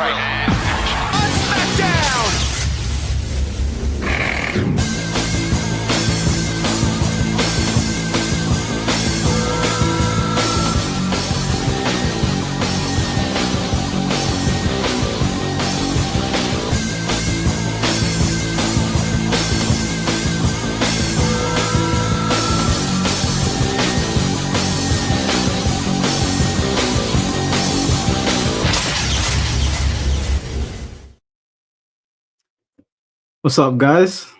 right, and action. On SmackDown! What's up, guys?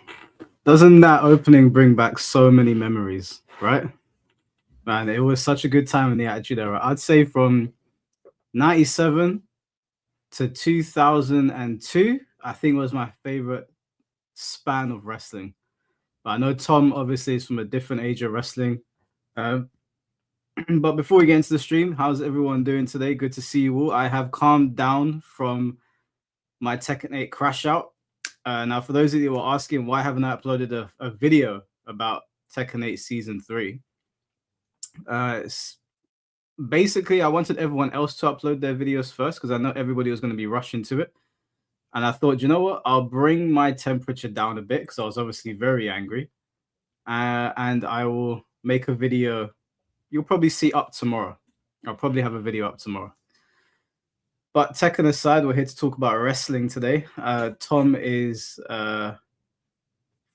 Doesn't that opening bring back so many memories, right? Man, it was such a good time in the Attitude Era. I'd say from 97 to 2002, I think was my favorite span of wrestling. But I know Tom obviously is from a different age of wrestling. Um, but before we get into the stream, how's everyone doing today? Good to see you all. I have calmed down from my Tekken 8 crash out. Now, for those of you who are asking, why haven't I uploaded a video about Tekken 8 Season 3? Basically, I wanted everyone else to upload their videos first because I know everybody was going to be rushing to it. And I thought, you know what? I'll bring my temperature down a bit because I was obviously very angry. And I will make a video. You'll probably see up tomorrow. I'll probably have a video up tomorrow. But Tekken aside, we're here to talk about wrestling today. Tom is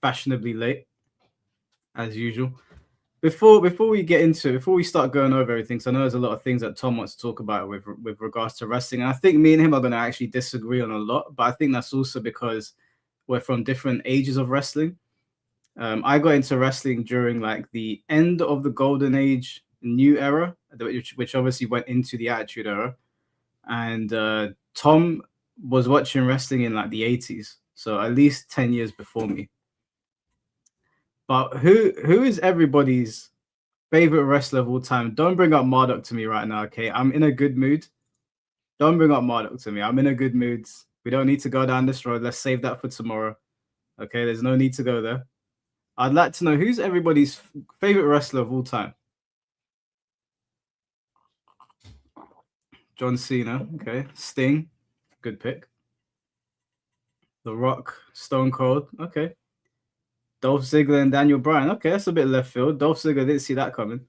fashionably late, as usual. Before we start going over everything, so I know there's a lot of things that Tom wants to talk about with regards to wrestling. And I think me and him are going to actually disagree on a lot, but I think that's also because we're from different ages of wrestling. I got into wrestling during like the end of the Golden Age New Era, which obviously went into the Attitude Era. And Tom was watching wrestling in like the 80s, so at least 10 years before me. But who is everybody's favorite wrestler of all time? Don't bring up Marduk to me right now, okay? I'm in a good mood. Don't bring up Marduk to me. I'm in a good mood. We don't need to go down this road. Let's save that for tomorrow. Okay, there's no need to go there. I'd like to know who's everybody's favorite wrestler of all time. John Cena, okay. Sting, good pick. The Rock, Stone Cold, okay. Dolph Ziggler and Daniel Bryan, okay, that's a bit left field. Dolph Ziggler, didn't see that coming.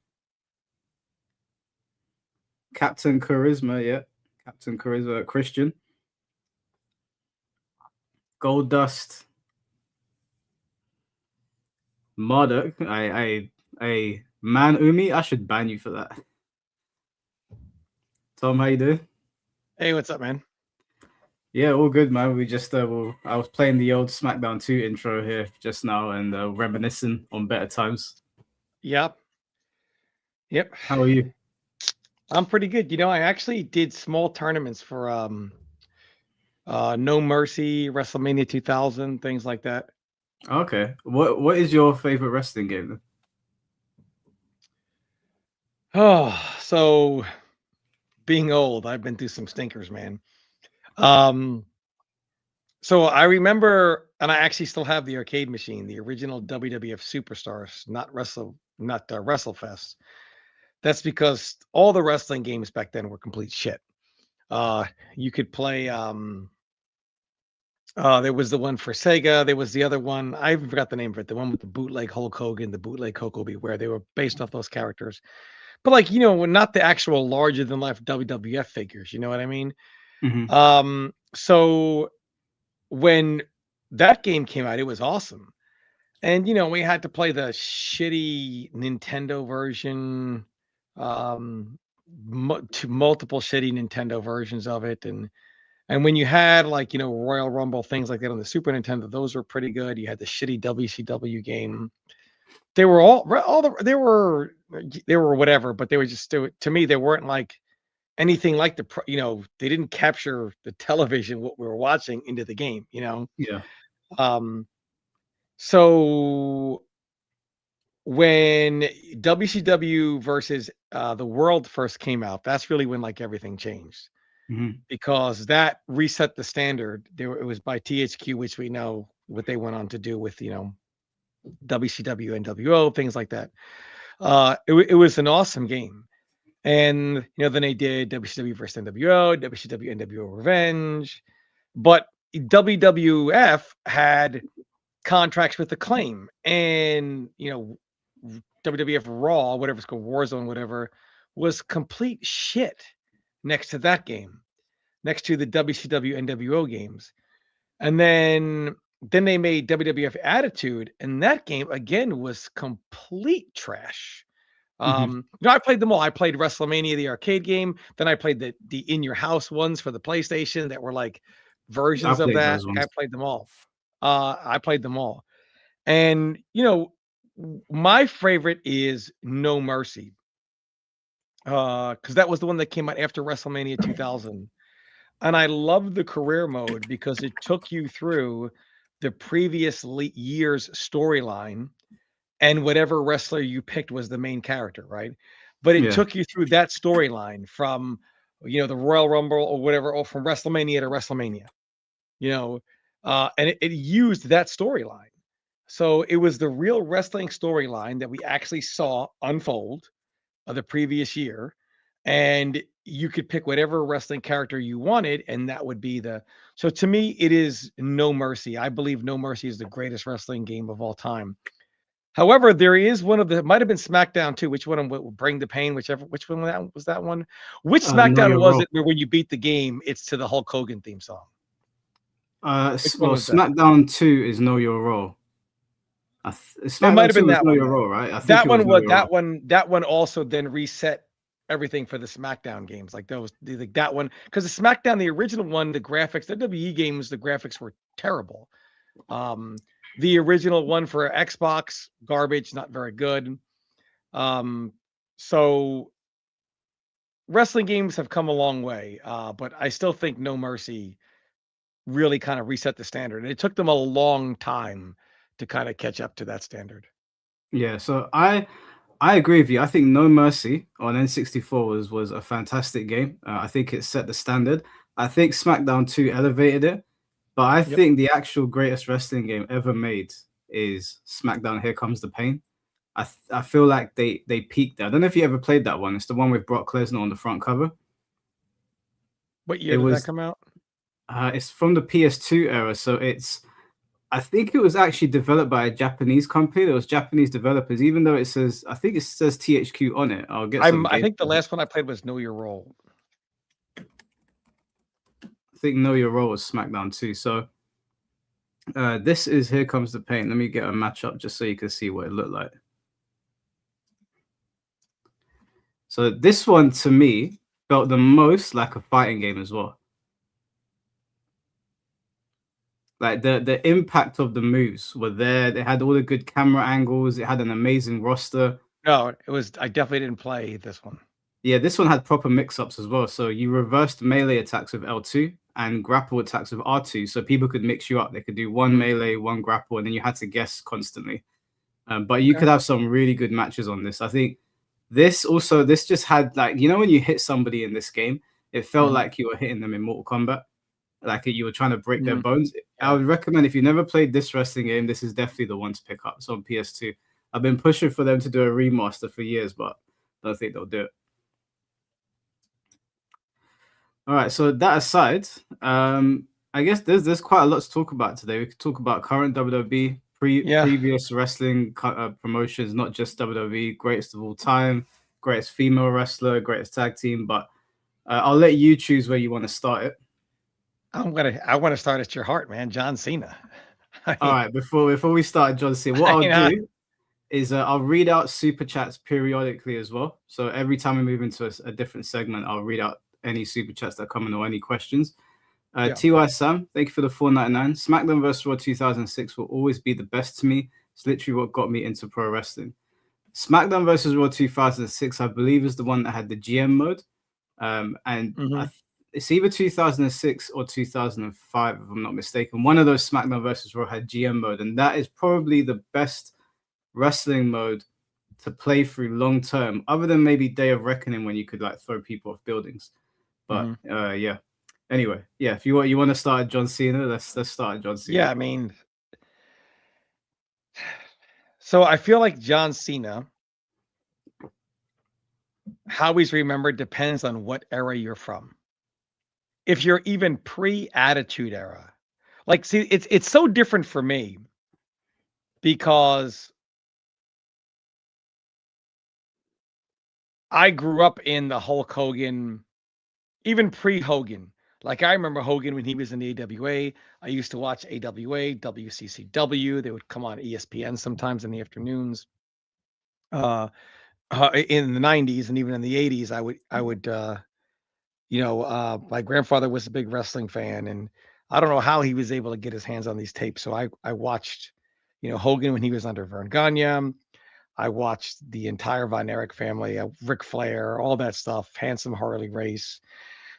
Captain Charisma, yeah. Captain Charisma, Christian. Goldust. Marduk, I Man Umi, I should ban you for that. Tom, how you doing? Hey, what's up, man? Yeah, all good, man. We just I was playing the old SmackDown 2 intro here just now and reminiscing on better times. Yep. How are you? I'm pretty good. You know, I actually did small tournaments for No Mercy, WrestleMania 2000, things like that. Okay. What is your favorite wrestling game then? Oh, so being old, I've been through some stinkers, man. So I remember, and I actually still have the arcade machine, the original WWF Superstars, not WrestleFest. That's because all the wrestling games back then were complete shit. You could play. There was the one for Sega. There was the other one. I forgot the name of it. The one with the bootleg Hulk Hogan, the bootleg Coco Beware. They were based off those characters, but like not the actual larger than life WWF figures. You know what I mean? Mm-hmm. So when that game came out, it was awesome. And we had to play the shitty Nintendo version, multiple shitty Nintendo versions of it, and when you had like Royal Rumble, things like that on the Super Nintendo, those were pretty good. You had the shitty WCW game. They were they were whatever, but they were just to me they weren't like anything like they didn't capture the television what we were watching into the game. Yeah. So when WCW versus the World first came out, that's really when like everything changed. Mm-hmm. Because that reset the standard. It was by THQ, which we know what they went on to do with WCW, NWO, things like that. It was an awesome game, And then they did WCW versus NWO, WCW NWO Revenge, but WWF had contracts with Acclaim, and WWF Raw, whatever it's called, Warzone, whatever, was complete shit next to that game, next to the WCW NWO games. And then they made WWF Attitude, and that game again was complete trash. I played them all. I played WrestleMania, the arcade game. Then I played the in your house ones for the PlayStation that were like I versions of played that. those I ones. played them all. I played them all. And my favorite is No Mercy. Because that was the one that came out after WrestleMania 2000. And I loved the career mode because it took you through the previous year's storyline, and whatever wrestler you picked was the main character, right? But it Yeah. took you through that storyline from, the Royal Rumble or whatever, or from WrestleMania to WrestleMania, and it used that storyline. So it was the real wrestling storyline that we actually saw unfold of the previous year. And you could pick whatever wrestling character you wanted, and that would be so to me, it is No Mercy. I believe No Mercy is the greatest wrestling game of all time. However, there is one of the might have been SmackDown too. Which one will Bring the Pain? Which one was that one? Which Know SmackDown Your was Role. it where when you beat the game, it's to the Hulk Hogan theme song? Which one Well, was that? SmackDown 2 is Know Your Role. It might SmackDown have 2 been was that Know one Your then. Role, right? I think That it was one Know was Your Role. that one also then reset everything for the SmackDown games, like those like that one, because the SmackDown, the original one, the graphics, the WWE games, the graphics were terrible. The original one for Xbox, garbage, not very good. So wrestling games have come a long way, but I still think No Mercy really kind of reset the standard, and it took them a long time to kind of catch up to that standard. Yeah, so I agree with you. I think No Mercy on N64 was a fantastic game. I think it set the standard. I think SmackDown 2 elevated it, but I Yep. think the actual greatest wrestling game ever made is SmackDown Here Comes the Pain. I feel like they peaked there. I don't know if you ever played that one. It's the one with Brock Lesnar on the front cover. What It year did that was come out? it's from the PS2 era, so I think it was actually developed by a Japanese company. There was Japanese developers, even though I think it says THQ on it. I'll get some I think the gameplay. last one I played was Know Your Role. I think Know Your Role was SmackDown 2. So this is Here Comes the Pain. Let me get a matchup just so you can see what it looked like. So this one to me felt the most like a fighting game as well. Like the impact of the moves were there. They had all the good camera angles. It had an amazing roster. No, I definitely didn't play this one. Yeah, this one had proper mix-ups as well. So you reversed melee attacks with L2 and grapple attacks with R2. So people could mix you up. They could do one melee, one grapple, and then you had to guess constantly. But you could have some really good matches on this. I think this just had, like, when you hit somebody in this game, it felt like you were hitting them in Mortal Kombat. Like you were trying to break their bones. I would recommend, if you never played this wrestling game, this is definitely the one to pick up. It's on PS2. I've been pushing for them to do a remaster for years, but I don't think they'll do it. All right, so that aside, I guess there's quite a lot to talk about today. We could talk about current WWE, previous wrestling promotions, not just WWE, greatest of all time, greatest female wrestler, greatest tag team. But I'll let you choose where you want to start it. I want to start at your heart, man. John Cena. All right, before we start, John Cena, what I'll do is I'll read out super chats periodically as well. So every time we move into a different segment, I'll read out any super chats that come in or any questions. TY Sam, thank you for the $4.99. SmackDown vs. Raw 2006 will always be the best to me. It's literally what got me into pro wrestling. SmackDown vs. Raw 2006, I believe, is the one that had the GM mode. It's either 2006 or 2005, if I'm not mistaken. One of those SmackDown vs. Raw had GM mode, and that is probably the best wrestling mode to play through long term, other than maybe Day of Reckoning when you could like throw people off buildings. But yeah. Anyway, yeah, if you want to start at John Cena, let's start at John Cena. Yeah, I mean, so I feel like John Cena how he's remembered depends on what era you're from. If you're even pre-Attitude Era, like, see, it's so different for me because I grew up in the Hulk Hogan, even pre-Hogan. Like, I remember Hogan when he was in the AWA. I used to watch AWA, WCCW. They would come on ESPN sometimes in the afternoons. In the 90s and even in the 80s, my grandfather was a big wrestling fan, and I don't know how he was able to get his hands on these tapes. So I watched, Hogan when he was under Vern Gagne. I watched the entire Von Erich family, Ric Flair, all that stuff, Handsome Harley Race.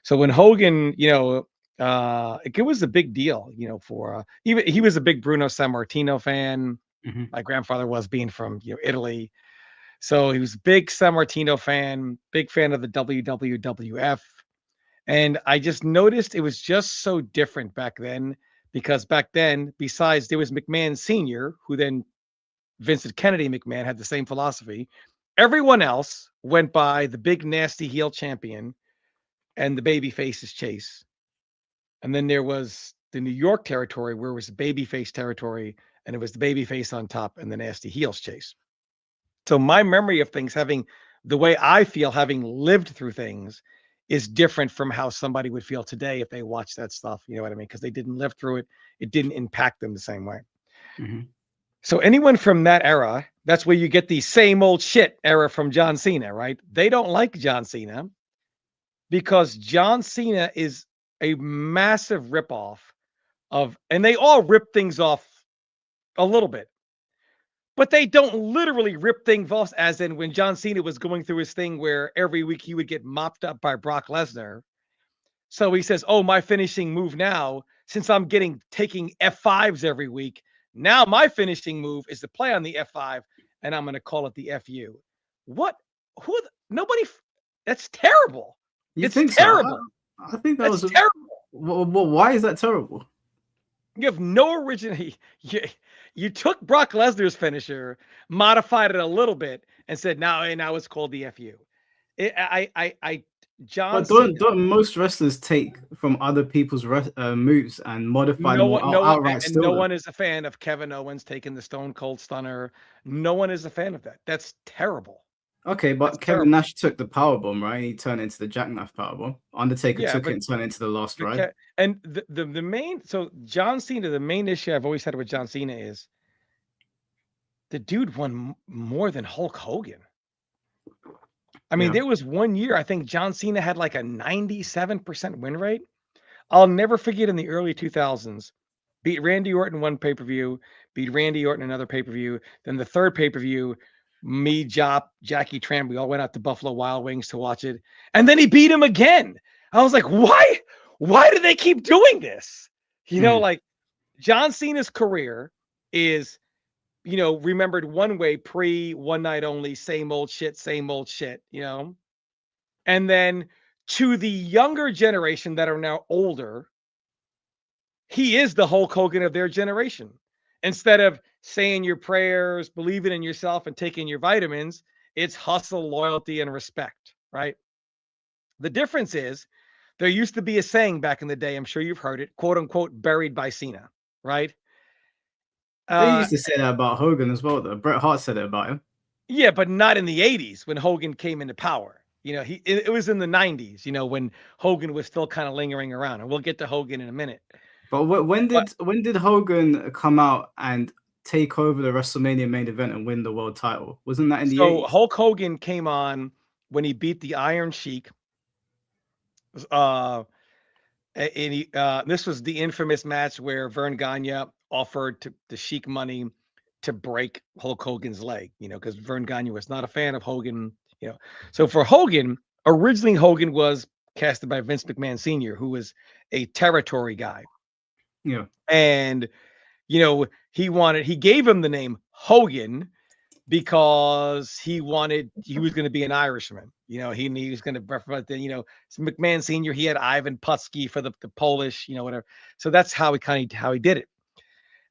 So when Hogan, it was a big deal, for even he was a big Bruno Sammartino fan. Mm-hmm. My grandfather was, being from Italy. So he was a big Sammartino fan, big fan of the WWF. And I just noticed it was just so different back then, because back then, besides there was McMahon Sr., who then Vincent Kennedy McMahon had the same philosophy. Everyone else went by the big nasty heel champion and the baby faces chase. And then there was the New York territory where it was the baby face territory, and it was the baby face on top and the nasty heels chase. So my memory of things, having the way I feel having lived through things, is different from how somebody would feel today if they watch that stuff. You know what I mean? Because they didn't live through it. It didn't impact them the same way. Mm-hmm. So anyone from that era, that's where you get the same old shit era from John Cena, right? They don't like John Cena because John Cena is a massive ripoff and they all rip things off a little bit, but they don't literally rip things off, as in when John Cena was going through his thing where every week he would get mopped up by Brock Lesnar. So he says, "Oh, my finishing move now, since I'm taking F5s every week, now my finishing move is to play on the F5, and I'm going to call it the FU." What? Nobody. That's terrible. You It's think so? terrible. I think that That's was terrible. well, why is that terrible? You have no original. You took Brock Lesnar's finisher, modified it a little bit, and said now it's called the FU. John But Cena. don't most wrestlers take from other people's moves and modify them or outright And steal no them? one is a fan of Kevin Owens taking the Stone Cold Stunner. No one is a fan of that. That's terrible. Okay, That's but Kevin terrible. Nash took the powerbomb, right? He turned it into the jackknife powerbomb. Undertaker Yeah, took it but and turned it into the Last Ride. and the main, so John Cena, the main issue I've always had with John Cena is the dude won more than Hulk Hogan. I mean, Yeah. there was one year I think John Cena had like a 97% win rate. I'll never forget in the early 2000s, beat Randy Orton one pay-per-view, beat Randy Orton another pay-per-view. Then the third pay-per-view, me, Jackie Tran, we all went out to Buffalo Wild Wings to watch it. And then he beat him again. I was like, why? Why do they keep doing this? Like John Cena's career is, remembered one way, one night only, same old shit, And then to the younger generation that are now older, he is the Hulk Hogan of their generation. Instead of saying your prayers, believing in yourself, and taking your vitamins, it's hustle, loyalty, and respect, right? The difference is there used to be a saying back in the day, I'm sure you've heard it, quote unquote, buried by Cena, right? They used to say that about Hogan as well, though. Bret Hart said it about him. Yeah, but not in the 80s when Hogan came into power. It was in the 90s, when Hogan was still kind of lingering around. And we'll get to Hogan in a minute. But when did Hogan come out and take over the WrestleMania main event and win the world title? Wasn't that in the So 80s? Hulk Hogan came on when he beat the Iron Sheik. This was the infamous match where Vern Gagne offered to the Sheik money to break Hulk Hogan's leg, because Vern Gagne was not a fan of Hogan, So for Hogan, originally Hogan was casted by Vince McMahon Sr., who was a territory guy. Yeah. And, he gave him the name Hogan because he was going to be an Irishman. He was going to represent McMahon Sr. He had Ivan Putski for the Polish, whatever. So that's how he did it.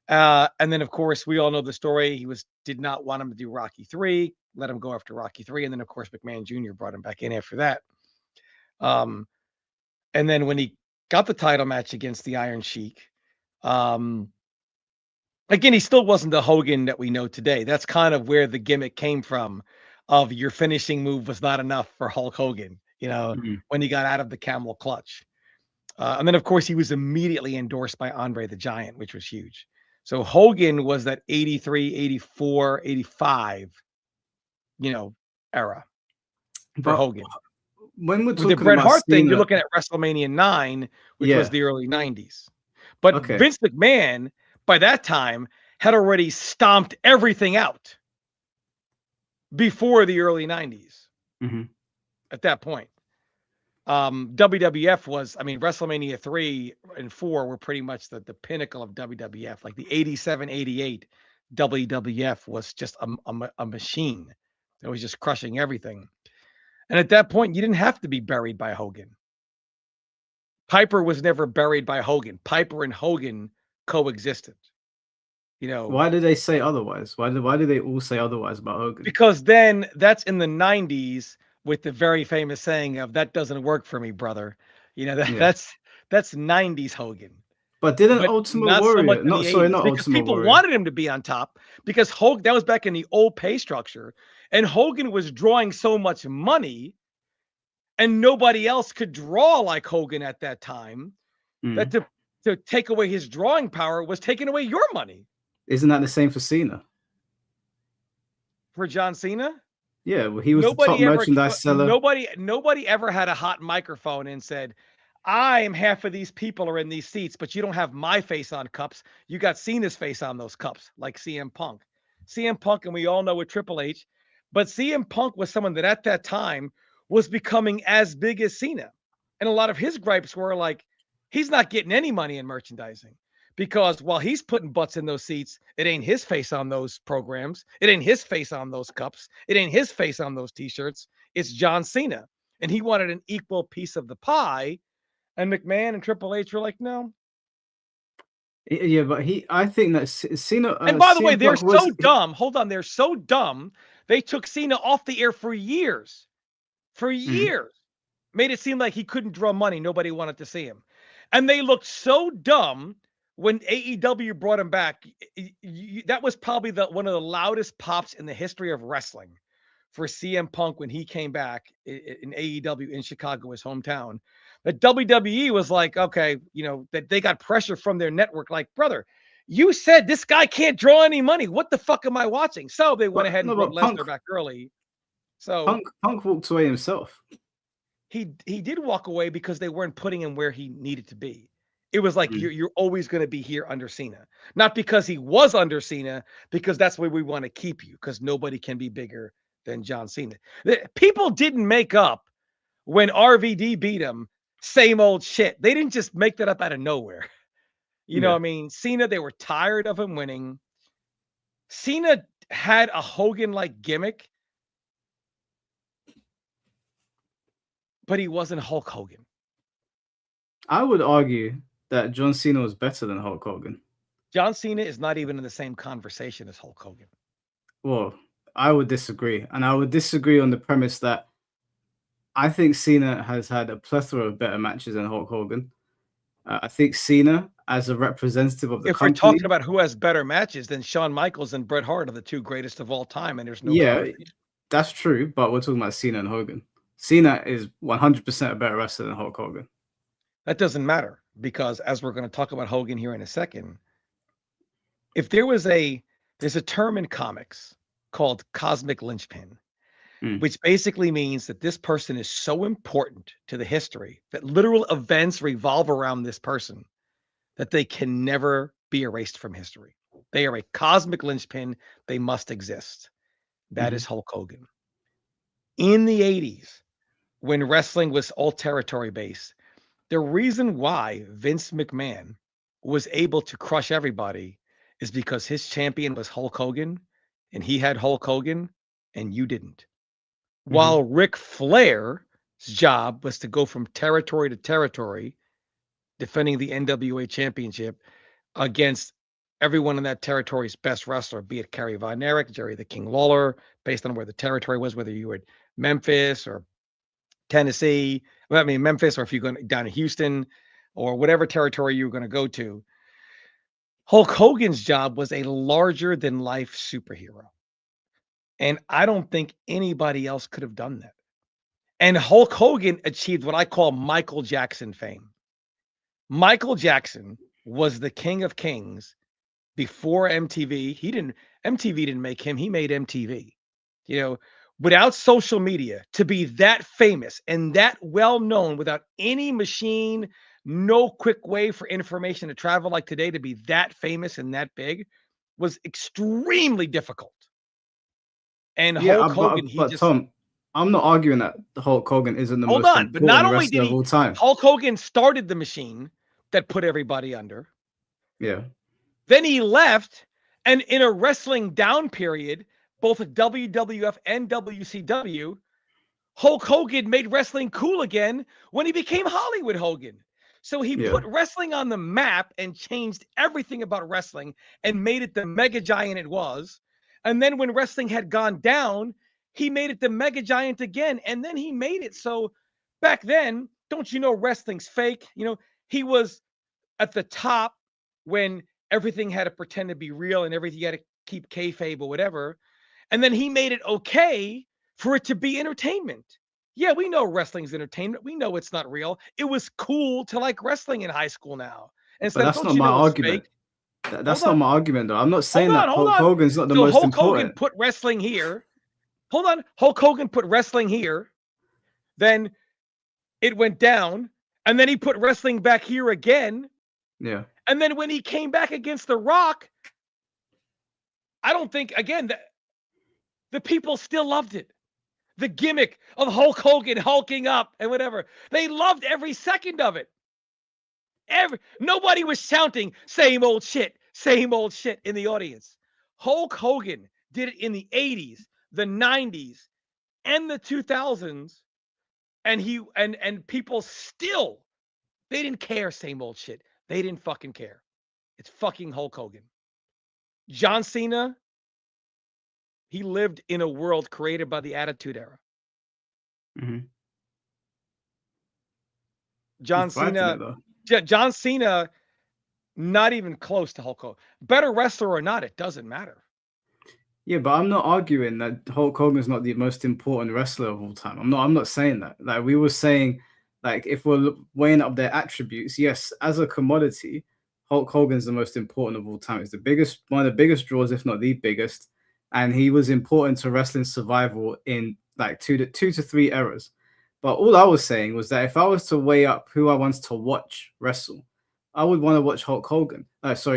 And then of course we all know the story. He did not want him to do Rocky III. let him go after Rocky 3. And then, of course, McMahon Jr. brought him back in after that. And then when he got the title match against the Iron Sheik, again, he still wasn't the Hogan that we know today. That's kind of where the gimmick came from of your finishing move was not enough for Hulk Hogan, when he got out of the camel clutch. And then, of course, he was immediately endorsed by Andre the Giant, which was huge. So Hogan was that 83, 84, 85, era for But Hogan. when we're With the talking Bret about Hart thing, you're Cena, looking at WrestleMania 9, which was yeah, the early 90s. But okay, Vince McMahon, by that time, had already stomped everything out before the early 90s hmm at that point. WWF was, WrestleMania 3 and 4 were pretty much the pinnacle of WWF. Like the 87, 88 WWF was just a machine that was just crushing everything. And at that point, you didn't have to be buried by Hogan. Piper was never buried by Hogan. Piper and Hogan coexisted. why did they say otherwise? Why do they all say otherwise about Hogan? Because then that's in the 90s with the very famous saying of "that doesn't work for me, brother." Yeah, That's 90s Hogan. but didn't But Ultimate not so much Warrior? in Not the sorry, 80s not because Ultimate people Warrior. wanted him to be on top because Hogan, that was back in the old pay structure, and Hogan was drawing so much money and nobody else could draw like Hogan at that time that Mm. to take away his drawing power was taking away your money. Isn't that the same for Cena? For John Cena, Yeah, well, he was the top merchandise seller. nobody ever had a hot microphone and said, I am half of these people are in these seats, but you don't have my face on cups. You got Cena's face on those cups, like CM Punk. CM Punk, and we all know with Triple H, but CM Punk was someone that at that time was becoming as big as Cena. And a lot of his gripes were like, he's not getting any money in merchandising because while he's putting butts in those seats, it ain't his face on those programs. It ain't his face on those cups. It ain't his face on those t-shirts. It's John Cena. And he wanted an equal piece of the pie. And McMahon and Triple H were like, no. Yeah, but I think that Cena. And by the way, CM they're Punk was. so dumb. Hold on. They're so dumb. They took Cena off the air for years. For Mhm. years. Made it seem like he couldn't draw money. Nobody wanted to see him. And they looked so dumb when AEW brought him back. That was probably one of the loudest pops in the history of wrestling for CM Punk when he came back in AEW in Chicago, his hometown. But WWE was like, okay, that they got pressure from their network. Like, brother, you said this guy can't draw any money. What the fuck am I watching? So they went But ahead and no, brought but Punk, Lesnar back early. So Punk walked away himself. he did walk away because they weren't putting him where he needed to be. It was like Mm. you're always going to be here under Cena, not because he was under Cena, because that's where we want to keep you. Because nobody can be bigger than John Cena. People didn't make up when RVD beat him. Same old shit. They didn't just make that up out of nowhere. Yeah, Cena, they were tired of him winning. Cena had a Hogan-like gimmick, but he wasn't Hulk Hogan. I would argue that John Cena was better than Hulk Hogan. John Cena is not even in the same conversation as Hulk Hogan. Well, I would disagree, and I would disagree on the premise that I think Cena has had a plethora of better matches than Hulk Hogan. I think Cena, as a representative of the If we're talking company, about who has better matches, then Shawn Michaels and Bret Hart are the two greatest of all time, and there's no yeah, conversation. that's true. But we're talking about Cena and Hogan. Cena is 100% a better wrestler than Hulk Hogan. That doesn't matter because as we're going to talk about Hogan here in a second, if there's a term in comics called cosmic linchpin, Mm. which basically means that this person is so important to the history that literal events revolve around this person that they can never be erased from history. They are a cosmic linchpin. They must exist. That is Mhm. Hulk Hogan. In the 80s, when wrestling was all territory based, the reason why Vince McMahon was able to crush everybody is because his champion was Hulk Hogan and he had Hulk Hogan and you didn't. Mhm. While Ric Flair's job was to go from territory to territory, defending the NWA championship against everyone in that territory's best wrestler, be it Kerry Von Erich, Jerry the King Lawler, based on where the territory was, whether you were at Memphis or Tennessee, well, I mean Memphis, or if you're going down to Houston or whatever territory you were going to go to. Hulk Hogan's job was a larger than life superhero. And I don't think anybody else could have done that. And Hulk Hogan achieved what I call Michael Jackson fame. Michael Jackson was the king of kings before MTV. MTV didn't make him, he made MTV. You know, without social media, to be that famous and that well known, without any machine, no quick way for information to travel like today, to be that famous and that big was extremely difficult. And Hulk Hogan, but Tom, I'm not arguing that Hulk Hogan isn't the most important but not only wrestler did of all time. Hulk Hogan started the machine that put everybody under. Yeah. Then he left, and in a wrestling down period, both at WWF and WCW, Hulk Hogan made wrestling cool again when he became Hollywood Hogan. So he put wrestling on the map and changed everything about wrestling and made it the mega giant it was. And then when wrestling had gone down, he made it the mega giant again. And then he made it so back then, don't you know, wrestling's fake? You know, he was at the top when everything had to pretend to be real and everything had to keep kayfabe or whatever. And then he made it okay for it to be entertainment. Yeah, we know wrestling's entertainment. We know it's not real. It was cool to like wrestling in high school now. But that's not my argument. That's not my argument, though. I'm not saying that Hulk Hogan's not the most important. Hulk Hogan put wrestling here. Hold on. Hulk Hogan put wrestling here. Then it went down. And then he put wrestling back here again. Yeah. And then when he came back against The Rock, I don't think, again, that the people still loved it. The gimmick of Hulk Hogan hulking up and whatever. They loved every second of it. Nobody was shouting, same old shit in the audience. Hulk Hogan did it in the 80s, the 90s, and the 2000s. And people still, they didn't care, same old shit. They didn't fucking care. It's fucking Hulk Hogan. John Cena, he lived in a world created by the Attitude Era. Mm-hmm. John Cena, not even close to Hulk Hogan. Better wrestler or not, it doesn't matter. Yeah, but I'm not arguing that Hulk Hogan's not the most important wrestler of all time. I'm not saying that. Like we were saying, like if we're weighing up their attributes, yes, as a commodity, Hulk Hogan's the most important of all time. It's one of the biggest draws, if not the biggest. And he was important to wrestling survival in like two to three eras. But all I was saying was that if I was to weigh up who I want to watch wrestle, I would want to watch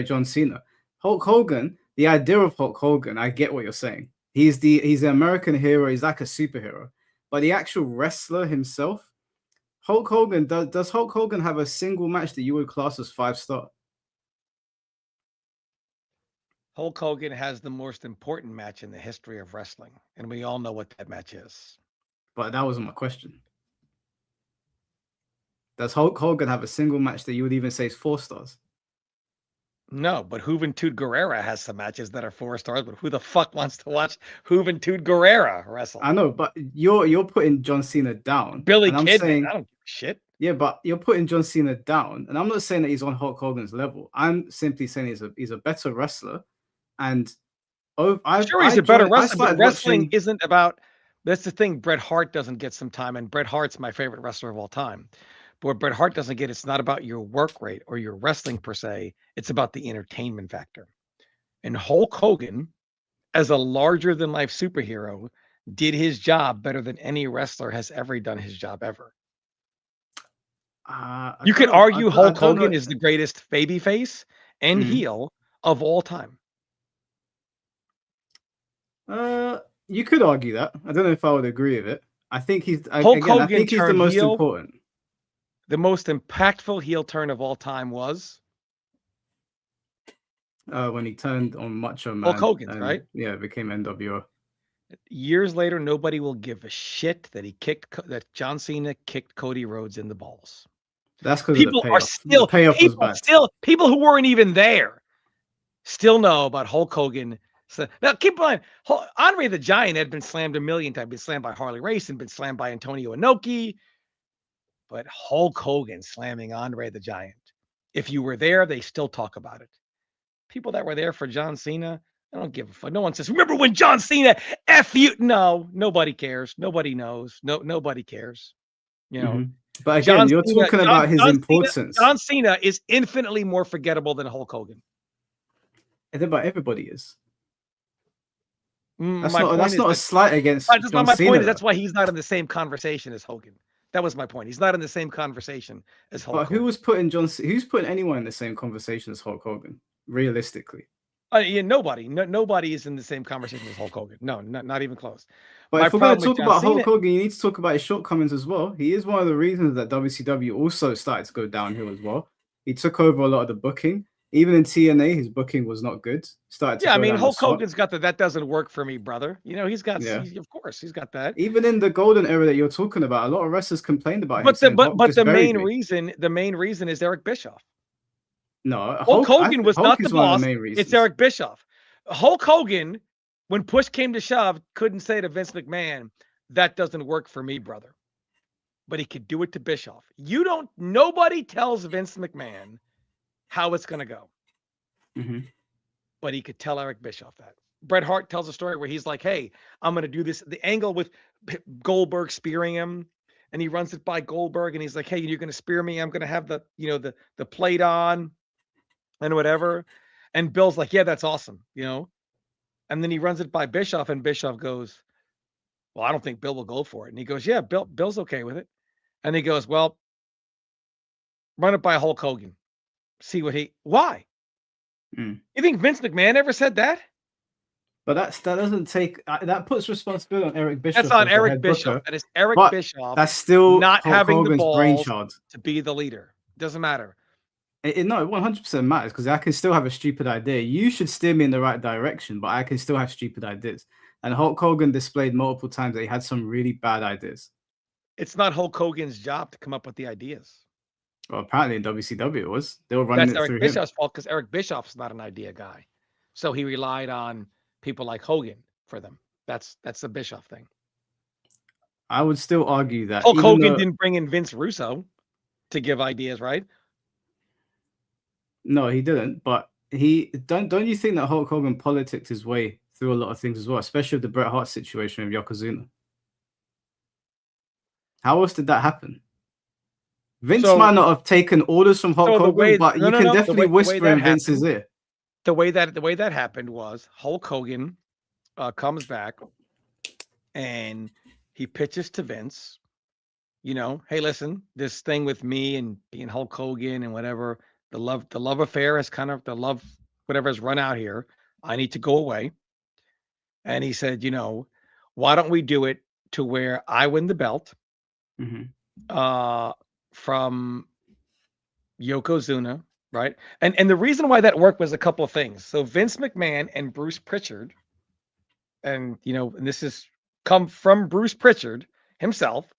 John Cena. Hulk Hogan, the idea of Hulk Hogan, I get what you're saying. He's the American hero. He's like a superhero. But the actual wrestler himself, Hulk Hogan, does Hulk Hogan have a single match that you would class as 5-star? Hulk Hogan has the most important match in the history of wrestling, and we all know what that match is. But that wasn't my question. Does Hulk Hogan have a single match that you would even say is 4 stars? No, but Juventud Guerrera has some matches that are 4 stars, but who the fuck wants to watch Juventud Guerrera wrestle? I know, but you're putting John Cena down. Billy Kidman, I don't give a shit. Yeah, but you're putting John Cena down, and I'm not saying that he's on Hulk Hogan's level. I'm simply saying he's a better wrestler. And he's a better wrestler, but wrestling isn't about. That's the thing. Bret Hart doesn't get some time, and Bret Hart's my favorite wrestler of all time. But what Bret Hart doesn't get, it's not about your work rate or your wrestling per se. It's about the entertainment factor. And Hulk Hogan, as a larger than life superhero, did his job better than any wrestler has ever done his job ever. You could argue Hulk Hogan is the greatest babyface and heel of all time. You could argue that. I don't know if I would agree with it. I think he's I think he's the most important. The most impactful heel turn of all time was when he turned on Macho Man. Hulk Hogan, right? Yeah, it became NWO. Years later, nobody will give a shit that John Cena kicked Cody Rhodes in the balls. That's because people are still people who weren't even there still know about Hulk Hogan. So, now, keep in mind, Andre the Giant had been slammed a million times. Been slammed by Harley Race and been slammed by Antonio Inoki. But Hulk Hogan slamming Andre the Giant. If you were there, they still talk about it. People that were there for John Cena, I don't give a fuck. No one says, remember when John Cena F you? No, nobody cares. Nobody knows. Nobody cares. You know, But again, John you're Cena, talking about his importance. John Cena is infinitely more forgettable than Hulk Hogan. But everybody is. That's My point is not a slight against John my Cena. point is that's why he's not in the same conversation as Hogan. That was my point. He's not in the same conversation as Hulk Hogan. But who's putting anyone in the same conversation as Hulk Hogan? Realistically. Yeah, nobody. Nobody is in the same conversation as Hulk Hogan. No, not even close. But if we're going to talk about Hulk Hogan, you need to talk about his shortcomings as well. He is one of the reasons that WCW also started to go downhill as well. He took over a lot of the booking. Even in TNA, his booking was not good. Hulk Hogan's got that doesn't work for me, brother. You know, he's got, of course, he's got that. Even in the golden era that you're talking about, a lot of wrestlers complained about him. But the main reason is Eric Bischoff. No, Hulk Hogan was not the boss. It's Eric Bischoff. Hulk Hogan, when push came to shove, couldn't say to Vince McMahon, that doesn't work for me, brother. But he could do it to Bischoff. Nobody tells Vince McMahon how it's going to go. But he could tell Eric Bischoff that. Bret Hart tells a story where he's like, hey, I'm going to do this. The angle with Goldberg spearing him, and he runs it by Goldberg, and he's like, hey, you're going to spear me. I'm going to have the plate on and whatever. And Bill's like, yeah, that's awesome, And then he runs it by Bischoff, and Bischoff goes, well, I don't think Bill will go for it. And he goes, yeah, Bill's okay with it. And he goes, well, run it by Hulk Hogan. See why? You think Vince McMahon ever said that? But that doesn't take that puts responsibility on Eric Bischoff. That's on Eric Bischoff. That is Eric Bischoff. That's still not Hulk having Hogan's the balls brainchild to be the leader. Doesn't matter. It 100% matters because I can still have a stupid idea. You should steer me in the right direction, but I can still have stupid ideas. And Hulk Hogan displayed multiple times that he had some really bad ideas. It's not Hulk Hogan's job to come up with the ideas. Well, apparently in WCW it was. They were running it through him. That's Eric Bischoff's fault because Eric Bischoff's not an idea guy. So he relied on people like Hogan for them. That's the Bischoff thing. I would still argue that Hulk Hogan didn't bring in Vince Russo to give ideas, right? No, he didn't. But don't you think that Hulk Hogan politicked his way through a lot of things as well, especially with the Bret Hart situation with Yokozuna? How else did that happen? Vince might not have taken orders from Hulk Hogan, but you can definitely whisper in Vince's ear. The way that happened was Hulk Hogan comes back and he pitches to Vince, hey, listen, this thing with me and being Hulk Hogan and whatever, the love affair has whatever has run out here. I need to go away. And he said, why don't we do it to where I win the belt from Yokozuna, right? And the reason why that worked was a couple of things. So Vince McMahon and Bruce Pritchard, and and this is come from Bruce Pritchard himself.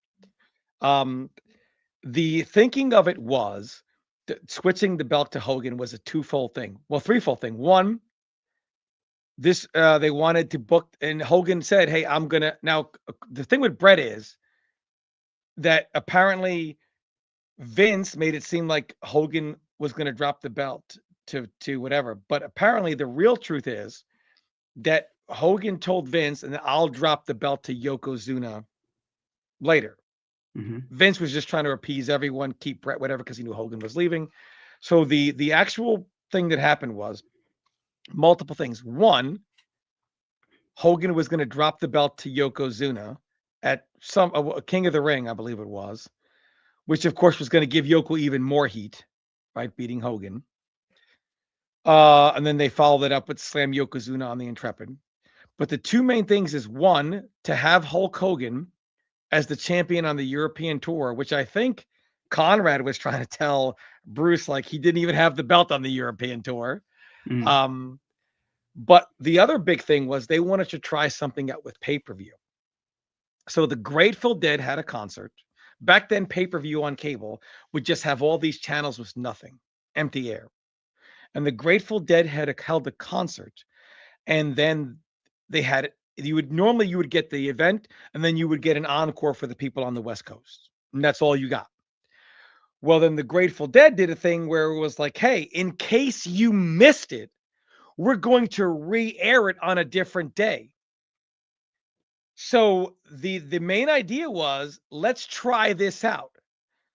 The thinking of it was that switching the belt to Hogan was a threefold thing. One, they wanted to book, and Hogan said, hey, I'm gonna now. The thing with Bret is that apparently Vince made it seem like Hogan was going to drop the belt to whatever. But apparently the real truth is that Hogan told Vince, and I'll drop the belt to Yokozuna later. Vince was just trying to appease everyone, keep Bret, whatever, because he knew Hogan was leaving. So the actual thing that happened was multiple things. One, Hogan was going to drop the belt to Yokozuna at a King of the Ring, I believe it was, which of course was going to give Yoko even more heat, right? Beating Hogan. And then they followed it up with Slam Yokozuna on the Intrepid. But the two main things is one, to have Hulk Hogan as the champion on the European tour, which I think Conrad was trying to tell Bruce, like he didn't even have the belt on the European tour. But the other big thing was they wanted to try something out with pay-per-view. So the Grateful Dead had a concert. Back then, pay-per-view on cable would just have all these channels with nothing, empty air. and the Grateful Dead had held a concert, and then they had you would get the event, and then you would get an encore for the people on the West Coast, and that's all you got. Well, then the Grateful Dead did a thing where it was like, hey, in case you missed it, we're going to re-air it on a different day. So the main idea was, let's try this out.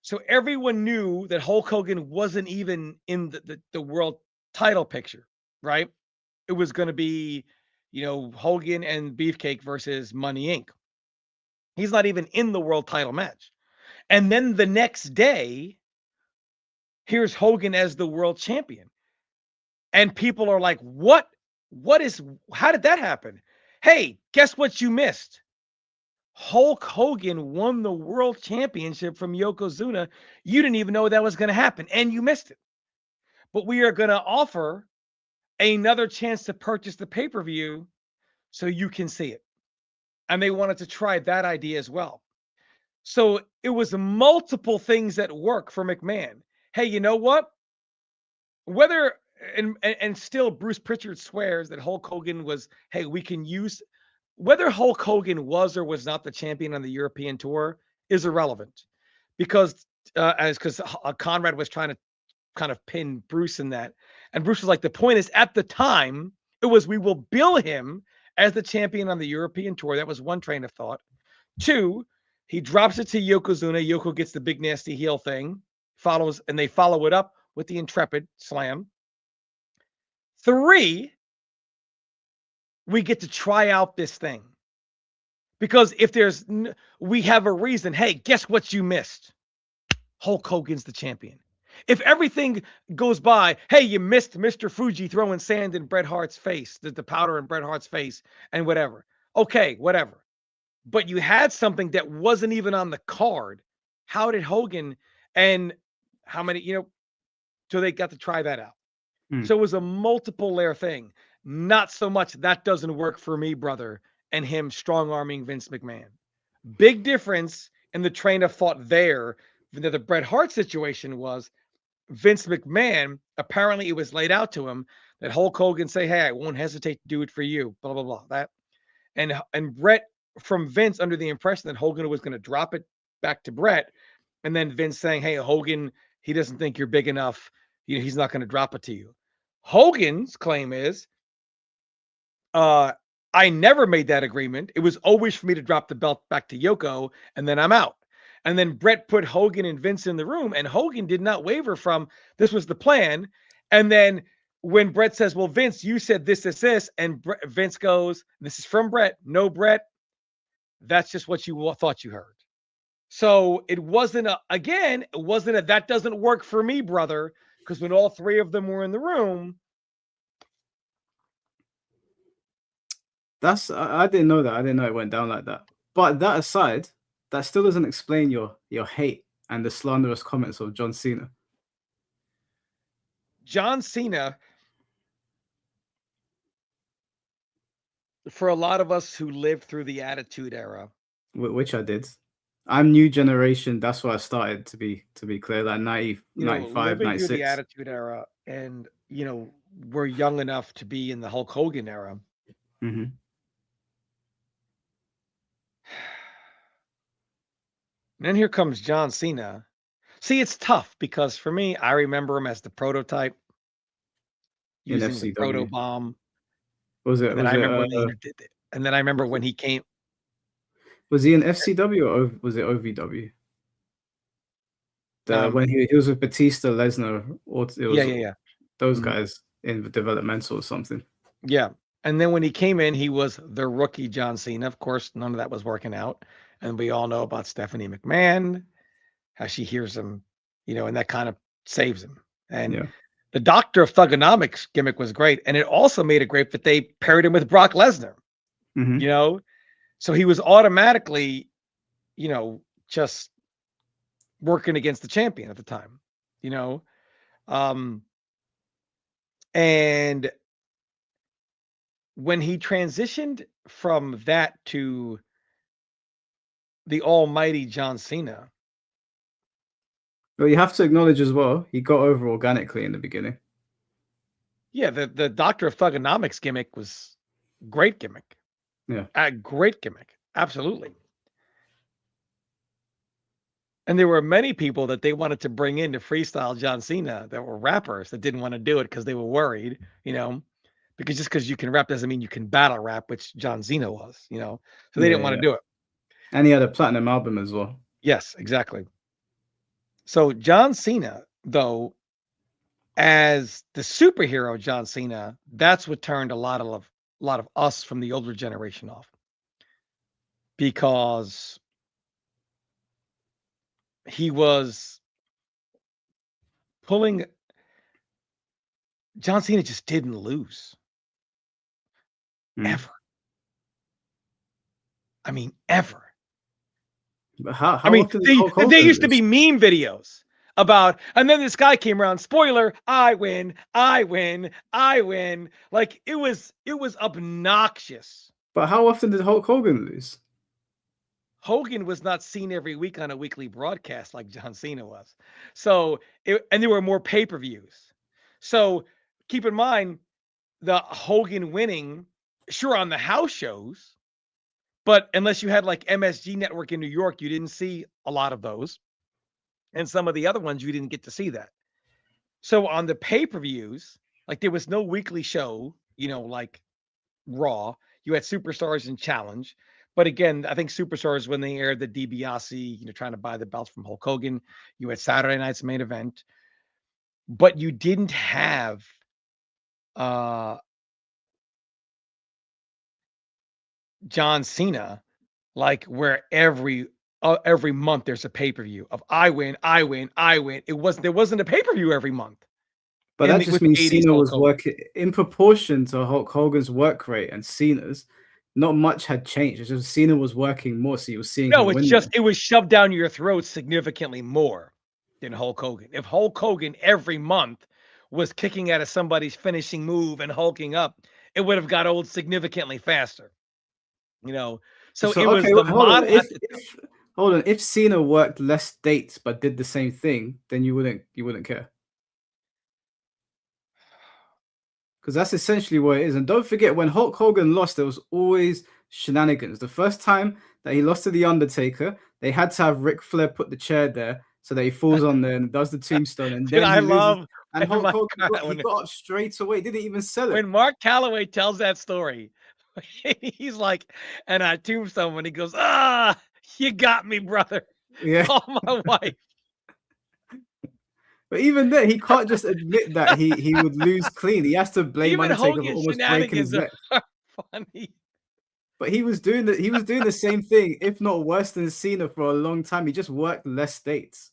So everyone knew that Hulk Hogan wasn't even in the world title picture, right? It was going to be, Hogan and Beefcake versus Money Inc. He's not even in the world title match. And then the next day, here's Hogan as the world champion. And people are like, how did that happen? Hey, guess what you missed? Hulk Hogan won the world championship from Yokozuna. You didn't even know that was going to happen, and you missed it. But we are going to offer another chance to purchase the pay-per-view so you can see it. And they wanted to try that idea as well. So it was multiple things that work for McMahon. Hey, you know what? Whether and still Bruce Pritchard swears that Hulk Hogan was, hey, we can use whether Hulk Hogan was or was not the champion on the European tour is irrelevant, because Conrad was trying to kind of pin Bruce in that, and Bruce was like, the point is, at the time, it was, we will bill him as the champion on the European tour. That was one train of thought. Two, he drops it to Yokozuna. Yoko gets the big nasty heel thing, and they follow it up with the Intrepid Slam. Three, we get to try out this thing. Because if we have a reason, hey, guess what you missed? Hulk Hogan's the champion. If everything goes by, hey, you missed Mr. Fuji throwing sand in Bret Hart's face, the powder in Bret Hart's face, and whatever. Okay, whatever. But you had something that wasn't even on the card. How did Hogan and how many, so they got to try that out. So it was a multiple layer thing. Not so much that doesn't work for me, brother, and him strong-arming Vince McMahon. Big difference in the train of thought there. The Bret Hart situation was Vince McMahon, apparently it was laid out to him that Hulk Hogan say, hey, I won't hesitate to do it for you, blah, blah, blah. That. And Bret, from Vince, under the impression that Hogan was going to drop it back to Bret, and then Vince saying, hey, Hogan, he doesn't think you're big enough. He's not going to drop it to you. Hogan's claim is, I never made that agreement. It was always for me to drop the belt back to Yoko, and then I'm out. And then Bret put Hogan and Vince in the room, and Hogan did not waver from, this was the plan. And then when Bret says, well, Vince, you said this, and Vince goes, this is from Bret. No, Bret, that's just what you thought you heard. So it wasn't that doesn't work for me, brother, because when all three of them were in the room. I didn't know that. I didn't know it went down like that. But that aside, that still doesn't explain your hate and the slanderous comments of John Cena. John Cena, for a lot of us who lived through the Attitude Era, which I did. I'm new generation. That's why I started, to be clear, like 90, 95, 96. Through the Attitude Era, and we're young enough to be in the Hulk Hogan era. Mm-hmm. And then here comes John Cena. See, it's tough because for me, I remember him as the prototype using the proto bomb. Was it? And then I remember when he did it. And then I remember when he came. Was he in FCW or was it OVW? When he was with Batista, Lesnar, or it was those guys in the developmental or something. Yeah. And then when he came in, he was the rookie John Cena. Of course, none of that was working out. And we all know about Stephanie McMahon, how she hears him, and that kind of saves him. And the Doctor of Thugonomics gimmick was great. And it also made it great that they paired him with Brock Lesnar, So he was automatically, just working against the champion at the time, and when he transitioned from that to the almighty John Cena. Well, you have to acknowledge as well, he got over organically in the beginning. Yeah, the Doctor of Thugonomics gimmick was great gimmick. Yeah. A great gimmick. Absolutely. And there were many people that they wanted to bring in to freestyle John Cena that were rappers that didn't want to do it because they were worried, because just because you can rap doesn't mean you can battle rap, which John Cena was, so they didn't want to do it. And he had a platinum album as well. Yes, exactly. So John Cena, though, as the superhero John Cena, that's what turned a lot of us from the older generation off. Because he was pulling John Cena just didn't lose ever. I mean, ever. But how I mean, often did Hulk Hogan they used to lose? be meme videos about, and then this guy came around. Spoiler: I win, I win, I win. Like it was obnoxious. But how often did Hulk Hogan lose? Hogan was not seen every week on a weekly broadcast like John Cena was. So, and there were more pay-per-views. So keep in mind the Hogan winning, sure, on the house shows, but unless you had like MSG Network in New York, you didn't see a lot of those. And some of the other ones, you didn't get to see that. So on the pay-per-views, like there was no weekly show, like Raw. You had Superstars and Challenge. But again, I think Superstars, when they aired the DiBiase, trying to buy the belts from Hulk Hogan, you had Saturday Night's Main Event. But you didn't have John Cena, like where every month there's a pay-per-view of I win, I win, I win. There wasn't a pay-per-view every month. But that just With means 80s Cena Hulk was Hogan. working in proportion to Hulk Hogan's work rate and Cena's. Not much had changed. It's just Cena was working more, so you were seeing No, him it's win. just it was shoved down your throat significantly more than Hulk Hogan. If Hulk Hogan every month was kicking out of somebody's finishing move and hulking up, it would have got old significantly faster. So it was okay, the hold on. model at the Hold on, if Cena worked less dates but did the same thing, then you wouldn't care. Because that's essentially what it is. And don't forget, when Hulk Hogan lost, there was always shenanigans. The first time that he lost to The Undertaker, they had to have Ric Flair put the chair there so that he falls on there and does the tombstone, and Dude, then I he loses. love And when Hulk Mark Hogan he when, got up straight away, didn't even sell it. when Mark Calloway tells that story. He's like, and I tombstone when he goes, you got me, brother. Yeah. Call my wife. But even then, he can't just admit that he would lose clean. He has to blame Even Undertaker for Hogan's almost breaking his shenanigans neck. are funny. But he was doing the same thing, if not worse than Cena for a long time. He just worked less dates.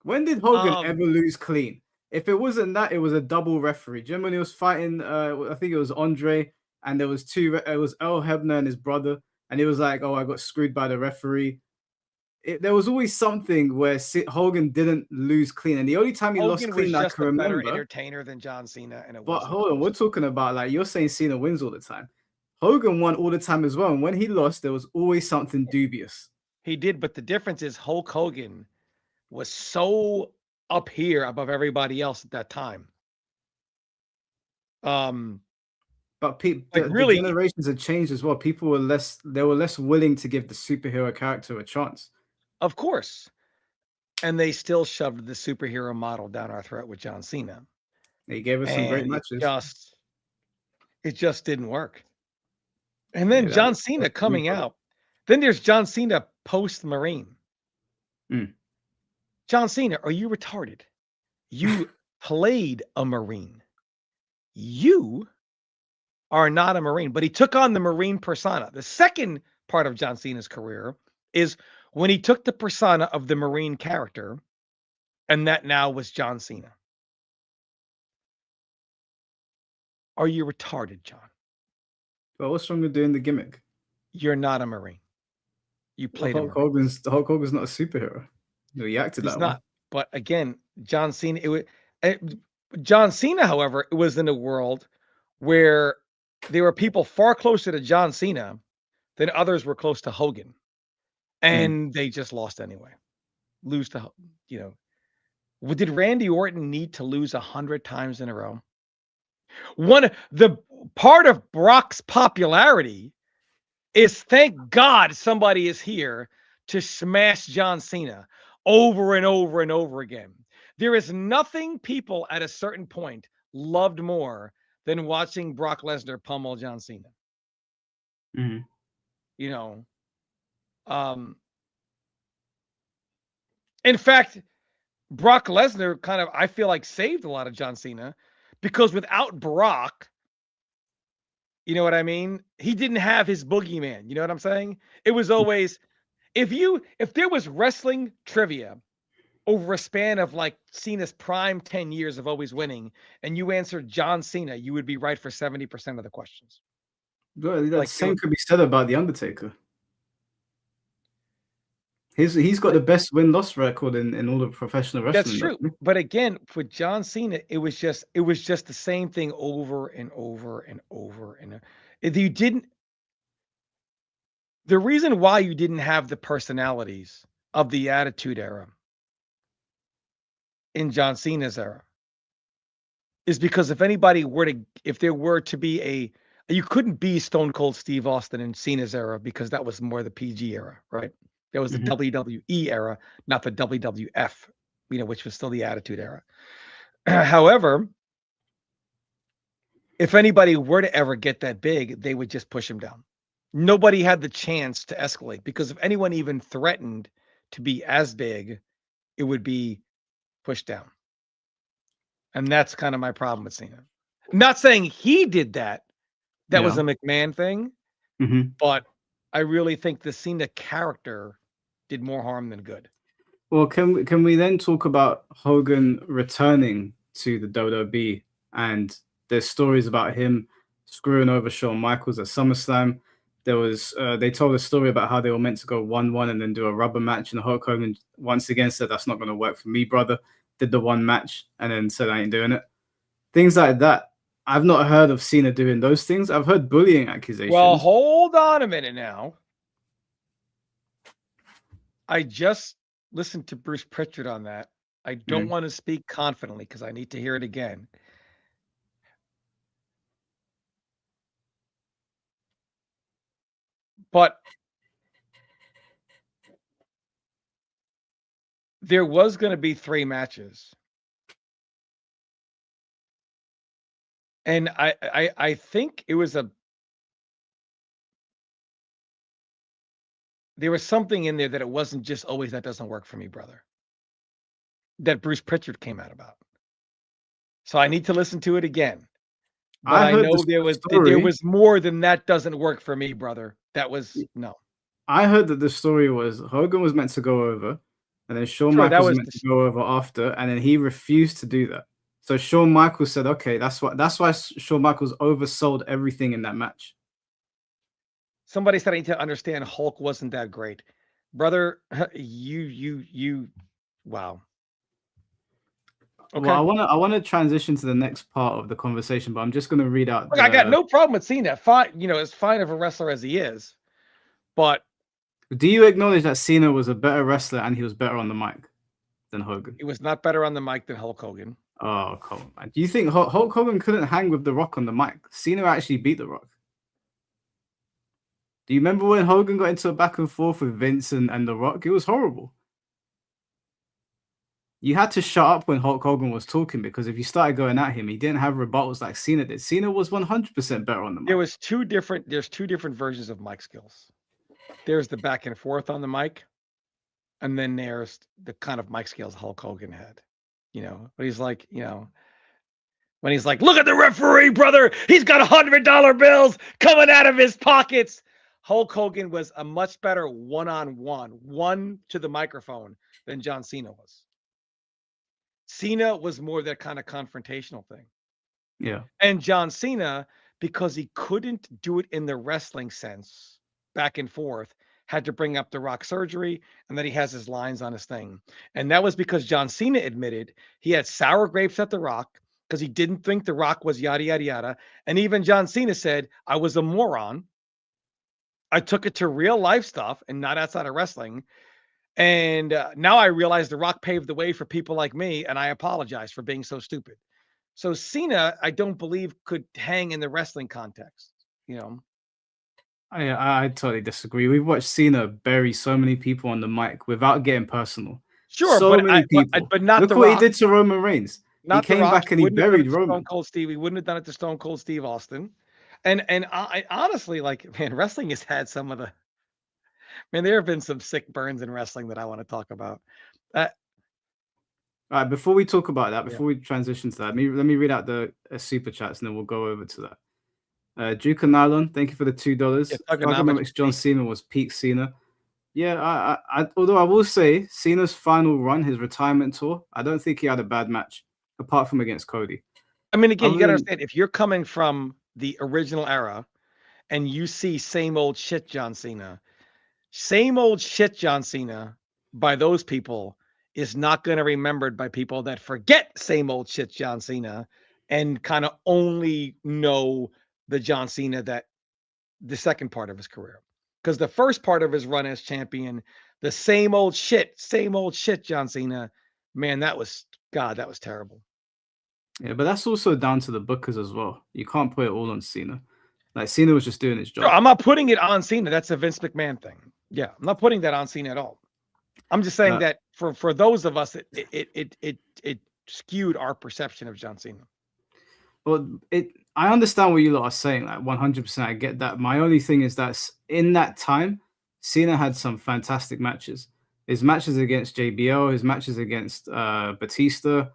When did Hogan ever lose clean? If it wasn't that, it was a double referee. Do you remember when he was fighting? I think it was Andre, and there was two. It was Earl Hebner and his brother, and he was like, "Oh, I got screwed by the referee." There was always something where Hogan didn't lose clean, and the only time he lost Hogan was clean I just can a better remember. entertainer than John Cena, and it But wasn't hold on, we're close. talking about, like, you're saying Cena wins all the time. Hogan won all the time as well, and when he lost, there was always something dubious. He did, but the difference is Hulk Hogan was so up here above everybody else at that time. But Like the really, generations had changed as well. People were less willing to give the superhero character a chance. of course, and they still shoved the superhero model down our throat with John Cena, He gave us some great and matches. it just didn't work. And then Yeah, John Cena coming out. Then there's John Cena post Marine. John Cena, are you retarded? You played a Marine. You are not a Marine, but he took on the Marine persona. The second part of John Cena's career is when he took the persona of the Marine character, and that now was John Cena. Are you retarded, John? Well, what's wrong with doing the gimmick? You're not a Marine. You played Hulk Hogan's not a superhero. No, he acted He's that not. way. But again, John Cena. John Cena, however, it was in a world where there were people far closer to John Cena than others were close to Hogan, and they just lost anyway. Lose to Did Randy Orton need to lose 100 times in a row? The part of Brock's popularity is, thank God somebody is here to smash John Cena over and over and over again. There is nothing people at a certain point loved more than watching Brock Lesnar pummel John Cena. Mhm. You know, in fact, Brock Lesnar kind of, I feel like, saved a lot of John Cena, because without Brock, you know what I mean? He didn't have his boogeyman. You know what I'm saying? It was always, if there was wrestling trivia over a span of like Cena's prime 10 years of always winning, and you answered John Cena, you would be right for 70% of the questions. Well, that Like, same could be said about The Undertaker. He's got the best win-loss record in all of professional that's wrestling, true. doesn't he? But again, for John Cena, it was just the same thing over and over and over. And if you didn't, the reason why you didn't have the personalities of the Attitude Era in John Cena's era is because if there were to be you couldn't be Stone Cold Steve Austin in Cena's era, because that was more the PG era, right? That was the Mhm. WWE era, not the WWF, which was still the Attitude Era. However, if anybody were to ever get that big, they would just push him down. Nobody had the chance to escalate, because if anyone even threatened to be as big, it would be pushed down. And that's kind of my problem with Cena. I'm not saying he did that. That was Yeah. a McMahon thing, Mhm. but I really think the Cena character did more harm than good. Well, can we then talk about Hogan returning to the WWE, and there's stories about him screwing over Shawn Michaels at SummerSlam. There was they told a story about how they were meant to go 1-1 and then do a rubber match, and Hulk Hogan once again said, "That's not going to work for me, brother." Did the one match and then said, "I ain't doing it." Things like that. I've not heard of Cena doing those things. I've heard bullying Well, accusations. hold on a minute now. I just listened to Bruce Pritchard on that. I don't want to speak confidently because I need to hear it again. But there was going to be 3 matches. And I think it was there was something in there that it wasn't just always that doesn't work for me, brother. That Bruce Pritchard came out about. So I need to listen to it again. But I I heard know this there story. was more than that doesn't work for me, brother. That was no. I heard that the story was Hogan was meant to go over, and then Shawn Sure, that Michaels was was meant to go over after, and then he refused to do that. So Shawn Michaels said, "Okay, that's why Shawn Michaels oversold everything in that match." somebody said I need to understand Hulk wasn't that great. Brother, you wow. Well, Okay. I wanna transition to the next part of the conversation, but I'm just gonna read out Look, I got the. no problem with seeing that. Fine, as fine of a wrestler as he is. But Do you acknowledge that Cena was a better wrestler and he was better on the mic than Hogan? he was not better on the mic than Hulk Hogan. Oh, come on, man. Do you think Hulk Hogan couldn't hang with The Rock on the mic? Cena actually beat The Rock. Do you remember when Hogan got into a back and forth with Vince and The Rock? It was horrible. You had to shut up when Hulk Hogan was talking, because if you started going at him, he didn't have rebuttals like Cena did. Cena was 100% better on the mic. There's two different versions of mic skills. There's the back and forth on the mic, and then there's the kind of mic skills Hulk Hogan had. But he's like, when he's like, look at the referee, brother. He's got $100 bills coming out of his pockets. Hulk Hogan was a much better one to the microphone than John Cena was. Cena was more that kind of confrontational thing. Yeah. And John Cena, because he couldn't do it in the wrestling sense, back and forth, had to bring up the Rock surgery, and then he has his lines on his thing. And that was because John Cena admitted he had sour grapes at the Rock because he didn't think the Rock was yada, yada, yada. And even John Cena said, I was a moron. I took it to real life stuff and not outside of wrestling. And now I realize The Rock paved the way for people like me, and I apologize for being so stupid. So Cena, I don't believe could hang in the wrestling context. You know, I totally disagree. We've watched Cena bury so many people on the mic without getting personal. sure, So many people. but not Look The what he Rock. did to Roman Reigns. He Not The came Rock. back He and he wouldn't have done it buried to Stone Roman. Cold Steve. He wouldn't have done it to Stone Cold Steve Austin. And I honestly, like, man, wrestling has had some of the man. There have been some sick burns in wrestling that I want to talk about. Uh, All right, before we talk about that, yeah, before we transition to that, let me read out the super chats and then we'll go over to that. Duke and Nylon, thank you for the $2. thugonomics. Thugonomics John Cena was peak Cena. Yeah, although I will say Cena's final run, his retirement tour, I don't think he had a bad match apart from against Cody. I mean, again, you Other got to than understand if you're coming from the original era and you see same old shit John Cena, same old shit John Cena by those people is not going to be remembered by people that forget same old shit John Cena and kind of only know the John Cena that the second part of his career. Because the first part of his run as champion, the same old shit John Cena, man, that was terrible. yeah, but that's also down to the bookers as well. You can't put it all on Cena. Like Cena was just doing his Sure, job. I'm not putting it on Cena. That's a Vince McMahon thing. Yeah, I'm not putting that on Cena at all. I'm just saying that for those of us, it skewed our perception of John Cena. Well, I understand what you lot are saying, like 100%. I get that. My only thing is that in that time, Cena had some fantastic matches. His matches against JBL, his matches against Batista,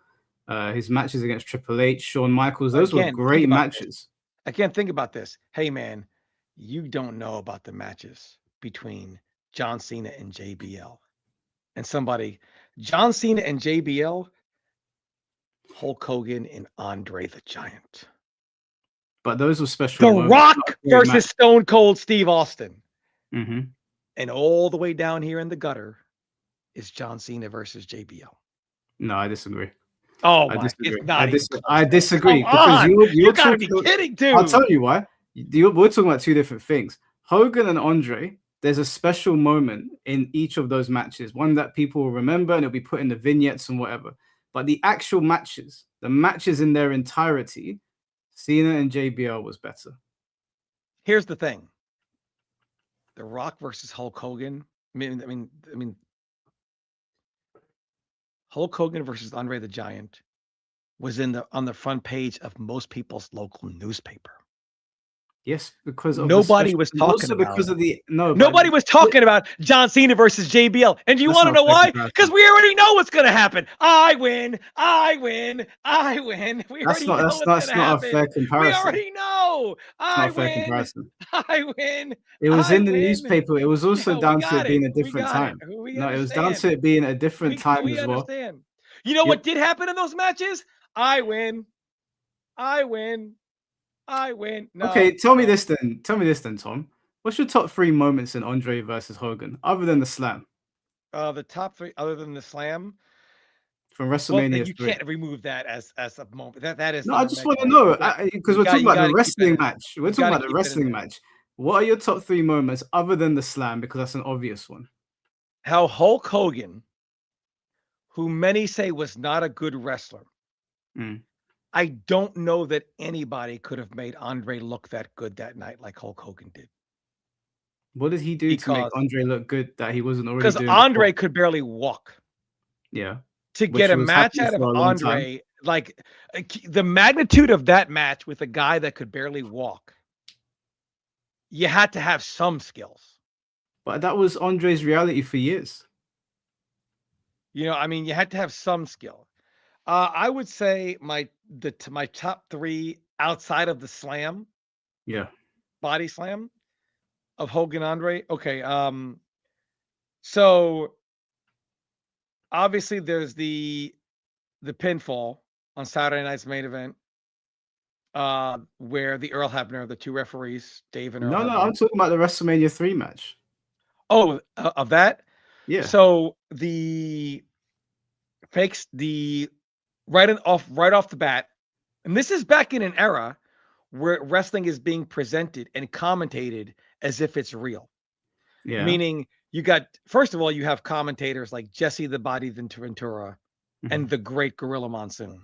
his matches against Triple H, Shawn Michaels, those were Again, great matches. Again, think about this. Hey, man, you don't know about the matches between John Cena and JBL. And John Cena and JBL, Hulk Hogan and Andre the Giant. But those were special The moments. Rock versus Stone Cold Steve Austin. Mm-hmm. And all the way down here in the gutter is John Cena versus JBL. No, I disagree. Oh, I my. disagree. It's not I disagree. Come Because on. you're got to be talking, kidding, dude. I'll tell you why. We're talking about two different things. Hogan and Andre, there's a special moment in each of those matches, one that people will remember and it'll be put in the vignettes and whatever. But the actual matches, the matches in their entirety, Cena and JBL was better. Here's the thing. The Rock versus Hulk Hogan. I mean, Hulk Hogan versus Andre the Giant was on the front page of most people's local newspaper. Yes, because of nobody was talking also about because it. of the no. Nobody was talking about John Cena versus JBL. And do you want to know why? Because we already know what's going to happen. I win. We already know what's going to happen. That's not a fair comparison. We already know. I win. It was in the newspaper. It was also down to it being a different time. No, it was down to it being a different time as well. You know what did happen in those matches? I win. No, okay, tell me this then, Tom. What's your top 3 moments in Andre versus Hogan, other than the slam? The top 3, other than the slam, from WrestleMania. Well, you can't remove that as a moment. That is. No, I just want to know because we're talking about the wrestling match. We're talking about the wrestling match. What are your top 3 moments other than the slam? Because that's an obvious one. How Hulk Hogan, who many say was not a good wrestler. I don't know that anybody could have made Andre look that good that night like Hulk Hogan did. What did he do to make Andre look good that he wasn't already doing? Because Andre could barely walk. Yeah. To get a match out of Andre, like the magnitude of that match with a guy that could barely walk, you had to have some skills. But that was Andre's reality for years. You know, I mean, you had to have some skill. I would say my top 3 outside of the slam, body slam of Hogan Andre. Okay, so obviously there's the pinfall on Saturday night's main event, where the Earl Hebner, the 2 referees, Dave and Earl. No, I'm talking about the WrestleMania 3 match. Oh, of that? Yeah. So the fakes right off the bat, and this is back in an era where wrestling is being presented and commentated as if it's real. Yeah. Meaning you got, first of all, you have commentators like Jesse the Body Ventura and the great Gorilla Monsoon.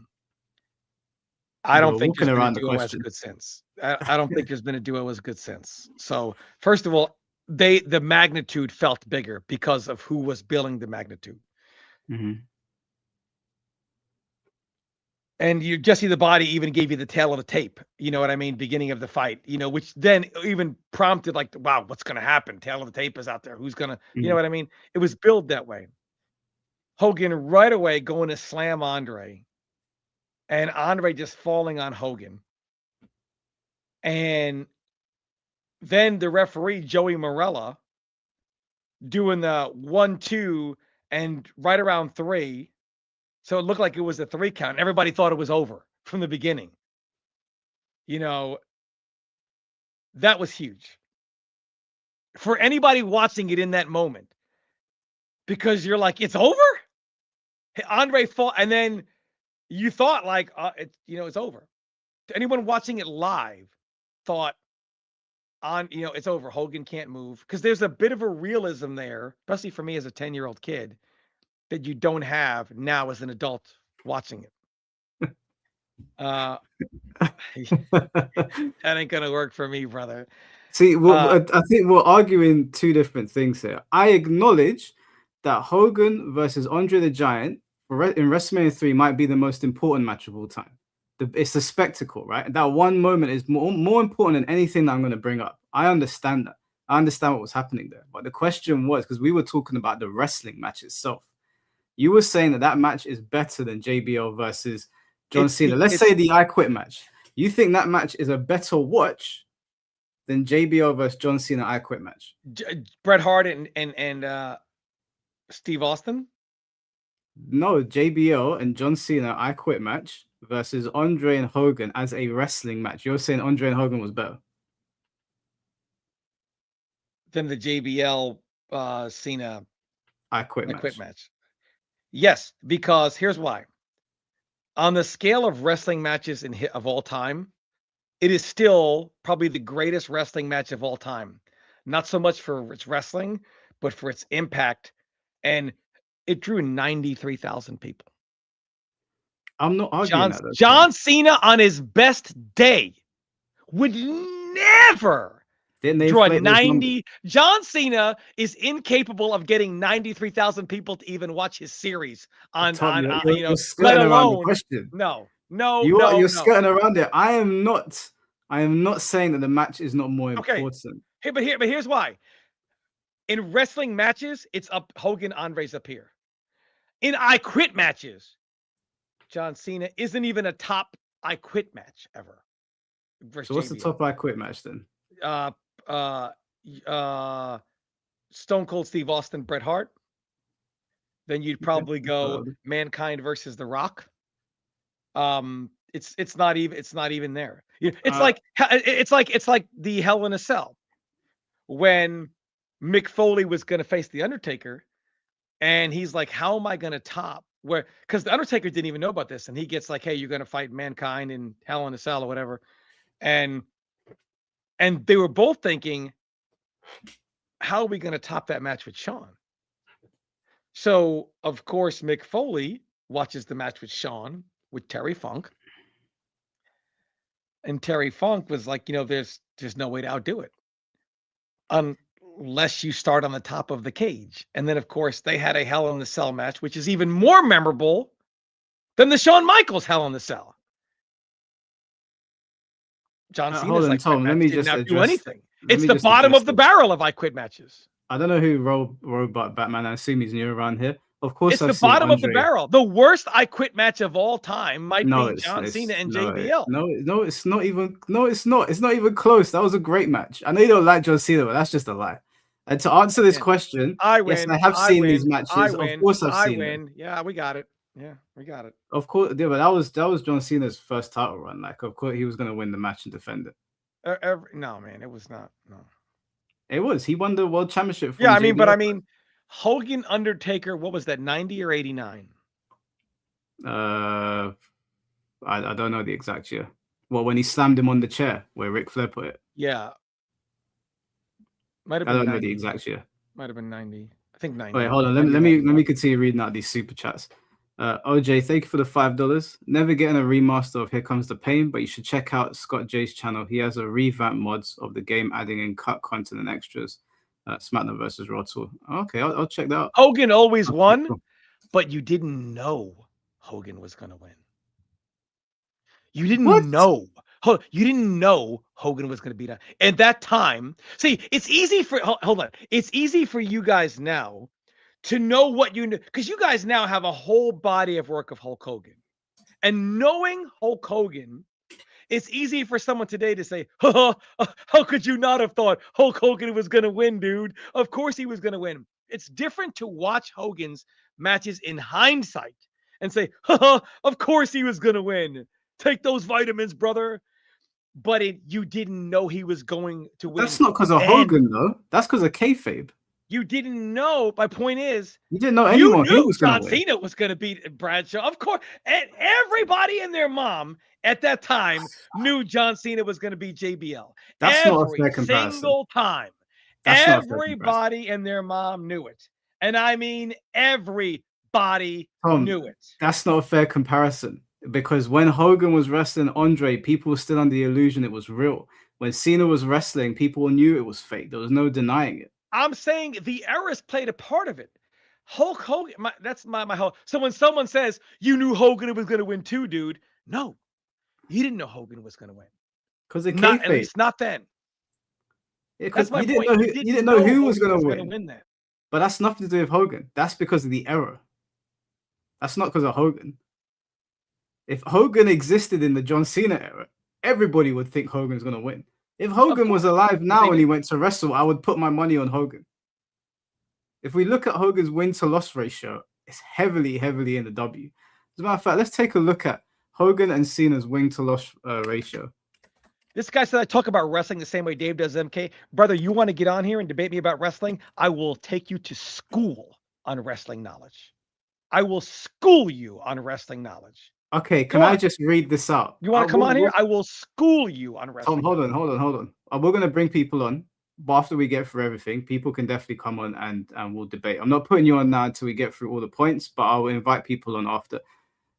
I don't think there's been a duo as good since. I don't think there's been a duo as good since. So first of all, the magnitude felt bigger because of who was billing the magnitude. And Jesse the Body even gave you the tail of the tape, you know what I mean, beginning of the fight, you know, which then even prompted like, wow, what's going to happen? Tail of the tape is out there. Who's going to, you know what I mean? It was billed that way. Hogan right away going to slam Andre, and Andre just falling on Hogan. And then the referee, Joey Morella, doing the 1-2 and right around 3. So it looked like it was a 3 count. Everybody thought it was over from the beginning. You know, that was huge for anybody watching it in that moment, because you're like, it's over. Andre fought, and then you thought like, it's over. Anyone watching it live thought it's over. Hogan can't move, because there's a bit of a realism there, especially for me as a 10-year-old kid, that you don't have now as an adult watching it. That ain't gonna work for me, brother. See, I think we're arguing two different things here. I acknowledge that Hogan versus Andre the Giant in WrestleMania 3 might be the most important match of all time. It's the spectacle, right? That one moment is more important than anything that I'm going to bring up. I understand that. I understand what was happening there. But the question was, because we were talking about the wrestling match itself, you were saying that match is better than JBL versus John Cena. Let's say the I Quit match. You think that match is a better watch than JBL versus John Cena I Quit match? Bret Hart and Steve Austin? No, JBL and John Cena I Quit match versus Andre and Hogan as a wrestling match. You're saying Andre and Hogan was better than the JBL Cena I Quit match. Yes, because here's why. On the scale of wrestling matches of all time, it is still probably the greatest wrestling match of all time. Not so much for its wrestling, but for its impact. And it drew 93,000 people. I'm not arguing that. John Cena on his best day would never draw 90. John Cena is incapable of getting 93,000 people to even watch his series on you're skirting around the question. No. You're skirting around it. I am not saying that the match is not more important. Hey, but here's why. In wrestling matches, it's up Hogan, Andre's up here. In I Quit matches, John Cena isn't even a top I Quit match ever. So what's the top I Quit match then? Stone Cold Steve Austin, Bret Hart. Then you'd probably go Mankind versus The Rock. It's not even there. It's like the Hell in a Cell when Mick Foley was going to face the Undertaker, and he's like, how am I going to top where, because the Undertaker didn't even know about this, and he gets like, hey, you're going to fight Mankind in Hell in a Cell or whatever, and they were both thinking, how are we going to top that match with Shawn? So of course Mick Foley watches the match with Shawn with Terry Funk, and Terry Funk was like, there's no way to outdo it unless you start on the top of the cage. And then of course they had a Hell in the Cell match, which is even more memorable than the Shawn Michaels Hell in the Cell. John Cena's like, Tom, let me did just not do anything. It's the bottom of the barrel of I Quit matches. I don't know who Robot Batman. I assume he's new around here. Of course, it's the bottom of the barrel. The worst I Quit match of all time might be John Cena and JBL. No, it's not even. No, it's not. It's not even close. That was a great match. I know you don't like John Cena, but that's just a lie. And to answer this question, I win. Yes, I have seen these matches. Of course, I've seen them. Yeah, we got it. Yeah, we got it. Of course, yeah, but that was John Cena's first title run. Like, of course, he was going to win the match and defend it. No, man, it was not. No, it was. He won the world championship. Yeah, I mean, Hogan Undertaker. What was that? 90 or 89? I don't know the exact year. Well, when he slammed him on the chair where Ric Flair put it. Yeah. Might have been. I don't know the exact year. Might have been 90. I think 90. Wait, hold on. Let me continue reading out these super chats. OJ, thank you for the $5. Never getting a remaster of Here Comes the Pain, but you should check out Scott J's channel. He has a revamped mods of the game, adding in cut content and extras. SmackDown versus Raw tour. Okay, I'll check that out. Hogan always won, but you didn't know Hogan was going to win. You didn't know. You didn't know Hogan was going to beat up. At that time, see, it's easy for, hold on. It's easy for you guys now to know what you know, because you guys now have a whole body of work of Hulk Hogan. And knowing Hulk Hogan, it's easy for someone today to say, how could you not have thought Hulk Hogan was going to win, dude? Of course he was going to win. It's different to watch Hogan's matches in hindsight and say, of course he was going to win. Take those vitamins, brother. But you didn't know he was going to win. That's not because of Hogan, though. That's because of kayfabe. You didn't know. My point is, you didn't know anyone who was John Cena was going to beat Bradshaw. Of course, and everybody and their mom at that time knew John Cena was going to beat JBL. That's not a fair comparison. Every single time. Everybody and their mom knew it. And I mean, everybody knew it. That's not a fair comparison. Because when Hogan was wrestling Andre, people were still under the illusion it was real. When Cena was wrestling, people knew it was fake. There was no denying it. I'm saying the eras played a part of it. Hulk Hogan, that's my whole. So when someone says you knew Hogan was going to win too, dude, no, you didn't know Hogan was going to win. Because it not at least not then. That's my point. You didn't know who was going to win then. But that's nothing to do with Hogan. That's because of the era. That's not because of Hogan. If Hogan existed in the John Cena era, everybody would think Hogan's going to win. If Hogan was alive now and he went to wrestle, I would put my money on Hogan. If we look at Hogan's win-to-loss ratio, it's heavily, heavily in the W. As a matter of fact, let's take a look at Hogan and Cena's win-to-loss ratio. This guy said I talk about wrestling the same way Dave does MK. Brother, you want to get on here and debate me about wrestling? I will take you to school on wrestling knowledge. I will school you on wrestling knowledge. Okay, can I just read this out? You want to come on here? I will school you on wrestling. Tom, hold on. We're going to bring people on, but after we get through everything, people can definitely come on and we'll debate. I'm not putting you on now until we get through all the points, but I will invite people on after.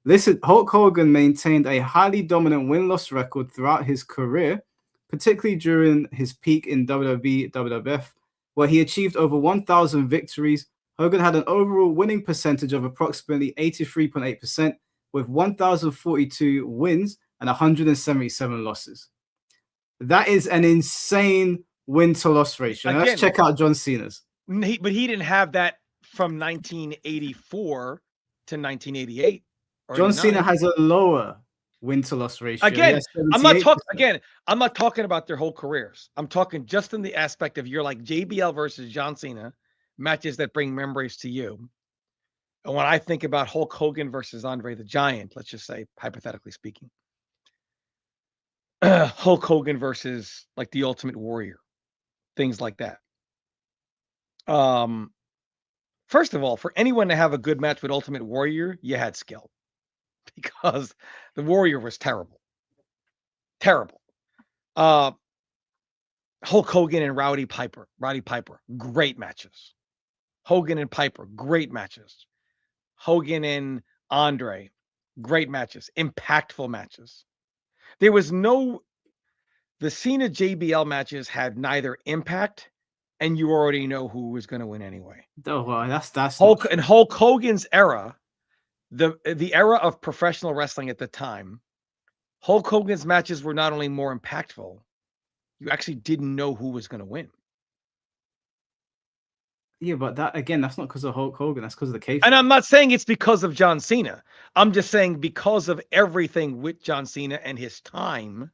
Listen, Hulk Hogan maintained a highly dominant win-loss record throughout his career, particularly during his peak in WWE, WWF, where he achieved over 1,000 victories. Hogan had an overall winning percentage of approximately 83.8%, with 1,042 wins and 177 losses. That is an insane win-to-loss ratio. Again, let's check out John Cena's. But he didn't have that from 1984 to 1988. John Cena has a lower win-to-loss ratio. Again, I'm not talking about their whole careers. I'm talking just in the aspect of you're like JBL versus John Cena, matches that bring memories to you. And when I think about Hulk Hogan versus Andre the Giant, let's just say, hypothetically speaking, Hulk Hogan versus like the Ultimate Warrior, things like that. First of all, for anyone to have a good match with Ultimate Warrior, you had skill, because the Warrior was terrible. Terrible. Hulk Hogan and Rowdy Piper, great matches. Hogan and Piper, great matches. Hogan and Andre, great matches, impactful matches. There was the Cena JBL matches had neither impact, and you already know who was going to win anyway. Oh, well, that's Hulk Hogan's era, the era of professional wrestling at the time. Hulk Hogan's matches were not only more impactful, you actually didn't know who was going to win. Yeah, but that's not because of Hulk Hogan. That's because of the case. And I'm not saying it's because of John Cena. I'm just saying because of everything with John Cena and his time,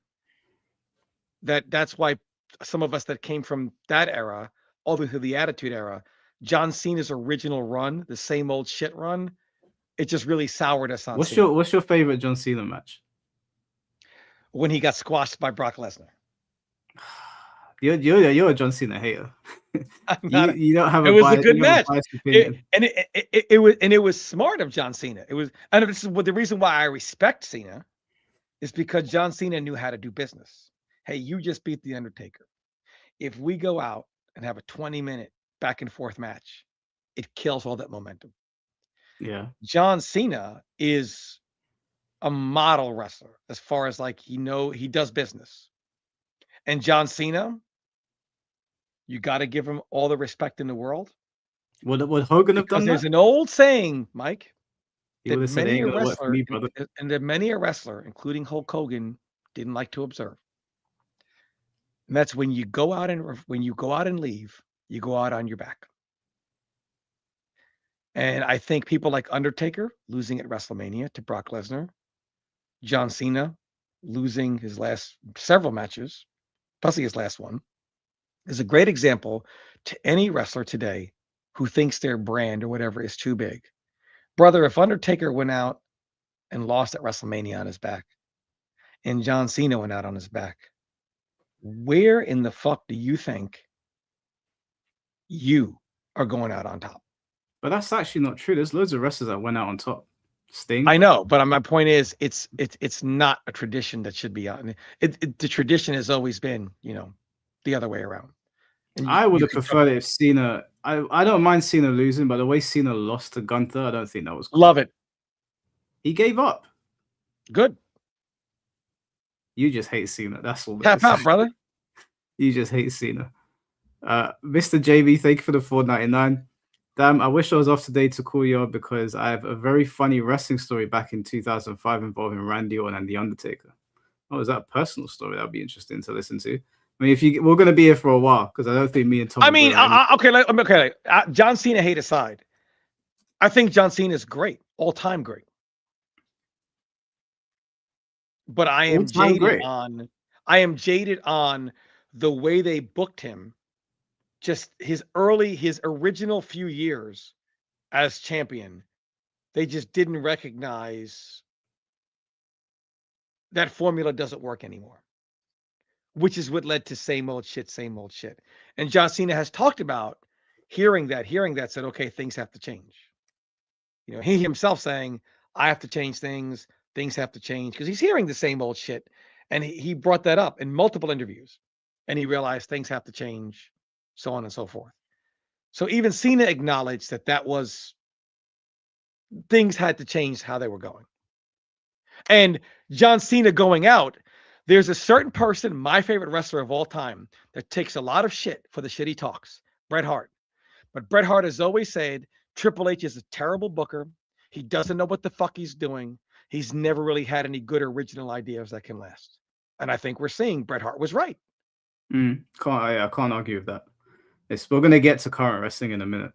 that's why some of us that came from that era, all the way through the Attitude Era, John Cena's original run, the same old shit run, it just really soured us on Cena. What's your favorite John Cena match? When he got squashed by Brock Lesnar. You're a John Cena hater. You don't have. It was a good match, it was smart of John Cena. It was, and this is the reason why I respect Cena, is because John Cena knew how to do business. Hey, you just beat the Undertaker. If we go out and have a 20-minute back and forth match. It kills all that momentum. Yeah. John Cena is a model wrestler as far as like he does business. And John Cena, you got to give him all the respect in the world Would Hogan have because done that? there's an old saying, Mike, He that would have said, "It many ain't a gonna work for wrestler me, brother." and that many a wrestler, including Hulk Hogan, didn't like to observe. And that's when you go out and leave, you go out on your back. And I think people like Undertaker losing at WrestleMania to Brock Lesnar, John Cena losing his last several matches, plus his last one, is a great example to any wrestler today who thinks their brand or whatever is too big. Brother, if Undertaker went out and lost at WrestleMania on his back, and John Cena went out on his back, where in the fuck do you think you are going out on top? But that's actually not true. There's loads of wrestlers that went out on top. Sting. I know, but my point is, it's not a tradition that should be on. The tradition has always been, the other way around. And I would you have could preferred it if Cena. I don't mind Cena losing, but the way Cena lost to Gunther, I don't think that was cool. love it. He gave up. Good. You just hate Cena. That's all. Tap out, brother. You just hate Cena. Mr. JB, thank you for the $4.99. Damn, I wish I was off today to call you up because I have a very funny wrestling story back in 2005 involving Randy Orton and The Undertaker. Oh, is that a personal story? That'd be interesting to listen to. I mean, we're going to be here for a while because I don't think me and Tom. I mean, okay. John Cena hate aside, I think John Cena is great, all time great. But I am jaded on the way they booked him. Just his original few years as champion, they just didn't recognize that formula doesn't work anymore, which is what led to same old shit. And John Cena has talked about hearing that said, okay, things have to change. He himself saying, I have to change things have to change, because he's hearing the same old shit. And he brought that up in multiple interviews, and he realized things have to change, so on and so forth. So even Cena acknowledged that was things had to change how they were going. And John Cena going out, there's a certain person, my favorite wrestler of all time, that takes a lot of shit for the shit he talks, Bret Hart. But Bret Hart has always said Triple H is a terrible booker. He doesn't know what the fuck he's doing. He's never really had any good original ideas that can last. And I think we're seeing Bret Hart was right. I can't argue with that. We're going to get to current wrestling in a minute.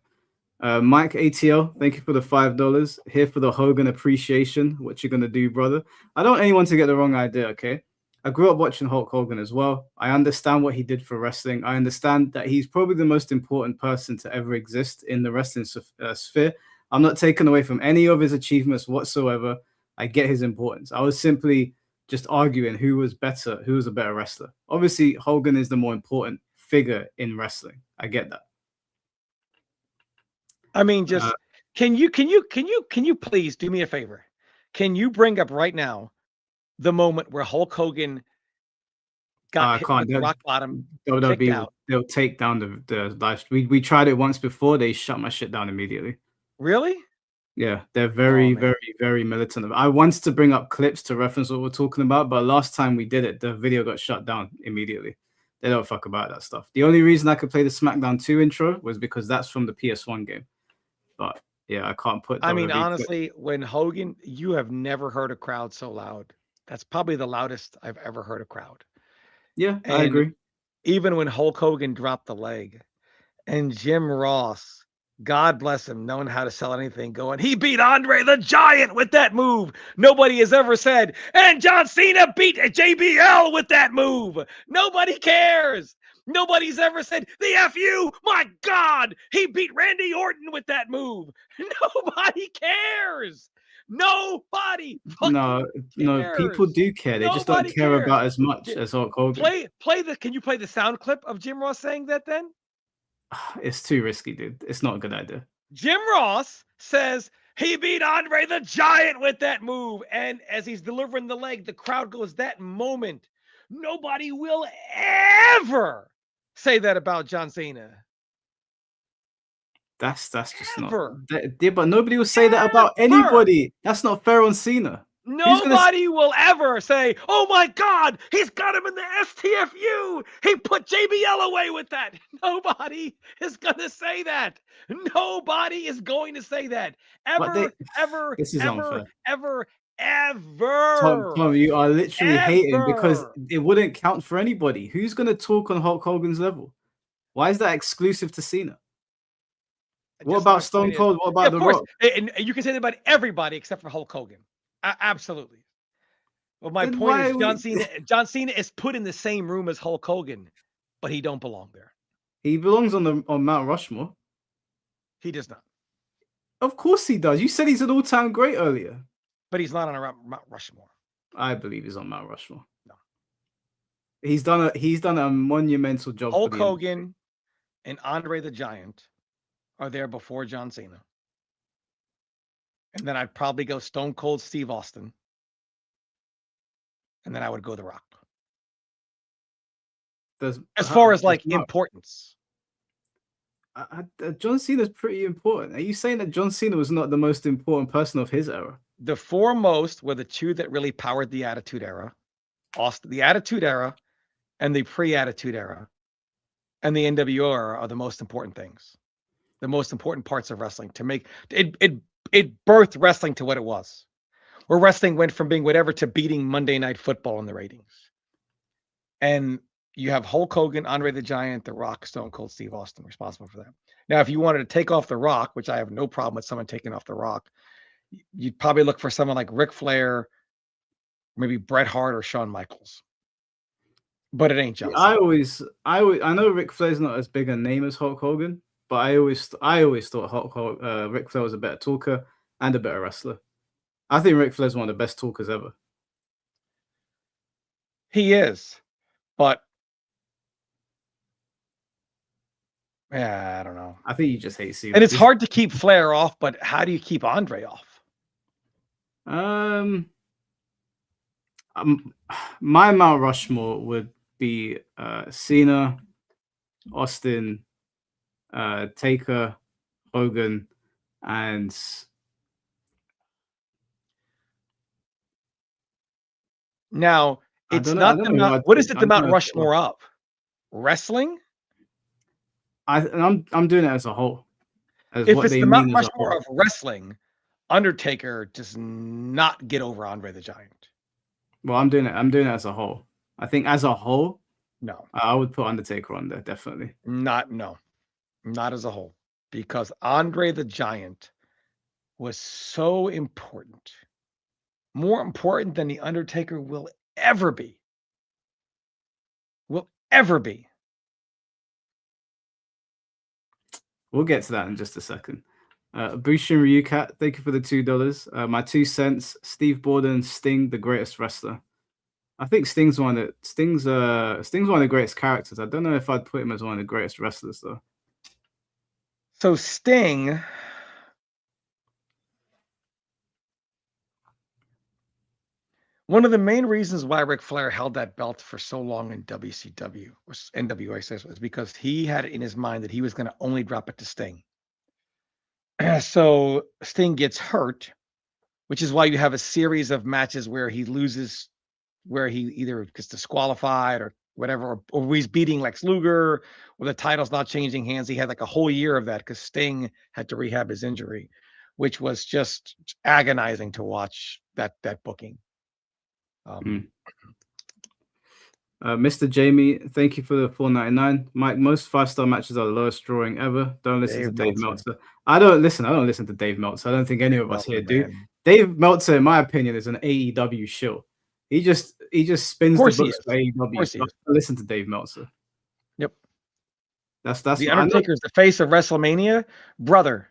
Mike ATL, thank you for the $5. Here for the Hogan appreciation. What you going to do, brother? I don't want anyone to get the wrong idea, okay? I grew up watching Hulk Hogan as well. I understand what he did for wrestling. I understand that he's probably the most important person to ever exist in the wrestling sphere. I'm not taking away from any of his achievements whatsoever. I get his importance. I was simply just arguing who was a better wrestler. Obviously, Hogan is the more important figure in wrestling. I get that. I mean, just can you please do me a favor? Can you bring up right now the moment where Hulk Hogan got hit with the rock bottom, kicked out? They'll take down the live. We tried it once before. They shut my shit down immediately. Really? Yeah, they're very, very militant. I wanted to bring up clips to reference what we're talking about, but last time we did it, the video got shut down immediately. They don't fuck about that stuff. The only reason I could play the SmackDown 2 intro was because that's from the PS1 game. But yeah, I can't put. I mean, honestly, when Hogan, you have never heard a crowd so loud. That's probably the loudest I've ever heard a crowd. Yeah, I agree. Even when Hulk Hogan dropped the leg, and Jim Ross, God bless him, knowing how to sell anything, going, he beat Andre the Giant with that move. Nobody has ever said, and John Cena beat JBL with that move. Nobody cares. Nobody's ever said, the FU, my God, he beat Randy Orton with that move. Nobody cares. Nobody cares. No, people do care. They just don't care about as much as Hulk Hogan. Can you play the sound clip of Jim Ross saying that then? It's too risky, dude. It's not a good idea. Jim Ross says he beat Andre the Giant with that move. And as he's delivering the leg, the crowd goes, that moment. Nobody will ever say that about John Cena. That's just Ever. not. Yeah, but nobody will say that about anybody. That's not fair on Cena. Nobody will ever say, "Oh my God, he's got him in the STFU. He put JBL away with that." Nobody is gonna say that. Nobody is going to say that. Ever, ever, This is ever, unfair. ever, Tom, you are literally hating because ever. it wouldn't count for anybody. Who's gonna talk on Hulk Hogan's level? Why is that exclusive to Cena? What Just about my Stone point is, Cold? What yeah, about of The course, Rock? and you can say that about everybody except for Hulk Hogan. Absolutely. Well, my Then point why is are we? John Cena is put in the same room as Hulk Hogan, but he don't belong there. He belongs on Mount Rushmore. He does not. Of course he does. You said he's an all-time great earlier. But he's not on a Mount Rushmore. I believe he's on Mount Rushmore. No. He's done a monumental job Hulk for the Hogan and Andre the Giant are there before John Cena. And then I'd probably go Stone Cold Steve Austin. And then I would go The Rock. As far as like importance. John Cena's pretty important. Are you saying that John Cena was not the most important person of his era? The foremost were the two that really powered the Attitude Era. The Attitude Era and the pre-Attitude Era and the NWO era are the most important things. The most important parts of wrestling to make it birthed wrestling to what it was. Where wrestling went from being whatever to beating Monday Night Football in the ratings. And you have Hulk Hogan, Andre the Giant, The Rock, Stone Cold Steve Austin responsible for that. Now, if you wanted to take off The Rock, which I have no problem with someone taking off The Rock, you'd probably look for someone like Ric Flair, maybe Bret Hart or Shawn Michaels. But it ain't John Cena. I know Ric Flair's not as big a name as Hulk Hogan, but I always thought Ric Flair was a better talker and a better wrestler. I think Ric Flair's one of the best talkers ever. He is, but yeah, I don't know. I think you just hate Cena. And it's hard to keep Flair off, but how do you keep Andre off? My Mount Rushmore would be Cena, Austin, Taker, Hogan, and now it's not the Mount. What is it the Mount Rushmore of? Wrestling? I'm doing it as a whole. If it's the Mount Rushmore of wrestling, Undertaker does not get over Andre the Giant. Well, I'm doing it as a whole. I think as a whole, no, I would put Undertaker on there, definitely. Not as a whole, because Andre the Giant was so important, more important than the Undertaker will ever be. Will ever be. We'll get to that in just a second. Bushin Ryukat, thank you for the $2. My 2 cents. Steve Borden, Sting, the greatest wrestler. I think Sting's one of the greatest characters. I don't know if I'd put him as one of the greatest wrestlers though. So Sting, one of the main reasons why Ric Flair held that belt for so long in WCW or NWA says was because he had it in his mind that he was going to only drop it to Sting. So Sting gets hurt, which is why you have a series of matches where he loses, where he either gets disqualified or whatever, or he's beating Lex Luger, or the title's not changing hands. He had like a whole year of that because Sting had to rehab his injury, which was just agonizing to watch that booking. Mr. Jamie, thank you for the $4.99. Mike, most 5-star matches are the lowest drawing ever. Don't listen to Dave Meltzer. I don't listen to Dave Meltzer. I don't think any of us here do. Dave Meltzer, in my opinion, is an AEW shill. He just spins the books for AEW. Listen to Dave Meltzer. Yep. That's the Undertaker's the face of WrestleMania, brother.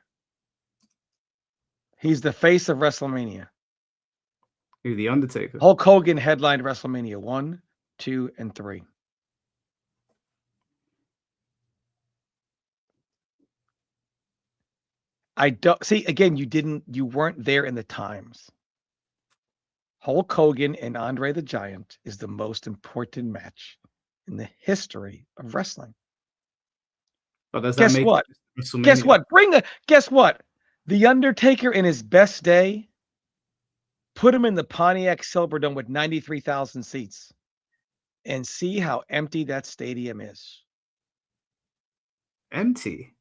He's the face of WrestleMania. Who, the Undertaker? Hulk Hogan headlined WrestleMania 1, 2, and 3. I don't see again. You weren't there in the times. Hulk Hogan and Andre the Giant is the most important match in the history of wrestling. But does Guess that make what? Guess WrestleMania. what? Guess what? The Undertaker in his best day, put him in the Pontiac Silverdome with 93,000 seats and see how empty that stadium is. Empty.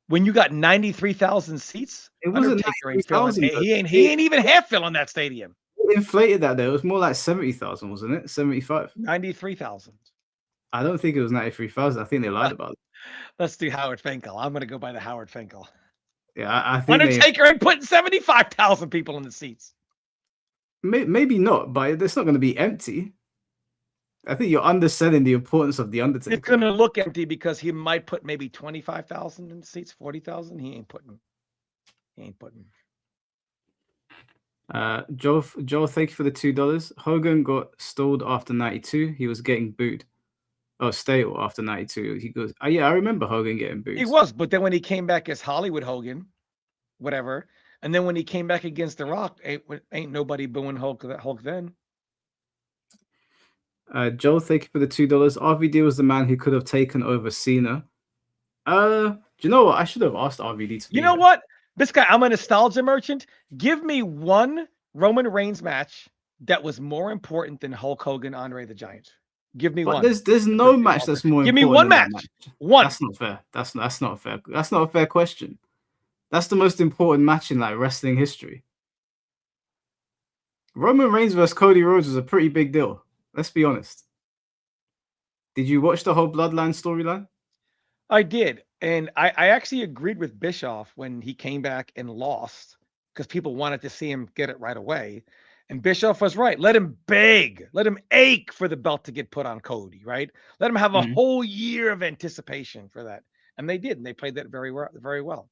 When you got 93,000 seats, It wasn't Undertaker ain't filling. 93,000. He ain't even half filling that stadium. It inflated that there. It was more like 70,000, wasn't it? 75. 93,000. I don't think it was 93,000. I think they lied about it. Let's do Howard Finkel. I'm gonna go by the Howard Finkel. Yeah, I think Undertaker ain't putting 75,000 people in the seats. maybe not, but it's not going to be empty. I think you're underselling the importance of the Undertaker. It's gonna look empty because he might put maybe 25,000 in the seats, 40,000. He ain't putting. Joel, thank you for the $2. Hogan got stalled after 92. He was getting booed. Oh, stale after 92. He goes, oh, yeah, I remember Hogan getting booed. He was, but then when he came back as Hollywood Hogan, whatever, and then when he came back against The Rock, ain't nobody booing Hulk then. Joel, thank you for the $2. RVD was the man who could have taken over Cena. Do you know what? I should have asked RVD to be You know here. what? This guy, I'm a nostalgia merchant. Give me one Roman Reigns match that was more important than Hulk Hogan, Andre the Giant. Give me one. There's no match that's more important. Give me one than match. That match. One. That's not fair. That's not fair. That's not a fair question. That's the most important match in like wrestling history. Roman Reigns versus Cody Rhodes was a pretty big deal. Let's be honest. Did you watch the whole Bloodline storyline? I did. And I actually agreed with Bischoff when he came back and lost because people wanted to see him get it right away. And Bischoff was right. Let him beg. Let him ache for the belt to get put on Cody, right? Let him have a whole year of anticipation for that. And they did. And they played that very well.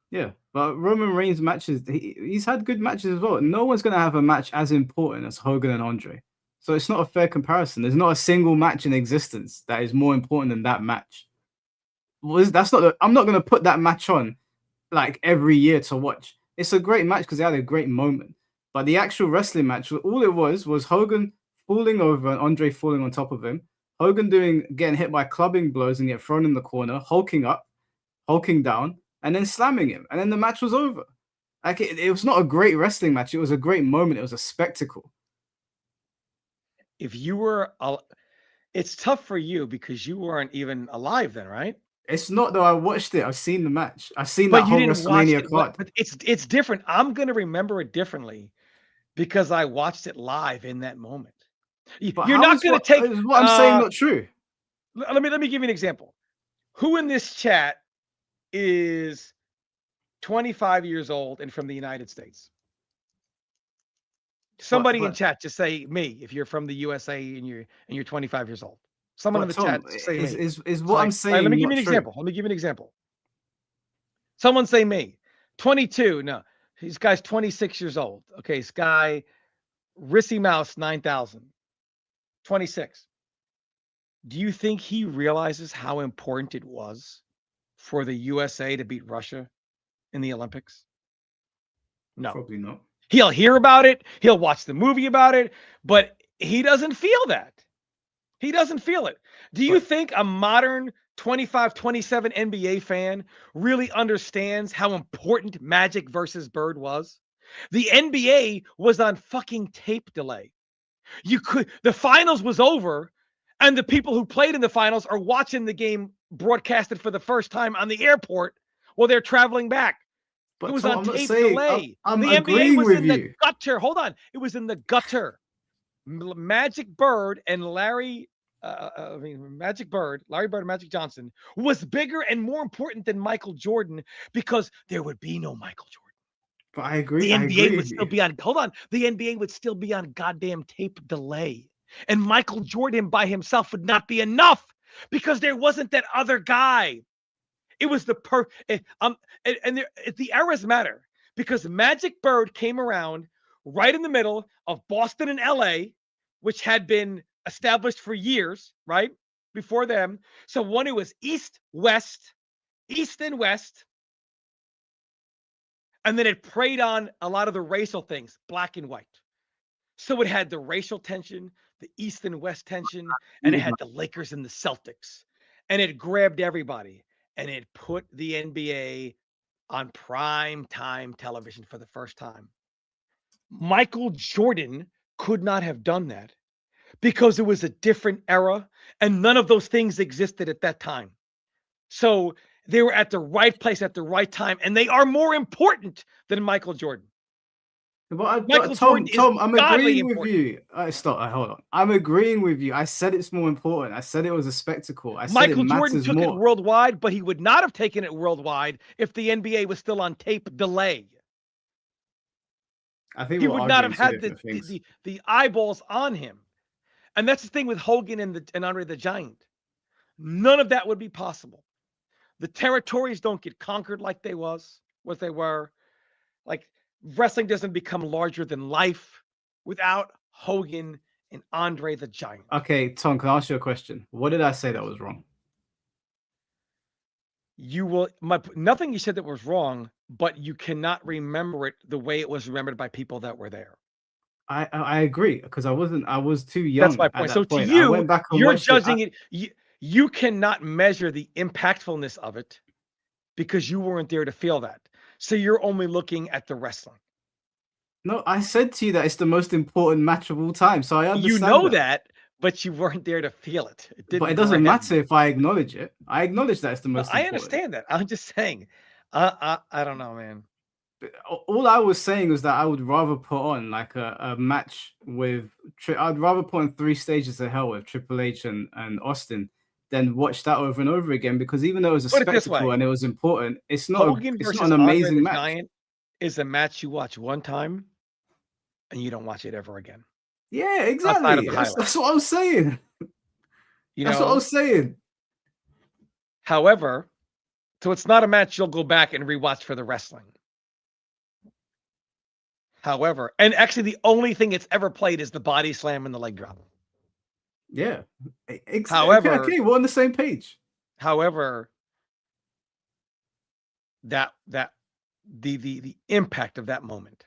Yeah. But Roman Reigns matches, he's had good matches as well. No one's going to have a match as important as Hogan and Andre. So it's not a fair comparison. There's not a single match in existence that is more important than that match. I'm not going to put that match on like every year to watch. It's a great match because they had a great moment. But the actual wrestling match, all it was Hogan falling over and Andre falling on top of him. Hogan getting hit by clubbing blows and get thrown in the corner, hulking up, hulking down, and then slamming him. And then the match was over. Like it was not a great wrestling match. It was a great moment. It was a spectacle. If you were, it's tough for you because you weren't even alive then, right? It's not though. I watched it. I've seen the match. I've seen that whole WrestleMania card. But it's different. I'm going to remember it differently because I watched it live in that moment. You're not going to take what I'm saying not true. Let me give you an example. Who in this chat is 25 years old and from the United States? Somebody in chat, just say me if you're from the USA and you're 25 years old. Someone in the chat say me. Is what I'm saying. Let me give you an example. Let me give you an example. Someone say me. 22. No, this guy's 26 years old. Okay, this guy, Rissy Mouse 9000. 26. Do you think he realizes how important it was for the USA to beat Russia in the Olympics? No. Probably not. He'll hear about it. He'll watch the movie about it, but he doesn't feel that. He doesn't feel it. Do you think a modern 25, 27 NBA fan really understands how important Magic versus Bird was? The NBA was on fucking tape delay. The finals was over, and the people who played in the finals are watching the game broadcasted for the first time on the airport while they're traveling back. But it was on tape delay. The NBA was in the gutter. Hold on. It was in the gutter. Magic Bird and Larry Bird and Magic Johnson was bigger and more important than Michael Jordan because there would be no Michael Jordan. But I agree. The NBA would still be on. Hold on. The NBA would still be on goddamn tape delay. And Michael Jordan by himself would not be enough because there wasn't that other guy. It was the the eras matter because Magic Bird came around right in the middle of Boston and LA, which had been established for years, right? Before them. So one, it was East and West. And then it preyed on a lot of the racial things, black and white. So it had the racial tension, the East and West tension, and it had the Lakers and the Celtics. And it grabbed everybody. and it put the NBA on prime time television for the first time. Michael Jordan could not have done that because it was a different era and none of those things existed at that time. So they were at the right place at the right time, and they are more important than Michael Jordan. Michael Jordan is Tom, I'm godly agreeing with important. you. Stop. Hold on. I'm agreeing with you. I said it's more important. I said it was a spectacle. I said it Michael Jordan matters took it more. worldwide, but he would not have taken it worldwide if the NBA was still on tape delay. I think He we're would not arguing have two had different things. the eyeballs on him. And that's the thing with Hogan and Andre the Giant. None of that would be possible. The territories don't get conquered like they were. Like wrestling doesn't become larger than life without Hogan and Andre the Giant. Okay, Tom, can I ask you a question? What did I say that was wrong? Nothing you said that was wrong, but you cannot remember it the way it was remembered by people that were there. I agree because I was too young. That's my at point. that So to point. I you, went back and you're watched it. judging it. You cannot measure the impactfulness of it because you weren't there to feel that. So you're only looking at the wrestling. No, I said to you that it's the most important match of all time. So I understand You know that, but you weren't there to feel it. But it doesn't matter if I acknowledge it. I acknowledge that it's the most I important. understand that. I'm just saying. I don't know, man. All I was saying was that I would rather put on like a match with. I'd rather put on 3 Stages of Hell with Triple H and Austin than watch that over and over again because even though it was a Put it this spectacle way. and it was important, it's not Hogan it's versus not an Andre amazing the match. Giant is a match you watch one time and you don't watch it ever again. Yeah, Outside of exactly. the That's highlights. what I was saying. That's what I was saying. However, so it's not a match you'll go back and rewatch for the wrestling. However, and actually the only thing it's ever played is the body slam and the leg drop. Yeah. However, okay, we're on the same page. However, the impact of that moment.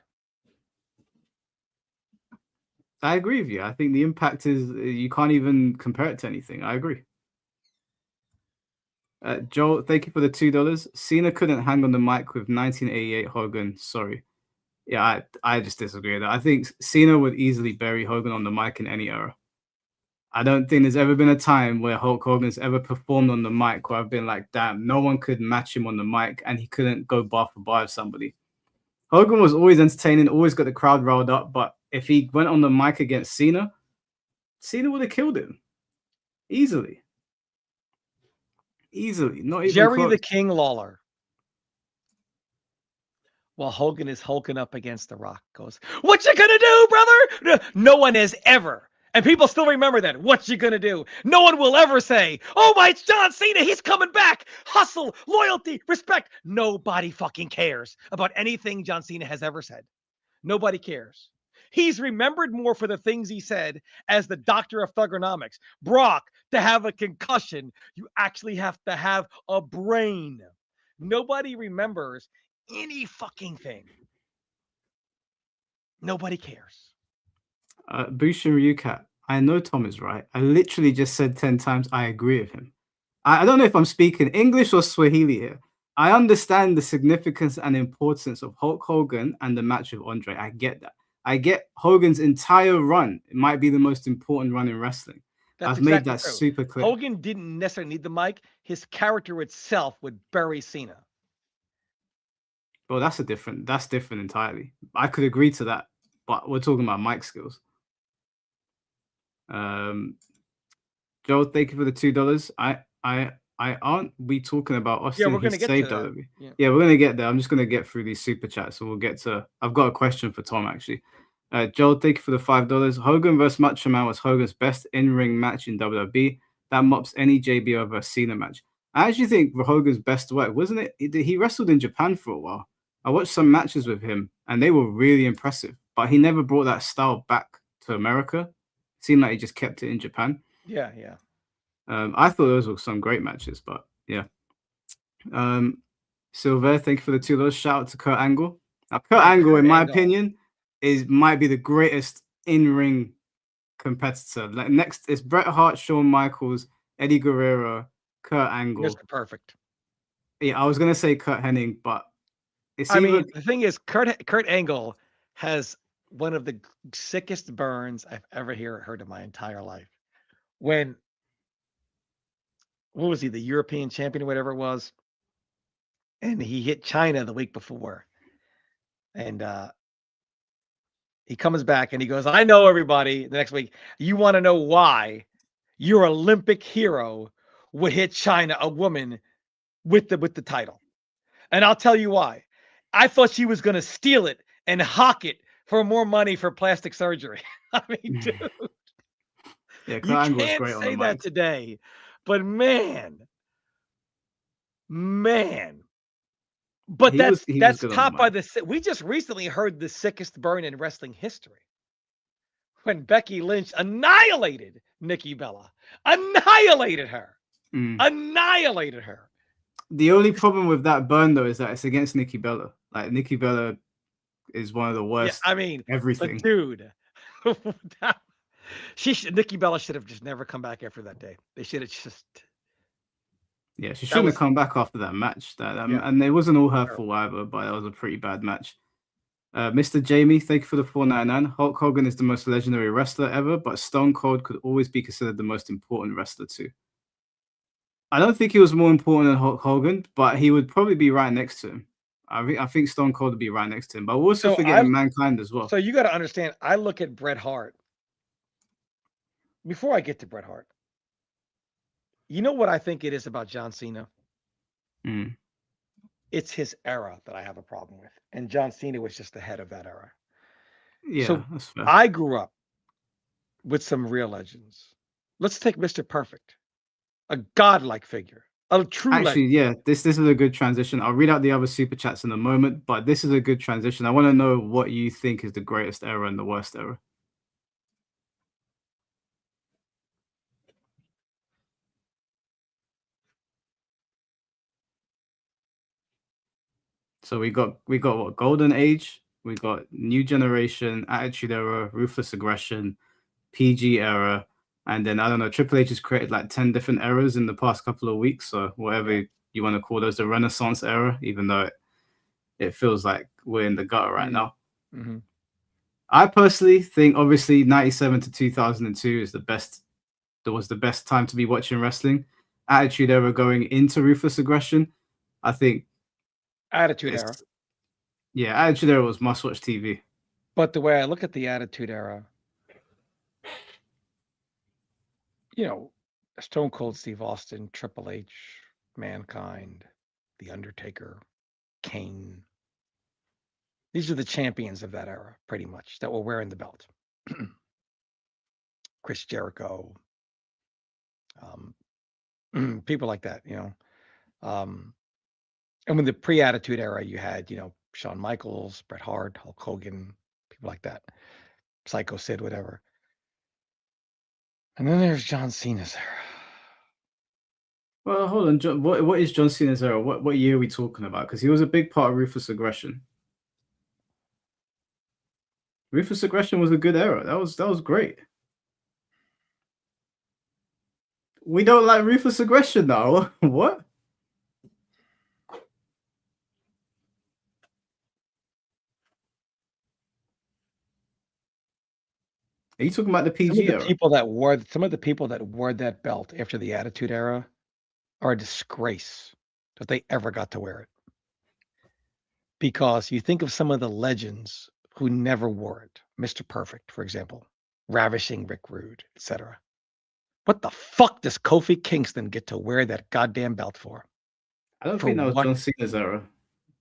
I agree with you. I think the impact is you can't even compare it to anything. I agree. Joel, thank you for the $2. Cena couldn't hang on the mic with 1988 Hogan. Sorry. Yeah, I just disagree with that. I think Cena would easily bury Hogan on the mic in any era. I don't think there's ever been a time where Hulk Hogan's ever performed on the mic where I've been like, damn, no one could match him on the mic and he couldn't go bar for bar with somebody. Hogan was always entertaining, always got the crowd riled up, but if he went on the mic against Cena, Cena would have killed him. Easily. Not even Jerry close. the King Lawler, while Hogan is hulking up against The Rock, goes, "What you gonna do, brother?" No one has ever, and people still remember that. What you gonna do? No one will ever say, "Oh my, it's John Cena, he's coming back." Hustle, loyalty, respect. Nobody fucking cares about anything John Cena has ever said. Nobody cares. He's remembered more for the things he said as the doctor of thugonomics. Brock, to have a concussion, you actually have to have a brain. Nobody remembers any fucking thing. Nobody cares. Bushin Ryukat, I know Tom is right. I literally just said 10 times I agree with him. I don't know if I'm speaking English or Swahili here. I understand the significance and importance of Hulk Hogan and the match with Andre. I get that. I get Hogan's entire run. It might be the most important run in wrestling. That's I've made exactly that true. super clear. Hogan didn't necessarily need the mic. His character itself would bury Cena. Well, that's different entirely. I could agree to that, but we're talking about mic skills. Joe, thank you for the $2. Aren't we talking about Austin? Yeah, we're gonna get to that. Yeah, we're gonna get there. I'm just gonna get through these super chats, so we'll get to. I've got a question for Tom actually. Joel, thank you for the $5. Hogan versus Macho Man was Hogan's best in-ring match in WWE. That mops any JBL versus Cena match. I actually think Hogan's best work, wasn't it? He wrestled in Japan for a while. I watched some matches with him, and they were really impressive. But he never brought that style back to America. It seemed like he just kept it in Japan. Yeah. I thought those were some great matches, but yeah. Silver, thank you for the $2. Shout out to Kurt Angle. Now, Kurt Angle, in my opinion, might be the greatest in-ring competitor. Like next is Bret Hart, Shawn Michaels, Eddie Guerrero, Kurt Angle. Mr. Perfect. Yeah, I was gonna say Kurt Hennig, but it's I either mean, the thing is, Kurt Angle has one of the sickest burns I've ever heard in my entire life. When what was he, the European champion or whatever it was, and he hit China the week before, and he comes back and he goes, "I know everybody." The next week, you want to know why your Olympic hero would hit China, a woman, with the title, and I'll tell you why. I thought she was going to steal it and hawk it for more money for plastic surgery. I mean, dude, yeah, Kurt you Angle was can't great on the say that mic. today, but man. But He was that's good on the topped by mic. the. We just recently heard the sickest burn in wrestling history when Becky Lynch annihilated Nikki Bella, annihilated her, Mm. annihilated her. The only problem with that burn though is that it's against Nikki Bella. Like Nikki Bella is one of the Yeah, worst. I mean, but Everything. dude, Nikki Bella should have just never come back after that day. They should have just. Yeah, she That shouldn't have was come back after that match. yeah. And it wasn't all her Terrible. fault either, but that was a pretty bad match. Mr. Jamie, thank you for the 499. Hulk Hogan is the most legendary wrestler ever, but Stone Cold could always be considered the most important wrestler too. I don't think he was more important than Hulk Hogan, but he would probably be right next to him. I think Stone Cold would be right next to him, but we're also forgetting Mankind as well. So you got to understand. I look at Bret Hart. Before I get to Bret Hart, you know what I think it is about John Cena? Mm. It's his era that I have a problem with, and John Cena was just ahead of that era. Yeah, So that's fair. I grew up with some real legends. Let's take Mr. Perfect, a godlike figure, a true Actually, legend. yeah, this is a good transition. I'll read out the other super chats in a moment, but this is a good transition. I want to know what you think is the greatest era and the worst era. So we got what? Golden Age, we got New Generation, Attitude Era, Ruthless Aggression, PG era, and then I don't know, Triple H has created like 10 different eras in the past couple of weeks, so whatever you want to call those, the Renaissance era, even though it feels like we're in the gutter right now. Mm-hmm. I personally think obviously 97 to 2002 is the best. That was the best time to be watching wrestling. Attitude Era going into Ruthless Aggression, I think. Attitude Era. Yeah, Attitude Era was must-watch TV. But the way I look at the Attitude Era, you know, Stone Cold Steve Austin, Triple H, Mankind, The Undertaker, Kane. These are the champions of that era, pretty much, that were wearing the belt. Chris Jericho, people like that, you know. And when the pre-Attitude Era, you had, you know, Shawn Michaels, Bret Hart, Hulk Hogan, people like that, Psycho Sid, whatever. And then there's John Cena's era. Well, hold on, John, what is John Cena's era? What year are we talking about? Because he was a big part of Ruthless Aggression. Ruthless Aggression was a good era. That was great. We don't like Ruthless Aggression now. What? Are you talking about the PG era? Some of the people that wore that belt after the Attitude Era are a disgrace that they ever got to wear it. Because you think of some of the legends who never wore it. Mr. Perfect, for example, Ravishing Rick Rude, etc. What the fuck does Kofi Kingston get to wear that goddamn belt for? I don't think that was John Cena's era.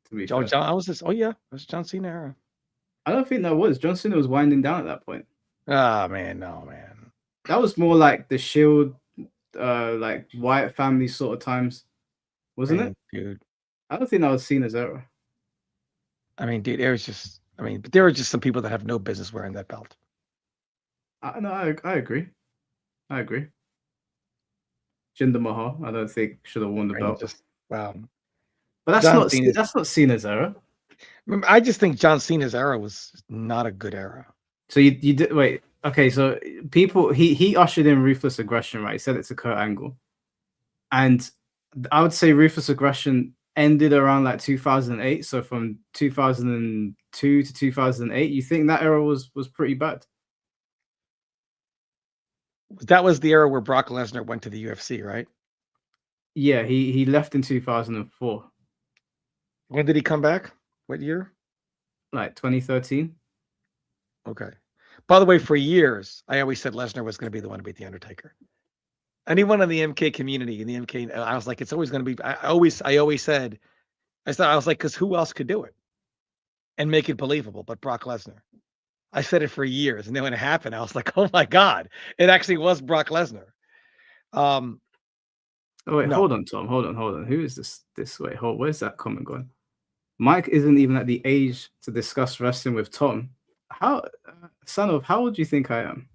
To be fair. It was John Cena era. I don't think that was. John Cena was winding down at that point. Ah, man, no, man. That was more like the Shield, like Wyatt family sort of times, wasn't it? Dude. I don't think that was Cena's era. I mean, dude, but there are just some people that have no business wearing that belt. I agree. I agree. Jinder Mahal, I don't think should have won the belt. Wow. But that's not Cena's era. I just think John Cena's era was not a good era. So you did wait. Okay, so he ushered in Ruthless Aggression, right? He said it's a Kurt Angle, and I would say Ruthless Aggression ended around like 2008. So from 2002 to 2008, you think that era was pretty bad? That was the era where Brock Lesnar went to the UFC, right? Yeah, he left in 2004, When did he come back? What year? like 2013. Okay. By the way, for years, I always said Lesnar was going to be the one to beat The Undertaker. Anyone in the MK community, in the MK, I was like, it's always going to be. I always said, I was like, because who else could do it and make it believable but Brock Lesnar? I said it for years, and then when it happened, I was like, oh my God, it actually was Brock Lesnar. Oh wait, No, hold on, Tom. Hold on. Who is this way? Where's that comment going? Mike isn't even at the age to discuss wrestling with Tom. How, son of, how old do you think I am?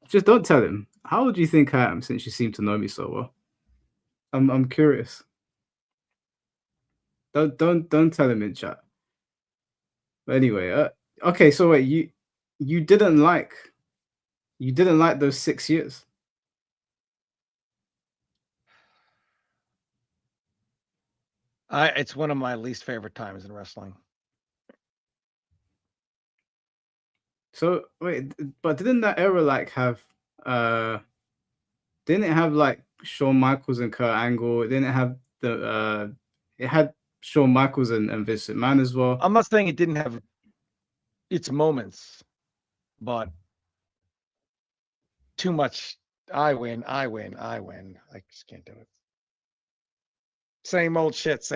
Just don't tell him. How old do you think I am, since you seem to know me so well? I'm curious. Don't tell him in chat. But anyway, okay. So wait, you didn't like those 6 years? it's one of my least favorite times in wrestling. So wait, but didn't that era like have didn't it have like Shawn Michaels and Kurt Angle? It didn't have it had Shawn Michaels and Vince McMahon as well. I'm not saying it didn't have its moments, but too much. I win. I just can't do it. Same old shit.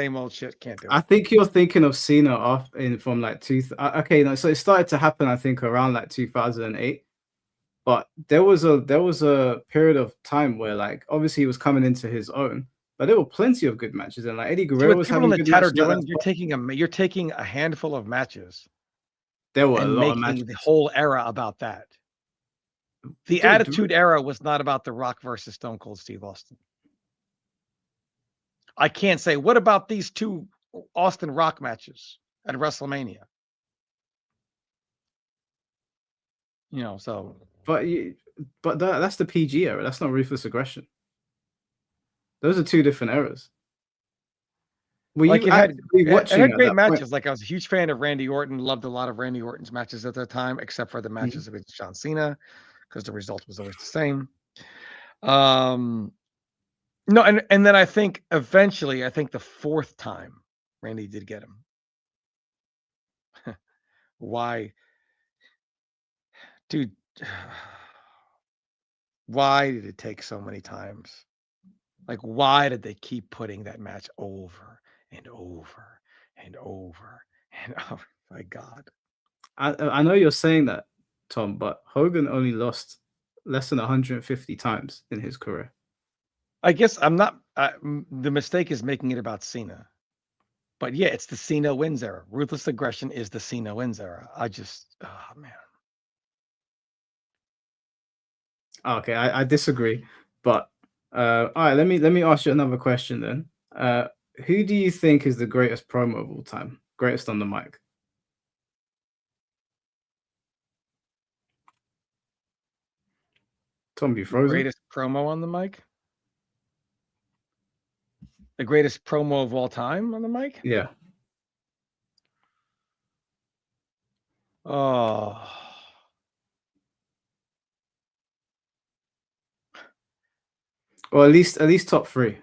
Can't do it. I think you're thinking of Cena from like okay, no, so it started to happen, I think, around like 2008. But there was a period of time where, like, obviously he was coming into his own, but there were plenty of good matches, and like Eddie Guerrero was having good matches. You're taking a handful of matches. There were a and lot of making matches. the whole era about that. The Dude, Attitude Era was not about The Rock versus Stone Cold Steve Austin. I can't say, what about these two Austin Rock matches at WrestleMania? You know, so. But that's the PG era. That's not Ruthless Aggression. Those are two different eras. Were like you it had, actively it watching had at great that matches. point? Like I was a huge fan of Randy Orton, loved a lot of Randy Orton's matches at that time, except for the matches against John Cena, because the result was always the same. No, and then I think eventually, the fourth time Randy did get him. Why? Dude, why did it take so many times? Like, why did they keep putting that match over and over and over and over? My God. I know you're saying that, Tom, but Hogan only lost less than 150 times in his career. I guess I'm not. The mistake is making it about Cena. But yeah, it's the Cena wins era. Ruthless Aggression is the Cena wins era. Oh man. Okay, I disagree, but all right. Let me ask you another question then. Who do you think is the greatest promo of all time? Greatest on the mic? Tom, you frozen? Greatest promo on the mic? The greatest promo of all time on the mic? Yeah. Oh. Or at least top three.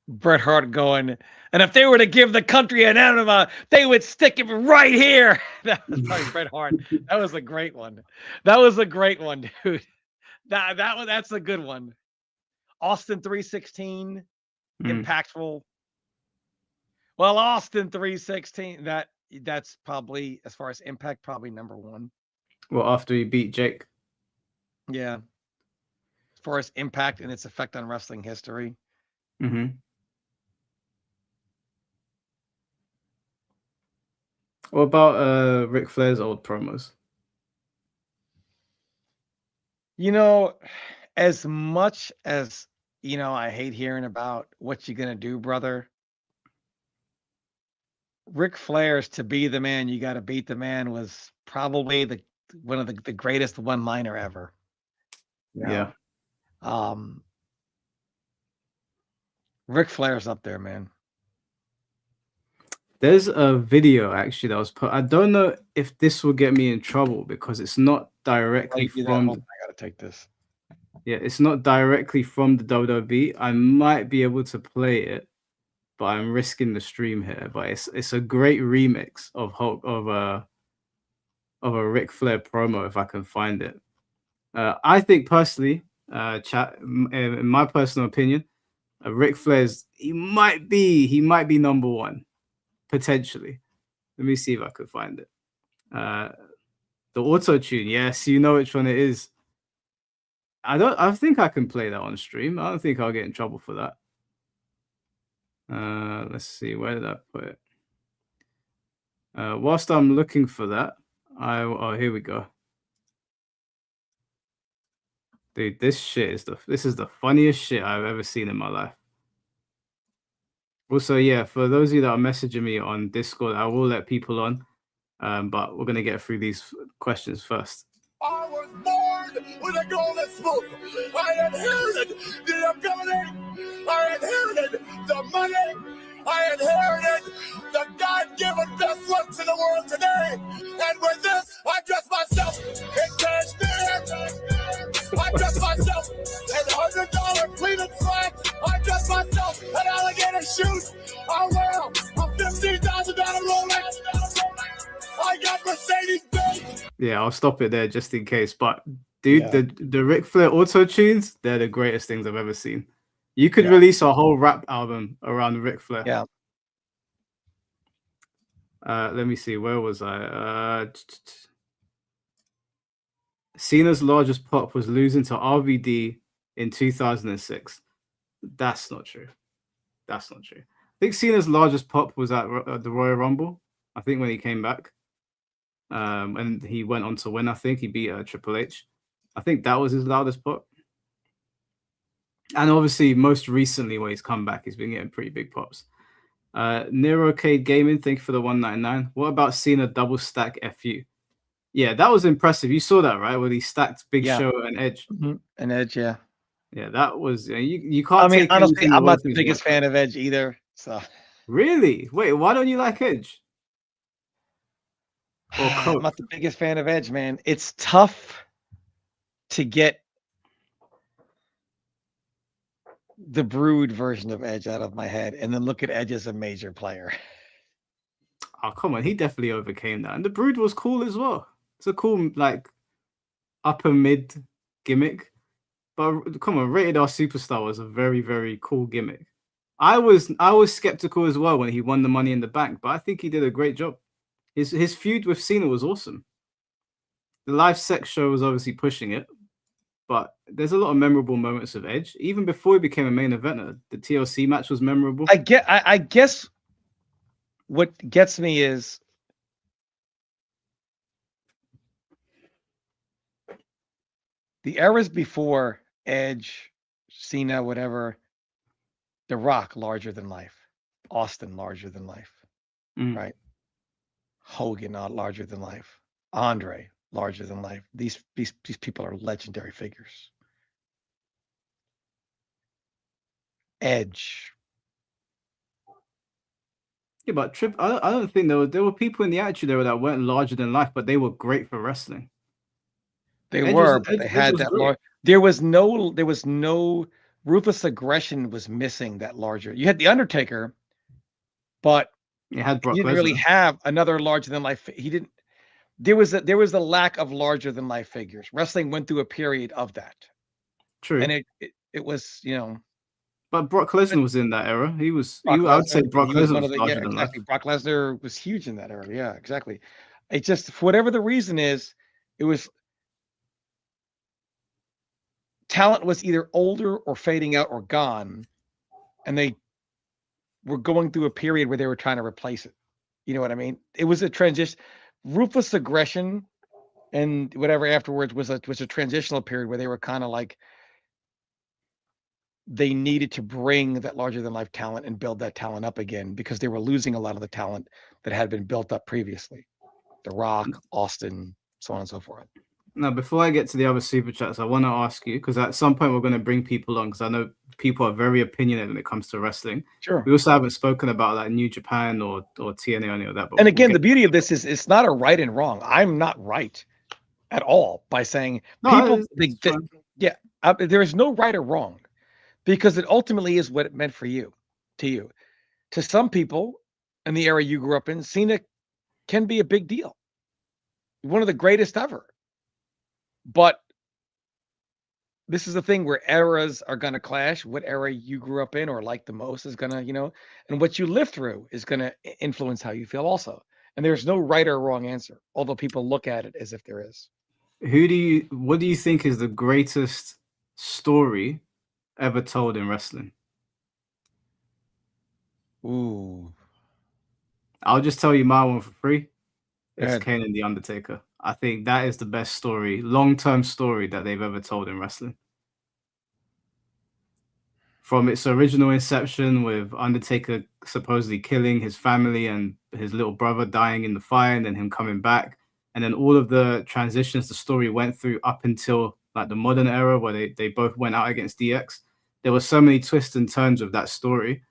Bret Hart going, and if they were to give the country an enema, they would stick it right here. That was probably Bret Hart. That was a great one. That was a great one, dude. That's a good one. Austin 316, impactful. Well, Austin 316, that's probably, as far as impact, probably number one. Well, after he beat Jake. Yeah. As far as impact and its effect on wrestling history. What about Ric Flair's old promos? You know, as much as, I hate hearing about what you gonna do, brother. Ric Flair's "to be the man, you got to beat the man" was probably one of the greatest one-liner ever. Yeah. Ric Flair's up there, man. There's a video actually that was put. I don't know if this will get me in trouble because it's not directly Like, from. I gotta take this. Yeah, it's not directly from the WWE. I might be able to play it, but I'm risking the stream here. But it's a great remix of Hulk of a Ric Flair promo if I can find it. I think personally, chat in my personal opinion, Ric Flair's he might be number one potentially. Let me see if I could find it. The auto tune, yes, you know which one it is. I think I can play that on stream. I don't think I'll get in trouble for that. Let's see, where did I put it? Whilst I'm looking for that, here we go. Dude, this is the funniest shit I've ever seen in my life. Also, yeah, for those of you that are messaging me on Discord, I will let people on. But we're gonna get through these questions first. I was born with a golden spoon. I inherited the ability. I inherited the money. I inherited the God-given best looks in the world today. And with this, I dress myself in cashmere. I dress myself in $100 pleated slacks. I dress myself in alligator shoes. I wear a $15,000 Rolex. I got Mercedes Benz. Yeah, I'll stop it there just in case. But dude, the Ric Flair auto tunes, they're the greatest things I've ever seen. You could release a whole rap album around Ric Flair. Yeah. Let me see. Where was I? Cena's largest pop was losing to RVD in 2006. That's not true. That's not true. I think Cena's largest pop was at the Royal Rumble. I think when he came back. And he went on to win. I think he beat Triple H. I think that was his loudest pop. And obviously, most recently, when he's come back, he's been getting pretty big pops. Nero Cade Gaming, thank you for the 199. What about Cena double stack FU? Yeah, that was impressive. You saw that, right? When he stacked Big Show and Edge. Mm-hmm. And Edge, yeah. Yeah, that was you can't. I mean, honestly, I'm not the biggest fan of Edge either. So really, wait, why don't you like Edge? I'm not the biggest fan of Edge, man. It's tough to get the Brood version of Edge out of my head and then look at Edge as a major player. Oh, come on. He definitely overcame that. And the Brood was cool as well. It's a cool, like, upper mid gimmick. But come on, Rated R Superstar was a very, very cool gimmick. I was skeptical as well when he won the Money in the Bank, but I think he did a great job. His feud with Cena was awesome. The live sex show was obviously pushing it, but there's a lot of memorable moments of Edge. Even before he became a main eventer, the TLC match was memorable. I guess what gets me is the eras before Edge, Cena, whatever, The Rock, larger than life. Austin, larger than life. Right? Hogan, not larger than life. Andre, larger than life. These people are legendary figures. Edge. Yeah, but I don't think there were people in the Attitude Era that weren't larger than life, but they were great for wrestling. They were, but they had that large. There was no ruthless aggression was missing that larger. You had the Undertaker, but you had Brock he didn't really have another larger than life. He didn't. There was a lack of larger than life figures. Wrestling went through a period of that. True, and it was, you know. But Brock Lesnar was in that era. I would say Brock Lesnar was larger than life. Brock Lesnar was huge in that era. Yeah, exactly. It just, for whatever the reason is, it was talent was either older or fading out or gone, and they were going through a period where they were trying to replace it. You know what I mean? It was a transition. Ruthless aggression and whatever afterwards was a transitional period where they were kind of like, they needed to bring that larger than life talent and build that talent up again because they were losing a lot of the talent that had been built up previously. The Rock, Austin, so on and so forth. Now, before I get to the other super chats, I want to ask you, because at some point we're going to bring people on, because I know people are very opinionated when it comes to wrestling. Sure. We also haven't spoken about like New Japan or TNA or any of that. But And we'll again, get the beauty of this is it's not a right and wrong. I'm not right at all by saying people. Yeah, there is no right or wrong because it ultimately is what it meant for you, to you. To some people in the era you grew up in, Cena can be a big deal, one of the greatest ever. But this is the thing where eras are going to clash. What era you grew up in or like the most is going to, and what you live through is going to influence how you feel also. And there's no right or wrong answer, although people look at it as if there is. what do you think is the greatest story ever told in wrestling? Ooh. I'll just tell you my one for free. It's Ahead. Kane and The Undertaker. I think that is the best story, long-term story that they've ever told in wrestling. From its original inception with Undertaker supposedly killing his family and his little brother dying in the fire and then him coming back, and then all of the transitions the story went through up until like the modern era where they both went out against DX. There were so many twists and turns of that story.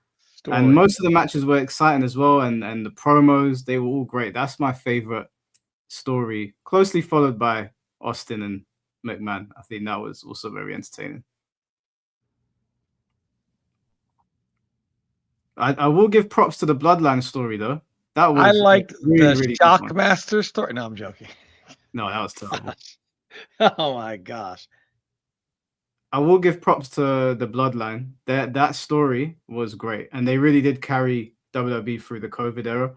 And most of the matches were exciting as well, and the promos, they were all great. That's my favorite story, closely followed by Austin and McMahon. I think that was also very entertaining. I will give props to the Bloodline story though. That was I liked really, the really good one. Shockmaster story. No, I'm joking. No, that was terrible. Oh my gosh. I will give props to the Bloodline. That story was great, and they really did carry WWE through the COVID era,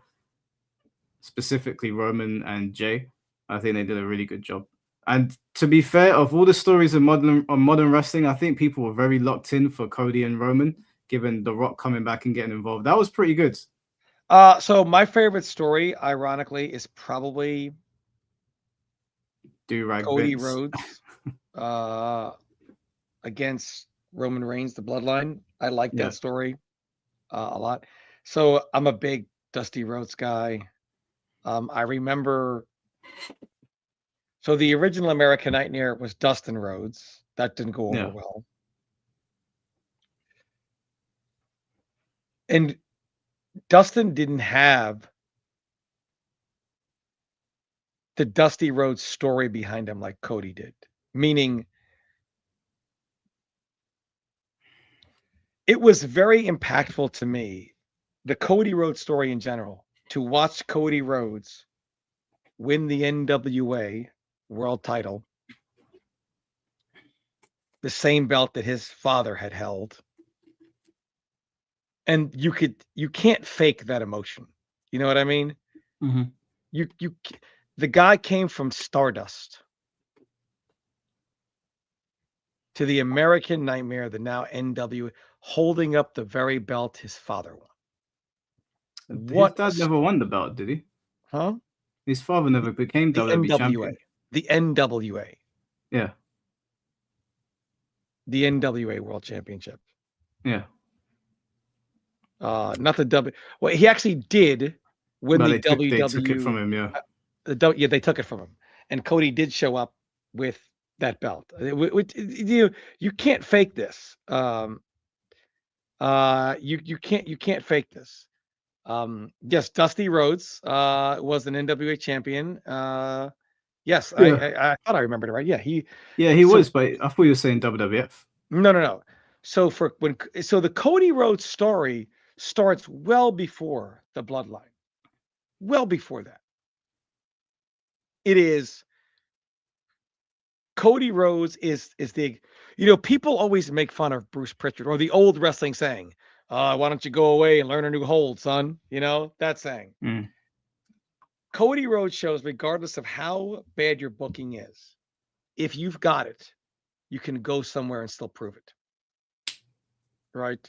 specifically Roman and Jay. I think they did a really good job. And to be fair, of all the stories of modern wrestling, I think people were very locked in for Cody and Roman, given The Rock coming back and getting involved. That was pretty good. So my favorite story, ironically, is probably Do-rag Cody Vince. Rhodes against Roman Reigns, the Bloodline. I like Yeah. that story a lot. So I'm a big Dusty Rhodes guy. I remember. So the original American Nightmare was Dustin Rhodes. That didn't go over well. And Dustin didn't have the Dusty Rhodes story behind him like Cody did. Meaning, it was very impactful to me, the Cody Rhodes story in general, to watch Cody Rhodes win the NWA world title, the same belt that his father had held. And you can't fake that emotion. You know what I mean? Mm-hmm. The guy came from Stardust to the American Nightmare, the now NWA, holding up the very belt his father won. His dad never won the belt, did he? Huh? His father never became WWE champion. The NWA. Yeah. The NWA World Championship. Yeah. Not the W. Well, he actually did win the WWE. They took it from him, yeah. They took it from him, and Cody did show up with that belt. You can't fake this. You can't fake this. Yes, Dusty Rhodes was an NWA champion. Yes, I thought I remembered it right. Yeah, he was, but I thought you were saying WWF. No. So the Cody Rhodes story starts well before the Bloodline. Well before that. It is Cody Rhodes is the people always make fun of Bruce Pritchard or the old wrestling saying, why don't you go away and learn a new hold, son? That saying. Mm. Cody Rhodes shows, regardless of how bad your booking is, if you've got it, you can go somewhere and still prove it. Right?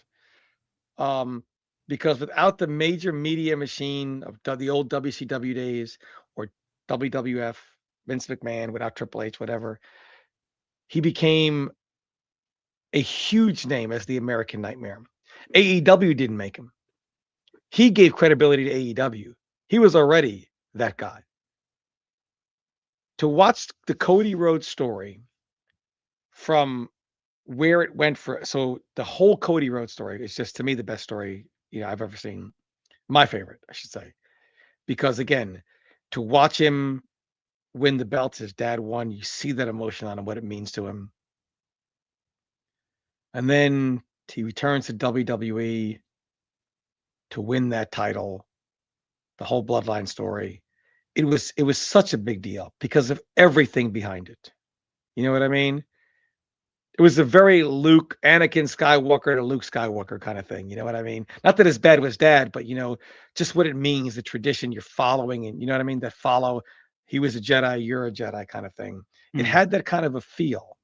Because without the major media machine of the old WCW days or WWF, Vince McMahon, without Triple H, whatever, he became a huge name as the American Nightmare. AEW didn't make him. He gave credibility to AEW. He was already that guy. to watch the Cody Rhodes story from where it went so the whole Cody Rhodes story is just to me the best story I've ever seen. My favorite, I should say, because again, to watch him win the belts his dad won, you see that emotion on him, what it means to him, and then he returns to WWE to win that title, the whole bloodline story. It was such a big deal because of everything behind it. You know what I mean? It was a very Anakin Skywalker to Luke Skywalker kind of thing. You know what I mean? Not that his dad was dad, but just what it means, the tradition you're following, and you know what I mean? That follow, he was a Jedi, you're a Jedi kind of thing. It had that kind of a feel.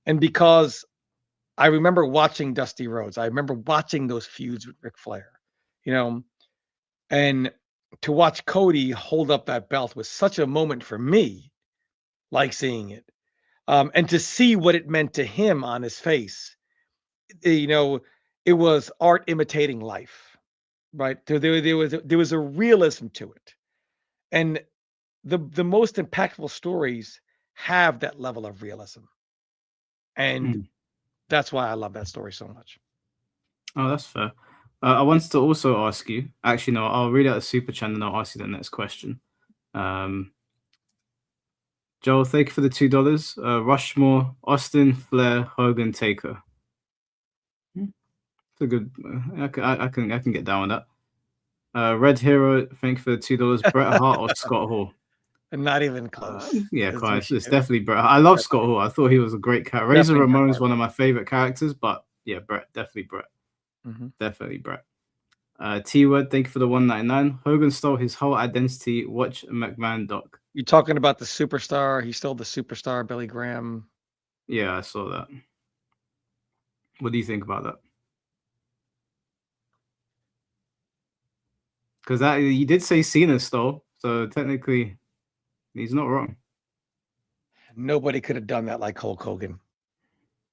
And because I remember watching Dusty Rhodes, I remember watching those feuds with Ric Flair, and to watch Cody hold up that belt was such a moment for me, like seeing it. And to see what it meant to him on his face, it was art imitating life, right? There was a realism to it, and the most impactful stories have that level of realism, and that's why I love that story so much. Oh, that's fair. I wanted to also ask you. Actually, no, I'll read out the super chat and I'll ask you the next question. Joel, thank you for the $2. Rushmore, Austin, Flair, Hogan, Taker. It's a good. I can get down with that. Red Hero, thank you for the $2. Bret Hart or Scott Hall? Not even close. Yeah, quite. It's definitely Bret. I love Scott Hall. I thought he was a great character. Razor Ramon is one of my favorite characters, but yeah, Bret, definitely Bret. Definitely Bret. T-Word, thank you for the $1.99. Hogan stole his whole identity. Watch McMahon doc. You're talking about the superstar. He stole the superstar, Billy Graham. Yeah, I saw that. What do you think about that? Because you did say Cena stole, so technically he's not wrong. Nobody could have done that like Hulk Hogan.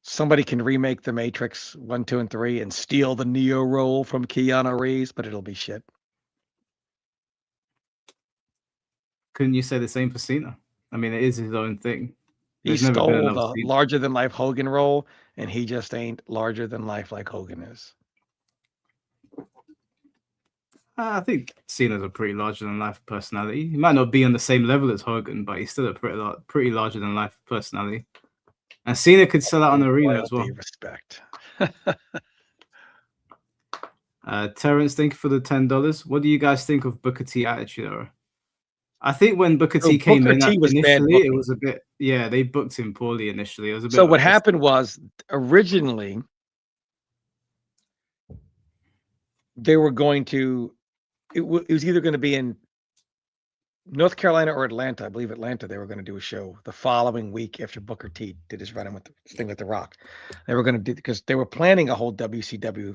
Somebody can remake The Matrix 1, 2, and 3 and steal the Neo role from Keanu Reeves, but it'll be shit. Couldn't you say the same for Cena? I mean, it is his own thing. He stole the larger-than-life Hogan role, and he just ain't larger-than-life like Hogan is. I think Cena's a pretty larger-than-life personality. He might not be on the same level as Hogan, but he's still a pretty larger-than-life personality. And Cena could sell out an arena as well. Respect. Terrence, thank you for the $10. What do you guys think of Booker T Attitude Era? I think when Booker T came in initially, it was a bit, they booked him poorly initially. It was a bit. So what happened was originally they were going to. It was either going to be in North Carolina or Atlanta. I believe Atlanta. They were going to do a show the following week after Booker T did his run-in with the thing with The Rock. They were going to do because they were planning a whole WCW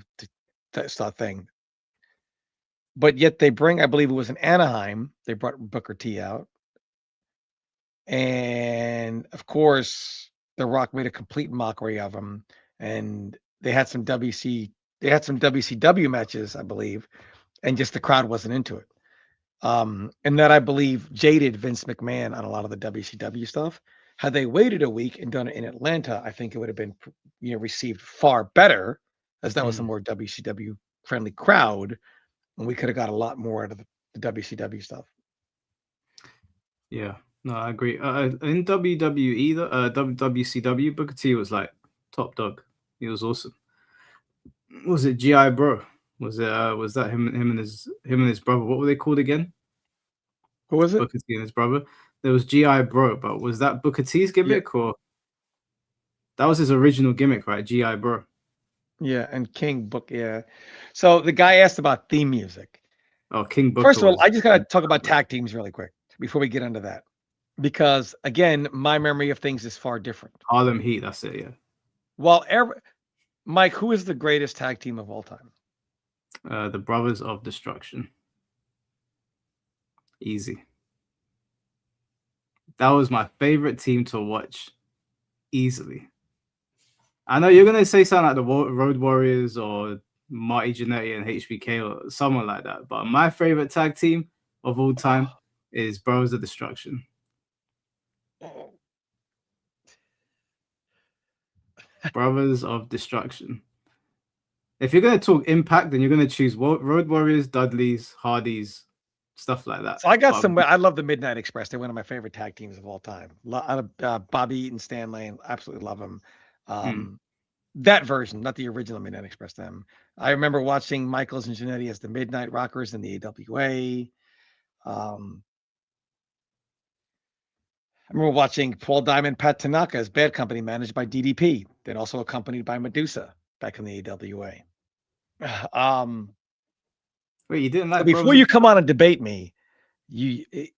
thing. But yet they I believe it was in Anaheim. They brought Booker T out, and of course, The Rock made a complete mockery of him. And they had some WCW matches, I believe, and just the crowd wasn't into it. And that, I believe, jaded Vince McMahon on a lot of the WCW stuff. Had they waited a week and done it in Atlanta, I think it would have been received far better, as that was a more WCW friendly crowd, and we could have got a lot more out of the WCW stuff. Yeah, no, I agree. In WWE, WCW, Booker T was like top dog. He was awesome. Was it GI Bro? Was that him and his brother? What were they called again? Who was it? Booker T and his brother. There was GI Bro, but was that Booker T's gimmick or that was his original gimmick, right? GI Bro. Yeah, and King Book. Yeah. So the guy asked about theme music. Oh, King Booker. First of all, I just gotta talk about tag teams really quick before we get into that, because again, my memory of things is far different. Harlem Heat. That's it. Yeah. Well, Mike, who is the greatest tag team of all time? The Brothers of Destruction. Easy. That was my favorite team to watch. Easily. I know you're gonna say something like the Road Warriors or Marty Jannetty and HBK or someone like that, but my favorite tag team of all time is Brothers of Destruction. Brothers of Destruction. If you're gonna talk Impact, then you're gonna choose Road Warriors, Dudleys, Hardys, stuff like that. So I got But some. I love the Midnight Express. They're one of my favorite tag teams of all time. Bobby Eaton, Stan Lane, absolutely love them. That version, not the original Midnight Express. Them. I remember watching Michaels and Jannetty as the Midnight Rockers in the AWA. I remember watching Paul Diamond, Pat Tanaka as Bad Company, managed by DDP, then also accompanied by Medusa back in the AWA. wait, you didn't like Before Brothers? you come on and debate me,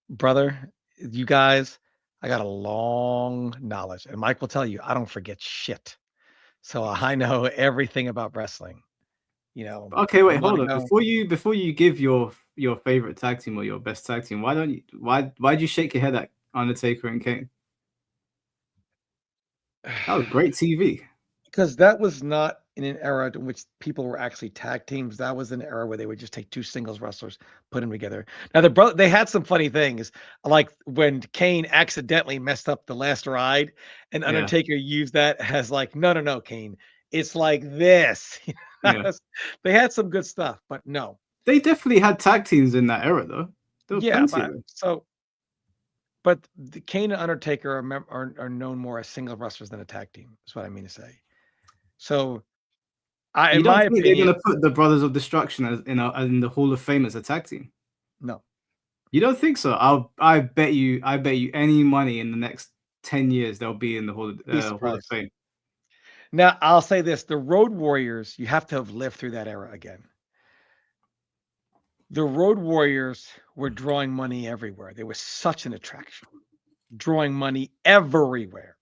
brother, you guys, I got a long knowledge, and Mike will tell you I don't forget shit. So I know everything about wrestling. You know. Okay, wait, hold on. Go. Before you give your favorite tag team or your best tag team, why'd you shake your head at Undertaker and Kane? That was great TV. Because that was not in an era in which people were actually tag teams. That was an era where they would just take two singles wrestlers, put them together. Now they had some funny things, like when Kane accidentally messed up the last ride, and Undertaker used that as like, no, Kane, it's like this. Yeah. They had some good stuff, but no. They definitely had tag teams in that era, though. There were plenty of them. But the Kane and Undertaker are known more as single wrestlers than a tag team. Is what I mean to say. So, in my opinion, they're going to put the Brothers of Destruction in the Hall of Fame as a tag team? No. You don't think so? I bet you any money in the next 10 years they'll be in the Hall of Fame. Now, I'll say this: the Road Warriors, you have to have lived through that era again. The Road Warriors were drawing money everywhere. They were such an attraction, drawing money everywhere.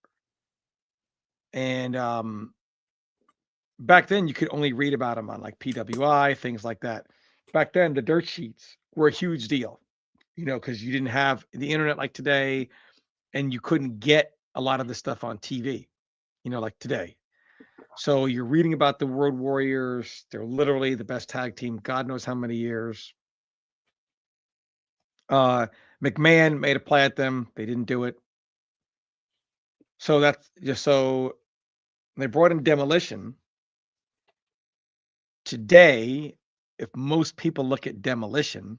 And back then, you could only read about them on like PWI, things like that. Back then, the dirt sheets were a huge deal, because you didn't have the internet like today, and you couldn't get a lot of the stuff on TV, like today. So you're reading about the Road Warriors. They're literally the best tag team, God knows how many years. McMahon made a play at them. They didn't do it. So that's just so they brought in Demolition. Today, if most people look at Demolition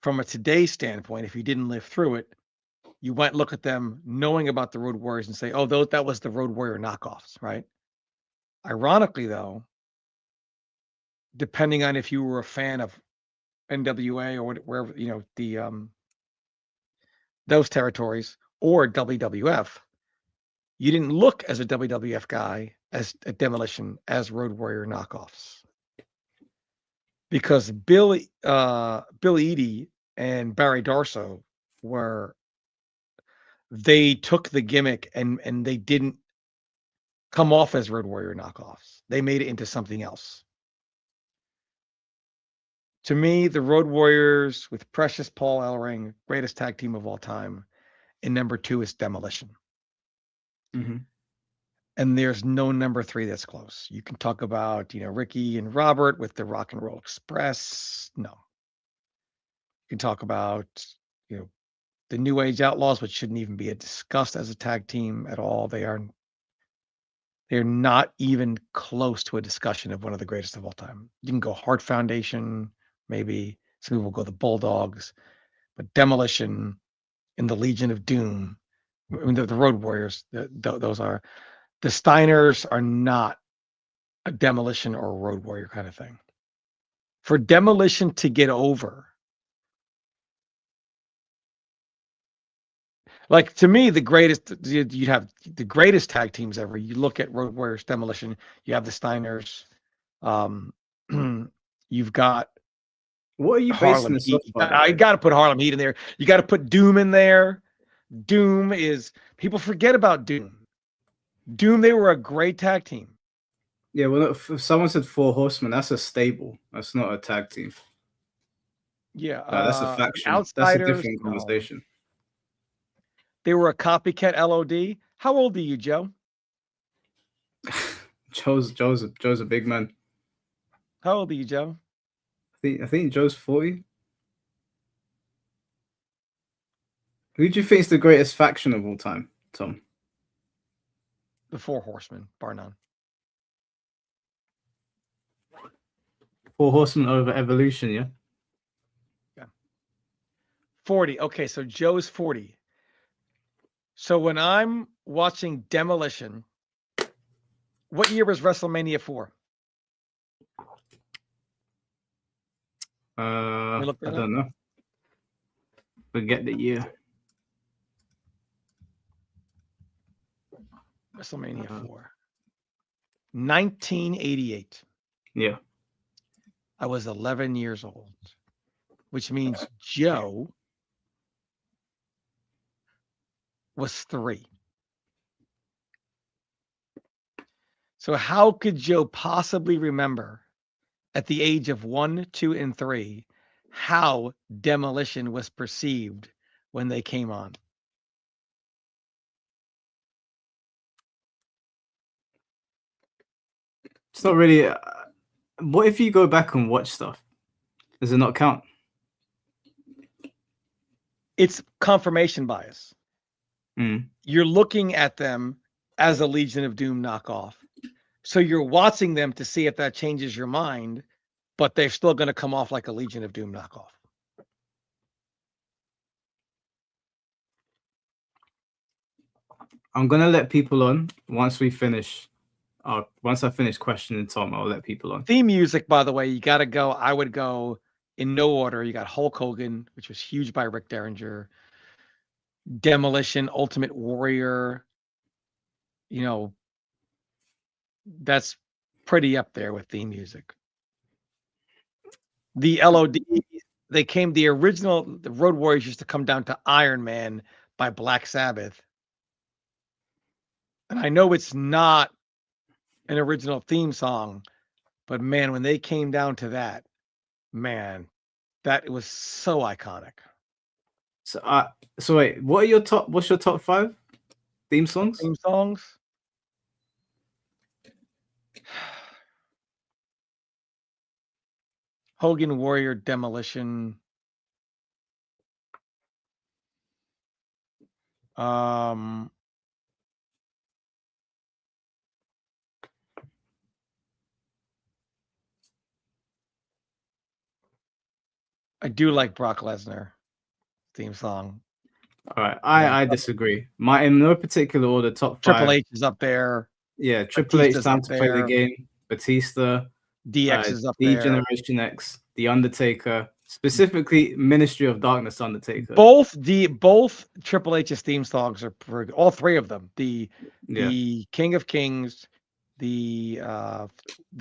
from a today standpoint, if you didn't live through it, you might look at them knowing about the Road Warriors and say, oh, that was the Road Warrior knockoffs, right? Ironically, though, depending on if you were a fan of NWA or wherever, those territories, or WWF, you didn't look as a WWF guy as a Demolition as Road Warrior knockoffs. Because Bill Eadie and Barry Darsow they took the gimmick and they didn't come off as Road Warrior knockoffs. They made it into something else. To me, the Road Warriors with Precious Paul Ellering, greatest tag team of all time. And number 2 is Demolition. Mm-hmm. And there's no number 3 that's close. You can talk about, Ricky and Robert with the Rock and Roll Express. No. You can talk about, the New Age Outlaws, which shouldn't even be discussed as a tag team at all. They're not even close to a discussion of one of the greatest of all time. You can go Heart Foundation, maybe. Some people go the Bulldogs, but Demolition and the Legion of Doom, the Road Warriors, those are. The Steiners are not a Demolition or a Road Warrior kind of thing. For Demolition to get over, like, to me, you'd have the greatest tag teams ever. You look at Road Warriors, Demolition, you have the Steiners. You've got what are you Harlem basing Heat. I got to put Harlem Heat in there. You got to put Doom in there. Doom is, people forget about Doom. Doom, they were a great tag team. Yeah, well, if someone said 4 Horsemen, that's a stable. That's not a tag team. Yeah, that's a faction. Outsiders, that's a different conversation. They were a copycat LOD. How old are you, Joe? Joe's a big man. How old are you, Joe? I think Joe's 40. Who do you think is the greatest faction of all time, Tom? The Four Horsemen, bar none. Four Horsemen over Evolution, yeah? 40. Okay, so Joe's 40. So when I'm watching Demolition, what year was WrestleMania 4? I don't know. Forget the year. WrestleMania 4. 1988. Yeah. I was 11 years old, which means Joe was 3. So how could Joe possibly remember at the age of 1, 2, and 3 how Demolition was perceived when they came on? It's not really. What if you go back and watch stuff? Does it not count? It's confirmation bias. Mm. You're looking at them as a Legion of Doom knockoff. So you're watching them to see if that changes your mind, but they're still going to come off like a Legion of Doom knockoff. I'm gonna let people on once we finish. Once I finish questioning Tom, I'll let people on. Theme music, by the way, you got to go. I would go in no order. You got Hulk Hogan, which was huge by Rick Derringer. Demolition, Ultimate Warrior. You know, that's pretty up there with theme music. The LOD, the original, the Road Warriors used to come down to Iron Man by Black Sabbath. And I know it's not an original theme song, but man, when they came down to that, man, that was so iconic. So wait, what's your top 5 theme songs? Theme songs? Hogan Warrior, Demolition. I do like Brock Lesnar theme song. All right, I disagree. In no particular order, top 5. Triple H is up there. Yeah, Triple H, Time to Play the Game. Batista. DX is up there. Generation X. The Undertaker. Specifically, Ministry of Darkness Undertaker. Both Triple H's theme songs are all 3 of them. The King of Kings, the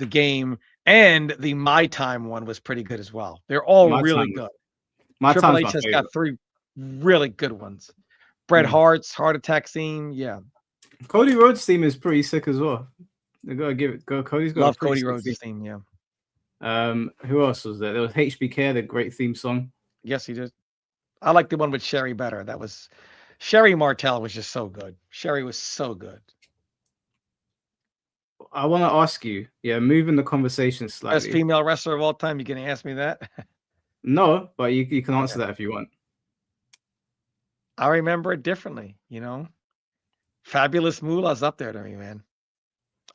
Game, and the My Time one was pretty good as well. They're all really good. Triple H has got 3 really good ones. Bret Hart's Heart Attack theme, yeah. Cody Rhodes' theme is pretty sick as well. They gotta give it. Cody's got love Cody Rhodes' theme, yeah. Who else was there? There was HBK, the great theme song. Yes, he did. I like the one with Sherry better. That was Sherry Martel was just so good. Sherry was so good. I want to ask you, moving the conversation slightly. Best female wrestler of all time. You gonna ask me that? No, but you can answer that if you want. I remember it differently, you know. Fabulous Moolah's up there to me, man.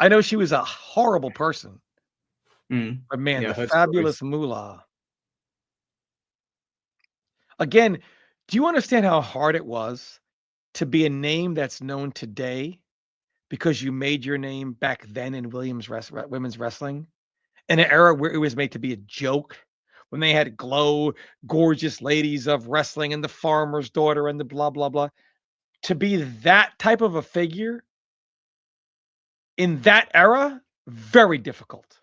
I know she was a horrible person, but man, the Fabulous Moolah. Again, do you understand how hard it was to be a name that's known today because you made your name back then in women's wrestling, in an era where it was made to be a joke, when they had gorgeous ladies of wrestling and the farmer's daughter and the blah, blah, blah. To be that type of a figure in that era, very difficult.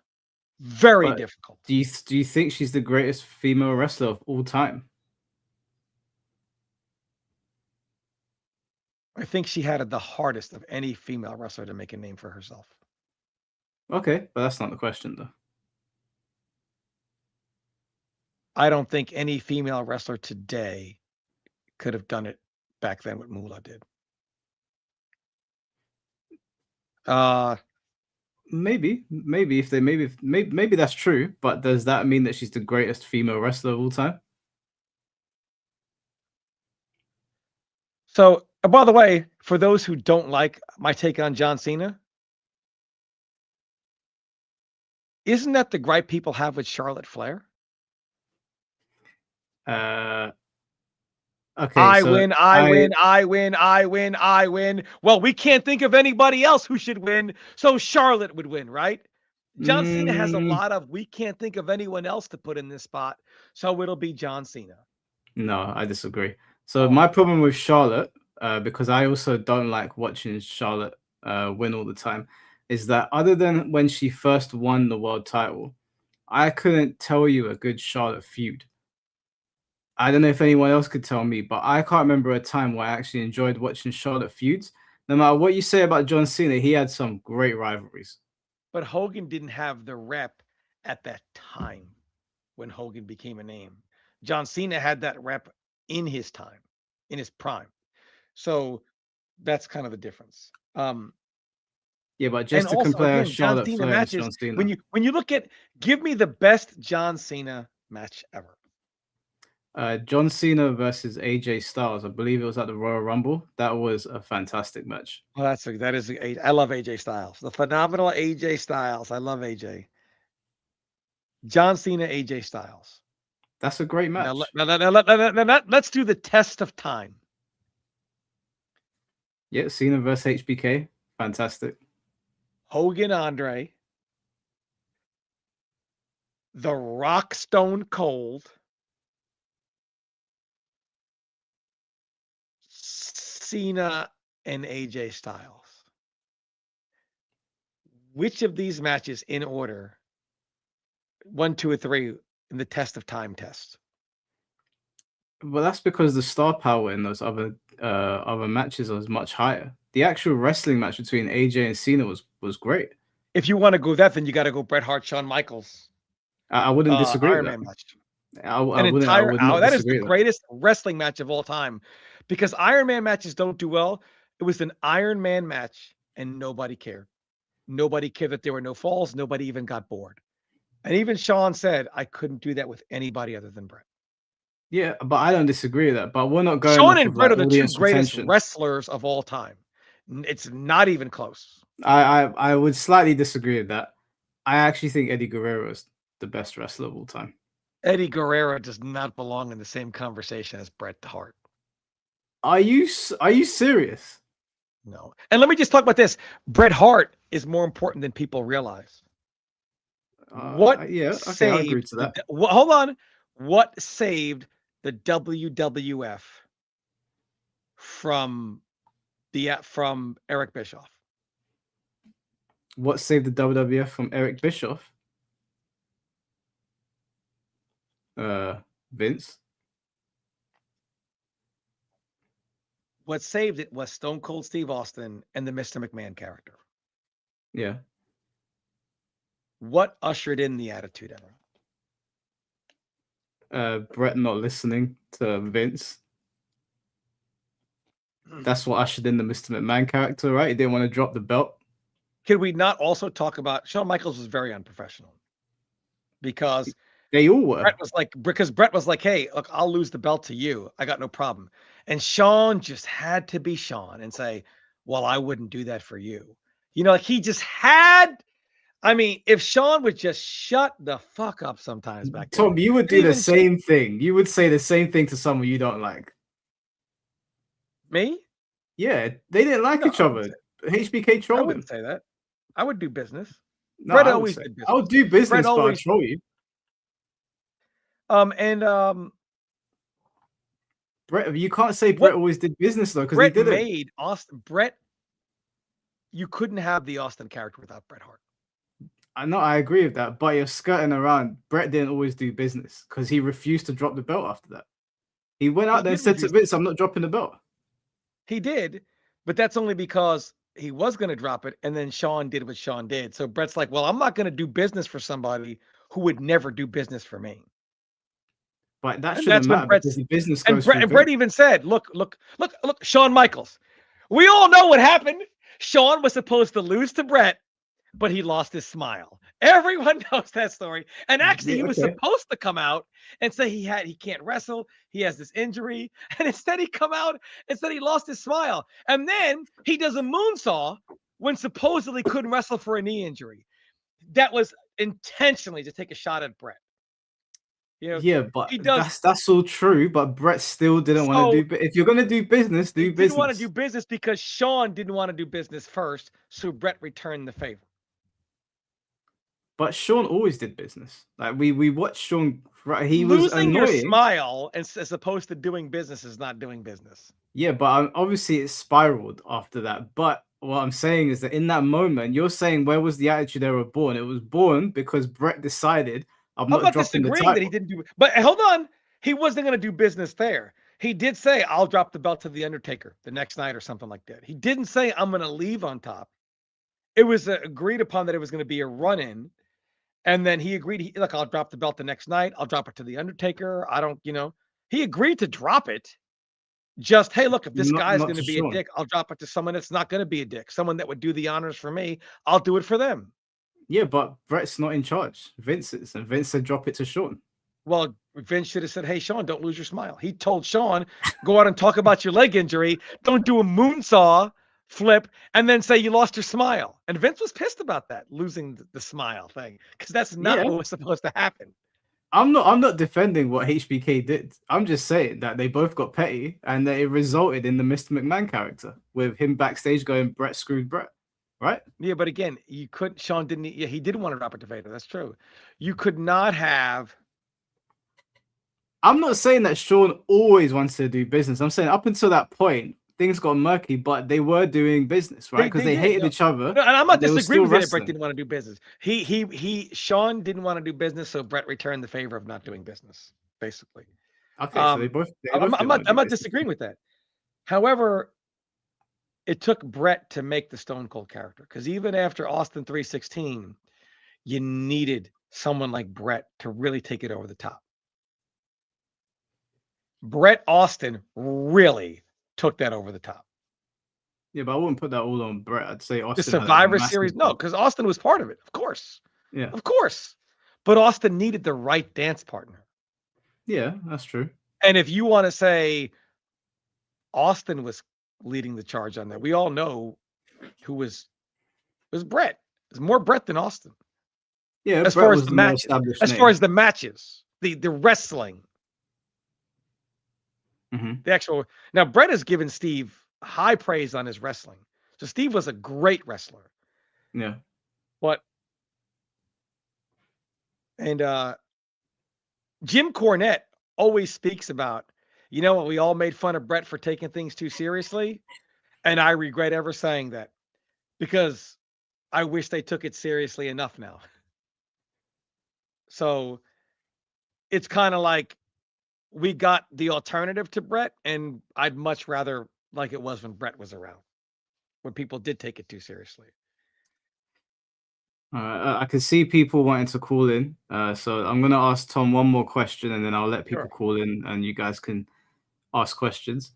Very difficult. Do you think she's the greatest female wrestler of all time? I think she had it the hardest of any female wrestler to make a name for herself. Okay, but that's not the question, though. I don't think any female wrestler today could have done it back then what Moolah did. Maybe that's true, but does that mean that she's the greatest female wrestler of all time? So, by the way, for those who don't like my take on John Cena, isn't that the gripe people have with Charlotte Flair? Okay, I so win, I win, I win, I win, I win. Well, we can't think of anybody else who should win, so Charlotte would win, right? John Cena has a lot of, we can't think of anyone else to put in this spot, so it'll be John Cena. No, I disagree. So my problem with Charlotte, because I also don't like watching Charlotte win all the time, is that other than when she first won the world title, I couldn't tell you a good Charlotte feud. I don't know if anyone else could tell me, but I can't remember a time where I actually enjoyed watching Charlotte feuds. No matter what you say about John Cena, he had some great rivalries. But Hogan didn't have the rep at that time when Hogan became a name. John Cena had that rep in his time, in his prime. So that's kind of the difference. Yeah, but And just to also, compare again, John Charlotte Cena Flair and matches. John Cena. When you look at, give me the best John Cena match ever. John Cena versus AJ Styles. I believe it was at the Royal Rumble. That was a fantastic match. Well, I love AJ Styles, the phenomenal AJ Styles. I love AJ. John Cena, AJ Styles. That's a great match. Let's do the test of time. Yeah, Cena versus HBK. Fantastic. Hogan, Andre. The Rock, Stone Cold. Cena and AJ Styles. Which of these matches in order, 1, 2, or 3, in the test of time test? Well, that's because the star power in those other matches was much higher. The actual wrestling match between AJ and Cena was great. If you want to go that, then you got to go Bret Hart, Shawn Michaels. I wouldn't disagree Iron with that. Man match. I would not that is disagree the with greatest wrestling match of all time, because Iron Man matches don't do well. It was an Iron Man match, and nobody cared. Nobody cared that there were no falls. Nobody even got bored. And even Shawn said, I couldn't do that with anybody other than Bret. Yeah, but I don't disagree with that. But we're not going Shawn off and of Bret like are the two audience greatest retention. wrestlers of all time. It's not even close. I would slightly disagree with that. I actually think Eddie Guerrero is the best wrestler of all time. Eddie Guerrero does not belong in the same conversation as Bret Hart. Are you serious? No. And let me just talk about this. Bret Hart is more important than people realize. Yeah, okay, I agree to that. Hold on. What saved the WWF from Eric Bischoff? What saved the WWF from Eric Bischoff? Vince. What saved it was Stone Cold Steve Austin and the Mr. McMahon character. Yeah. What ushered in the Attitude Era? Bret not listening to Vince. That's what ushered in the Mr. McMahon character, right? He didn't want to drop the belt. Could we not also talk about Shawn Michaels was very unprofessional? Because they all were. Bret was like, hey, look, I'll lose the belt to you. I got no problem. And Shawn just had to be Shawn and say, well, I wouldn't do that for you. You know, like he just had. I mean, if Shawn would just shut the fuck up sometimes back then. Tom, you would do the same thing. You would say the same thing to someone you don't like. Me? Yeah, they didn't like each other. HBK trolled him. I wouldn't say that. I would do business. No, Bret always did business. I would do business, but I'd troll you. Bret, you can't say Bret always did business though, because he didn't. Bret made Austin. Bret, you couldn't have the Austin character without Bret Hart. I know, I agree with that, but you're skirting around. Bret didn't always do business because he refused to drop the belt after that. He went out there and said to Vince, I'm not dropping the belt. He did, but that's only because he was going to drop it, and then Shawn did what Shawn did. So Bret's like, well, I'm not going to do business for somebody who would never do business for me. But that shouldn't matter because the business goes and Bret even said, look, Shawn Michaels. We all know what happened. Shawn was supposed to lose to Bret, but he lost his smile. Everyone knows that story. And actually, Yeah, he was okay. supposed to come out and say he can't wrestle. He has this injury. And instead he come out and said he lost his smile. And then he does a moonsaw when supposedly couldn't wrestle for a knee injury. That was intentionally to take a shot at Brett. You know, Yeah, but he does. that's all true. But Brett still didn't want to So do. If you're gonna do business, he do didn't want to business. do business because Sean didn't want to do business first. So Brett returned the favor. But Sean always did business. Like we watched Sean. Right, he was Losing your annoying. smile as opposed to doing business is not doing business. Yeah, but obviously it spiraled after that. But what I'm saying is that in that moment, you're saying where was the Attitude Era born? It was born because Brett decided I'm I'm not not dropping the disagreeing that he title. didn't do it, but hold on. He wasn't going to do business there. He did say, I'll drop the belt to The Undertaker the next night or something like that. He didn't say, I'm going to leave on top. It was agreed upon that it was going to be a run in. And then he agreed, look, I'll drop the belt the next night. I'll drop it to The Undertaker. I don't, he agreed to drop it. Just, hey, look, if this guy's Not going to to be a Sean. dick, I'll drop it to someone that's not going to be a dick. Someone that would do the honors for me. I'll do it for them. Yeah, but Brett's not in charge. Vince is, and Vince said drop it to Sean. Well, Vince should have said, hey, Sean, don't lose your smile. He told Sean, go out and talk about your leg injury. Don't do a moonsaw flip and then say you lost your smile. And Vince was pissed about that, losing the smile thing, because that's not what was supposed to happen. I'm not defending what HBK did. I'm just saying that they both got petty and that it resulted in the Mr. McMahon character with him backstage going, Brett screwed Brett. Right? Yeah, but again, he didn't want to drop it to Vader. That's true. You could not have. I'm not saying that Sean always wants to do business. I'm saying up until that point, things got murky, but they were doing business, right? Because they hated each other. No, and I'm not disagreeing with that Brett didn't want to do business. Sean didn't want to do business, so Brett returned the favor of not doing business, basically. Okay, so they both I'm not disagreeing with that. However, it took Brett to make the Stone Cold character, because even after Austin 316, you needed someone like Brett to really take it over the top. Brett Austin really took that over the top. Yeah, but I wouldn't put that all on Brett. I'd say Austin. The Survivor Series, no, because Austin was part of it, of course. Yeah, of course. But Austin needed the right dance partner. Yeah, that's true. And if you want to say Austin was leading the charge on that, we all know who was Brett. It was more Brett than Austin. Yeah, as far as the matches, the wrestling. The actual. Now, Brett has given Steve high praise on his wrestling. So Steve was a great wrestler. Yeah. And Jim Cornette always speaks about, we all made fun of Brett for taking things too seriously. And I regret ever saying that, because I wish they took it seriously enough now. So it's kind of like we got the alternative to Brett, and I'd much rather like it was when Brett was around, when people did take it too seriously. I can see people wanting to call in. So I'm going to ask Tom one more question, and then I'll let people call in, and you guys can ask questions.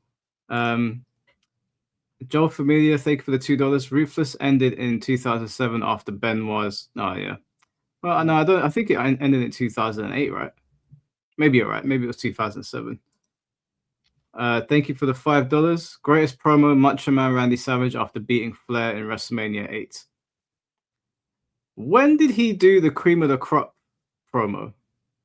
Joel Familia, thank you for the $2. Ruthless ended in 2007 after Benoit's. Oh, yeah. Well, no, I think it ended in 2008, right? Maybe you're right. Maybe it was 2007. Thank you for the $5. Greatest promo, Macho Man Randy Savage after beating Flair in WrestleMania 8. When did he do the cream of the crop promo?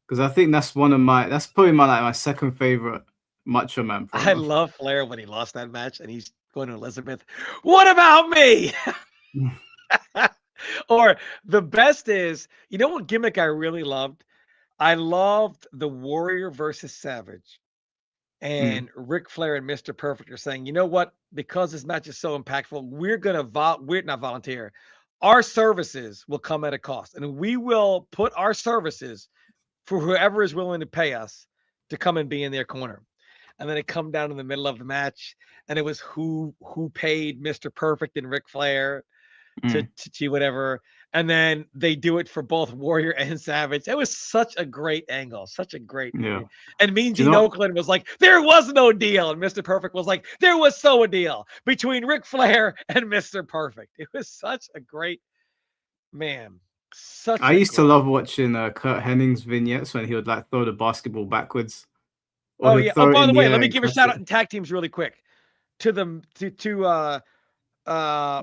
Because I think that's probably my second favorite Macho Man promo. I love Flair when he lost that match and he's going to Elizabeth. What about me? Or the best is, what gimmick I really loved? I loved the Warrior versus Savage. And Ric Flair and Mr. Perfect are saying, you know what? Because this match is so impactful, we're not volunteer. Our services will come at a cost, and we will put our services for whoever is willing to pay us to come and be in their corner. And then it come down in the middle of the match, and it was who paid Mr. Perfect and Ric Flair to whatever. And then they do it for both Warrior and Savage. It was such a great angle, such a great. Yeah. And Mean Gene Oakland was like, there was no deal. And Mr. Perfect was like, there was a deal between Ric Flair and Mr. Perfect. It was such a great man, such I a used to great. love watching Kurt Henning's vignettes when he would like throw the basketball backwards, or Oh he'd yeah. Oh, throw it by in the the way, let air me and give a catch shout it. out in tag teams really quick to the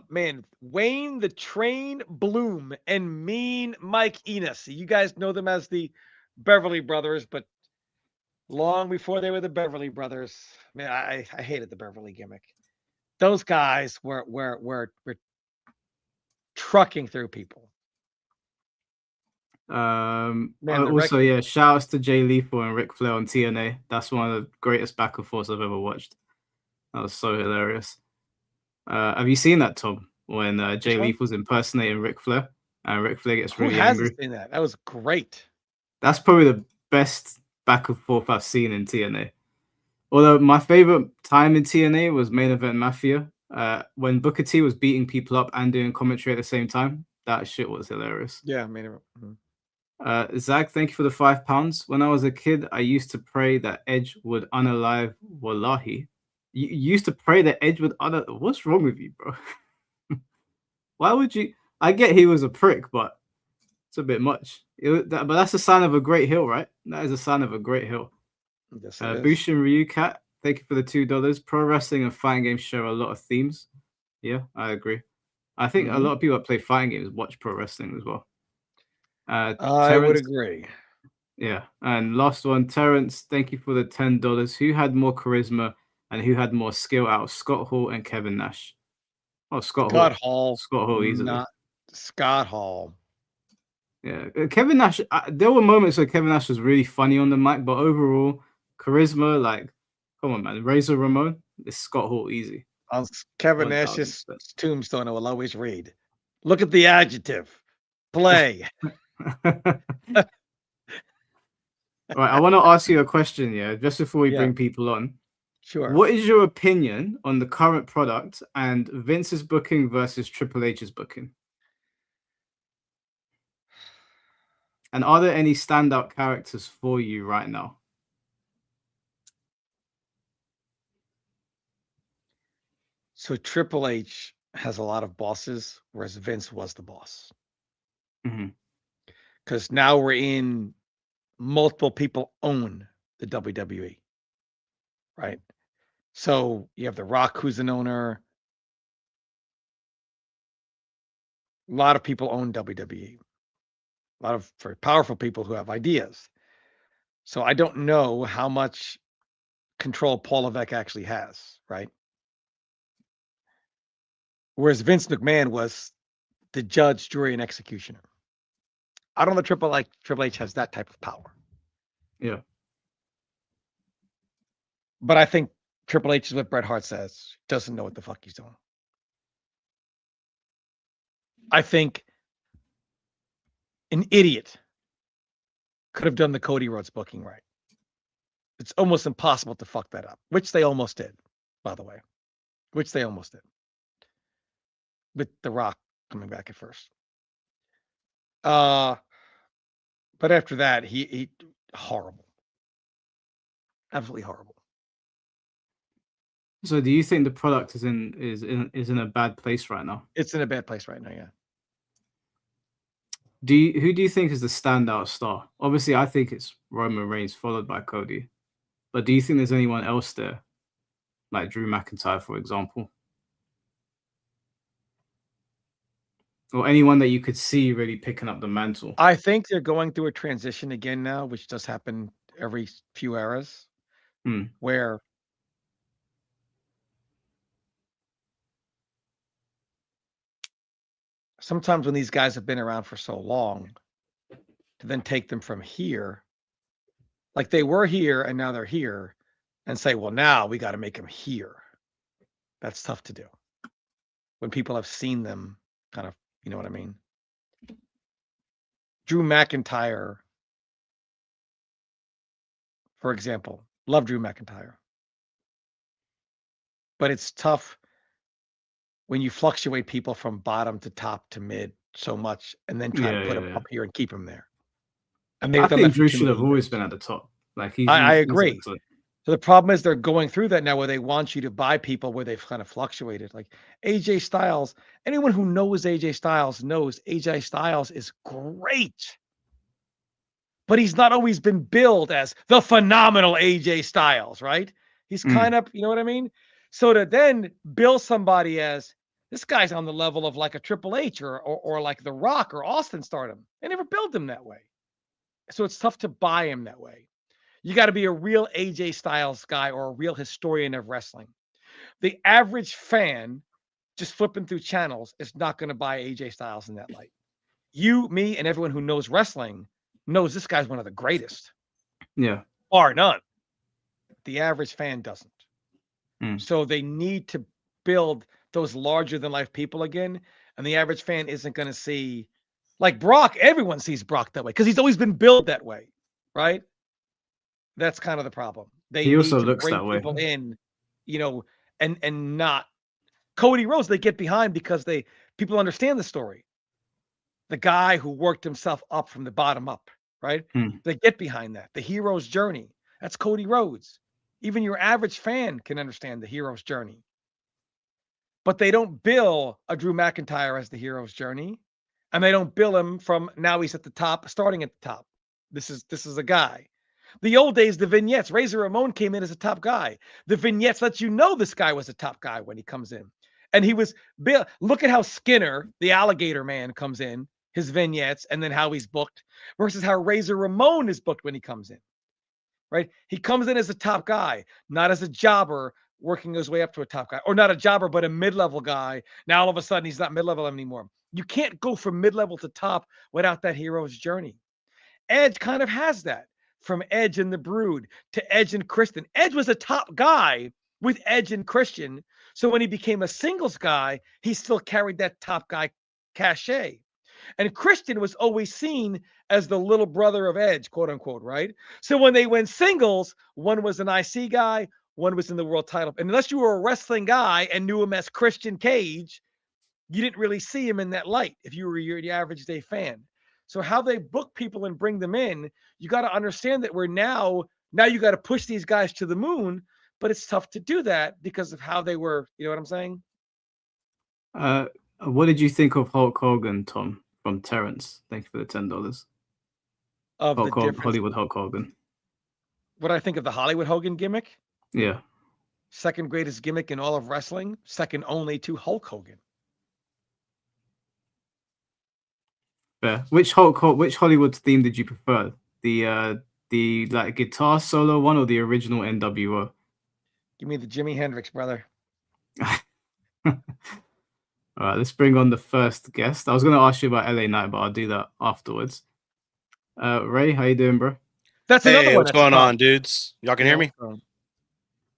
man, Wayne the Train Bloom and Mean Mike Enos. You guys know them as the Beverly Brothers, but long before they were the Beverly Brothers, man, I hated the Beverly gimmick. Those guys were trucking through people. Man, the Also, record. yeah, shout outs to Jay Lethal and Ric Flair on TNA. That's one of the greatest back and forths I've ever watched. That was so hilarious. Have you seen that, Tom? When Which Jay one? Lethal's impersonating Ric Flair and Ric Flair gets Who really hasn't angry? seen that? That was great. That's probably the best back and forth I've seen in TNA. Although my favorite time in TNA was Main Event Mafia. When Booker T was beating people up and doing commentary at the same time. That shit was hilarious. Yeah, I mean, Zach, thank you for the £5. When I was a kid, I used to pray that Edge would unalive Wallahi. You used to pray that Edge would What's wrong with you, bro? Why would you? I get he was a prick, but it's a bit much. But that's a sign of a great heel, right? That is a sign of a great heel. yes, it is. Bushin Ryu Cat, thank you for the $2. Pro wrestling and fighting games share a lot of themes. Yeah, I agree. I think a lot of people that play fighting games watch pro wrestling as well. I would Terrence, agree. yeah. And last one, Terrence, thank you for the $10. Who had more charisma and who had more skill out of Scott Hall and Kevin Nash? Oh, Scott Hall. Scott Hall easily. Not Scott Hall. Yeah, Kevin Nash. There were moments where Kevin Nash was really funny on the mic, but overall, charisma, like, come on, man. Razor Ramon, it's Scott Hall easy. On Kevin 1000%. Nash's tombstone, I will always read. Look at the adjective. Play. Right, I want to ask you a question, yeah, just before we Yeah. bring people on. Sure. What is your opinion on the current product and Vince's booking versus Triple H's booking? And are there any standout characters for you right now? So Triple H has a lot of bosses, whereas Vince was the boss. Because now we're in multiple people own the WWE, right? So you have The Rock, who's an owner. A lot of people own WWE. A lot of very powerful people who have ideas. So I don't know how much control Paul Levesque actually has, right? Whereas Vince McMahon was the judge, jury, and executioner. I don't know if Triple H has that type of power. Yeah. But I think Triple H is what Bret Hart says. Doesn't know what the fuck he's doing. I think an idiot could have done the Cody Rhodes booking right. It's almost impossible to fuck that up, which they almost did, by the way. Which they almost did. With The Rock coming back at first. But after that, he horrible. Absolutely horrible. So do you think the product is in a bad place right now? It's in a bad place right now, yeah. Who do you think is the standout star? Obviously, I think it's Roman Reigns followed by Cody. But do you think there's anyone else there? Like Drew McIntyre, for example? Or anyone that you could see really picking up the mantle? I think they're going through a transition again now, which does happen every few eras, where sometimes when these guys have been around for so long, to then take them from here, like they were here and now they're here, and say, well, now we got to make them here. That's tough to do. When people have seen them kind of, you know what I mean? Drew McIntyre, for example, love Drew McIntyre. But it's tough when you fluctuate people from bottom to top to mid so much and then try to put them up here and keep them there. And I think Drew should have always been at the top. Like I agree. So the problem is they're going through that now where they want you to buy people where they've kind of fluctuated. Like AJ Styles, anyone who knows AJ Styles knows AJ Styles is great. But he's not always been billed as the phenomenal AJ Styles, right? He's kind of, you know what I mean? So to then bill somebody as this guy's on the level of like a Triple H or like The Rock or Austin Stardom, they never billed him that way. So it's tough to buy him that way. You got to be a real AJ Styles guy or a real historian of wrestling. The average fan just flipping through channels is not going to buy AJ Styles in that light. You, me, and everyone who knows wrestling knows this guy's one of the greatest. Yeah. Bar none. The average fan doesn't. So they need to build those larger than life people again. And the average fan isn't going to see, like Brock, everyone sees Brock that way because he's always been billed that way, right? That's kind of the problem. They He need also to looks bring that way. people in, you know, and not Cody Rhodes. They get behind because people understand the story. The guy who worked himself up from the bottom up, right? They get behind that. The hero's journey. That's Cody Rhodes. Even your average fan can understand the hero's journey. But they don't bill a Drew McIntyre as the hero's journey. And they don't bill him from now he's at the top, starting at the top. This is a guy. The old days, the vignettes, Razor Ramon came in as a top guy. The vignettes let you know this guy was a top guy when he comes in. And he was, look at how Skinner, the alligator man, comes in, his vignettes, and then how he's booked versus how Razor Ramon is booked when he comes in, right? He comes in as a top guy, not as a jobber working his way up to a top guy, or not a jobber, but a mid-level guy. Now, all of a sudden, he's not mid-level anymore. You can't go from mid-level to top without that hero's journey. Edge kind of has that. From Edge and the Brood to Edge and Christian. Edge was a top guy with Edge and Christian. So when he became a singles guy, he still carried that top guy cachet. And Christian was always seen as the little brother of Edge, quote unquote, right? So when they went singles, one was an IC guy, one was in the world title. And unless you were a wrestling guy and knew him as Christian Cage, you didn't really see him in that light if you were the average day fan. So how they book people and bring them in, you got to understand that we're now you got to push these guys to the moon, but it's tough to do that because of how they were. You know what I'm saying? What did you think of Hulk Hogan, Tom, from Terrence? Thank you for the $10. Of the difference. Hollywood Hulk Hogan. What I think of the Hollywood Hogan gimmick? Yeah. Second greatest gimmick in all of wrestling, second only to Hulk Hogan. Yeah. Which Hollywood theme did you prefer? The like guitar solo one or the original NWO? Give me the Jimi Hendrix, brother. All right, let's bring on the first guest. I was going to ask you about LA Knight, but I'll do that afterwards. Ray, how you doing, bro? That's another one. What's going on, dudes? Y'all can hear me?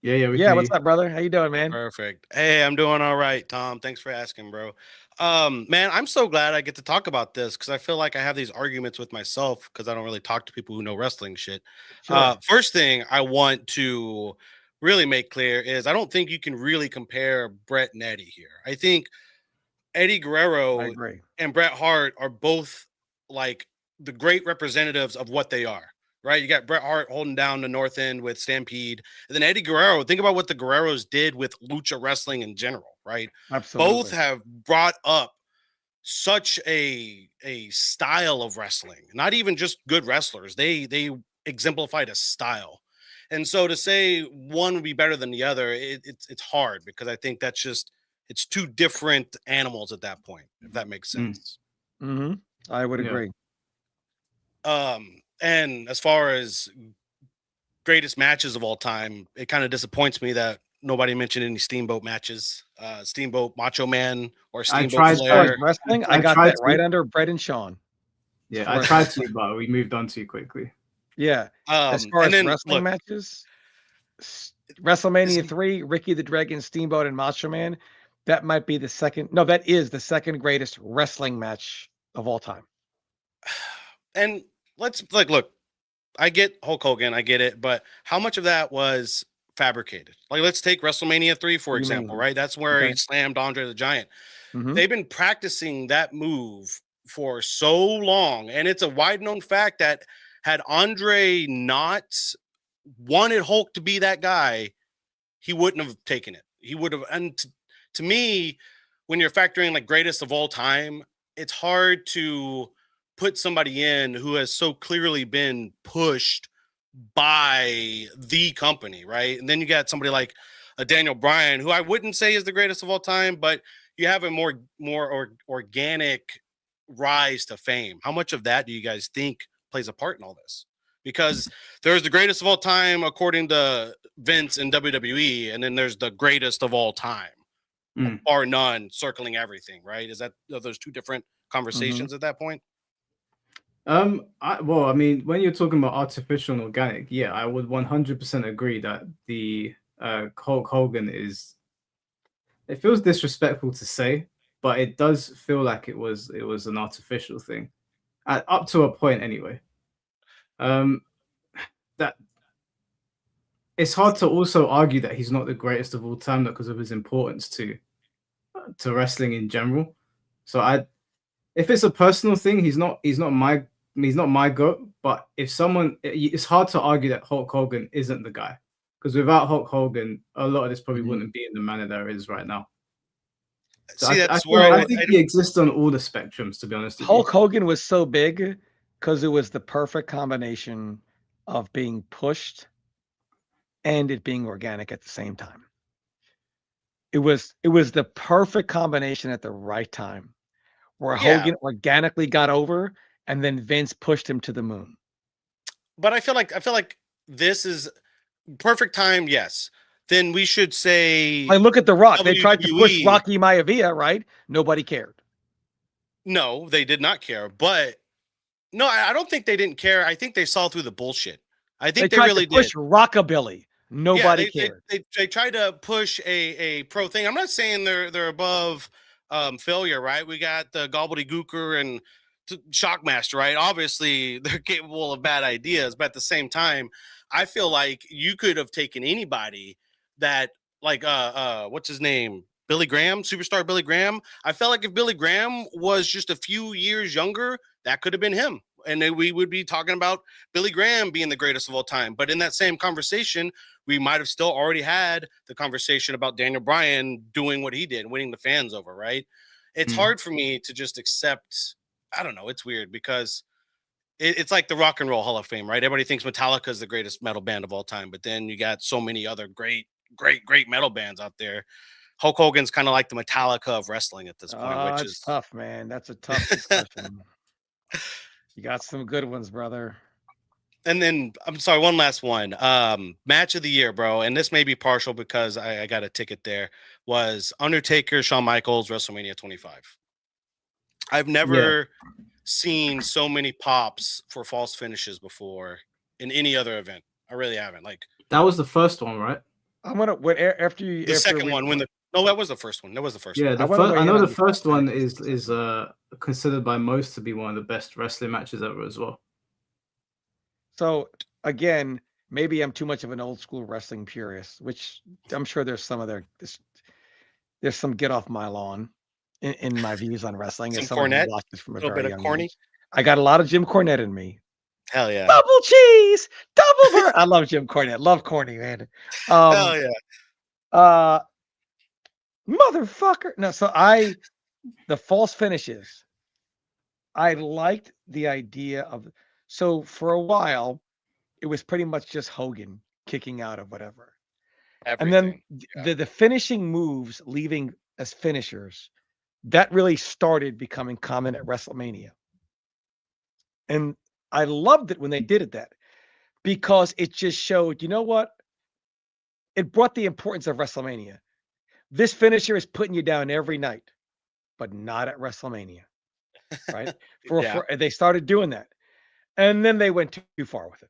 Yeah. What's up, brother? How you doing, man? Perfect. Hey, I'm doing all right, Tom. Thanks for asking, bro. Man, I'm so glad I get to talk about this because I feel like I have these arguments with myself because I don't really talk to people who know wrestling shit. Sure. First thing I want to really make clear is I don't think you can really compare Bret and Eddie here. I think Eddie Guerrero and Bret Hart are both like the great representatives of what they are, right? You got Bret Hart holding down the North End with Stampede, and then Eddie Guerrero. Think about what the Guerreros did with lucha wrestling in general, right? Absolutely. Both have brought up such a style of wrestling, not even just good wrestlers. They exemplified a style. And so to say one would be better than the other, it's hard because I think that's just it's two different animals at that point, if that makes sense. Mm-hmm. I would agree. And as far as greatest matches of all time, it kind of disappoints me that nobody mentioned any Steamboat matches. Steamboat Macho Man or Steamboat Flair. Wrestling, I got that right under Bret and Sean. Yeah, I tried to, but we moved on too quickly. Yeah. As far as wrestling matches, WrestleMania 3, Ricky the Dragon, Steamboat, and Macho Man, that might be the second. No, that is the second greatest wrestling match of all time. And let's look, I get Hulk Hogan, I get it, but how much of that was fabricated? Like, let's take WrestleMania 3, for example, right? That's where he slammed Andre the Giant. They've been practicing that move for so long, and it's a wide known fact that had Andre not wanted Hulk to be that guy, he wouldn't have taken it. He would have. And to me, when you're factoring like greatest of all time, it's hard to put somebody in who has so clearly been pushed by the company, right? And then you got somebody like a Daniel Bryan, who I wouldn't say is the greatest of all time, but you have a more organic rise to fame. How much of that do you guys think plays a part in all this? Because there's the greatest of all time according to Vince and WWE, and then there's the greatest of all time, bar none, circling everything, right? Is that, are those two different conversations at that point? Well, I mean, when you're talking about artificial and organic, yeah, I would 100% agree that the Hulk Hogan is. It feels disrespectful to say, but it does feel like it was an artificial thing, up to a point anyway. That it's hard to also argue that he's not the greatest of all time because of his importance to wrestling in general. So if it's a personal thing, he's not my GOAT. But if someone, it's hard to argue that Hulk Hogan isn't the guy, because without Hulk Hogan, a lot of this probably wouldn't be in the manner that it is right now. So See, I think he exists on all the spectrums, to be honest. Hulk Hogan was so big because it was the perfect combination of being pushed and it being organic at the same time. It was the perfect combination at the right time, where Hogan organically got over and then Vince pushed him to the moon. But I feel like this is perfect time. Yes. Then we should say, I look at The Rock. They tried to push Rocky Maivia, right? Nobody cared. No, they did not care. But no, I don't think they didn't care. I think they saw through the bullshit. I think they really did. Push Rockabilly. Nobody cared. They tried to push a pro thing. I'm not saying they're above failure, right? We got the Gobbledygooker and Shockmaster, right? Obviously, they're capable of bad ideas, but at the same time, I feel like you could have taken anybody that, like, what's his name? Billy Graham, superstar Billy Graham. I felt like if Billy Graham was just a few years younger, that could have been him. And then we would be talking about Billy Graham being the greatest of all time. But in that same conversation, we might have still already had the conversation about Daniel Bryan doing what he did, winning the fans over, right? It's hard for me to just accept. I don't know. It's weird because it's like the Rock and Roll Hall of Fame, right? Everybody thinks Metallica is the greatest metal band of all time, but then you got so many other great metal bands out there. Hulk Hogan's kind of like the Metallica of wrestling at this point, which is tough, man. That's a tough discussion. You got some good ones, brother. And then I'm sorry, one last one. Match of the year, bro. And this may be partial because I got a ticket there. Was Undertaker, Shawn Michaels, WrestleMania 25. I've never seen so many pops for false finishes before in any other event. I really haven't. Like, that was the first one, right? I'm gonna after you. The second one, that was the first one. That was the first one. I know the first one is considered by most to be one of the best wrestling matches ever as well. So again, maybe I'm too much of an old school wrestling purist, which I'm sure there's some of there's some get off my lawn in my views on wrestling. Some Cornette, from a little bit of corny. Age. I got a lot of Jim Cornette in me. Hell yeah! Double cheese, double burger. I love Jim Cornette. Love corny, man. Hell yeah! Motherfucker. No, so the false finishes. I liked the idea of. So for a while, it was pretty much just Hogan kicking out of whatever. Everything. And then the finishing moves leaving as finishers, that really started becoming common at WrestleMania. And I loved it when they did that because it just showed, you know what? It brought the importance of WrestleMania. This finisher is putting you down every night, but not at WrestleMania, right? They started doing that. And then they went too far with it.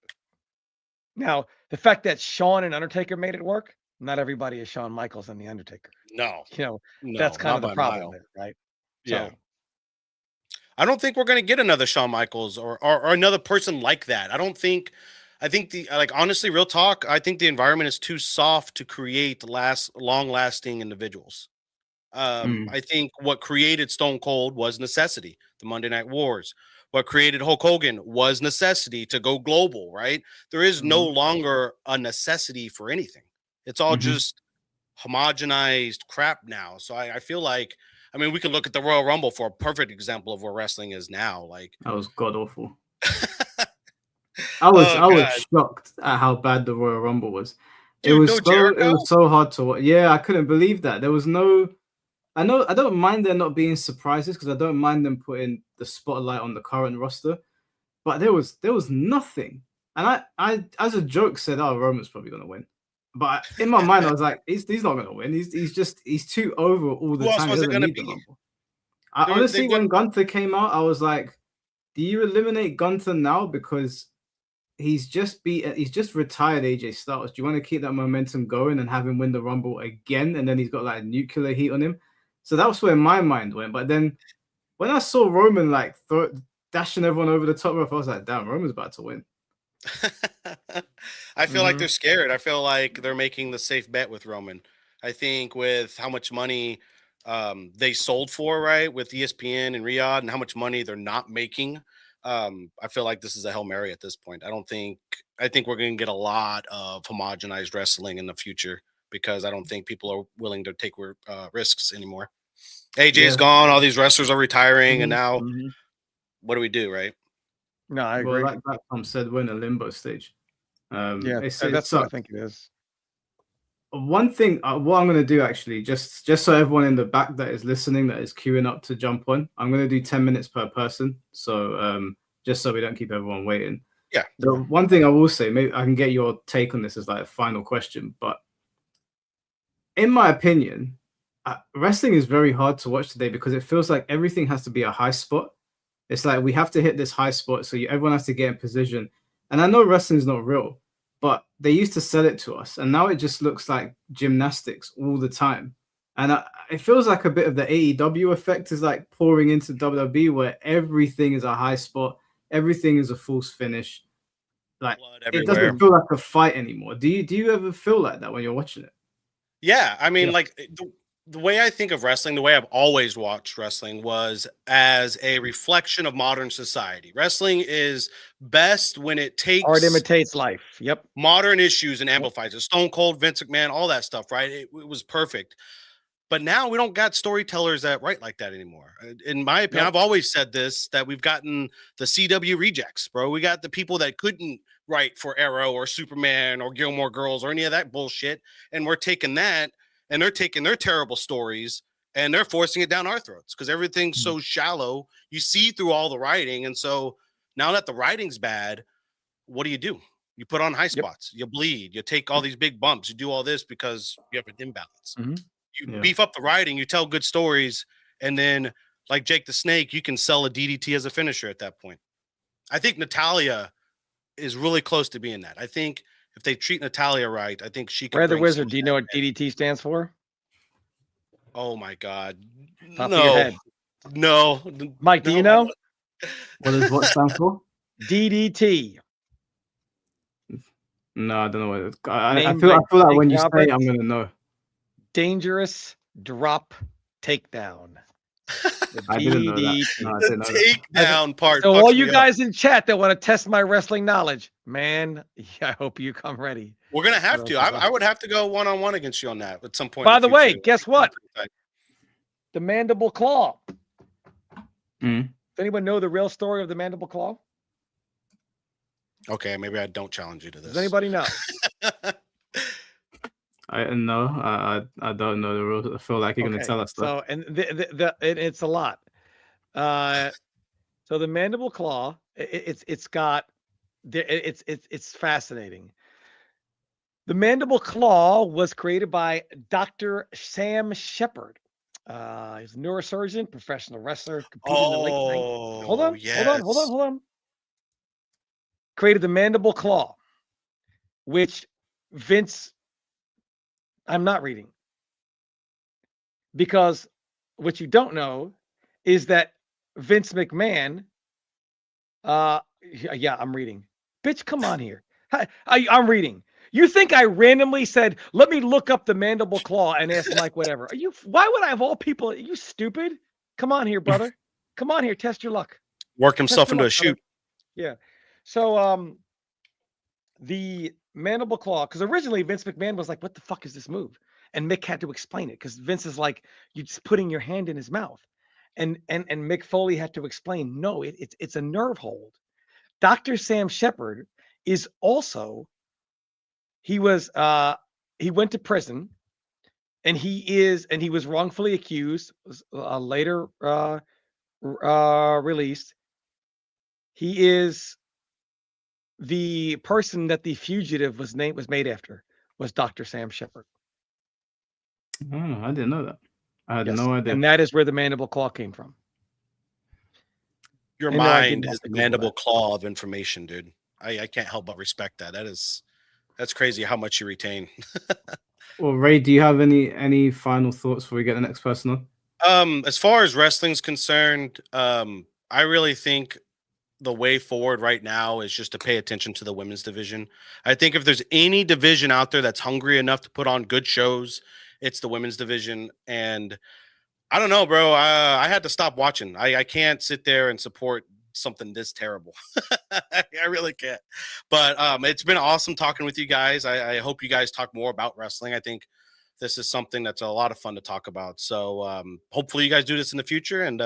Now, the fact that Shawn and Undertaker made it work, not everybody is Shawn Michaels and The Undertaker. No. That's kind of the problem there, right? Yeah. I don't think we're going to get another Shawn Michaels or another person like that. I think honestly, real talk, I think the environment is too soft to create long-lasting individuals. I think what created Stone Cold was necessity. The Monday Night Wars. What created Hulk Hogan was necessity to go global, right? There is no longer a necessity for anything. It's all just homogenized crap now. So I feel like, I mean, we can look at the Royal Rumble for a perfect example of where wrestling is now. Like, that was god awful. I was shocked at how bad the Royal Rumble was. Dude, it was so hard to watch. Yeah, I couldn't believe that. There was no. I don't mind there not being surprises because I don't mind them putting the spotlight on the current roster, but there was nothing. And I as a joke said, "Oh, Roman's probably gonna win," but in my mind I was like, "He's not gonna win. He's too over all the Who time. else was it gonna be? Honestly, when Gunther came out, I was like, "Do you eliminate Gunther now because?" He's just retired AJ Styles. Do you want to keep that momentum going and have him win the Rumble again? And then he's got like nuclear heat on him. So that was where my mind went. But then when I saw Roman like dashing everyone over the top rope, I was like, damn, Roman's about to win. I feel like they're scared. I feel like they're making the safe bet with Roman. I think with how much money they sold for, right, with ESPN and Riyadh, and how much money they're not making. I feel like this is a Hail Mary at this point. I think we're going to get a lot of homogenized wrestling in the future because I don't think people are willing to take risks anymore. AJ's gone. All these wrestlers are retiring. And now what do we do, right? No, I agree. Well, like Tom said, we're in a limbo stage. That's what I think it is. One thing, what I'm going to do actually, just so everyone in the back that is listening, that is queuing up to jump on, I'm going to do 10 minutes per person. So just so we don't keep everyone waiting. Yeah. The one thing I will say, maybe I can get your take on this as like a final question, but in my opinion, wrestling is very hard to watch today because it feels like everything has to be a high spot. It's like we have to hit this high spot, so everyone has to get in position. And I know wrestling is not real, but they used to sell it to us, and now it just looks like gymnastics all the time. And it feels like a bit of the AEW effect is like pouring into WWE, where everything is a high spot, everything is a false finish. Like it doesn't feel like a fight anymore. Do you ever feel like that when you're watching it? Yeah, I mean, like the way I think of wrestling, the way I've always watched wrestling was as a reflection of modern society. Wrestling is best when it takes art imitates life. Yep. Modern issues and amplifies it. Stone Cold, Vince McMahon, all that stuff, right? It was perfect. But now we don't got storytellers that write like that anymore. In my opinion, I've always said this, that we've gotten the CW rejects, bro. We got the people that couldn't write for Arrow or Superman or Gilmore Girls or any of that bullshit. And we're taking that and they're taking their terrible stories and they're forcing it down our throats because everything's so shallow. You see through all the writing. And so now that the writing's bad, what do? You put on high spots, you bleed, you take all these big bumps, you do all this because you have an imbalance. You beef up the writing, you tell good stories, and then like Jake the Snake, you can sell a DDT as a finisher at that point. I think Natalya is really close to being that. I think if they treat Natalya right, I think she can. Brad the Wizard, do you know what DDT stands for? Oh my God. Top of your head. No. Mike, do you know? What stands for? DDT. No, I don't know what it is. I feel like when you say it, I'm going to know. Dangerous drop takedown. I didn't know that. No, I didn't know takedown part. So all you guys in chat that want to test my wrestling knowledge, man, I hope you come ready. We're going to have to. I would have to go one-on-one against you on that at some point. By the way, guess what? The mandible claw. Does anyone know the real story of the mandible claw? Okay, maybe I don't challenge you to this. Does anybody know? I don't know the rules. I feel like you're going to tell us that. So, and it's a lot. So the mandible claw, it's fascinating. The mandible claw was created by Dr. Sam Shepard. He's a neurosurgeon, professional wrestler. Competed in the late 90s. Hold on. Created the mandible claw, which Vince. I'm not reading. Because what you don't know is that Vince McMahon, yeah, I'm reading. Bitch, come on here. I'm reading. You think I randomly said, let me look up the mandible claw and ask Mike whatever? Why would I, of all people, are you stupid? Come on here, brother. Come on here, test your luck. Work himself into a shoot. Yeah. So the mandible claw, because originally Vince McMahon was like, "What the fuck is this move?" And Mick had to explain it because Vince is like, "You just putting your hand in his mouth," and Mick Foley had to explain, "No, it's a nerve hold." Dr. Sam Shepard is also he went to prison, and he was wrongfully accused, was later released. He is the person that the fugitive was made after, was Dr. Sam Shepard. Oh, I didn't know that. I had no idea. And that is where the mandible claw came from. Your mind is the mandible claw of information, dude. I can't help but respect that. That's crazy how much you retain. Well, Ray, do you have any final thoughts before we get the next person on? As far as wrestling's concerned, I really think the way forward right now is just to pay attention to the women's division. I think if there's any division out there that's hungry enough to put on good shows, it's the women's division. And I don't know, bro. I had to stop watching. I can't sit there and support something this terrible. I really can't. But it's been awesome talking with you guys. I hope you guys talk more about wrestling. I think this is something that's a lot of fun to talk about. So hopefully you guys do this in the future, and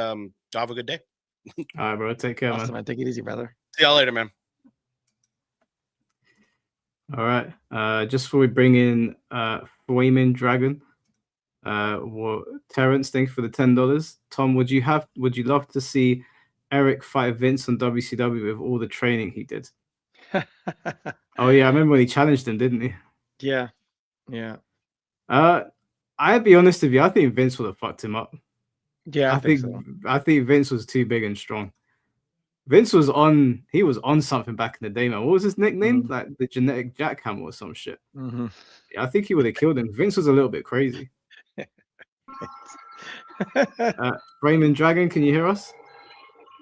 have a good day. All right, bro. Take care, awesome, man. Take it easy, brother. See y'all later, man. All right. Just before we bring in Flaming Dragon, Terrence, thanks for the $10. Tom, would you love to see Eric fight Vince on WCW with all the training he did? Oh yeah, I remember when he challenged him, didn't he? Yeah. I'd be honest with you, I think Vince would have fucked him up. Yeah, I think Vince was too big and strong. Vince was on something back in the day, man. What was his nickname? Like the genetic jackhammer or some shit. Mm-hmm. Yeah, I think he would have killed him. Vince was a little bit crazy. Raymond Dragon, can you hear us?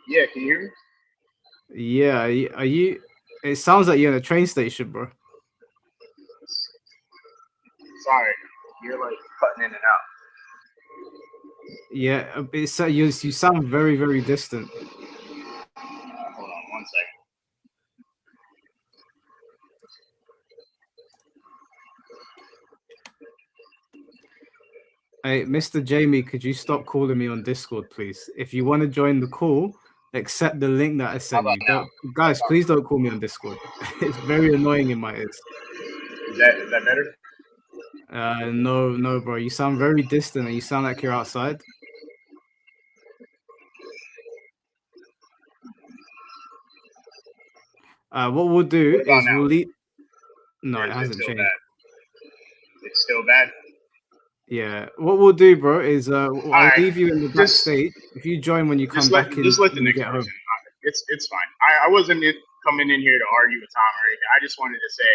Yeah, can you hear me? Yeah, are you? It sounds like you're in a train station, bro. Sorry, you're like cutting in and out. Yeah, you sound very, very distant. Hold on 1 second. Hey, Mr. Jamie, could you stop calling me on Discord, please? If you want to join the call, accept the link that I sent you. Guys, please don't call me on Discord. It's very annoying in my ears. Is that better? No, bro. You sound very distant and you sound like you're outside. What we'll do is we'll leave. No, it hasn't changed. It's still bad. Yeah, what we'll do, bro, is I'll leave you in the backstage. If you join when you come back in, just let the next get person. home. It's fine. I wasn't coming in here to argue with Tom or anything. I just wanted to say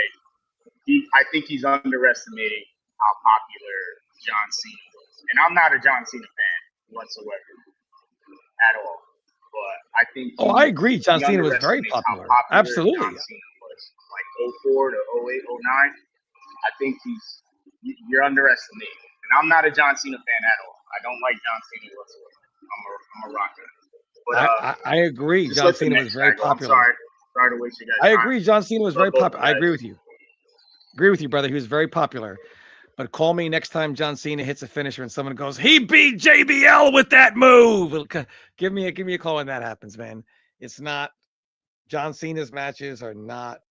I think he's underestimating how popular John Cena was, and I'm not a John Cena fan whatsoever at all. But I think I agree. John Cena was very popular. Absolutely. John Cena was like 04 to 08, 09. I think you're underestimating. And I'm not a John Cena fan at all. I don't like John Cena whatsoever. I'm a rocker. But I agree. John Cena was very popular. I'm sorry to waste your guys' I time. agree. John Cena was very popular. I agree with you. Agree with you, brother. He was very popular. But call me next time John Cena hits a finisher and someone goes, "He beat JBL with that move." Give me a call when that happens, man. It's not John Cena's matches are not.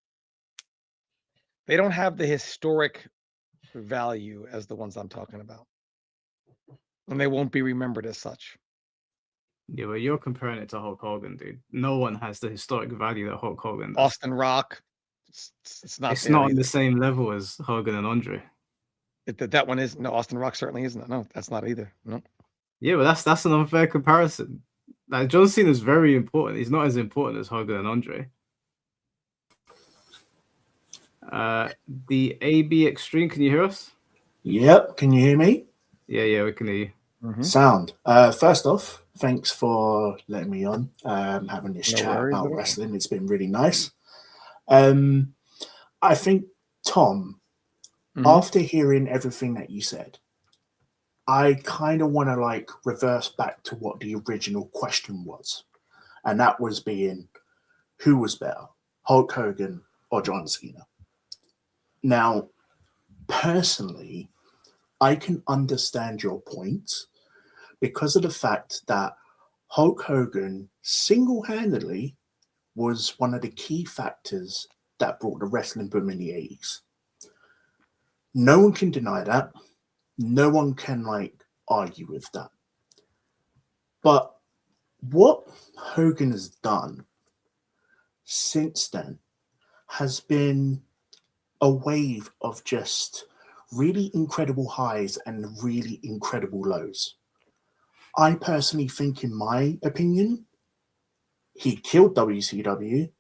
They don't have the historic value as the ones I'm talking about, and they won't be remembered as such. Yeah, but you're comparing it to Hulk Hogan, dude. No one has the historic value that Hulk Hogan does. Austin Rock, it's not. It's not on the same level as Hogan and Andre. That one is no. Austin Rock certainly isn't. No, that's not either. No. Yeah, but that's an unfair comparison. Like John Cena is very important. He's not as important as Hogan and Andre. The AB Extreme, can you hear us? Yep, can you hear me? Yeah, we can hear you. Mm-hmm. Sound. First off, thanks for letting me on, having this chat about wrestling. It's been really nice. I think, Tom, after hearing everything that you said, I kind of want to reverse back to what the original question was. and that was being who was better, Hulk Hogan or John Cena. Now, personally, I can understand your point because of the fact that Hulk Hogan single-handedly was one of the key factors that brought the wrestling boom in the 80s. No one can deny that. No one can argue with that. But what Hogan has done since then has been a wave of just really incredible highs and really incredible lows. I personally think, in my opinion, he killed WCW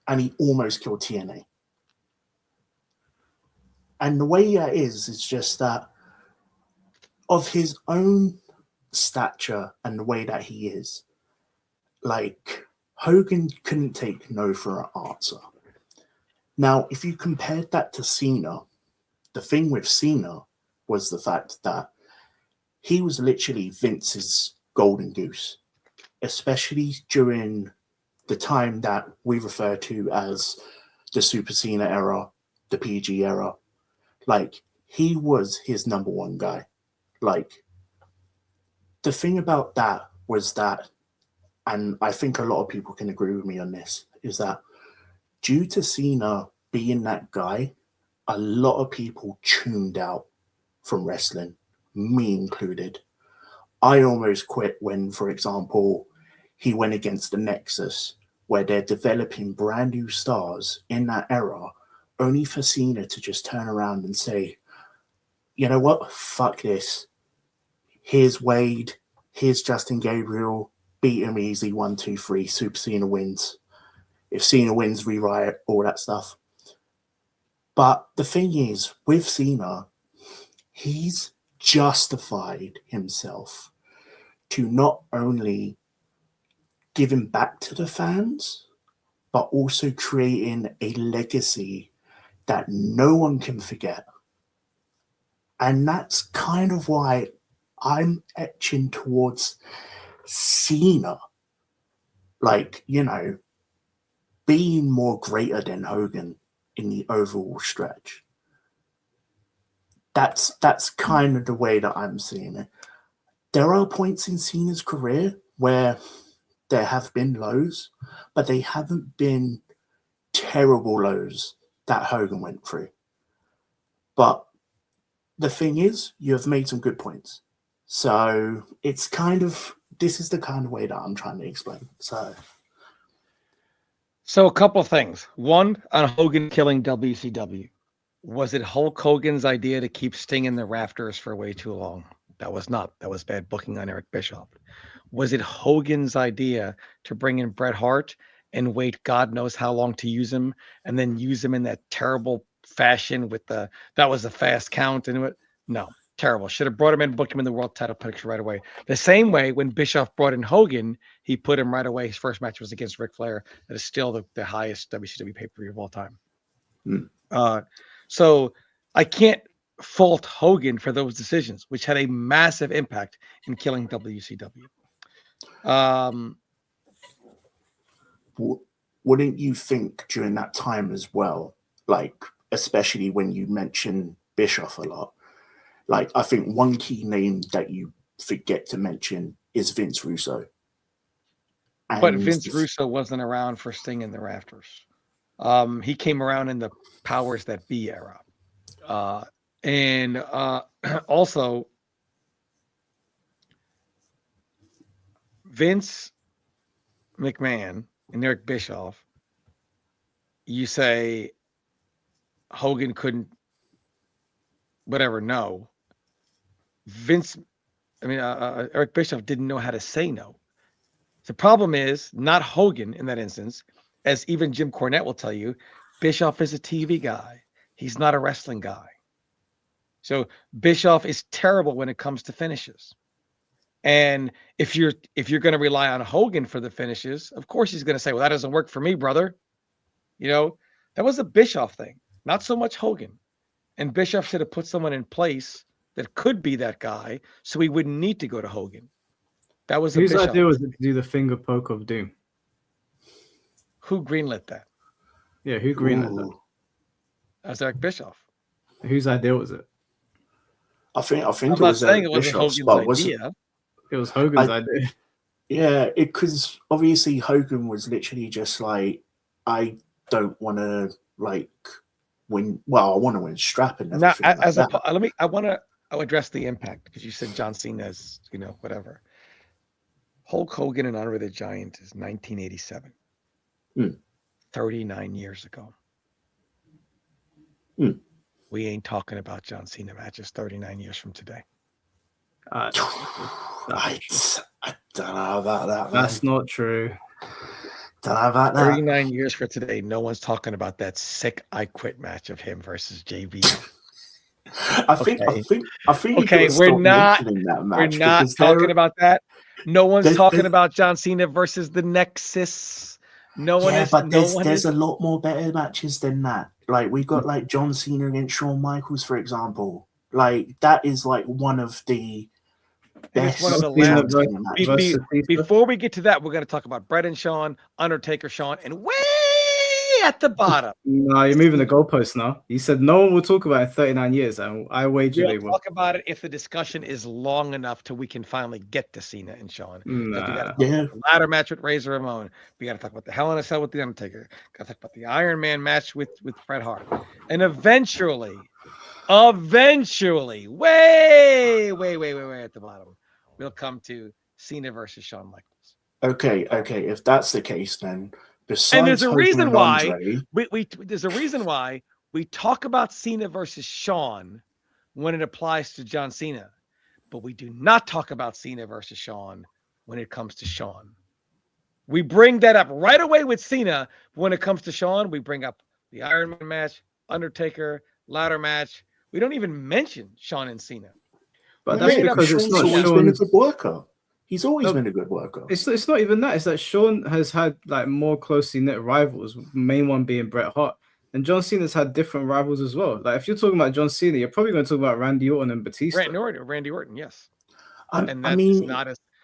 and he almost killed TNA. And the way that is just that of his own stature and the way that he is, Hogan couldn't take no for an answer. Now, if you compared that to Cena, the thing with Cena was the fact that he was literally Vince's golden goose, especially during the time that we refer to as the Super Cena era, the PG era. He was his number one guy. The thing about that was that, and I think a lot of people can agree with me on this, is that due to Cena being that guy, a lot of people tuned out from wrestling, me included. I almost quit when, for example, he went against the Nexus, where they're developing brand new stars in that era, only for Cena to just turn around and say, you know what, fuck this. Here's Wade, here's Justin Gabriel, beat him easy, 1, 2, 3, Super Cena wins. If Cena wins, rewrite all that stuff. But the thing is, with Cena, he's justified himself to not only giving back to the fans, but also creating a legacy that no one can forget. And that's kind of why I'm etching towards Cena, being more greater than Hogan in the overall stretch. That's kind of the way that I'm seeing it. There are points in Cena's career where there have been lows, but they haven't been terrible lows that Hogan went through. But the thing is, you have made some good points. So it's this is the kind of way that I'm trying to explain. So a couple of things. One, on Hogan killing WCW. Was it Hulk Hogan's idea to keep Sting in the rafters for way too long? That was not. That was bad booking on Eric Bischoff. Was it Hogan's idea to bring in Bret Hart and wait God knows how long to use him, and then use him in that terrible fashion with that was a fast count and what? No, terrible. Should have brought him in, booked him in the world title picture right away. The same way when Bischoff brought in Hogan, he put him right away. His first match was against Ric Flair. That is still the highest WCW pay-per-view of all time. So I can't fault Hogan for those decisions, which had a massive impact in killing WCW. Wouldn't you think during that time as well, especially when you mention Bischoff a lot, I think one key name that you forget to mention is Vince Russo. But Vince Russo wasn't around for Sting in the rafters. He came around in the powers that be era. And also, Vince McMahon and Eric Bischoff, you say Hogan couldn't, whatever, no. Eric Bischoff didn't know how to say no. The problem is not Hogan in that instance, as even Jim Cornette will tell you, Bischoff is a TV guy. He's not a wrestling guy. So Bischoff is terrible when it comes to finishes. And if you're going to rely on Hogan for the finishes, of course he's going to say, well, that doesn't work for me, brother. That was a Bischoff thing, not so much Hogan. And Bischoff should have put someone in place that could be that guy, so he wouldn't need to go to Hogan. That was whose idea was it to do the finger poke of doom? Who greenlit that? Yeah, who greenlit that? That's Eric Bischoff. Whose idea was it? I think I'm it not was saying Eric it wasn't Bischoff's, Hogan's but was idea. It was Hogan's idea. Yeah, because obviously Hogan was literally just like, I don't want to like win. Well, I want to win strap and Now, everything like that. I want to address the impact because you said John Cena's, whatever. Hulk Hogan and Andre the Giant is 1987. 39 years ago. We ain't talking about John Cena matches 39 years from today. I don't know about that. That's not true. Don't know about that. 39 years for today. No one's talking about that sick I Quit match of him versus JBL. I think. Okay, we're not talking about that. No one's talking about John Cena versus the Nexus. There's a lot more better matches than that. Like we got like John Cena against Shawn Michaels, for example. Like that is like one of the best. One of the last. Before we get to that, we're going to talk about Bret and Shawn, Undertaker, Shawn, and way at the bottom. No, you're moving the goalpost now. You said no one will talk about it in 39 years, and I wager they will talk about it if the discussion is long enough till we can finally get to Cena and Shawn. The ladder match with Razor Ramon. We got to talk about the Hell in a Cell with the Undertaker. Got to talk about the Iron Man match with Bret Hart, and eventually, way at the bottom, we'll come to Cena versus Shawn Michaels. Okay. If that's the case, then. And there's a reason why there's a reason why we talk about Cena versus Shawn when it applies to John Cena, but we do not talk about Cena versus Shawn when it comes to Shawn. We bring that up right away with Cena. When it comes to Shawn, we bring up the Iron Man match, Undertaker, ladder match. We don't even mention Shawn and Cena. But that's because Shawn's always been a good worker. He's always been a good worker. It's not even that. It's that Shawn has had like more closely knit rivals, main one being Bret Hart. And John Cena's had different rivals as well. Like if you're talking about John Cena, you're probably going to talk about Randy Orton and Batista. Randy Orton, yes.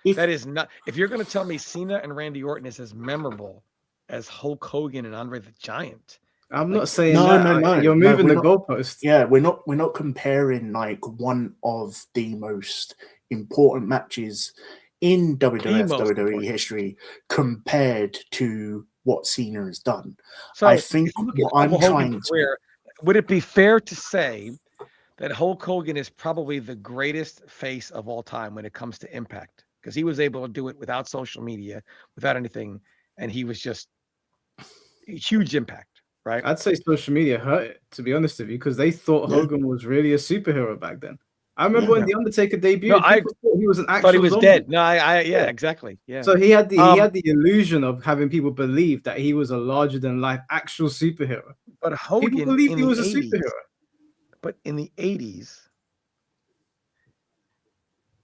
If you're going to tell me Cena and Randy Orton is as memorable as Hulk Hogan and Andre the Giant. I'm not saying that. No. You're moving the goalpost. Yeah, we're not comparing like one of the most important matches in WWE history compared to what Cena has done. So I think what I'm trying to... Would it be fair to say that Hulk Hogan is probably the greatest face of all time when it comes to impact? Because he was able to do it without social media, without anything, and he was just a huge impact, right? I'd say social media hurt it, to be honest with you, because they thought Hogan was really a superhero back then. I remember when the Undertaker debuted, people thought he was an actual thought he was zombie. dead. No, exactly. Yeah. So he had the illusion of having people believe that he was a larger than life actual superhero. But Hogan people believed he was a superhero. But in the 80s,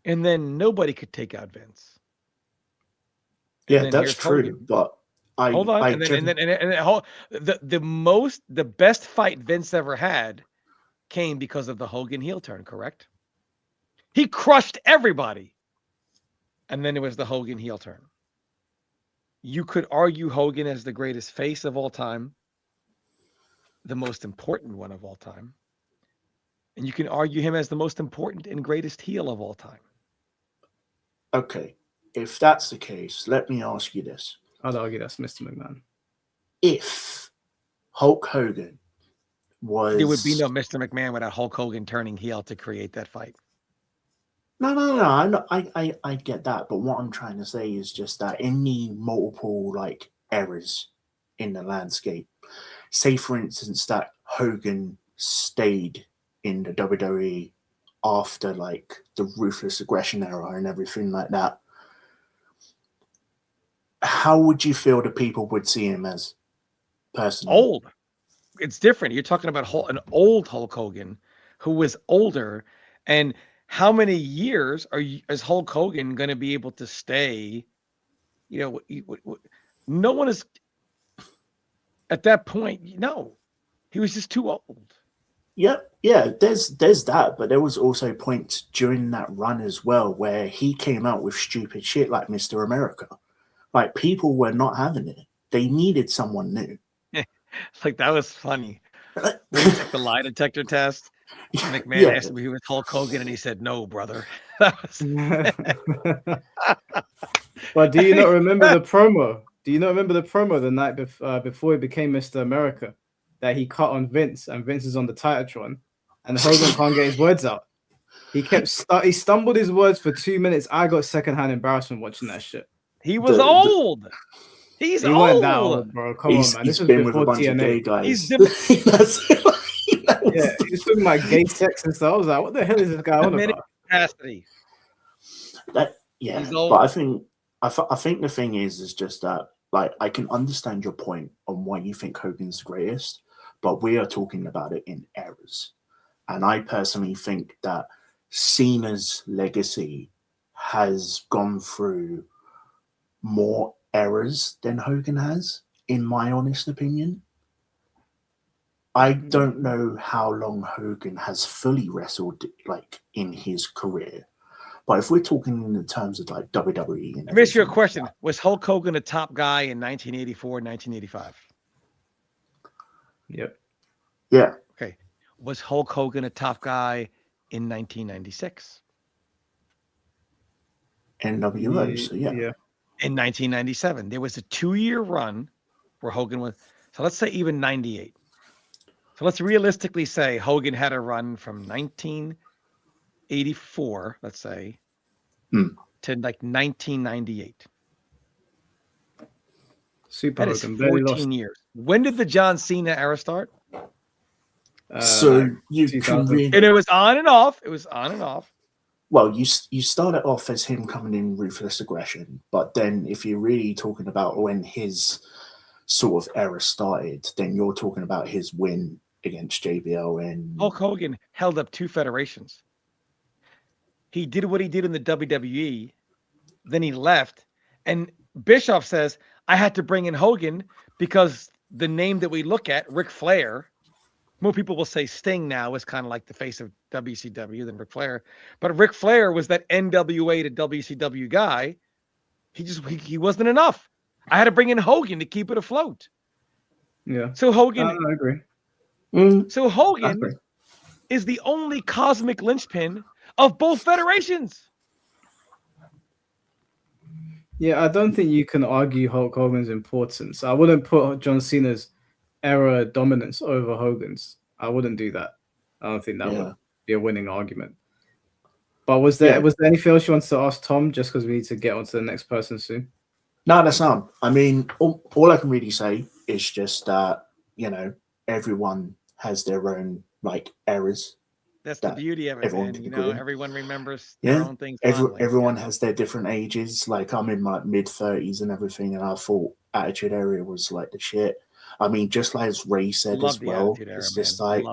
and then nobody could take out Vince. Yeah, that's true. Hogan. But the best fight Vince ever had came because of the Hogan heel turn, correct? He crushed everybody. And then it was the Hogan heel turn. You could argue Hogan as the greatest face of all time, the most important one of all time. And you can argue him as the most important and greatest heel of all time. Okay. If that's the case, let me ask you this. I'd argue that's Mr. McMahon. If Hulk Hogan was... There would be no Mr. McMahon without Hulk Hogan turning heel to create that fight. No. I get that, but what I'm trying to say is just that in the multiple like errors in the landscape, say for instance that Hogan stayed in the WWE after like the Ruthless Aggression era and everything like that, how would you feel the people would see him as personally? Old. It's different. You're talking about an old Hulk Hogan who was older, and how many years is Hulk Hogan going to be able to stay? No one is at that point. No, he was just too old. Yeah. There's that, but there was also points during that run as well where he came out with stupid shit like Mr. America. Like people were not having it. They needed someone new. Like, that was funny. When he took the lie detector test, McMahon asked him if he was Hulk Hogan, and he said, "No, brother." That was... But do you not remember the promo? Do you not remember the promo the night before he became Mr. America that he cut on Vince, and Vince is on the Titantron, and Hogan can't get his words out? He kept he stumbled his words for 2 minutes. I got secondhand embarrassment watching that shit. He was old. He wasn't that old, bro. Come on, man. He's been with a bunch of gay guys. He's he's talking about gay sex and stuff. I was like, what the hell is this guy on about? Capacity. But I think the thing is just that, like, I can understand your point on why you think Hogan's the greatest, but we are talking about it in eras. And I personally think that Cena's legacy has gone through more eras than Hogan has, in my honest opinion. I don't know how long Hogan has fully wrestled, like, in his career. But if we're talking in the terms of, like, WWE... Let me ask you a question. Was Hulk Hogan a top guy in 1984 and 1985? Yep. Yeah. Okay. Was Hulk Hogan a top guy in 1996? NWO, so yeah. In 1997, there was a 2-year run where Hogan was... So let's say even 98. So let's realistically say Hogan had a run from 1984, let's say, to like 1998. Super That Hogan, is 14 years. When did the John Cena era start? So you can really... And it was on and off. It was on and off. Well, you started off as him coming in ruthless aggression, but then if you're really talking about when his sort of era started, then you're talking about his win against JBL. And Hulk Hogan held up 2 federations. He did what he did in the WWE, then he left, and Bischoff says, I had to bring in Hogan because the name that we look at, Ric Flair, more people will say Sting now is kind of like the face of WCW than Ric Flair, but Ric Flair was that NWA to WCW guy. He wasn't enough. I had to bring in Hogan to keep it afloat. Yeah. So Hogan... I agree. So Hogan is the only cosmic linchpin of both federations. Yeah, I don't think you can argue Hulk Hogan's importance. I wouldn't put John Cena's era dominance over Hogan's. I wouldn't do that. I don't think that would be a winning argument. But was there anything else you wanted to ask Tom, just because we need to get on to the next person soon? No, that's not. I mean, all I can really say is just that, you know, everyone has their own, like, eras. That's the beauty of it, man. You know, everyone remembers their own things. Everyone has their different ages. Like, I'm in my mid-30s and everything, and I thought Attitude Era was, like, the shit. I mean, just like as Ray said as well, it's just like,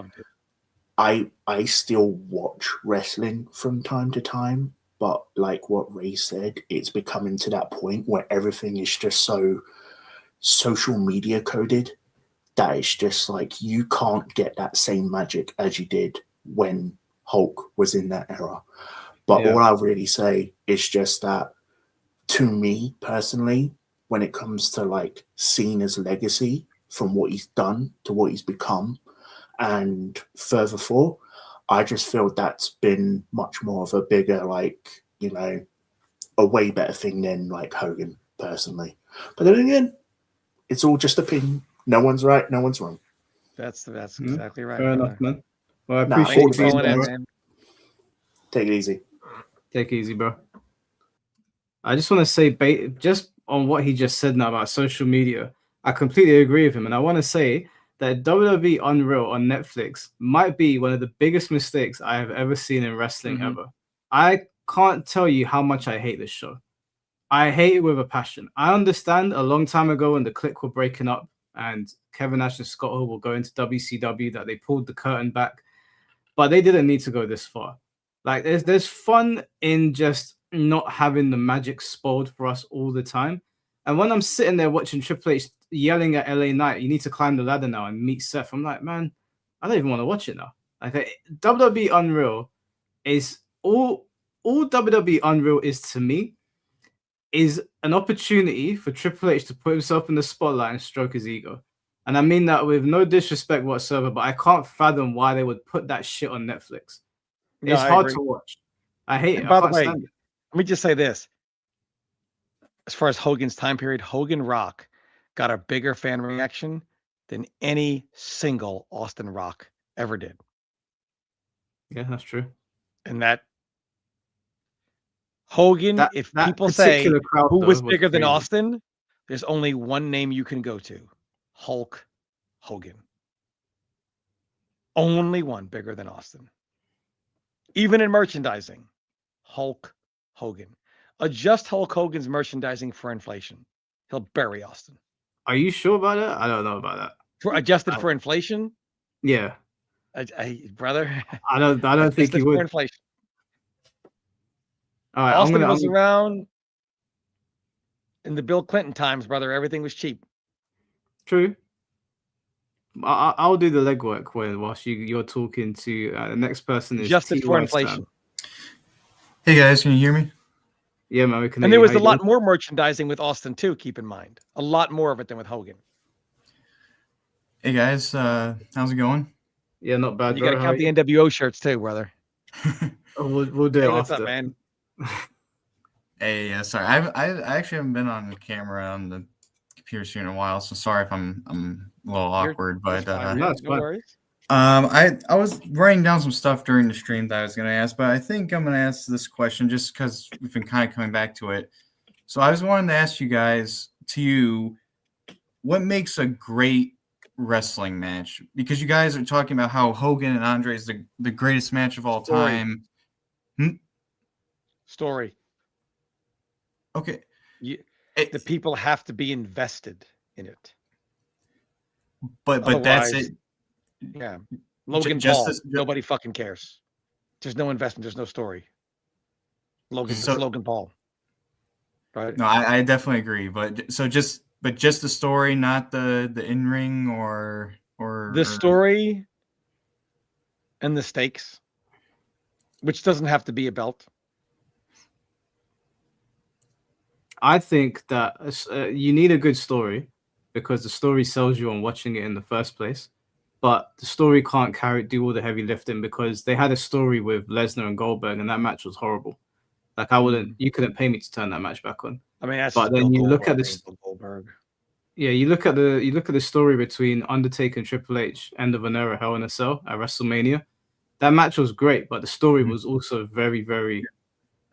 I still watch wrestling from time to time, but like what Ray said, it's becoming to that point where everything is just so social media coded that it's just like you can't get that same magic as you did when Hulk was in that era. But all I really say is just that, to me personally, when it comes to like Cena's legacy from what he's done to what he's become and further for, I just feel that's been much more of a bigger, like, you know, a way better thing than like Hogan personally. But then again, it's all just opinion. No one's right, no one's wrong. That's exactly right. Fair enough, man. Well, I appreciate you being there, man. Take it easy. Take it easy, bro. I just want to say, just on what he just said now about social media, I completely agree with him. And I want to say that WWE Unreal on Netflix might be one of the biggest mistakes I have ever seen in wrestling ever. I can't tell you how much I hate this show. I hate it with a passion. I understand a long time ago when the Clique were breaking up and Kevin Nash and Scott Hall will go into WCW that they pulled the curtain back, but they didn't need to go this far. Like there's fun in just not having the magic spoiled for us all the time. And when I'm sitting there watching Triple H yelling at LA Knight, you need to climb the ladder now and meet Seth, I'm like, man, I don't even want to watch it now. Like WWE Unreal is all WWE Unreal is to me is an opportunity for Triple H to put himself in the spotlight and stroke his ego. And I mean that with no disrespect whatsoever, but I can't fathom why they would put that shit on Netflix. No, It's I hard agree. to watch. I hate And it. by I the can't way, stand it. let me just say this. As far as Hogan's time period, Hogan Rock got a bigger fan reaction than any single Austin Rock ever did. Yeah, that's true. And that Hogan, if that people say particular crowd, who though, was was bigger than crazy. Austin, there's only one name you can go to: Hulk Hogan. Only one bigger than Austin. Even in merchandising, Hulk Hogan. Adjust Hulk Hogan's merchandising for inflation. He'll bury Austin. Are you sure about that? I don't know about that. For adjusted for inflation? Yeah. Brother. I don't think he would. For inflation. All right, Austin was around in the Bill Clinton times, brother. Everything was cheap. True. I'll do the legwork whilst you're talking to the next person. Is Adjusted for inflation. Hey guys, can you hear me? Yeah, man, we can. And there was a lot more merchandising with Austin too. Keep in mind, a lot more of it than with Hogan. Hey guys, how's it going? Yeah, not bad. You got to count the NWO shirts too, brother. We'll do it after. What's up, man? Hey, sorry, I actually haven't been on the camera on the computer screen in a while, so sorry if I'm a little awkward, but no worries. I was writing down some stuff during the stream that I was going to ask, but I think I'm going to ask this question just because we've been kind of coming back to it. So I was wanting to ask you guys, what makes a great wrestling match? Because you guys are talking about how Hogan and Andre is the greatest match of all time. Story. Okay. The people have to be invested in it. But that's it. Yeah. Logan Paul. Nobody fucking cares. There's no investment. There's no story. Logan Paul. Right? No, I definitely agree. But just the story, not the in-ring or the story and the stakes, which doesn't have to be a belt. I think that you need a good story because the story sells you on watching it in the first place. But the story can't do all the heavy lifting because they had a story with Lesnar and Goldberg, and that match was horrible. Like you couldn't pay me to turn that match back on. I mean, that's but then you look at this. Goldberg. Yeah, you look at the story between Undertaker and Triple H, end of an era, Hell in a Cell at WrestleMania. That match was great, but the story was also very, very.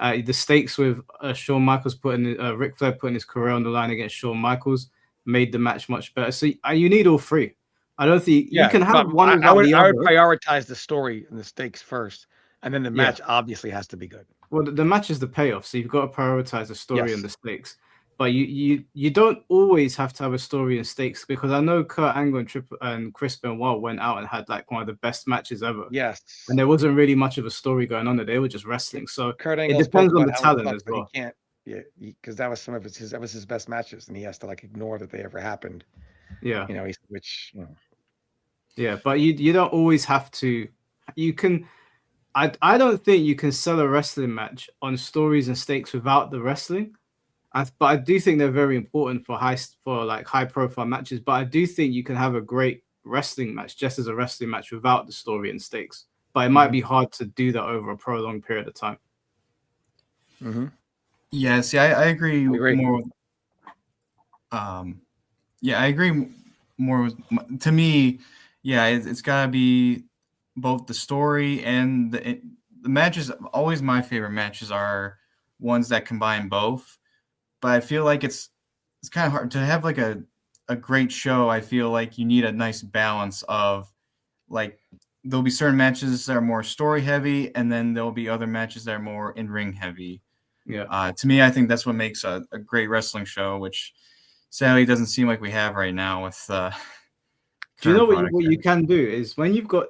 The stakes with Shawn Michaels Ric Flair putting his career on the line against Shawn Michaels made the match much better. So you need all three. I don't think you can have one. I would prioritize the story and the stakes first, and then the match obviously has to be good. Well, the match is the payoff, so you've got to prioritize the story and the stakes. But you don't always have to have a story and stakes because I know Kurt Angle and Chris Benoit went out and had like one of the best matches ever. Yes, and there wasn't really much of a story going on there. They were just wrestling. So Kurt Angle it depends on the talent as well. He can't, because that was that was his best matches, and he has to like ignore that they ever happened. Yeah, Yeah, but you don't always have to. You can. I don't think you can sell a wrestling match on stories and stakes without the wrestling. But I do think they're very important for high profile matches. But I do think you can have a great wrestling match just as a wrestling match without the story and stakes. But it might be hard to do that over a prolonged period of time. Yeah, see, I agree more. Yeah, I agree more with, to me. Yeah, it's gotta be both the story and the matches. Always my favorite matches are ones that combine both. But I feel like it's kind of hard to have like a great show. I feel like you need a nice balance of like there'll be certain matches that are more story heavy, and then there'll be other matches that are more in ring heavy. Yeah. To me, I think that's what makes a great wrestling show, which sadly doesn't seem like we have right now with. Do you know what you can do is when you've got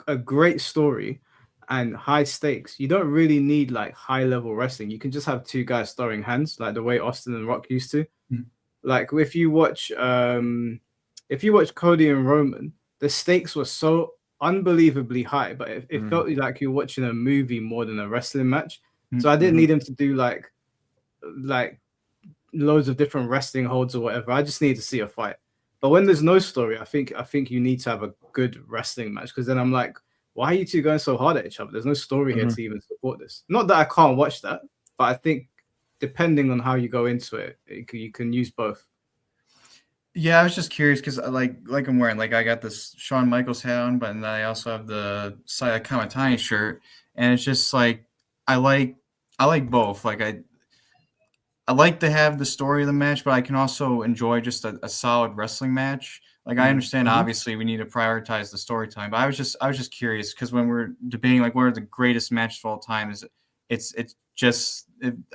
a great story and high stakes, you don't really need like high level wrestling. You can just have two guys throwing hands like the way Austin and Rock used to. Like if you watch Cody and Roman, the stakes were so unbelievably high, but it felt like you're watching a movie more than a wrestling match. So I didn't need him to do like loads of different wrestling holds or whatever. I just need to see a fight. But when there's no story, I think you need to have a good wrestling match, because then I'm like, why are you two going so hard at each other? There's no story here to even support this. Not that I can't watch that, but I think depending on how you go into it, you can use both. Yeah, I was just curious because like I'm wearing, like, I got this Shawn Michaels hat on, but then I also have the Saya Kamatani shirt, and it's just like I like both. Like I like to have the story of the match, but I can also enjoy just a solid wrestling match. Like, I understand, obviously, we need to prioritize the storytelling, but I was just curious because when we're debating like what are the greatest matches of all time, I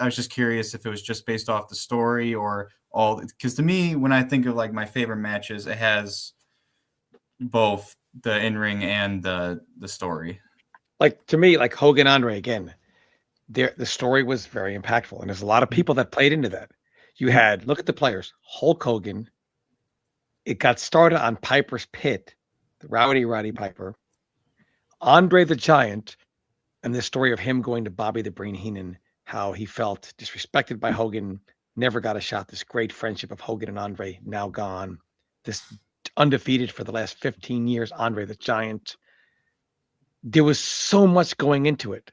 was just curious if it was just based off the story or all. Because to me, when I think of like my favorite matches, it has both the in-ring and the story. Like, to me, like Hogan Andre again. The story was very impactful, and there's a lot of people that played into that. You had, look at the players, Hulk Hogan. It got started on Piper's Pit, the Roddy Piper, Andre the Giant, and the story of him going to Bobby the Brain Heenan, how he felt disrespected by Hogan, never got a shot. This great friendship of Hogan and Andre, now gone. This undefeated for the last 15 years, Andre the Giant. There was so much going into it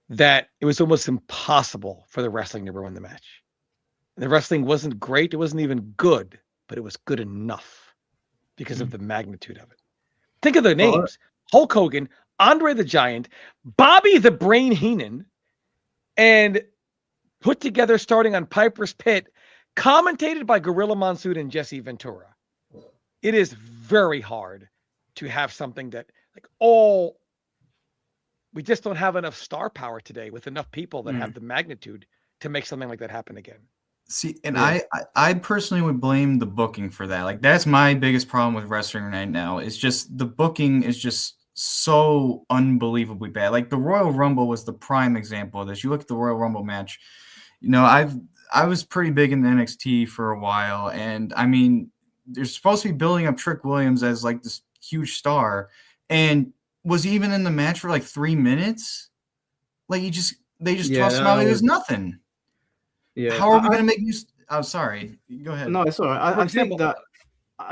that it was almost impossible for the wrestling to ruin the match. And the wrestling wasn't great. It wasn't even good, but it was good enough because of the magnitude of it. Think of the names: Hulk Hogan, Andre the Giant, Bobby the Brain Heenan, and put together starting on Piper's Pit, commentated by Gorilla Monsoon and Jesse Ventura. It is very hard to have something that, like, we just don't have enough star power today with enough people that have the magnitude to make something like that happen again. See, and I personally would blame the booking for that. Like, that's my biggest problem with wrestling right now. Is just the booking is just so unbelievably bad. Like, the Royal Rumble was the prime example of this. You look at the Royal Rumble match. You know, I was pretty big in the NXT for a while, and I mean, they're supposed to be building up Trick Williams as like this huge star, and was even in the match for like 3 minutes. Like, they just tossed him out like there's nothing. Yeah. How are we going to make you? I'm sorry. Go ahead. No, it's all right. I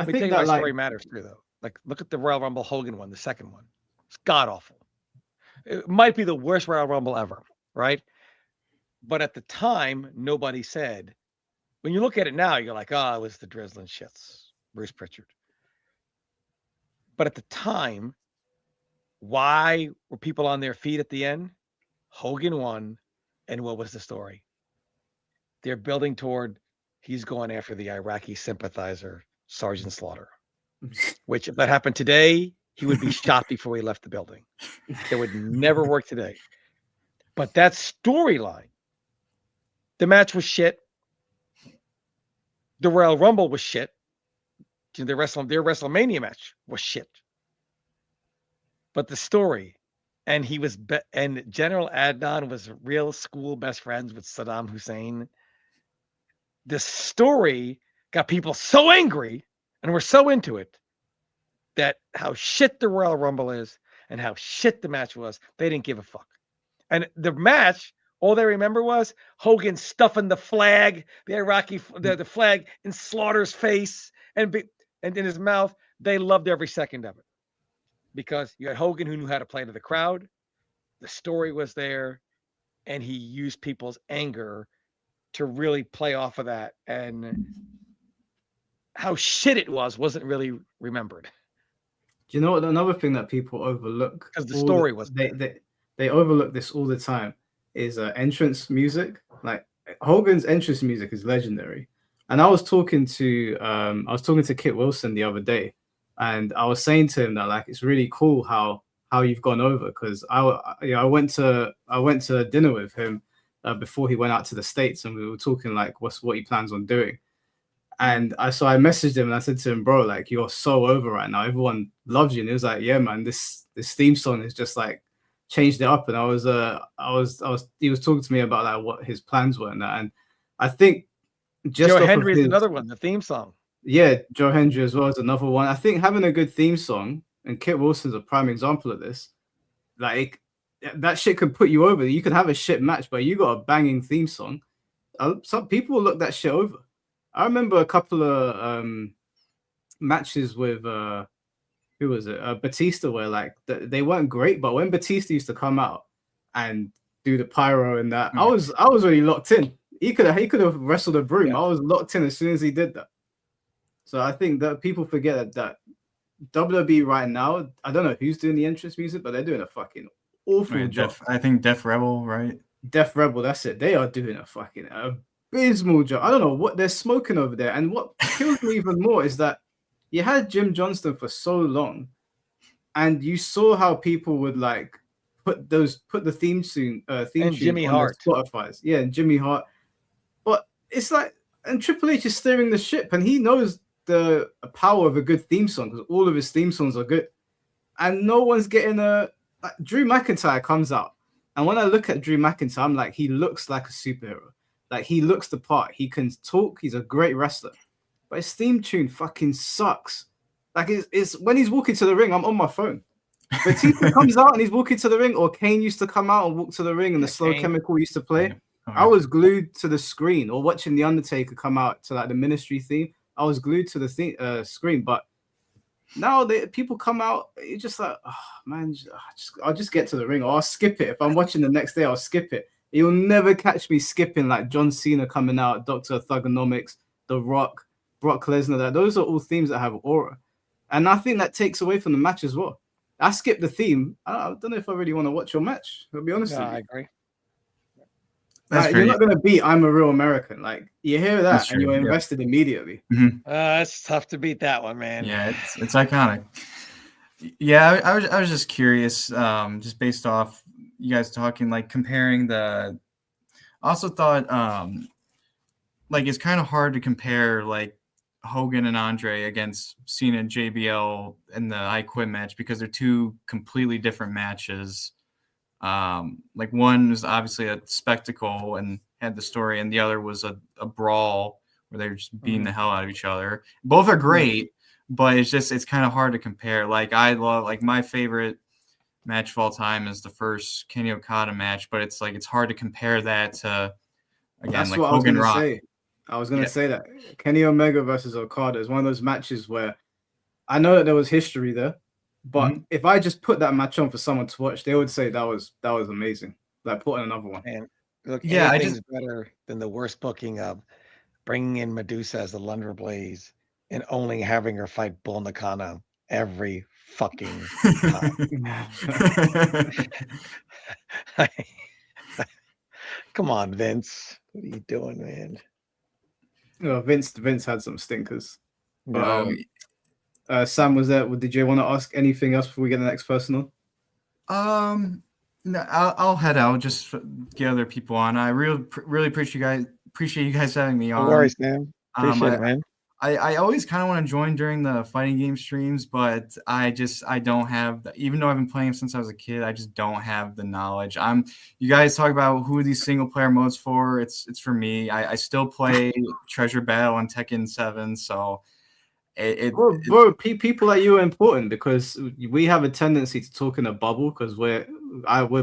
think that story matters too, though. Like, look at the Royal Rumble Hogan one, the second one. It's god awful. It might be the worst Royal Rumble ever, right? But at the time, nobody said. When you look at it now, you're like, it was the drizzling shits, Bruce Pritchard. But at the time, why were people on their feet at the end? Hogan won, and what was the story? They're building toward, he's going after the Iraqi sympathizer, Sergeant Slaughter, which, if that happened today, he would be shot before he left the building. It would never work today. But that storyline, the match was shit. The Royal Rumble was shit. Their WrestleMania match was shit. But the story, and and General Adnan was real school best friends with Saddam Hussein. The story got people so angry and were so into it that how shit the Royal Rumble is and how shit the match was, they didn't give a fuck. And the match, all they remember was Hogan stuffing the flag, the Iraqi, the flag in Slaughter's face and in his mouth. They loved every second of it because you had Hogan who knew how to play to the crowd. The story was there, and he used people's anger to really play off of that. And how shit it wasn't really remembered. Do you know what? Another thing that people overlook, because the story was they overlook this all the time, is entrance music. Like, Hogan's entrance music is legendary. And I was talking to Kit Wilson the other day, and I was saying to him that, like, it's really cool how you've gone over, because I went to dinner with him before he went out to the States, and we were talking like what he plans on doing. And I messaged him and I said to him, bro, like, you're so over right now. Everyone loves you. And he was like, yeah, man, this theme song is just like changed it up. And he was talking to me about like what his plans were and that. And I think just Joe Hendry is another one, the theme song. Yeah, Joe Hendry as well is another one. I think having a good theme song, and Kit Wilson's a prime example of this, like, that shit could put you over. You could have a shit match, but you got a banging theme song. some people look that shit over. I remember a couple of matches with who was it? Batista, where like they weren't great, but when Batista used to come out and do the pyro and that, I was really locked in. He could have wrestled a broom. I was locked in as soon as he did that. So I think that people forget that WWE right now, I don't know who's doing the entrance music, but they're doing a fucking awful job. I think Def Rebel, right? Def Rebel, that's it. They are doing a fucking abysmal job. I don't know what they're smoking over there. And what kills me even more is that you had Jim Johnston for so long, and you saw how people would like put the theme tune Jimmy on Hart. Spotify's. Yeah, and Jimmy Hart. But it's like, and Triple H is steering the ship, and he knows the power of a good theme song because all of his theme songs are good, and no one's getting Drew McIntyre comes out, and when I look at Drew McIntyre, I'm like, he looks like a superhero. Like, he looks the part. He can talk. He's a great wrestler, but his theme tune fucking sucks. Like, it's when he's walking to the ring, I'm on my phone. Batista comes out and he's walking to the ring, or Kane used to come out and walk to the ring, and the Slow Chemical used to play. I was glued to the screen, or watching the Undertaker come out to like the Ministry theme. I was glued to the screen, but now people come out. You're just like, oh, man, I'll just get to the ring, or I'll skip it. If I'm watching the next day, I'll skip it. You'll never catch me skipping like John Cena coming out, Dr. Thugonomics, The Rock, Brock Lesnar. Those are all themes that have aura, and I think that takes away from the match as well. I skipped the theme. I don't know if I really want to watch your match. I'll be honest with you. I agree. Like, you're not going to beat I'm a Real American. Like, you hear that and you're invested immediately. It's tough to beat that one, man. Yeah, it's iconic. Yeah, I was just curious, just based off you guys talking, like comparing the. I also thought, like, it's kind of hard to compare like Hogan and Andre against Cena and JBL in the I Quit match because they're two completely different matches. Like, one was obviously a spectacle and had the story, and the other was a brawl where they were just beating the hell out of each other. Both are great, but it's kind of hard to compare. Like, I love, like, my favorite match of all time is the first Kenny Okada match, but it's like, it's hard to compare that to, again, that's like what Hogan I was Rock. say. I was going to say that Kenny Omega versus Okada is one of those matches where I know that there was history there, but if I just put that match on for someone to watch, they would say that was amazing. Like, put on another one. And look, anything's better than the worst booking of bringing in Medusa as the London Blaze and only having her fight Bull Nakano every fucking time. Come on, Vince. What are you doing, man? Vince had some stinkers. Sam, was there? Did you want to ask anything else before we get the next person on? No, I'll head out. Just get other people on. I really appreciate you guys having me on. No worries, man. Appreciate it, man. I always kind of want to join during the fighting game streams, but I don't have even though I've been playing since I was a kid, I just don't have the knowledge. You guys talk about who are these single player modes for? It's for me. I still play Treasure Battle on Tekken 7, so bro, people like you are important because we have a tendency to talk in a bubble because we're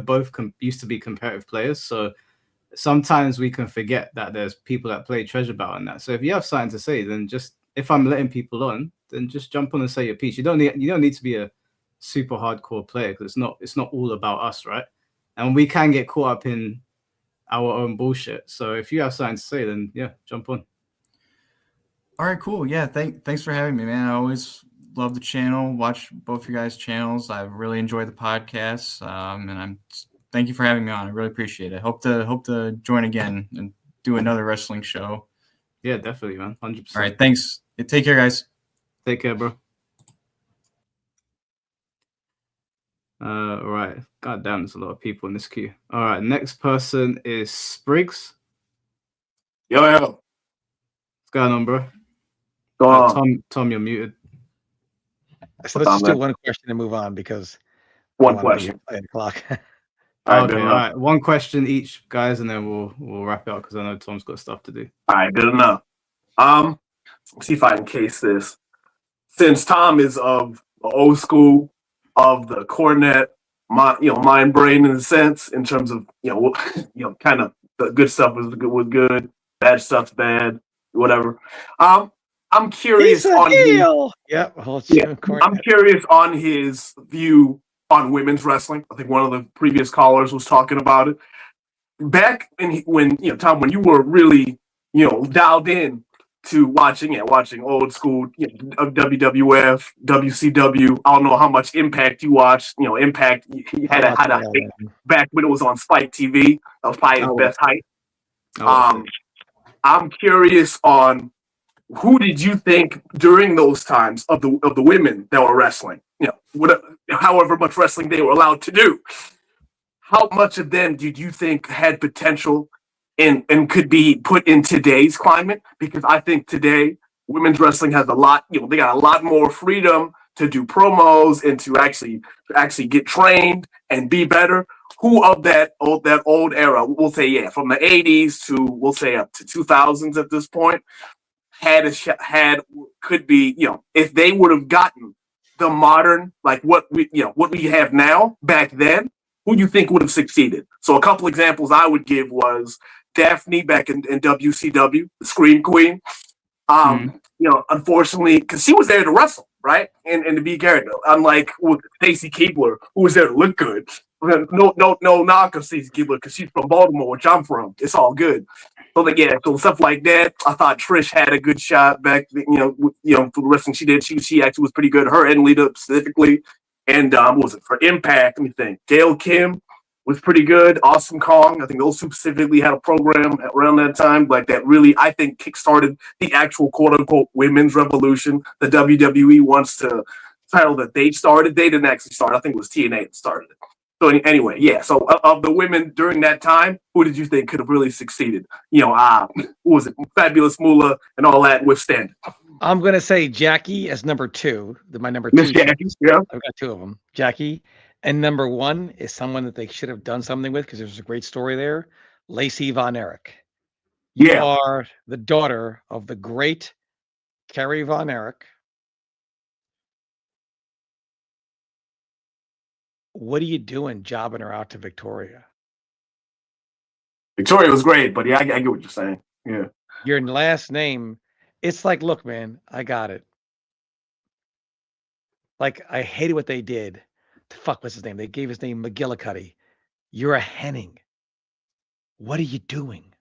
both used to be competitive players, so sometimes we can forget that there's people that play Treasure Battle and that. So if you have something to say, then just, if I'm letting people on, then just jump on and say your piece. You don't need to be a super hardcore player because it's not all about us, right? And we can get caught up in our own bullshit. So if you have something to say, then yeah, jump on. All right, cool. Yeah, thanks for having me, man. I always love the channel. Watch both of you guys' channels. I really enjoy the podcast, and thank you for having me on. I really appreciate it. Hope to join again and do another wrestling show. Yeah, definitely, man. 100%. All right, thanks. Take care, guys. Take care, bro. Right. God damn, there's a lot of people in this queue. All right, next person is Spriggs. Yo. What's going on, bro? Go on. Tom, you're muted. So let's just do one question and move on because one question. 8 o'clock. All right. One question each, guys, and then we'll wrap it up because I know Tom's got stuff to do. All right, good enough. See if I can case this. Since Tom is of the old school of the cornet, mind brain in a sense, in terms of kind of the good stuff was good. bad stuff's bad, whatever. I'm curious on I'm curious on his view on women's wrestling. I think one of the previous callers was talking about it. Back when Tom, when you were really dialed in to watching old school WWF, WCW. I don't know how much Impact you watched. Impact you had a back when it was on Spike TV. That was probably his best height. I'm curious on who did you think during those times of the women that were wrestling, however much wrestling they were allowed to do, how much of them did you think had potential and could be put in today's climate? Because I think today women's wrestling has a lot, they got a lot more freedom to do promos and to actually get trained and be better. Who of that old era, we'll say, from the 80s to we'll say up to 2000s at this point, could be, if they would have gotten the modern, like what we have now back then, who do you think would have succeeded? So a couple examples I would give was Daphne back in WCW, the Scream Queen. Unfortunately, because she was there to wrestle, right? And to be character. Unlike with Stacy Keibler, who was there to look good. No knock on Stacy Keibler because she's from Baltimore, which I'm from. It's all good. So stuff like that. I thought Trish had a good shot back, for the wrestling she did. She actually was pretty good. Her and Lita specifically. And what was it for Impact? Let me think. Gail Kim was pretty good. Awesome Kong. I think those two specifically had a program around that time, like that really, I think, kickstarted the actual quote unquote women's revolution. The WWE wants to title that they started. They didn't actually start. I think it was TNA that started it. So anyway, yeah. So of the women during that time, who did you think could have really succeeded? What was it? Fabulous Moolah and all that withstand. I'm gonna say Jackie as number 2. My number 2. Miss Jackie, yeah. I've got 2 of them. Jackie, and number 1 is someone that they should have done something with because there's a great story there. Lacey Von Erich. You are the daughter of the great Kerry Von Erich. What are you doing jobbing her out to Victoria? Victoria was great, but yeah, I get what you're saying. Yeah. Your last name, it's like, look, man, I got it. Like, I hated what they did. What's his name? They gave his name McGillicuddy. You're a Henning. What are you doing?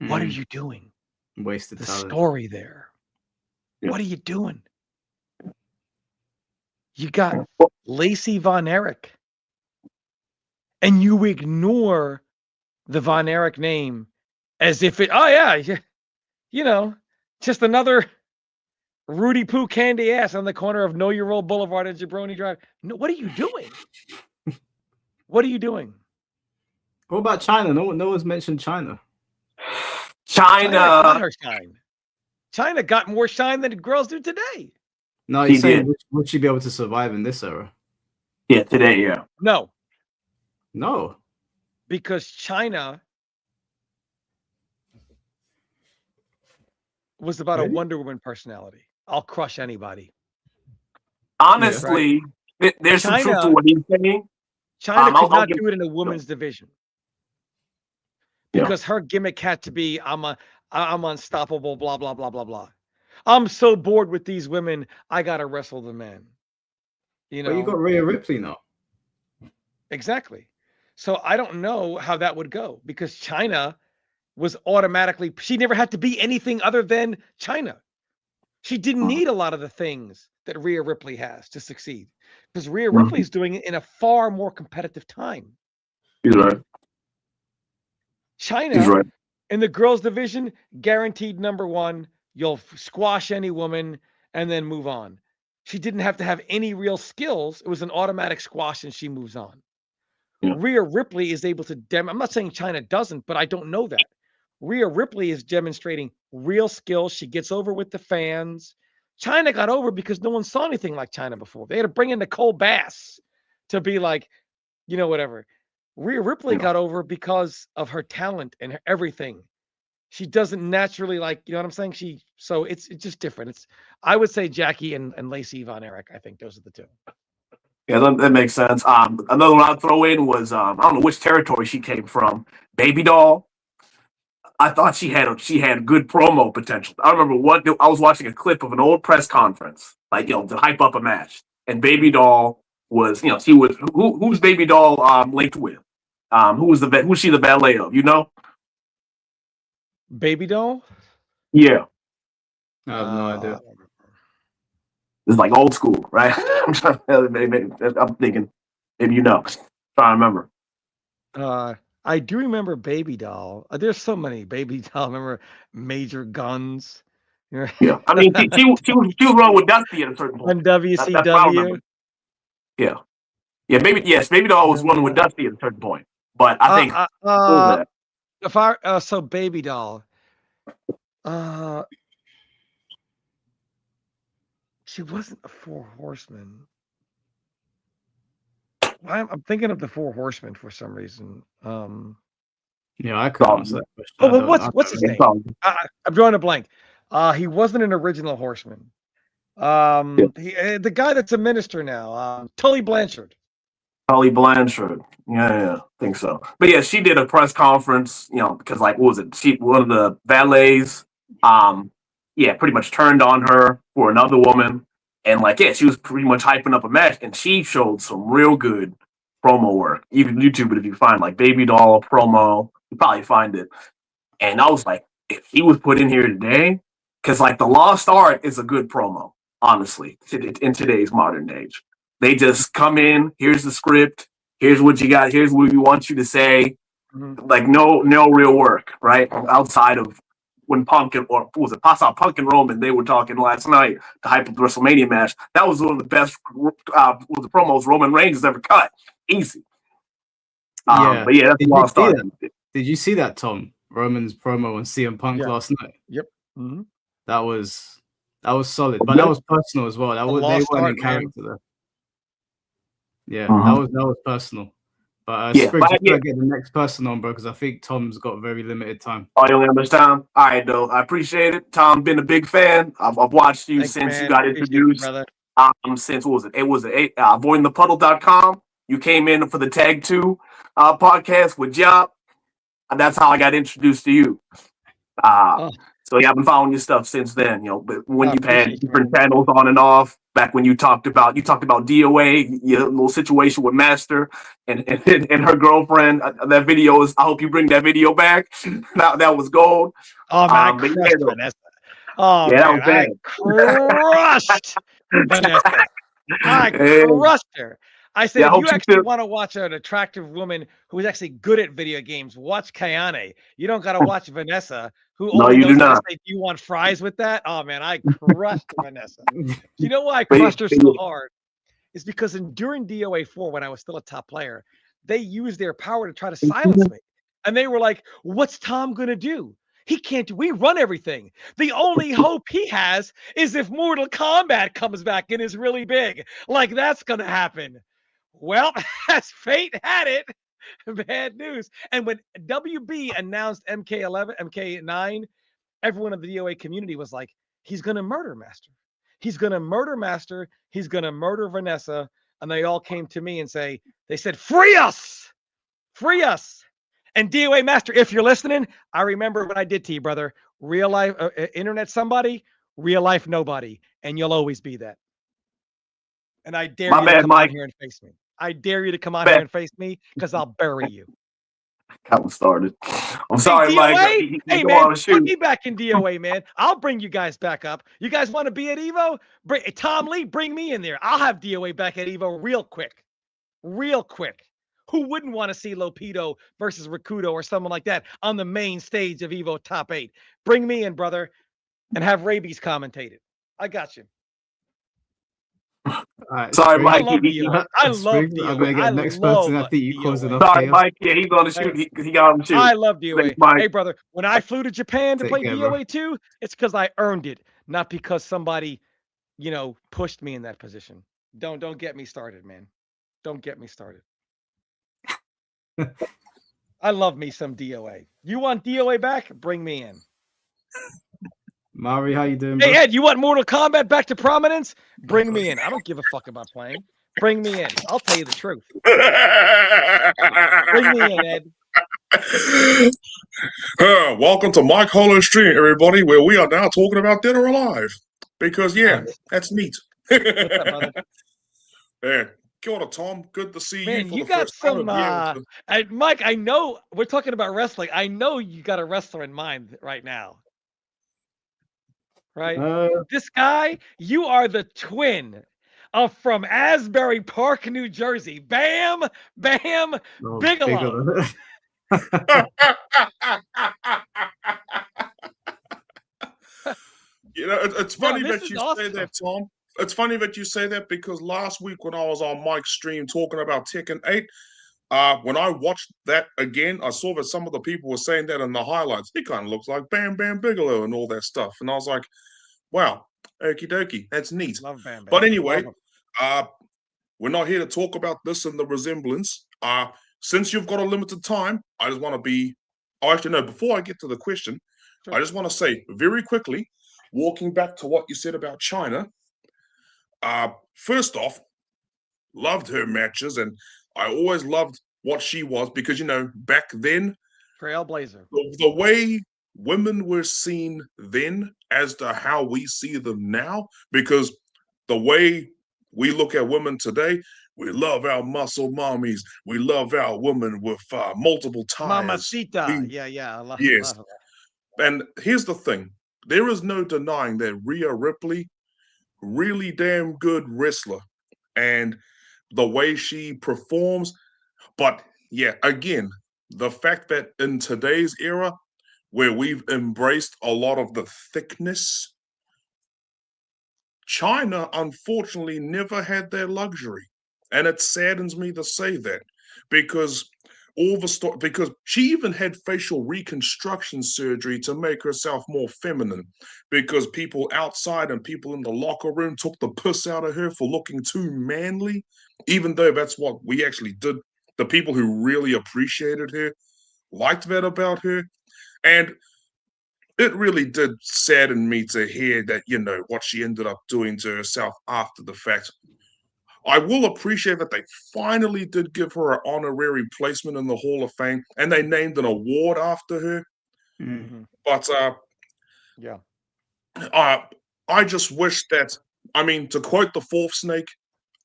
What are you doing? Wasted talent. The story there. Yeah. What are you doing? You got Lacey Von Erich, and you ignore the Von Erich name as if it, just another Rudy Poo candy ass on the corner of Know Your Old Boulevard and Jabroni Drive. No, what are you doing? What are you doing? What about China? No one's mentioned China. China got her shine. China got more shine than girls do today. No, you're saying would she be able to survive in this era? Yeah, today, yeah. No. Because China was about a Wonder Woman personality. I'll crush anybody. Honestly, there's some truth to what he's saying. China could not do it in a women's division. Because her gimmick had to be, I'm unstoppable, blah, blah, blah, blah, blah. I'm so bored with these women, I gotta wrestle the men. But you got Rhea Ripley now. Exactly. So I don't know how that would go because China was automatically, she never had to be anything other than China. She didn't need a lot of the things that Rhea Ripley has to succeed because Rhea Ripley's doing it in a far more competitive time. He's right. China in the girls division, guaranteed number 1. You'll squash any woman and then move on. She didn't have to have any real skills. It was an automatic squash and she moves on. Yeah. Rhea Ripley is able to I'm not saying China doesn't, but I don't know that. Rhea Ripley is demonstrating real skill. She gets over with the fans. China got over because no one saw anything like China before. They had to bring in Nicole Bass to be like, whatever. Rhea Ripley got over because of her talent and her everything. She doesn't naturally you know what I'm saying? So it's just different. I would say Jackie and Lacey Von Erich. I think those are the 2. Yeah, that makes sense. Another one I'd throw in was I don't know which territory she came from. Baby Doll. I thought she had good promo potential. I remember I was watching a clip of an old press conference, like, to hype up a match, and Baby Doll was, she was who's Baby Doll linked with? Who's she the ballet of? You know? Baby Doll? Yeah. I have no idea. It's like old school, right? I'm thinking maybe you know. Trying to remember. I do remember Baby Doll. There's so many Baby Doll. I remember Major Guns. Yeah, I mean, she was running with Dusty at a certain point. On WCW. Yeah, Baby Doll was running with Dusty at a certain point. But I think so Baby Doll. She wasn't a Four Horsemen. I'm thinking of the Four Horsemen for some reason. Yeah, I can't answer that question. Oh, well, what's his name? I'm drawing a blank. He wasn't an original Horseman. The guy that's a minister now, Tully Blanchard. Tully Blanchard. Yeah, I think so. But yeah, she did a press conference, because like, what was it? One of the valets, pretty much turned on her for another woman. And like, she was pretty much hyping up a match, and she showed some real good promo work. You can YouTube it if you find like Baby Doll promo, you probably find it. And I was like, if he was put in here today, because like the Lost Art is a good promo, honestly, in today's modern age. They just come in, here's the script, here's what you got, here's what we want you to say. Mm-hmm. Like no real work, right? Outside of when Punk and Roman, they were talking last night, the hype of the WrestleMania match. That was one of the best the promos Roman Reigns has ever cut. Easy. But yeah, that's Lost Art. Did you see that, Tom? Roman's promo on CM Punk last night. Yep. Mm-hmm. That was solid, but that was personal as well. They weren't in character there. Yeah, that was personal. But Spriggs, you gotta get the next person on, bro, because I think Tom's got very limited time. Oh, you only have much time? All right, though. I appreciate it. Tom, been a big fan. I've watched you since you got introduced. Since what was it? It was avoidingthepuddle.com. You came in for the Tag 2 podcast with Job. And that's how I got introduced to you. So I've been following your stuff since then. But when you've had different channels on and off, back when you talked about DOA, your little situation with Master and her girlfriend. That video is. I hope you bring that video back. That was gold. Oh man, I crushed Vanessa. Oh yeah, man, I crushed Vanessa. I crushed her. I said, if you actually want to watch an attractive woman who is actually good at video games, watch Kayane. You don't got to watch Vanessa, who only knows how to say, do you want fries with that? Oh, man, I crushed Vanessa. You know why I crushed her so hard? It's because during DOA 4, when I was still a top player, they used their power to try to silence me. And they were like, what's Tom going to do? He can't do. We run everything. The only hope he has is if Mortal Kombat comes back and is really big. Like, that's going to happen. Well, as fate had it, bad news. And when WB announced MK9, everyone in the DOA community was like, he's going to murder Master. He's going to murder Master. He's going to murder Vanessa. And they all came to me and they said, free us. Free us. And DOA Master, if you're listening, I remember what I did to you, brother. Real life, internet somebody, real life nobody. And you'll always be that. And I dare you to come on here and face me. I dare you to come on here and face me because I'll bury you. Got me started. I'm sorry, Mike. Hey, man, put me back in DOA, man. I'll bring you guys back up. You guys want to be at Evo? Tom Lee, bring me in there. I'll have DOA back at Evo real quick. Real quick. Who wouldn't want to see Lopido versus Rakudo or someone like that on the main stage of Evo Top 8? Bring me in, brother, and have Rabies commentate it. I got you. Sorry, Mike. I love DOA. I'm gonna get next person. I think you caused enough. Sorry, Mike. Yeah, he's gonna shoot. He got him shoot. I love DOA. Hey, brother, when I flew to Japan to play DOA 2, it's because I earned it, not because somebody, pushed me in that position. Don't get me started, man. Don't get me started. I love me some DOA. You want DOA back? Bring me in. Mari, how you doing? Hey, Ed, you want Mortal Kombat back to prominence? Bring me in. I don't give a fuck about playing. Bring me in. I'll tell you the truth. Bring me in, Ed. Welcome to Mike Hollow Stream, everybody, where we are now talking about Dead or Alive. Because, yeah, that's neat. What's up, brother? Man, kia ora, Tom. Good to see Man, you for you the got first time. some. Mike, I know we're talking about wrestling. I know you got a wrestler in mind right now. Right? This guy, you are the twin from Asbury Park, New Jersey. Bam, Bam, Bigelow. It's funny that you awesome. say that, Tom. It's funny that you say that because last week when I was on Mike's stream talking about Tekken 8, when I watched that again, I saw that some of the people were saying that in the highlights. He kind of looks like Bam Bam Bigelow and all that stuff. And I was like, wow, okie dokie, that's neat. Love Bam Bam. But anyway, we're not here to talk about this and the resemblance. Since you've got a limited time, I just want to be. Oh, actually, no, before I get to the question, sure. I just want to say very quickly, walking back to what you said about China. First off, loved her matches, and I always loved what she was because, back then, Trailblazer. The way women were seen then as to how we see them now, because the way we look at women today, we love our muscle mommies. We love our women with multiple tires. Mamacita. Yeah. I love yes. Love and here's the thing. There is no denying that Rhea Ripley, really damn good wrestler. And the way she performs. But yeah, again, the fact that in today's era, where we've embraced a lot of the thickness, China, unfortunately, never had that luxury. And it saddens me to say that because because she even had facial reconstruction surgery to make herself more feminine because people outside and people in the locker room took the piss out of her for looking too manly, even though that's what we actually did. The people who really appreciated her liked that about her. And it really did sadden me to hear that, what she ended up doing to herself after the fact. I will appreciate that they finally did give her an honorary placement in the Hall of Fame, and they named an award after her. Mm-hmm. But yeah, I just wish that, to quote the fourth snake,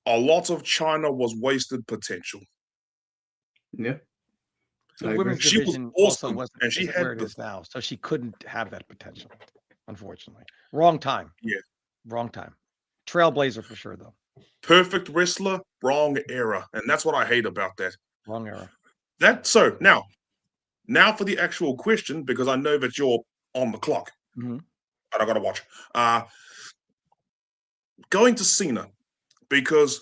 a lot of China was wasted potential. Yeah. The women's division also wasn't where it is now, so she couldn't have that potential, unfortunately. Wrong time. Yeah. Wrong time. Trailblazer for sure, though. Perfect wrestler, wrong era. And that's what I hate about that. Wrong era. So now for the actual question, because I know that you're on the clock. Mm-hmm. And I got to watch. Going to Cena, because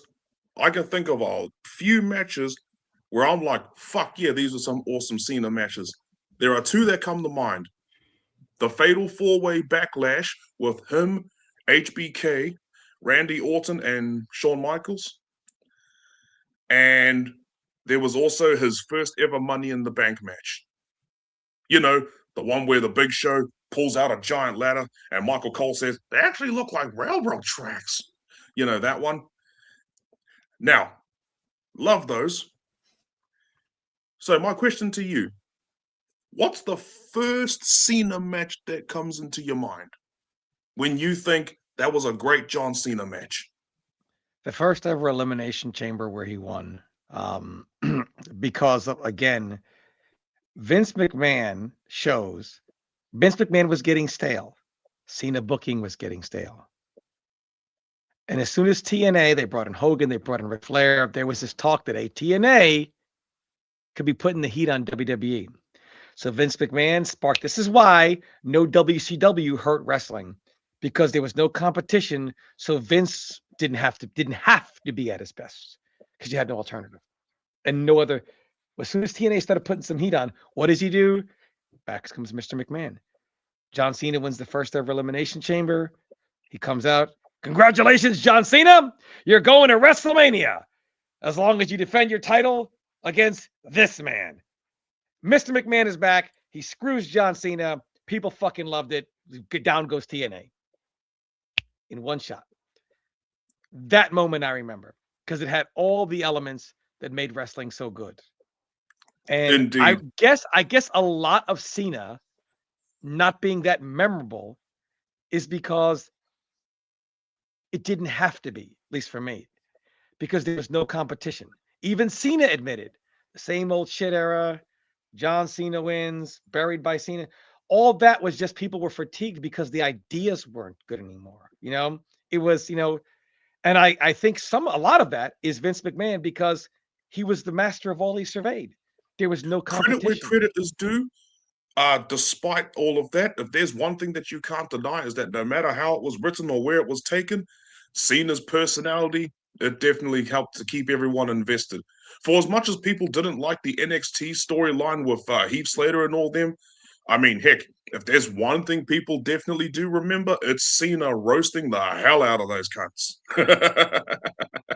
I can think of a few matches where I'm like, fuck yeah, these are some awesome Cena matches. There are two that come to mind. The Fatal 4-Way Backlash with him, HBK, Randy Orton, and Shawn Michaels. And there was also his first ever Money in the Bank match. The one where the Big Show pulls out a giant ladder and Michael Cole says, they actually look like railroad tracks. That one. Now, love those. So my question to you, what's the first Cena match that comes into your mind when you think that was a great John Cena match? The first ever Elimination Chamber where he won. Because, again, Vince McMahon was getting stale. Cena booking was getting stale. And as soon as TNA, they brought in Hogan, they brought in Ric Flair, there was this talk that TNA could be putting the heat on WWE. So Vince McMahon sparked. This is why no WCW hurt wrestling, because there was no competition. So Vince didn't have to be at his best because you had no alternative and no other. As soon as TNA started putting some heat on, what does he do? Back comes Mr. McMahon. John Cena wins the first ever Elimination Chamber. He comes out. Congratulations, John Cena. You're going to WrestleMania as long as you defend your title against this man. Mr. McMahon is back. He screws John Cena. People fucking loved it. Down goes TNA in one shot. That moment I remember because it had all the elements that made wrestling so good. And Indeed. I guess a lot of Cena not being that memorable is because it didn't have to be, at least for me, because there was no competition. Even Cena admitted the same old shit era. John Cena wins, buried by Cena. All that was just people were fatigued because the ideas weren't good anymore. You know, it was, and I think a lot of that is Vince McMahon because he was the master of all he surveyed. There was no competition. Credit where credit is due. Despite all of that, if there's one thing that you can't deny is that no matter how it was written or where it was taken, Cena's personality, it definitely helped to keep everyone invested. For as much as people didn't like the NXT storyline with Heath Slater and all them, I mean, heck, if there's one thing people definitely do remember, it's Cena roasting the hell out of those cunts.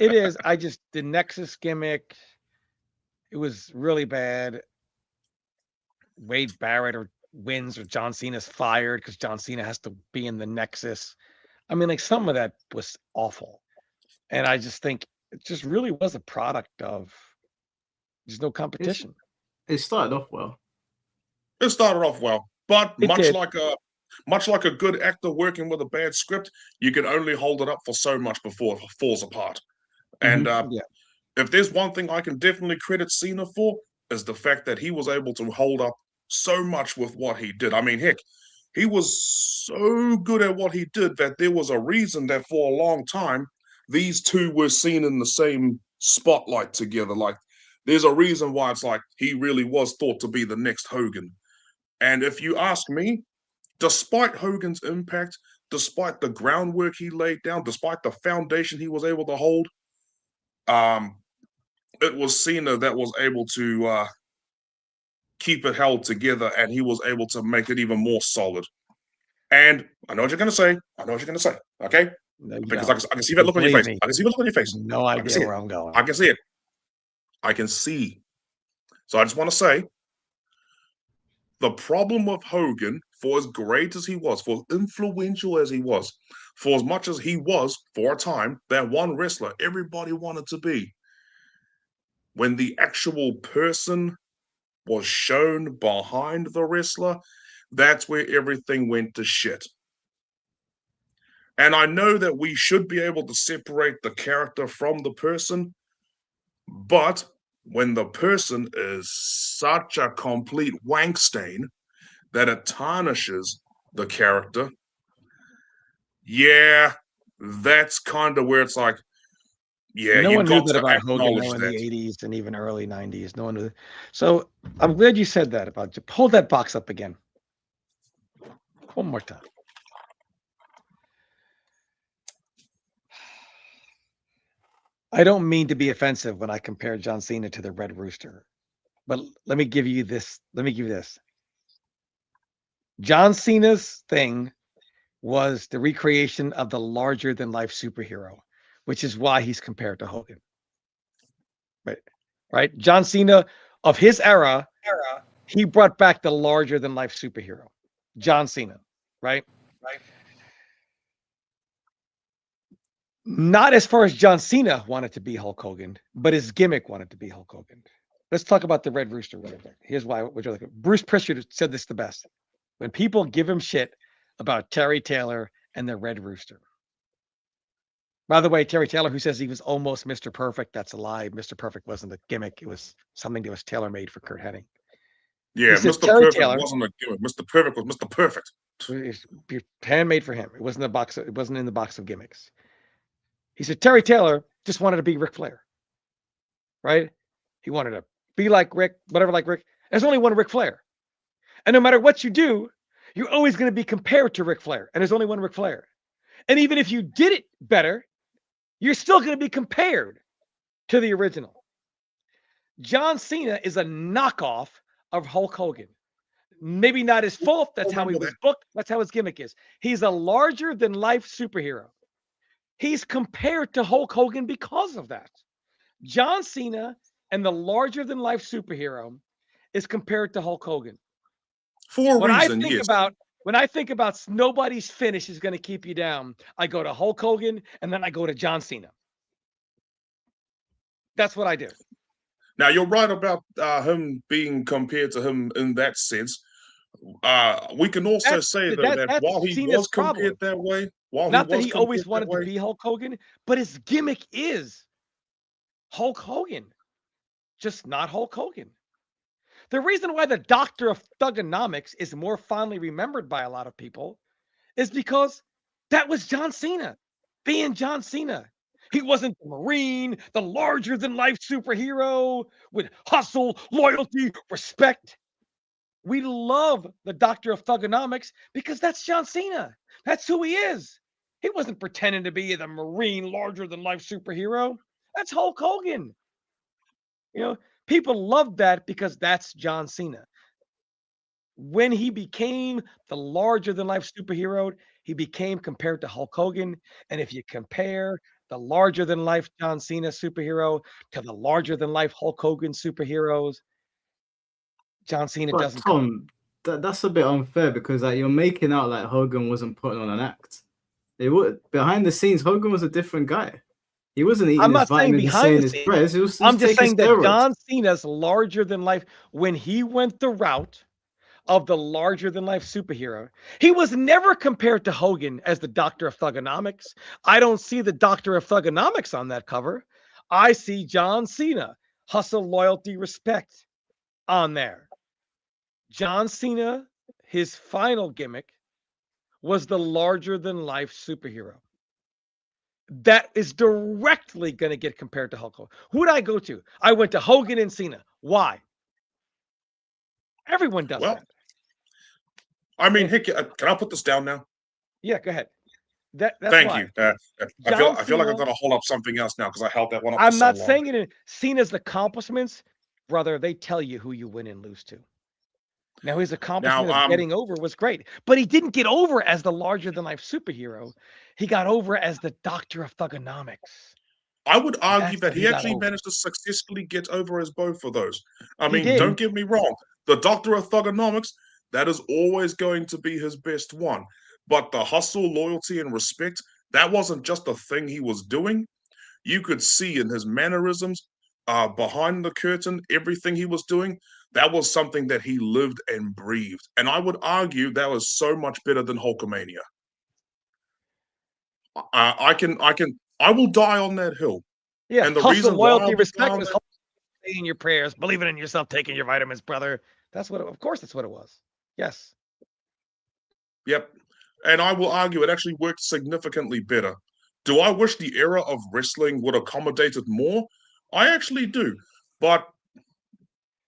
It is. The Nexus gimmick, it was really bad. Wade Barrett wins or John Cena's fired because John Cena has to be in the Nexus. I mean, like some of that was awful. And I just think it just really was a product of there's no competition. It started off well. It started off well, but It much did. like a good actor working with a bad script, you can only hold it up for so much before it falls apart. And if there's one thing I can definitely credit Cena for, is the fact that he was able to hold up so much with what he did. I mean, heck, he was so good at what he did that there was a reason that for a long time, these two were seen in the same spotlight together. Like, there's a reason why it's like he really was thought to be the next Hogan. And if you ask me, despite Hogan's impact, despite the groundwork he laid down, despite the foundation he was able to hold, it was Cena that was able to keep it held together, and he was able to make it even more solid. And I know what you're going to say. Okay? No, because I can see that look on your face. I can see the look on your face. No idea where I'm going. I can see it. I can see. So I just want to say, the problem with Hogan, for as great as he was, for as influential as he was, for as much as he was, for a time, that one wrestler everybody wanted to be, when the actual person was shown behind the wrestler, that's where everything went to shit. And I know that we should be able to separate the character from the person, but when the person is such a complete wank stain that it tarnishes the character, that's kind of where it's like, no you one knew got that to about Hogan acknowledge in that. the 80s and even early 90s. No one knew. So I'm glad you said that about you. Hold that box up again. One more time. I don't mean to be offensive when I compare John Cena to the Red Rooster, but let me give you this. John Cena's thing was the recreation of the larger-than-life superhero, which is why he's compared to Hogan. Right? John Cena, of his era, he brought back the larger-than-life superhero, John Cena, right? Not as far as John Cena wanted to be Hulk Hogan, but his gimmick wanted to be Hulk Hogan. Let's talk about the Red Rooster right there. Here's why. Bruce Prichard said this the best. When people give him shit about Terry Taylor and the Red Rooster. By the way, Terry Taylor, who says he was almost Mr. Perfect, that's a lie. Mr. Perfect wasn't a gimmick. It was something that was tailor-made for Kurt Hennig. Yeah, Mr. Perfect wasn't a gimmick. Mr. Perfect was Mr. Perfect. It was handmade for him. It wasn't a box. It wasn't in the box of gimmicks. He said Terry Taylor just wanted to be Ric Flair, right? He wanted to be like Rick, whatever like Rick. There's only one Ric Flair. And no matter what you do, you're always going to be compared to Ric Flair. And there's only one Ric Flair. And even if you did it better, you're still going to be compared to the original. John Cena is a knockoff of Hulk Hogan. Maybe not his fault. That's how he was booked. That's how his gimmick is. He's a larger-than-life superhero. He's compared to Hulk Hogan because of that. John Cena and the larger-than-life superhero is compared to Hulk Hogan. For a reason, When I think about nobody's finish is going to keep you down, I go to Hulk Hogan and then I go to John Cena. That's what I do. Now you're right about him being compared to him in that sense. We can also say though that That's while he Cena's was problem. compared that way, while he Not that was he compared always that wanted to way, be Hulk Hogan, but his gimmick is Hulk Hogan, just not Hulk Hogan. The reason why the Doctor of Thugonomics is more fondly remembered by a lot of people is because that was John Cena being John Cena. He wasn't the Marine, the larger than life superhero with hustle, loyalty, respect. We love the Doctor of Thugonomics because that's John Cena. That's who he is. He wasn't pretending to be the Marine, larger than life superhero. That's Hulk Hogan. You know, people love that because that's John Cena. When he became the larger than life superhero, he became compared to Hulk Hogan. And if you compare the larger than life John Cena superhero to the larger than life Hulk Hogan superheroes, John Cena But doesn't come. Tom, that's a bit unfair because like you're making out like Hogan wasn't putting on an act. It would behind the scenes, Hogan was a different guy. He wasn't eating I'm his not saying vitamins and behind saying the his scenes. prayers. He was I'm just taking saying that steroids. John Cena's larger than life, when he went the route of the larger than life superhero, he was never compared to Hogan as the Doctor of Thugonomics. I don't see the Doctor of Thugonomics on that cover. I see John Cena, hustle, loyalty, respect on there. John Cena, his final gimmick was the larger than life superhero. That is directly going to get compared to Hulk Hogan. Who did I go to? I went to Hogan and Cena. Why? Everyone does well, that. I mean, heck, can I put this down now? Yeah, go ahead. That's Thank why. you. I John feel like I've Cena, got to hold up something else now because I held that one up for I'm so not long. saying it in Cena's accomplishments, brother, they tell you who you win and lose to. Now, his accomplishment of getting over was great, but he didn't get over as the larger than life superhero. He got over as the Doctor of Thugonomics. I would argue That's that how he he got actually over. managed to successfully get over as both of those. I He mean, did. don't get me wrong. The Doctor of Thugonomics, that is always going to be his best one. But the hustle, loyalty, and respect, that wasn't just a thing he was doing. You could see in his mannerisms, behind the curtain, everything he was doing, that was something that he lived and breathed. And I would argue that was so much better than Hulkamania. I will die on that hill. Yeah, And the hustle, reason why I loyalty, will die respect on was that, saying your prayers, believing in yourself, taking your vitamins, brother. That's what, of course, that's what it was. Yes. yep. And I will argue it actually worked significantly better. Do I wish the era of wrestling would accommodated more? I actually do. But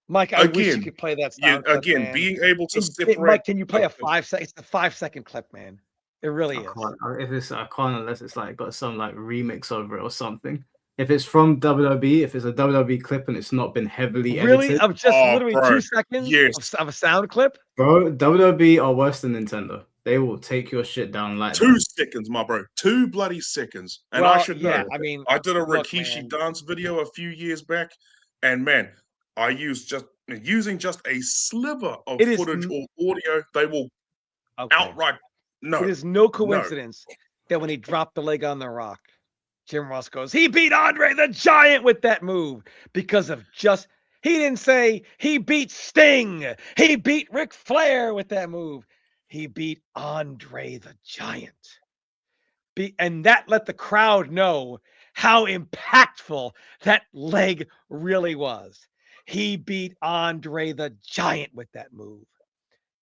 Mike, I wish you again, could play that sound clip, again, man. being able to separate Mike, can you play a 5 second? It's a 5 second clip, man. It really I is. can't. I can't unless it's like got some like remix over it or something. If it's from WWE, if it's a WWE clip and it's not been heavily Really? edited, Of just literally bro, 2 seconds yes. of a sound clip? bro, WWE are worse than Nintendo. They will take your shit down like 2 that. seconds, my bro. 2 bloody seconds. And I Well, should yeah, know. I mean, I did a look, Rikishi man. dance video a few years back, and man, I using just a sliver of It is footage or audio, they will okay. outright It is no coincidence that when he dropped the leg on the Rock, Jim Ross goes, he beat Andre the Giant with that move because of just, he didn't say he beat Sting. He beat Ric Flair with that move. He beat Andre the Giant. And that let the crowd know how impactful that leg really was. He beat Andre the Giant with that move.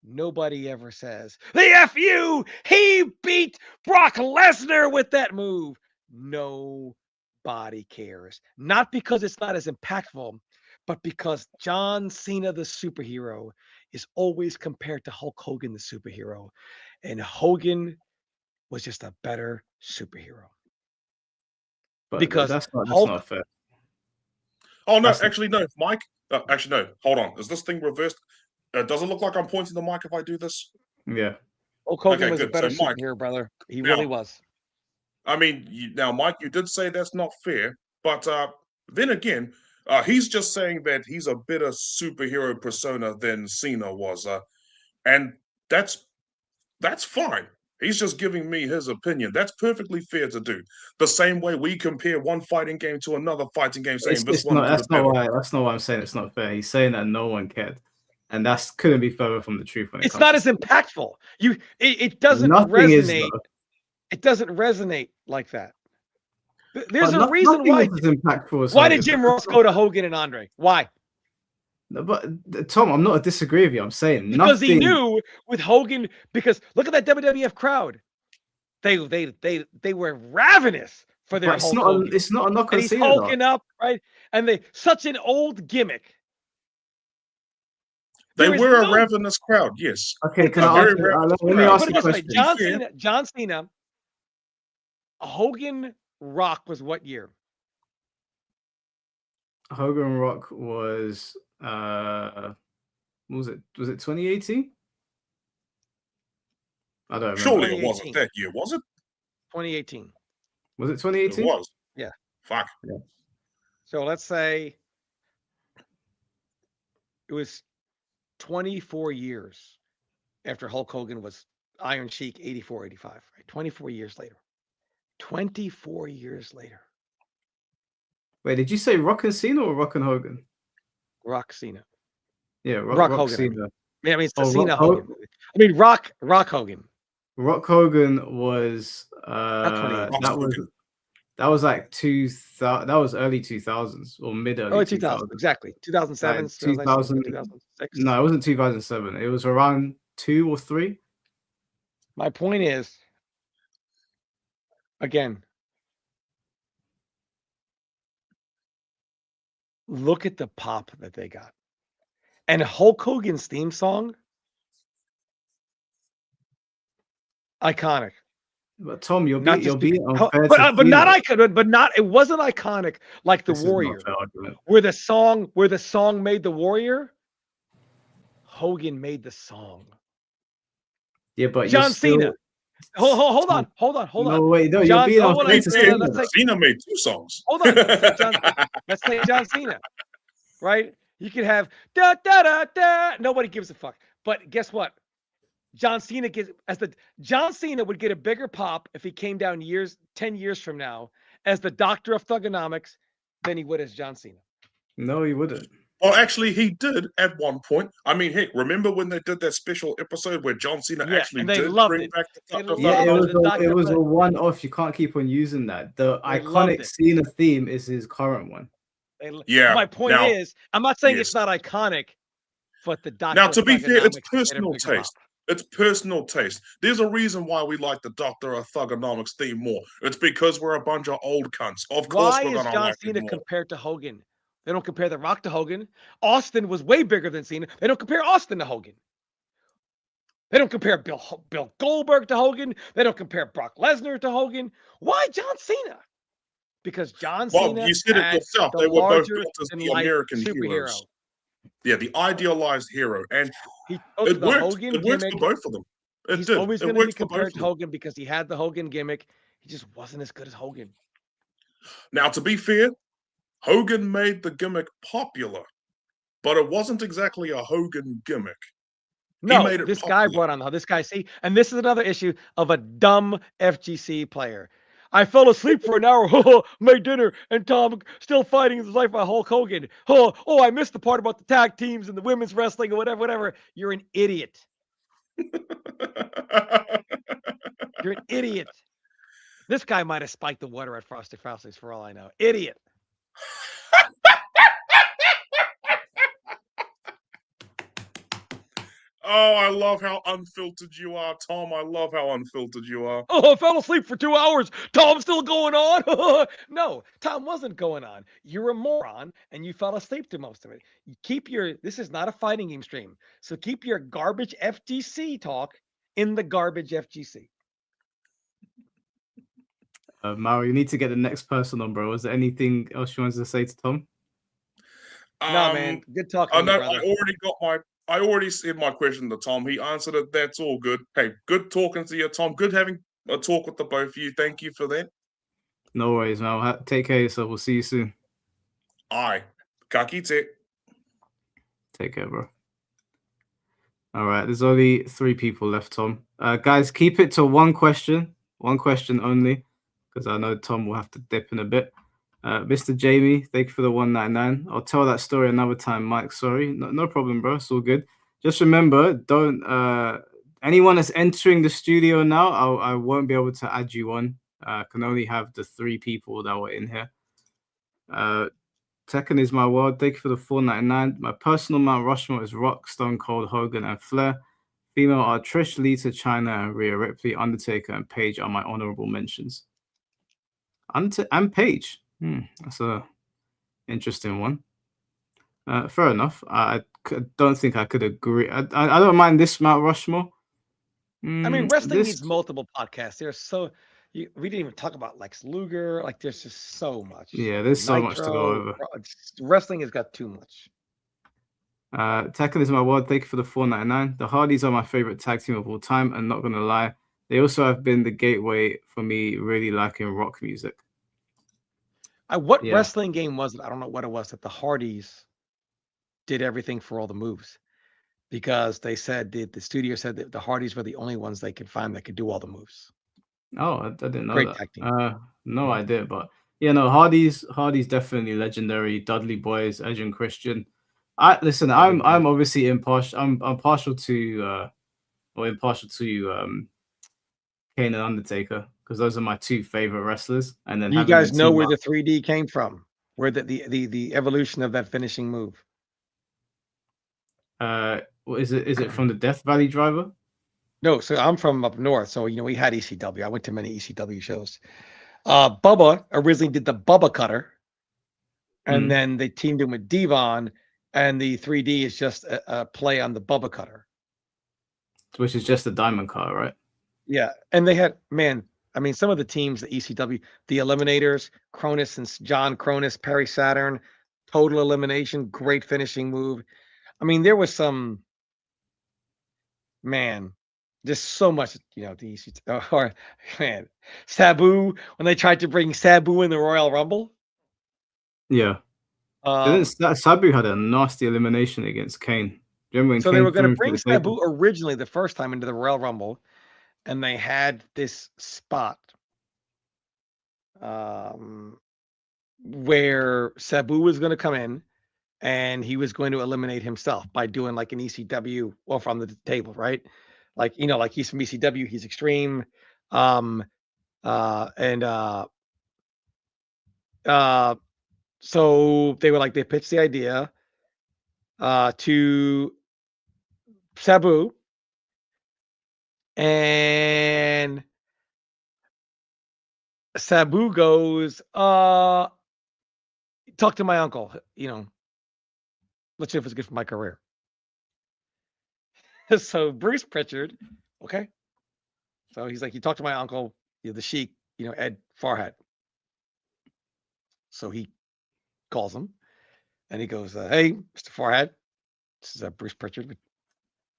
Nobody ever says, the FU, he beat Brock Lesnar with that move. Nobody cares. Not because it's not as impactful, but because John Cena, the superhero, is always compared to Hulk Hogan, the superhero. And Hogan was just a better superhero. But Because that's Hulk, not fair. Oh no, actually no, Mike. Actually no. Hold on. Is this thing reversed? Does it look like I'm pointing the mic if I do this? Yeah. Hulk Hogan was a good. better So, Mike, superhero, brother. He now- really was. I mean, now, Mike, you did say that's not fair, but then again, he's just saying that he's a better superhero persona than Cena was, and that's fine. He's just giving me his opinion. That's perfectly fair to do. The same way we compare one fighting game to another fighting game, saying this one that's not why I'm saying it's not fair. He's saying that no one cared, and that's couldn't be further from the truth. When it's not as impactful. It doesn't resonate. It doesn't resonate like that. There's a reason why. Why did Jim Ross go to Hogan and Andre? Why? No, but Tom, I'm not disagreeing with you. I'm saying because he knew with Hogan. Because look at that WWF crowd. They were ravenous for their Hulk Hogan. It's not a knock on Cena. He's hulking up, right? And they such an old gimmick. They were a ravenous crowd, yes. Okay, can I ask, let me ask you a question. John Cena, Hogan Rock was what year? Hogan Rock was what was it? Was it 2018? I don't remember. Surely it wasn't that year, was it? 2018. Was it 2018? It was. Yeah. Fuck. Yeah. So let's say it was 24 years after Hulk Hogan was Iron Sheik 84, 85. Right? 24 years later. 24 years later. Wait, did you say Rock and Cena or Rock and Hogan? Rock Cena. Yeah, Rock Hogan. Cena. I mean, it's Cena Hogan. I mean, Rock Hogan. Rock Hogan was that was like 2000. That was early 2000s or mid early 2000s. Exactly. 2007. 2006. No, it wasn't 2007. It was around 2 or 3. My point is, again, look at the pop that they got. And Hulk Hogan's theme song, iconic. But Tom, you're being unfair. But not iconic. But not. It wasn't iconic like the Warrior, where the song made the Warrior. Hogan made the song. Yeah, but John Cena. Hold on. No, wait, no, you're being unfair to Cena. Cena made 2 songs. Hold on. Let's take John Cena. Right? You could have da da da da. Nobody gives a fuck. But guess what? John Cena would get a bigger pop if he came down 10 years from now as the Doctor of Thugonomics than he would as John Cena. No, he wouldn't. Well, actually, he did at one point. I mean, heck, remember when they did that special episode where John Cena actually did bring back the Doctor? Yeah, it was a one-off. You can't keep on using that. The iconic Cena theme is his current one. My point is, I'm not saying it's not iconic, but the Doctor. Now, to be fair, it's personal taste. It's personal taste. There's a reason why we like the Doctor of Thugonomics theme more. It's because we're a bunch of old cunts. Of course, we're gonna John Cena compared to Hogan? They don't compare The Rock to Hogan. Austin was way bigger than Cena. They don't compare Austin to Hogan. They don't compare Bill Goldberg to Hogan. They don't compare Brock Lesnar to Hogan. Why John Cena? Because John Cena. Well, you said it yourself. They were both built as the American heroes. Yeah, the idealized hero, and it worked. It works for both of them. He's always going to be compared to Hogan because he had the Hogan gimmick. He just wasn't as good as Hogan. Now, to be fair, Hogan made the gimmick popular, but it wasn't exactly a Hogan gimmick. No, this guy brought on this guy. See, and this is another issue of a dumb FGC player. I fell asleep for an hour, made dinner, and Tom still fighting his life by Hulk Hogan. Oh, I missed the part about the tag teams and the women's wrestling or whatever. You're an idiot. You're an idiot. This guy might have spiked the water at Frosty Frosties for all I know. Idiot. Oh, I love how unfiltered you are, Tom. I love how unfiltered you are. Oh, I fell asleep for 2 hours. Tom's still going on. No, Tom wasn't going on. You're a moron, and you fell asleep through most of it. This is not a fighting game stream. So keep your garbage FGC talk in the garbage FGC. Mario, you need to get the next person on, bro. Is there anything else you wanted to say to Tom? No, man. Good talking to you, brother. I already said my question to Tom. He answered it. That's all good. Hey, good talking to you, Tom. Good having a talk with the both of you. Thank you for that. No worries, man. Take care of yourself. We'll see you soon. Aye. Ka kite. Take care, bro. All right, there's only 3 people left, Tom. Guys, keep it to one question only, because I know Tom will have to dip in a bit. Mr. Jamie, thank you for the 199. I'll tell that story another time, Mike. Sorry, no problem, bro. It's all good. Just remember, don't anyone that's entering the studio now, I won't be able to add you on. I can only have the 3 people that were in here. Tekken is my world. Thank you for the 499. My personal Mount Rushmore is Rock, Stone Cold, Hogan, and Flair. Female are Trish, Lita, Chyna, and Rhea Ripley. Undertaker and Paige are my honorable mentions. And Paige. That's a interesting one. Fair enough. I don't think I could agree. I don't mind this Mount Rushmore. I mean, wrestling needs multiple podcasts. We didn't even talk about Lex Luger. Like, there's just so much. Yeah, there's so much to go over. Wrestling has got too much. Tekken is my world. Thank you for the 499. The Hardys are my favorite tag team of all time, and not gonna lie, they also have been the gateway for me really liking rock music. What wrestling game was it? I don't know what it was that the Hardys did everything for all the moves, because they said the studio said that the Hardys were the only ones they could find that could do all the moves. Oh, I didn't know Great that. tag team. No idea, but yeah, no, Hardy's definitely legendary. Dudley Boys, Edge and Christian. I'm obviously impartial. I'm partial to Kane and Undertaker, because those are my 2 favorite wrestlers. And then you guys know where the 3D came from, where the evolution of that finishing move. Is it from the Death Valley Driver? No, so I'm from up north, so we had ECW. I went to many ECW shows. Bubba originally did the Bubba Cutter, and then they teamed him with Devon, and the 3D is just a play on the Bubba Cutter, which is just a diamond cutter, right? Yeah, and they had some of the teams, the ECW, the Eliminators, Cronus and John Cronus, Perry Saturn, Total Elimination, great finishing move. I mean, there was some just so much, the ECW. Or Sabu, when they tried to bring Sabu in the Royal Rumble. Yeah. Sabu had a nasty elimination against Kane. Remember when so Kane they were going to bring Sabu table? originally the first time into the Royal Rumble, and they had this spot where Sabu was going to come in, and he was going to eliminate himself by doing like an ECW from the table, right? Like he's from ECW, he's extreme, so they pitched the idea to Sabu, and Sabu goes, talk to my uncle, let's see if it's good for my career. So Bruce Pritchard, okay. So he's like, you talk to my uncle, the Sheik, Ed Farhat. So he calls him, and he goes, hey, Mr. Farhat, this is Bruce Pritchard with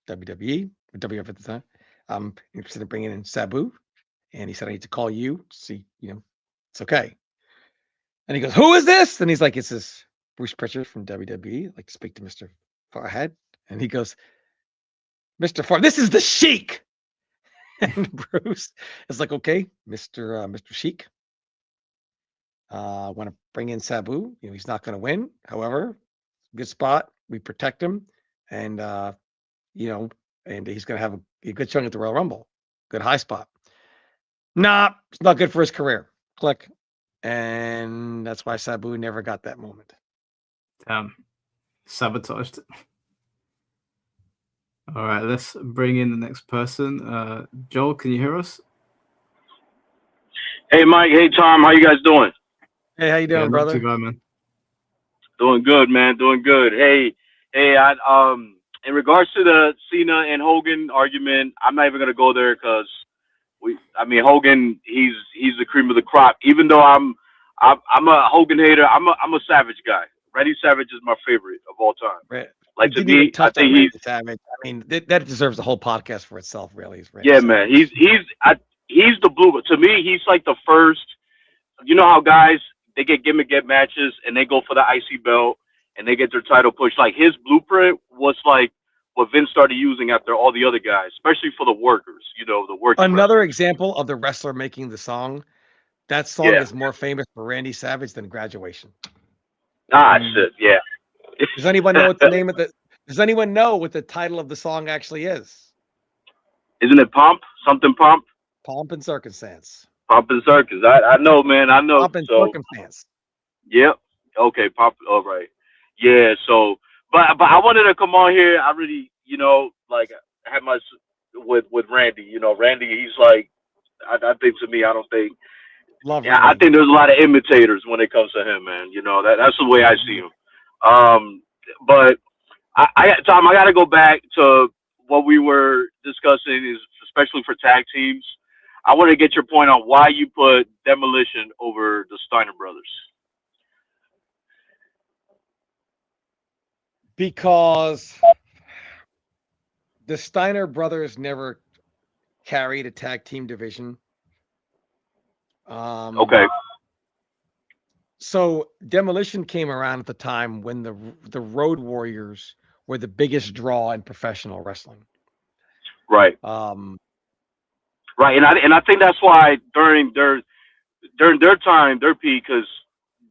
WWE, or WF at the time. I'm interested in bringing in Sabu. And he said, I need to call you to see, it's okay. And he goes, who is this? And he's like, it's this Bruce Pritchard from WWE. I'd like to speak to Mr. Farhat. And he goes, Mr. Farhat, this is the Sheik. And Bruce is like, okay, Mr. Sheik. I want to bring in Sabu. He's not going to win. However, good spot. We protect him. And, and he's going to have a good showing at the Royal Rumble. Good high spot. Nah, it's not good for his career. Click. And that's why Sabu never got that moment. Sabotaged it. All right, let's bring in the next person. Joel, can you hear us? Hey, Mike. Hey, Tom. How you guys doing? Hey, how you doing, brother? Not too bad, man. Doing good, man. Doing good. Hey, in regards to the Cena and Hogan argument, I'm not even gonna go there because Hogan, he's the cream of the crop. Even though I'm a Hogan hater, I'm a Savage guy. Randy Savage is my favorite of all time. Right. Like, to me, I think he's Savage. I mean, that deserves a whole podcast for itself, really. Yeah, man. He's the blue. To me, he's like the first. You know how guys, they get gimmick matches and they go for the IC belt and they get their title push. Like, his blueprint was like what Vince started using after all the other guys, especially for the workers, the working Another wrestlers. example of the wrestler making the song. That song is more famous for Randy Savage than Graduation. Ah, shit, yeah. Does anyone know what the name of the? Does anyone know what the title of the song actually is? Isn't it Pomp? Something Pomp? Pomp and Circumstance. Pomp and Circus. I know, man. I know. Pomp and So, Circumstance. yep. Okay, Pomp. All right. Yeah. So, but I wanted to come on here. I really, like I had my with Randy. Randy. He's like, I think to me, I don't think. Love Yeah, Randy. I think there's a lot of imitators when it comes to him, man. That's the way I see him. But Tom, I got to go back to what we were discussing, is especially for tag teams. I want to get your point on why you put Demolition over the Steiner brothers. Because the Steiner brothers never carried a tag team division. Okay. So Demolition came around at the time when the Road Warriors were the biggest draw in professional wrestling. Right. Right, and I think that's why during their time, their peak, because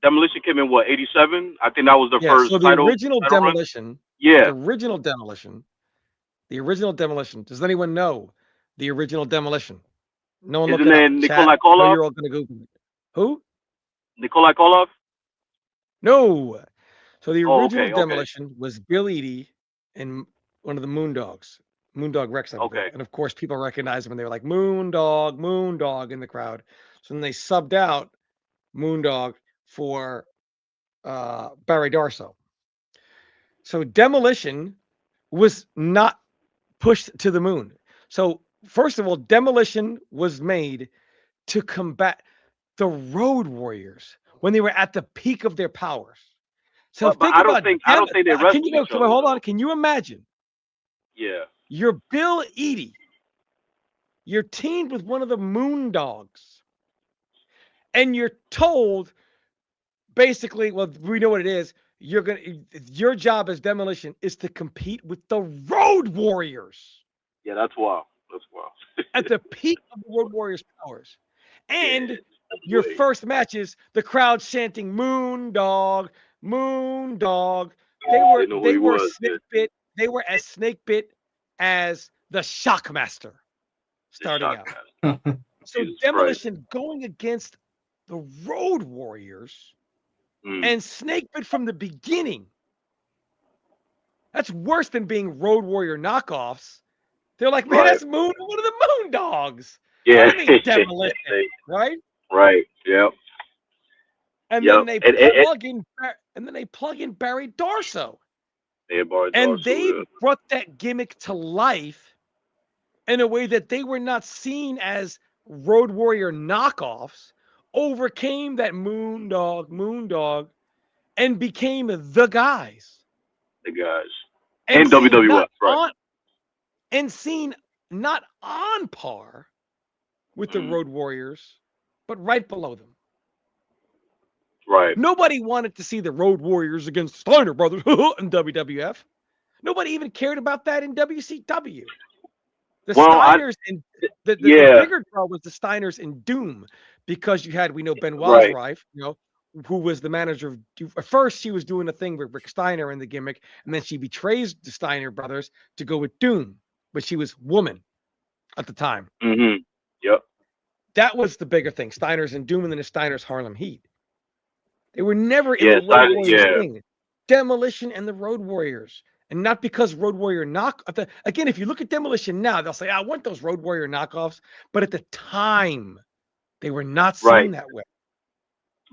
Demolition came in what, 87? I think that was their first so the title. original Demolition. Run? Yeah. The original Demolition. Does anyone know the original Demolition? No one look Isn't it it up. Nikolai Chat, Koloff? you're all gonna Google it. Who? Nikolai Koloff? No. So the original Okay. Demolition was Bill Eadie and one of the Moondogs. Moondog Rex. Okay. And of course, people recognized him when they were like Moondog in the crowd. So then they subbed out Moondog for Barry Darso. So Demolition was not pushed to the moon. So first of all, Demolition was made to combat the Road Warriors when they were at the peak of their powers. So but I don't think they wrestled each other. Hold on. Can you imagine? Yeah. You're Bill Eadie. You're teamed with one of the Moondogs. And you're told, basically, well, we know what it is. Your job as Demolition is to compete with the Road Warriors. Yeah, that's wild. At the peak of the Road Warriors' powers. And your first matches, the crowd chanting Moondog, Moondog. They were snake bit. They were as snake bit as the Shockmaster starting out. So Demolition going against the Road Warriors and snake bit from the beginning. That's worse than being Road Warrior knockoffs. They're like, man, that's one of the Moondogs. Yeah. I mean, Demolition, right? Right. Yep. And then they plug in Barry Darso. And they brought that gimmick to life in a way that they were not seen as Road Warrior knockoffs, overcame that Moondog, and became the guys. And WWF, right. And seen not on par with the Road Warriors, but right below them. Right. Nobody wanted to see the Road Warriors against Steiner Brothers in WWF. Nobody even cared about that in WCW. The bigger draw was the Steiners in Doom, because you had, we know Benoit's wife, who was the manager of. At first, she was doing a thing with Rick Steiner in the gimmick, and then she betrays the Steiner brothers to go with Doom, but she was woman at the time. Mm-hmm. Yep. That was the bigger thing. Steiner's in Doom, and then the Steiner's Harlem Heat. They were never in the Road Warriors thing. Demolition and the Road Warriors. And not because Road Warrior again, if you look at Demolition now, they'll say, I want those Road Warrior knockoffs. But at the time, they were not seen that way.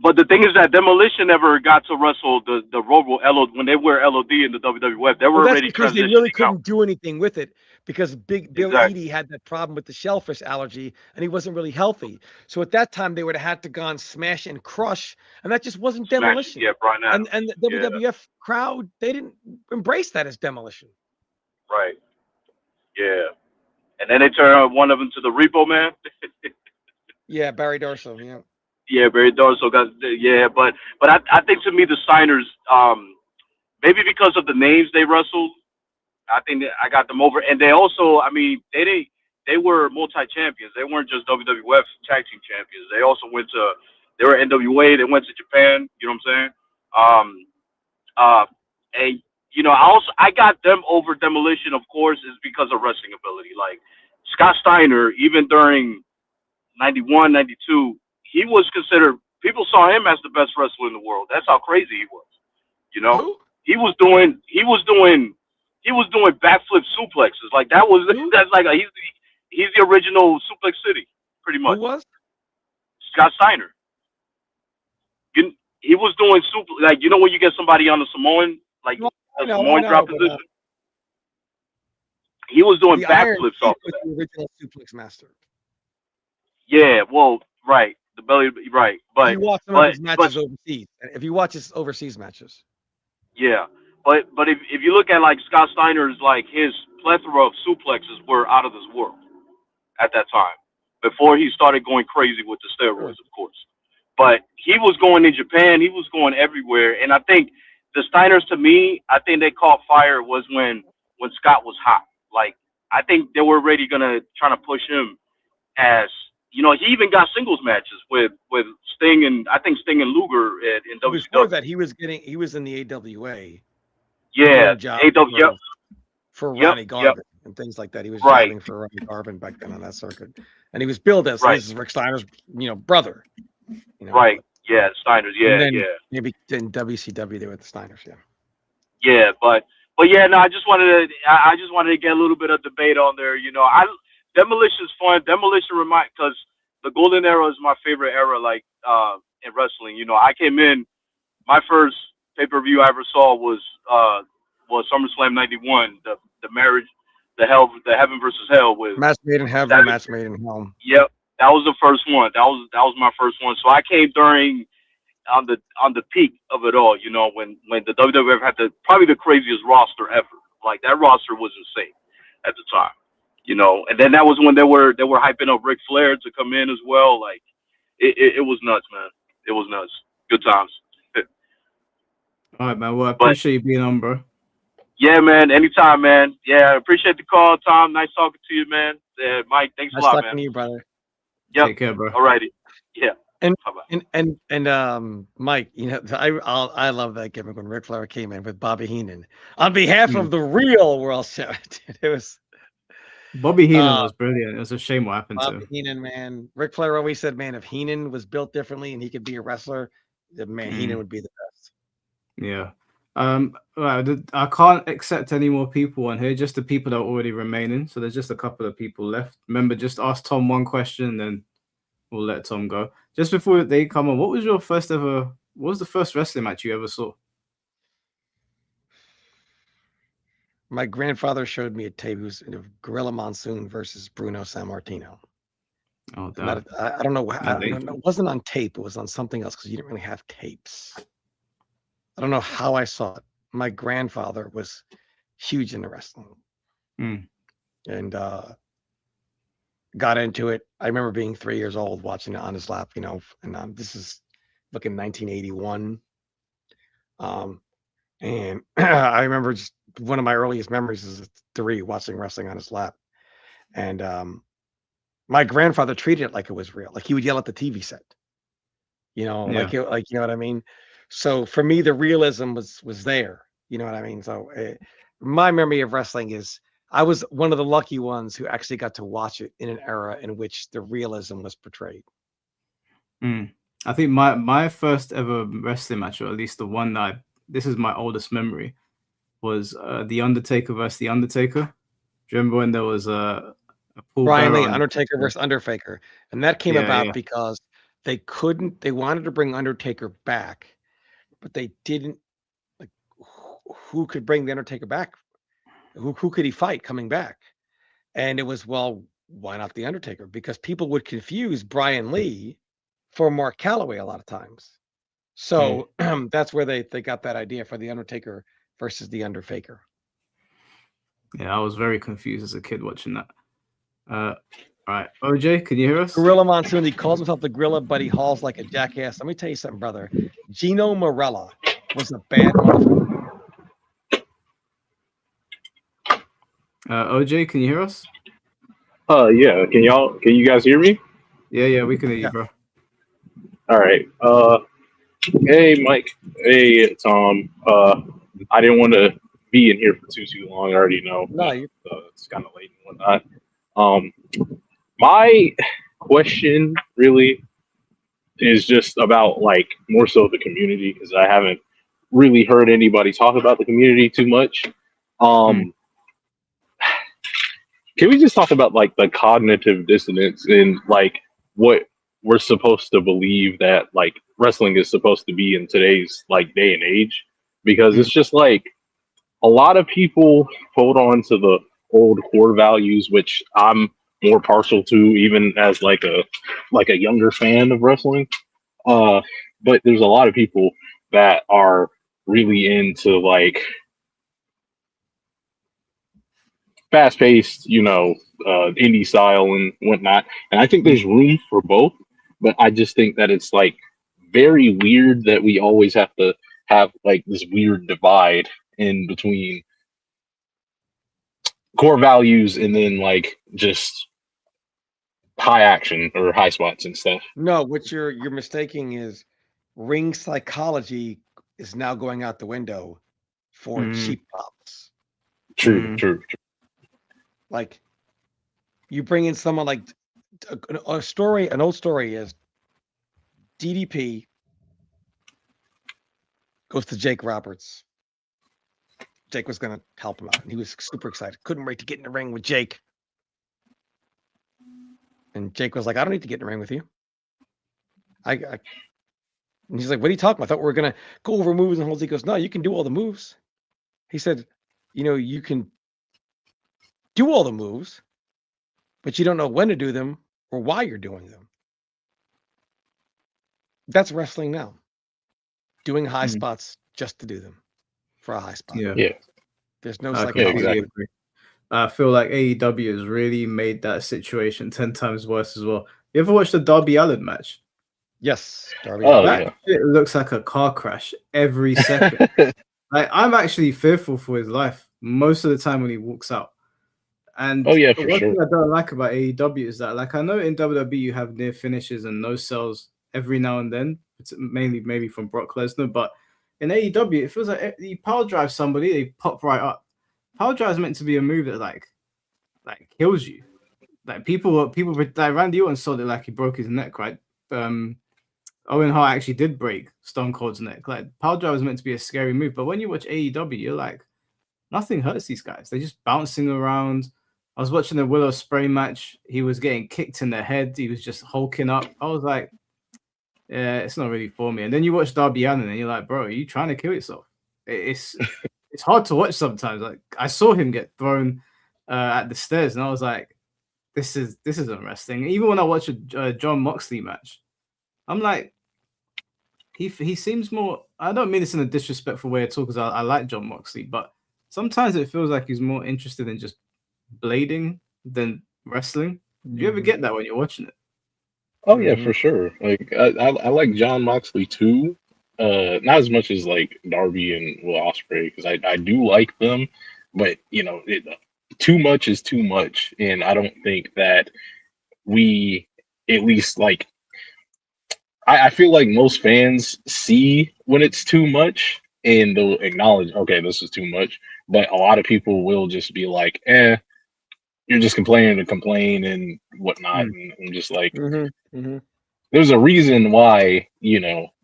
But the thing is that Demolition never got to wrestle the Road Warrior when they were LOD in the WWF. They were already because they really couldn't do anything with it, because Big Bill Eadie had that problem with the shellfish allergy, and he wasn't really healthy. So at that time, they would have had to go and smash and crush, and that just wasn't Demolition. Yeah, right now. And the WWF crowd, they didn't embrace that as Demolition. Right. Yeah. And then they turned one of them to the Repo Man. Yeah, Barry Darso. Yeah. Yeah, Barry Darso got but I think to me the Steiners, maybe because of the names they wrestled, I think that I got them over, and they also, I mean, they were multi-champions. They weren't just WWF tag team champions. They also they were NWA. They went to Japan. You know what I'm saying? And you know, I got them over Demolition, of course, is because of wrestling ability. Like Scott Steiner, even during 91, 92, he was considered. People saw him as the best wrestler in the world. That's how crazy he was. You know, Who? he was doing backflip suplexes. Like that's like he's the original Suplex City, pretty much. Who was? Scott Steiner. He was doing like, you know, when you get somebody on the Samoan, like a Samoan drop position. He was doing backflips off of that. The original suplex master. Yeah, well, right, the belly, right, but you watch some of his matches overseas. If you watch his overseas matches. Yeah, but if you look at like Scott Steiner's, like his plethora of suplexes were out of this world at that time, before he started going crazy with the steroids, of course. But he was going in Japan, he was going everywhere, and I think the Steiners, to me, I think they caught fire was when Scott was hot. Like, I think they were already trying to push him as, you know, he even got singles matches with Sting and I think Sting and Luger in WCW. Before that, he was in the AWA. Yeah, AWA for Ronnie Garvin and things like that. He was driving for Ronnie Garvin back then on that circuit, and he was billed as this is Rick Steiner's, you know, brother. You know, right? Yeah, Steiners. Yeah, and then yeah. Maybe in WCW they were the Steiners. Yeah. Yeah, but yeah, no, I just wanted to get a little bit of debate on there. You know, Demolition's fun. Demolition because the Golden Era is my favorite era, like in wrestling. You know, I came in, my first pay-per-view I ever saw was SummerSlam '91, the marriage, the Heaven versus Hell with Match Made in Heaven, Match Made in Hell. Yep, that was the first one. That was my first one. So I came on the peak of it all, you know, when the WWF had probably the craziest roster ever. Like, that roster was insane at the time, you know. And then that was when they were hyping up Ric Flair to come in as well. Like, it was nuts, man. It was nuts. Good times. All right, man. Well, I appreciate you being on, bro. Yeah, man. Anytime, man. Yeah, I appreciate the call, Tom. Nice talking to you, man. Mike, thanks a lot, man. Nice talking to you, brother. Yep. Take care, bro. All righty. Yeah. And Mike, you know, I love that gimmick when Ric Flair came in with Bobby Heenan on behalf of the real World Championship. It was Bobby Heenan was brilliant. It was a shame what happened to him. Bobby Heenan, man. Ric Flair always said, man, if Heenan was built differently and he could be a wrestler, man, Heenan would be the best. Yeah. I can't accept any more people on here, just the people that are already remaining. So there's just a couple of people left. Remember, just ask Tom one question, and then we'll let Tom go. Just before they come on, what was the first wrestling match you ever saw? My grandfather showed me a tape. It was Gorilla Monsoon versus Bruno Sammartino. Oh, damn. I don't know. It wasn't on tape. It was on something else because you didn't really have tapes. I don't know how I saw it. My grandfather was huge into wrestling. And got into it. I remember being 3 years old watching it on his lap, you know, and this is looking 1981. And I remember just one of my earliest memories is 3 watching wrestling on his lap. And my grandfather treated it like it was real. Like, he would yell at the TV set, you know, like you know what I mean? So for me, the realism was there, you know what I mean? So my memory of wrestling is I was one of the lucky ones who actually got to watch it in an era in which the realism was portrayed. I think my first ever wrestling match, or at least the one that this is my oldest memory, was The Undertaker versus The Undertaker. Do you remember when there was a Paul Brian Bearer Lee, Undertaker versus Undertaker, and that came about because they wanted to bring Undertaker back, but they didn't, like, who could bring the Undertaker back? Who could he fight coming back? And it was, well, why not the Undertaker? Because people would confuse Brian Lee for Mark Calloway a lot of times. So that's where they got that idea for the Undertaker versus the Underfaker. Yeah, I was very confused as a kid watching that. All right, OJ, can you hear us? Gorilla Monsoon, he calls himself the Gorilla, but he hauls like a jackass. Let me tell you something, brother. Gino Morella was a bad motherfucker. OJ, can you hear us? Yeah. Can you guys hear me? Yeah, we can hear you, Yeah. bro. All right. Hey, Mike. Hey, Tom. I didn't want to be in here for too long. I already know. No, you It's kind of late and whatnot. Um, my question really is just about like more so the community because I haven't really heard anybody talk about the community too much. Um, Can we just talk about like the cognitive dissonance and like what we're supposed to believe that like wrestling is supposed to be in today's like day and age? Because it's just like a lot of people hold on to the old core values, which I'm more partial to, even as like a younger fan of wrestling. But there's a lot of people that are really into like fast paced, indie style and whatnot. And I think there's room for both, but I just think that it's like very weird that we always have to have like this weird divide in between core values and then like just high action or high spots and stuff. no. What you're mistaking is ring psychology is now going out the window for cheap pops. True. Like you bring in someone like an old story is DDP goes to Jake Roberts. Jake was going to help him out, and he was super excited. Couldn't wait to get in the ring with Jake. And Jake was like, "I don't need to get in the ring with you." And he's like, "What are you talking about? I thought we were going to go over moves and holds." He goes, "No, you can do all the moves." He said, "You can do all the moves, but you don't know when to do them or why you're doing them." That's wrestling now. Doing high spots just to do them for a high spot. Yeah. There's no I psychology. completely agree. I feel like AEW has really made that situation 10 times worse as well. You ever watched the Darby Allin match? Yes, Darby. That shit looks like a car crash every second. Like I'm actually fearful for his life most of the time when he walks out. And for one sure. thing I don't like about AEW is that, like, I know in WWE you have near finishes and no sells every now and then, it's mainly maybe from Brock Lesnar, but in AEW it feels like you power drive somebody, they pop right up. Power drive is meant to be a move that like kills you. Like people like Randy Orton sold it like he broke his neck, right? Owen Hart actually did break Stone Cold's neck. Like power drive is meant to be a scary move, but when you watch AEW, you're like, nothing hurts these guys. They're just bouncing around. I was watching the Willow Spray match. He was getting kicked in the head. He was just hulking up. I was like, yeah, it's not really for me. And then you watch Darby Allin and you're like, bro, are you trying to kill yourself? It's hard to watch sometimes. Like I saw him get thrown at the stairs and I was like, this isn't wrestling. Even when I watch a John Moxley match, I'm like, he seems more, I don't mean this in a disrespectful way at all because I like John Moxley, but sometimes it feels like he's more interested in just blading than wrestling. Do you ever get that when you're watching it? Oh yeah, for sure. Like I like John Moxley too. Not as much as like Darby and Will Ospreay because I do like them, but too much is too much, and I don't think that we at least like. I feel like most fans see when it's too much and they'll acknowledge, okay, this is too much. But a lot of people will just be like, you're just complaining to complain and whatnot. And I'm just like, there's a reason why,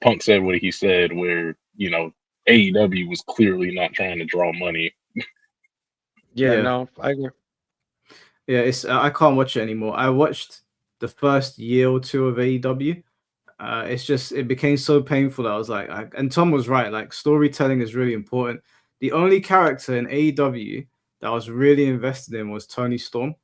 Punk said what he said, where, AEW was clearly not trying to draw money. No, I agree. Yeah, I can't watch it anymore. I watched the first year or two of AEW. It became so painful that I was like, and Tom was right, like storytelling is really important. The only character in AEW that I was really invested in was Toni Storm.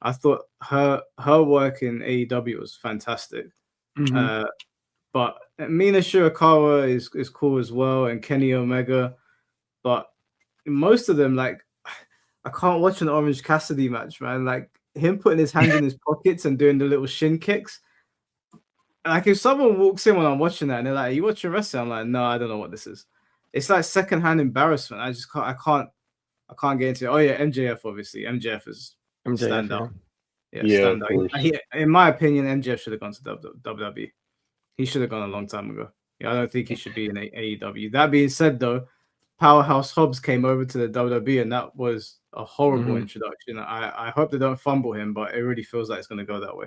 I thought her work in AEW was fantastic. But Mina Shirakawa is cool as well, and Kenny Omega. But most of them, like, I can't watch an Orange Cassidy match, man. Like him putting his hands in his pockets and doing the little shin kicks. Like if someone walks in when I'm watching that and they're like, "Are you watching wrestling?" I'm like, "No, I don't know what this is." It's like secondhand embarrassment. I I can't get into it. Oh yeah, MJF obviously. MJF is standout. Yeah, of standout. course. In my opinion, MJF should have gone to WWE. He should have gone a long time ago. Yeah, I don't think he should be in AEW. That being said, though, Powerhouse Hobbs came over to the WWE, and that was a horrible introduction. I hope they don't fumble him, but it really feels like it's going to go that way.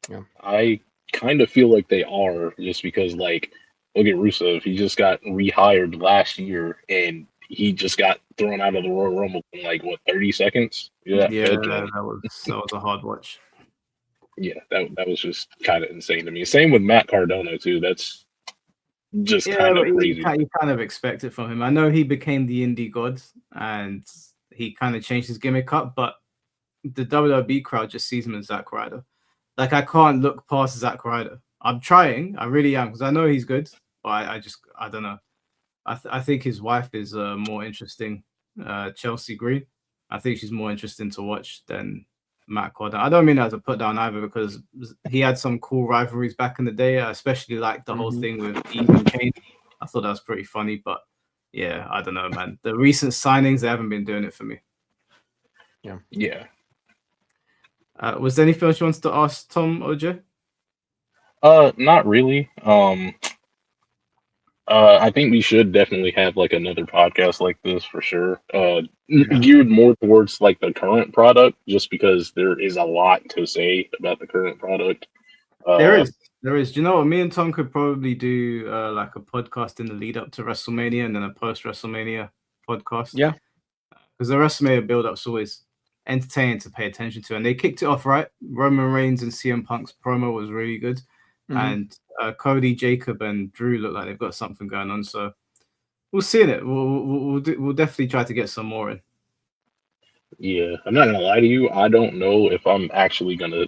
Yeah. I kind of feel like they are, just because, like, look at Rusev. He just got rehired last year, and he just got thrown out of the Royal Rumble in, like, what, 30 seconds? Yeah, that was a hard watch. Yeah, that was just kind of insane to me. Same with Matt Cardona, too. That's just kind of crazy. You kind of expect it from him. I know he became the indie god, and he kind of changed his gimmick up, but the WWE crowd just sees him as Zack Ryder. Like, I can't look past Zack Ryder. I'm trying. I really am, because I know he's good, but I don't know. I think his wife is more interesting, Chelsea Green. I think she's more interesting to watch than Matt Cardona. I don't mean that as a put down either, because he had some cool rivalries back in the day. I especially liked the whole thing with Eve and Kane. I thought that was pretty funny, but yeah, I don't know, man. The recent signings, they haven't been doing it for me. Yeah. Was there anything else you wanted to ask Tom, OJ? Not really. I think we should definitely have like another podcast like this for sure. Geared more towards like the current product, just because there is a lot to say about the current product. There is. Do you know what? Me and Tom could probably do like a podcast in the lead up to WrestleMania and then a post WrestleMania podcast. Yeah. Because the WrestleMania build up's always entertaining to pay attention to. And they kicked it off right. Roman Reigns and CM Punk's promo was really good. And Cody, Jacob, and Drew look like they've got something going on. So we'll see in it. We'll definitely try to get some more in. Yeah, I'm not gonna lie to you. I don't know if I'm actually gonna.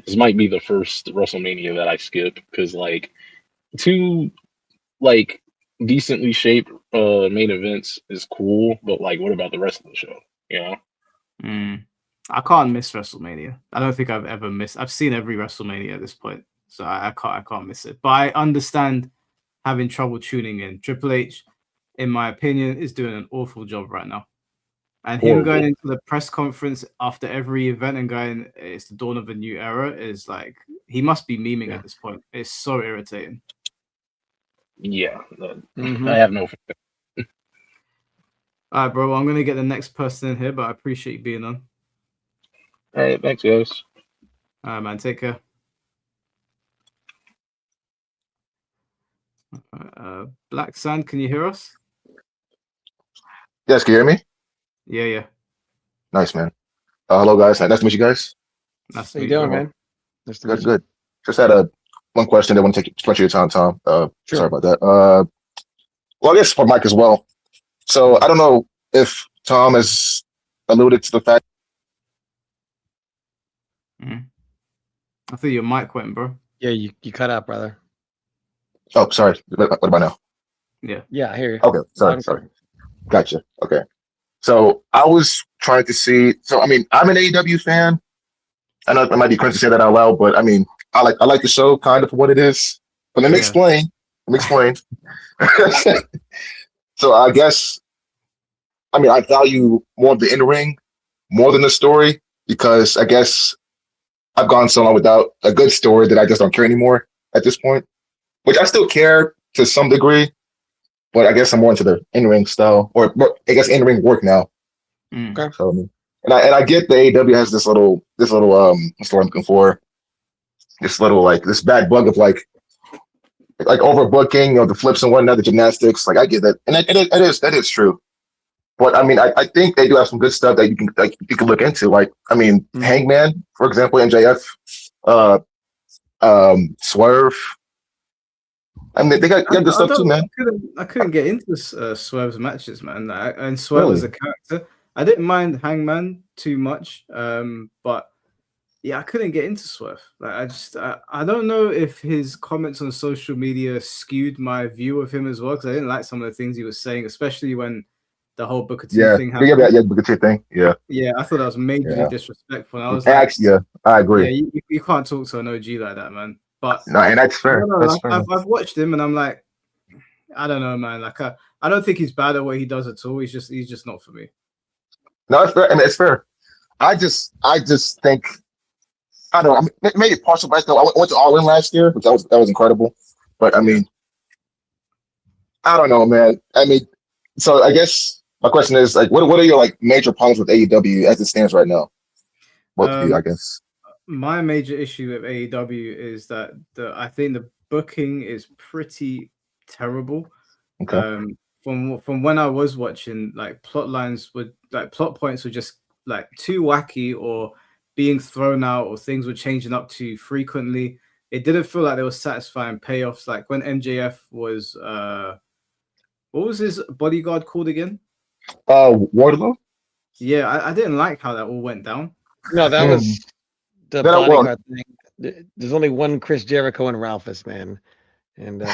This might be the first WrestleMania that I skip, because like two like decently shaped main events is cool, but like what about the rest of the show? You know? I can't miss WrestleMania. I don't think I've ever missed. I've seen every WrestleMania at this point. So I can't miss it. But I understand having trouble tuning in. Triple H, in my opinion, is doing an awful job right now. And him going into the press conference after every event and going, it's the dawn of a new era, is like, he must be memeing at this point. It's so irritating. Yeah. I have no. All right, bro. Well, I'm going to get the next person in here, but I appreciate you being on. All right. Thanks, guys. All right, man. Take care. Black Sand, can you hear us? Yes, can you hear me? Yeah. Nice, man. Hello, guys. Nice to meet you guys. Nice How you doing, man? Nice to meet you. Good. Just had one question. I want to take too much of your time, Tom. Sure. Sorry about that. Well, I guess for Mike as well. So I don't know if Tom has alluded to the fact. I think your mic went, bro. Yeah, you cut out, brother. Oh, sorry. What about now? Yeah, I hear you. Okay, sorry. Gotcha. Okay. So I was trying to see. So I mean, I'm an AEW fan. I know it might be cringe to say that out loud, but I mean, I like the show kind of for what it is. But let me explain. So I guess, I mean, I value more of the in-ring more than the story, because I guess I've gone so long without a good story that I just don't care anymore at this point. Which I still care to some degree, but I guess I'm more into the in-ring style, or I guess in-ring work now. Okay. So, and I get the AEW has this little story I'm looking for, this little like this bad bug of like overbooking, the flips and whatnot, the gymnastics. Like I get that, and that is true. But I mean, I think they do have some good stuff that you can look into. Like I mean, Hangman, for example, MJF, Swerve. I mean, they got good stuff too, man. I couldn't get into Swerve's matches, man. And Swerve as a character, I didn't mind Hangman too much, but yeah, I couldn't get into Swerve. Like, I don't know if his comments on social media skewed my view of him as well, because I didn't like some of the things he was saying, especially when the whole Booker T thing happened. Yeah, Booker T thing. Yeah, I thought that was majorly disrespectful. And I was like, I agree. Yeah, you can't talk to an OG like that, man. But no, and that's fair. I've watched him, and I'm like, I don't know, man. Like I don't think he's bad at what he does at all. He's just not for me. No, it's fair. I mean, it's fair. I just think I don't know. I mean, maybe partial bias though. I went to All In last year, which that was incredible. But I mean, I don't know, man. I mean, so I guess my question is like, what are your like major problems with AEW as it stands right now? Both of you, I guess. My major issue with AEW is that I think the booking is pretty terrible. Okay. From when I was watching, like plot points were just like too wacky or being thrown out, or things were changing up too frequently. It didn't feel like there was satisfying payoffs. Like when MJF was what was his bodyguard called again? Wardlow. Yeah, I didn't like how that all went down. No, that was the bodyguard thing. There's only one Chris Jericho and Ralphus, man. And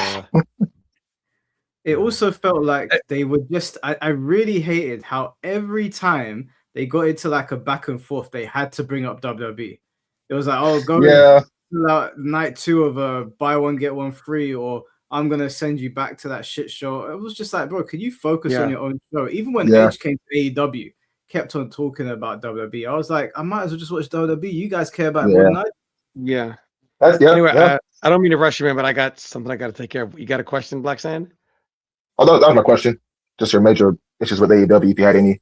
it also felt like they were just I really hated how every time they got into like a back and forth, they had to bring up WWE. It was like, oh, go out night 2 of a buy one get one free, or I'm gonna send you back to that shit show. It was just like, bro, can you focus on your own show? Even when Edge came to AEW, kept on talking about WWE. I was like, I might as well just watch WWE. You guys care about it more than I do. Yeah. Anyway, I don't mean to rush you, man, but I got something I got to take care of. You got a question, Black Sand? Oh, that was my question. Just your major issues with AEW, if you had any.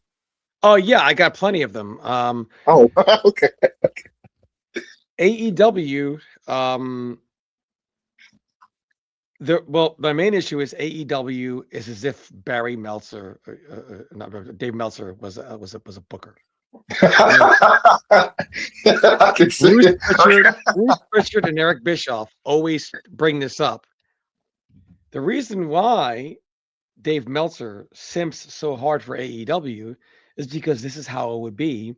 Oh yeah, I got plenty of them. Okay. AEW. My main issue is AEW is as if Barry Meltzer, Dave Meltzer was a booker. Bruce Pritchard and Eric Bischoff always bring this up. The reason why Dave Meltzer simps so hard for AEW is because this is how it would be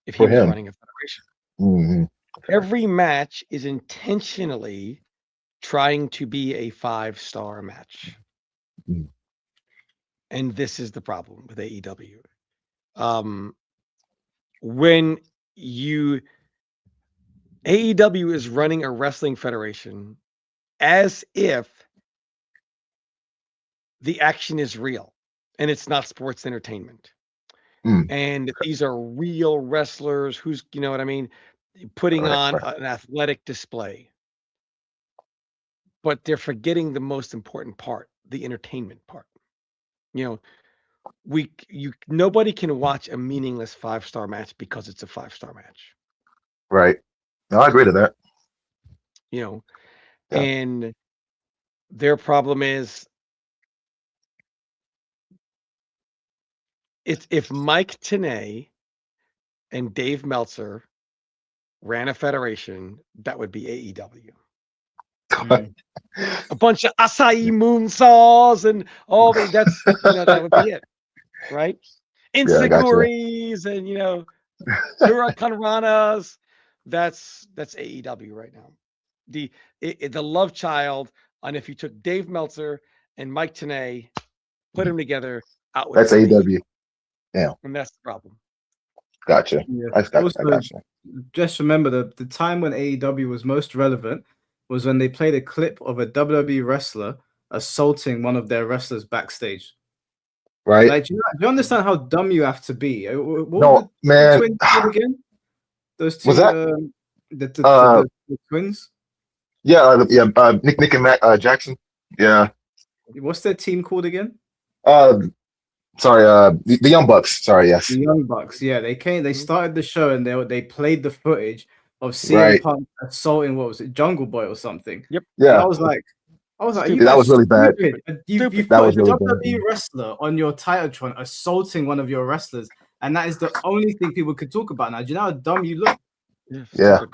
if he was running a federation. Mm-hmm. Every match is intentionally trying to be a 5-star match. Mm. And this is the problem with AEW. When AEW is running a wrestling federation as if the action is real and it's not sports entertainment. And these are real wrestlers who's, you know what I mean, putting on an athletic display. But they're forgetting the most important part, the entertainment part. You know, nobody can watch a meaningless 5-star match because it's a 5-star match. Right. No, I agree to that. You know, and their problem is if Mike Tenay and Dave Meltzer ran a federation, that would be AEW. A bunch of acai moonsaws and all that would be it, right? Inseguris and Huracan Ranas. That's AEW right now. The love child on if you took Dave Meltzer and Mike Tenay, put them together, that's AEW. Yeah, and that's the problem. Gotcha. Yeah. I gotcha. Just remember the time when AEW was most relevant was when they played a clip of a WWE wrestler assaulting one of their wrestlers backstage. Right. Like, do you understand how dumb you have to be? No, man. Twins again? Those two. Was that the twins? Yeah, Nick and Matt Jackson. Yeah. What's their team called again? Sorry, the Young Bucks. Sorry, yes. The Young Bucks. Yeah, they came. They started the show and they played the footage of CM Punk assaulting, what was it, Jungle Boy or something. Yep. Yeah. And I was like, that was really bad. You put a WWE wrestler on your Titantron assaulting one of your wrestlers, and that is the only thing people could talk about now. Do you know how dumb you look? Yeah.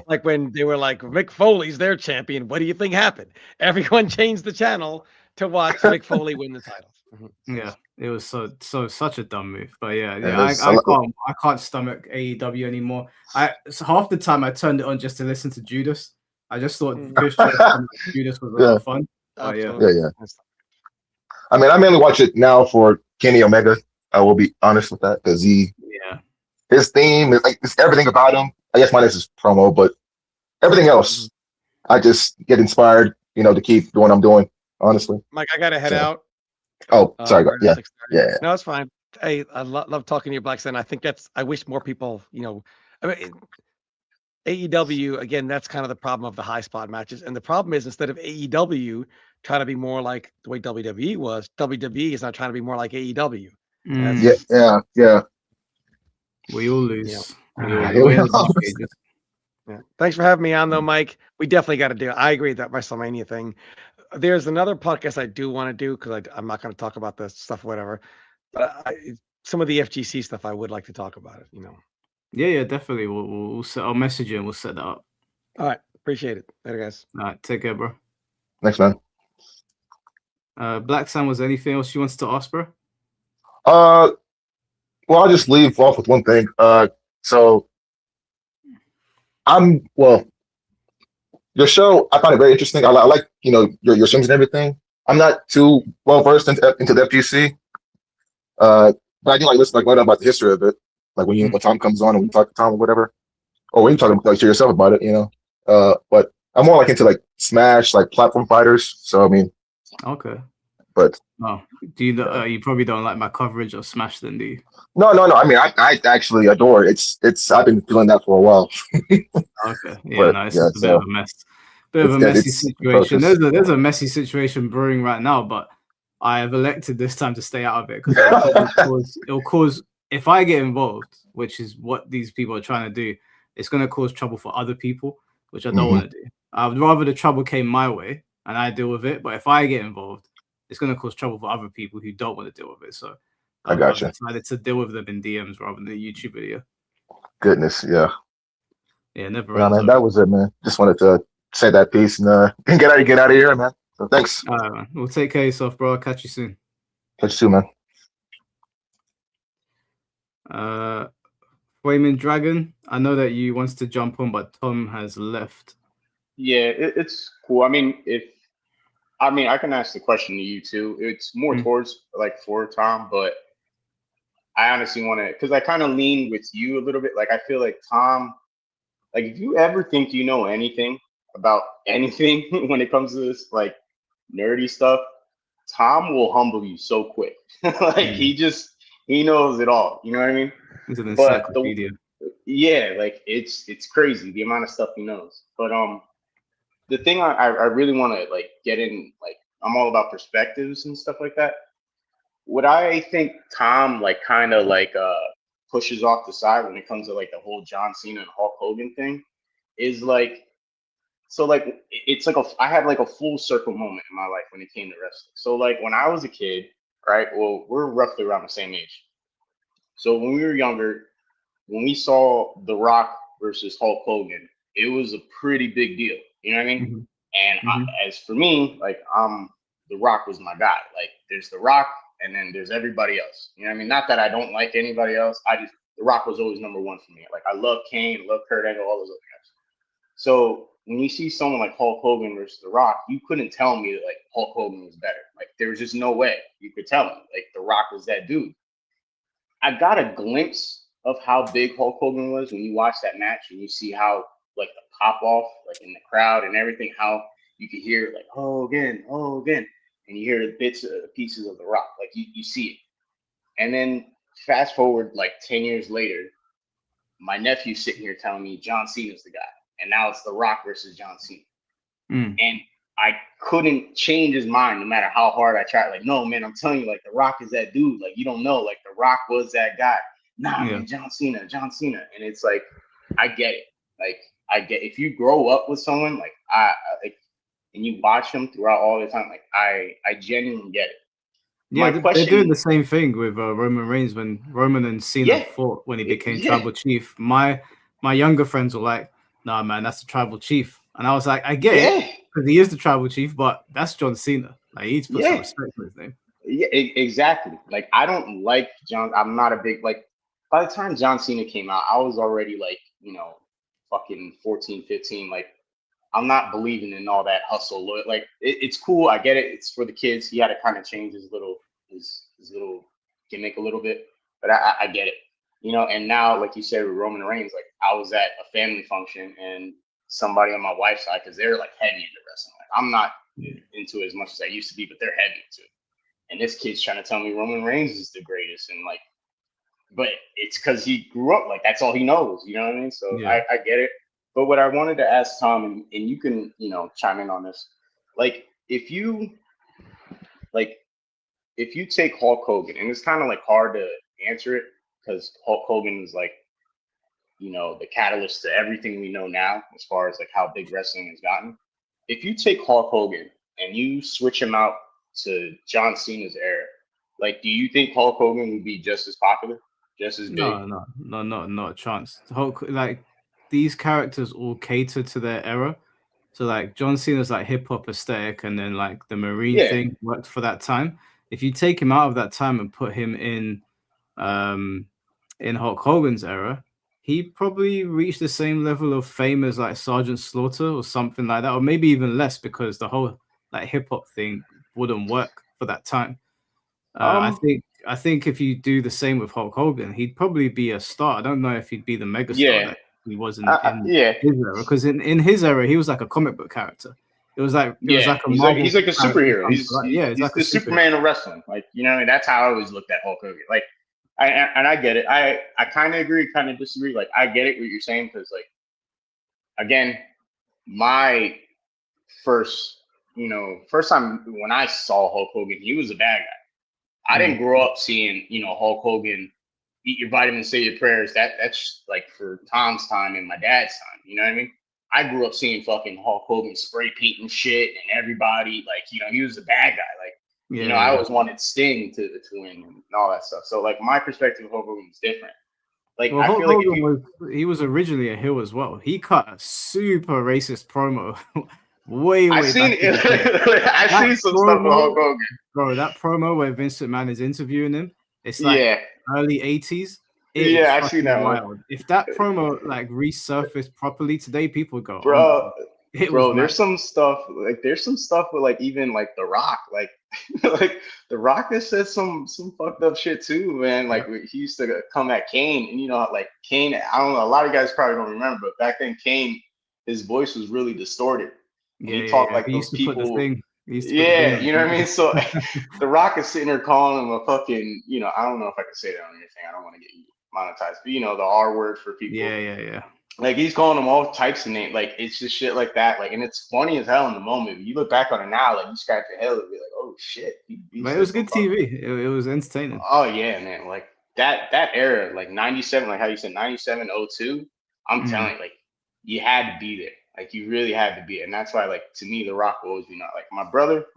Like when they were like, Mick Foley's their champion. What do you think happened? Everyone changed the channel to watch Mick Foley win the title. Yeah, it was such a dumb move. But I can't stomach AEW anymore. Half the time I turned it on just to listen to Judas. I just thought Judas was a lot of fun. Yeah. I mean, I mainly watch it now for Kenny Omega. I will be honest with that because his theme is it's everything about him. I guess minus his promo, but everything else, I just get inspired, to keep doing what I'm doing. honestly. Mike, I gotta head out. Oh, sorry. We're at Yeah. 6:30. Yeah. No, it's fine. Hey, I love talking to you, Black Sun. I think I wish more people, I mean, AEW, again, that's kind of the problem of the high spot matches. And the problem is, instead of AEW trying to be more like the way WWE was, WWE is not trying to be more like AEW. Yeah. We all lose. We all Here we lose. are. Yeah. Thanks for having me on, though, Mike. We definitely got to do it. I agree with that WrestleMania thing. There's another podcast I do want to do because I'm not going to talk about this stuff, whatever. But some of the FGC stuff, I would like to talk about it. Yeah, definitely. We'll set. I'll message you and we'll set that up. All right, appreciate it. Later, guys. All right, take care, bro. Thanks, man. Black Sam, was there anything else you wanted to ask, bro? Well, I'll just leave off with one thing. So your show, I find it very interesting. I like, your streams and everything. I'm not too well versed into the FGC, but I do like listen, like, learn about the history of it. Like when Tom comes on and we talk to Tom or whatever, or when you talk to yourself about it, But I'm more like into like Smash, like platform fighters. So I mean, okay. But do you you probably don't like my coverage of Smash, then, do you? No. I mean, I actually adore it. It's I've been feeling that for a while. Okay. Yeah, it's a bit of a mess. Bit of a messy situation. There's a messy situation brewing right now, but I have elected this time to stay out of it because it'll cause, if I get involved, which is what these people are trying to do, it's going to cause trouble for other people, which I don't want to do. I would rather the trouble came my way and I deal with it. But if I get involved, it's going to cause trouble for other people who don't want to deal with it. So I got you. I've decided to deal with them in DMs rather than the YouTube video. Goodness, yeah. Yeah, never. Yeah, man, that was it, man. Just wanted to say that piece and get out of here, man. So thanks. All right, man. Well, take care of yourself, bro. I'll catch you soon. Catch you soon, man. Flaming Dragon, I know that you wants to jump on, but Tom has left. Yeah, it's cool. I mean, I can ask the question to you too. It's more towards like for Tom, but I honestly want to, because I kind of lean with you a little bit. Like, I feel like Tom, like, if you ever think you know anything about anything when it comes to this like nerdy stuff, Tom will humble you so quick. Like he knows it all. You know what I mean? He's an encyclopedia. Like it's crazy the amount of stuff he knows. But the thing I really want to like get in, like, I'm all about perspectives and stuff like that. What I think Tom like kind of like pushes off the side when it comes to like the whole John Cena and Hulk Hogan thing is like, so like it's like I had like a full circle moment in my life when it came to wrestling. So like when I was a kid, right? Well, we're roughly around the same age. So when we were younger, when we saw The Rock versus Hulk Hogan, it was a pretty big deal. You know what I mean? And as for me, like The Rock was my guy. Like there's The Rock, and then there's everybody else. You know what I mean? Not that I don't like anybody else. The Rock was always number one for me. Like I love Kane, love Kurt Angle, all those other guys. So when you see someone like Hulk Hogan versus The Rock, you couldn't tell me that like Hulk Hogan was better. Like there was just no way you could tell me. Like The Rock was that dude. I got a glimpse of how big Hulk Hogan was when you watch that match and you see how like the pop off like in the crowd and everything, how you could hear like Hogan, and you hear pieces of The Rock, like you see it. And then fast forward like 10 years later, my nephew's sitting here telling me John Cena's the guy, and now it's The Rock versus John Cena. And I couldn't change his mind no matter how hard I tried. Like, no, man, I'm telling you, like The Rock is that dude. Like you don't know, like The Rock was that guy. Nah, man, John Cena. And it's like, I get it. Like I get, if you grow up with someone like I like, and you watch them throughout all the time, like I genuinely get it. Yeah, they're doing the same thing with Roman Reigns when Roman and Cena fought when he became tribal chief. My younger friends were like, "Nah, man, that's the tribal chief," and I was like, "I get it because he is the tribal chief, but that's John Cena. Like, he needs to put some respect on his name." Yeah, exactly. Like I don't like John. I'm not a big like. By the time John Cena came out, I was already like, fucking 14, 15. Like, I'm not believing in all that hustle. Like, it's cool. I get it. It's for the kids. He had to kind of change his little gimmick a little bit, but I get it. And now, like you said, with Roman Reigns, like I was at a family function and somebody on my wife's side, because they're like heavy into wrestling. Like I'm not into it as much as I used to be, but they're heavy into it. And this kid's trying to tell me Roman Reigns is the greatest, and like, but it's because he grew up like that's all he knows. You know what I mean? So Yeah. I get it. But what I wanted to ask Tom, and you can chime in on this, like if you take Hulk Hogan, and it's kind of like hard to answer it because Hulk Hogan is like, the catalyst to everything we know now as far as like how big wrestling has gotten. If you take Hulk Hogan and you switch him out to John Cena's era, like, do you think Hulk Hogan would be just as popular, just as big? No, not a chance. Hulk, like, these characters all cater to their era. So like John Cena's like hip hop aesthetic, and then like the Marine thing worked for that time. If you take him out of that time and put him in Hulk Hogan's era, he probably reached the same level of fame as like Sergeant Slaughter or something like that, or maybe even less, because the whole like hip hop thing wouldn't work for that time. I think if you do the same with Hulk Hogan, he'd probably be a star. I don't know if he'd be the megastar that he was in his era, because in his era he was like a comic book character. It was like he's like a superhero. He's like the Superman of wrestling. Like, that's how I always looked at Hulk Hogan. Like, I get it. I kind of agree, kind of disagree. Like, I get it what you're saying, because like, again, my first time when I saw Hulk Hogan, he was a bad guy. I didn't grow up seeing Hulk Hogan eat your vitamins, say your prayers. That's like for Tom's time and my dad's time. You know what I mean? I grew up seeing fucking Hulk Hogan spray painting shit, and everybody like he was a bad guy. Like I always wanted Sting to win and all that stuff. So like my perspective of Hulk Hogan was different. Like I feel like he was originally a heel as well. He cut a super racist promo. way I've seen some stuff with Hulk Hogan. Bro, that promo where Vince McMahon is interviewing him, it's like early 80s. I've seen that wild. one. If that promo like resurfaced properly today, people would go, bro, there's some stuff with like even like The Rock, like like The Rock has said some fucked up shit too, man. Like he used to come at Kane, and like Kane, I don't know, a lot of guys probably don't remember, but back then Kane, his voice was really distorted. And he talked like those people. You know what I mean? So The Rock is sitting there calling him a fucking, I don't know if I can say that on anything. I don't want to get monetized, but the R word for people. Yeah. Like he's calling them all types of names. Like it's just shit like that. Like, and it's funny as hell in the moment. But you look back on it now, like you scratch your head and be like, oh shit. But it was good TV. It was entertaining. Oh yeah, man. Like that era, like 97, like how you said 97, 02. I'm telling you, like you had to be there. Like you really had to be, and that's why, like, to me, The Rock will always be not like my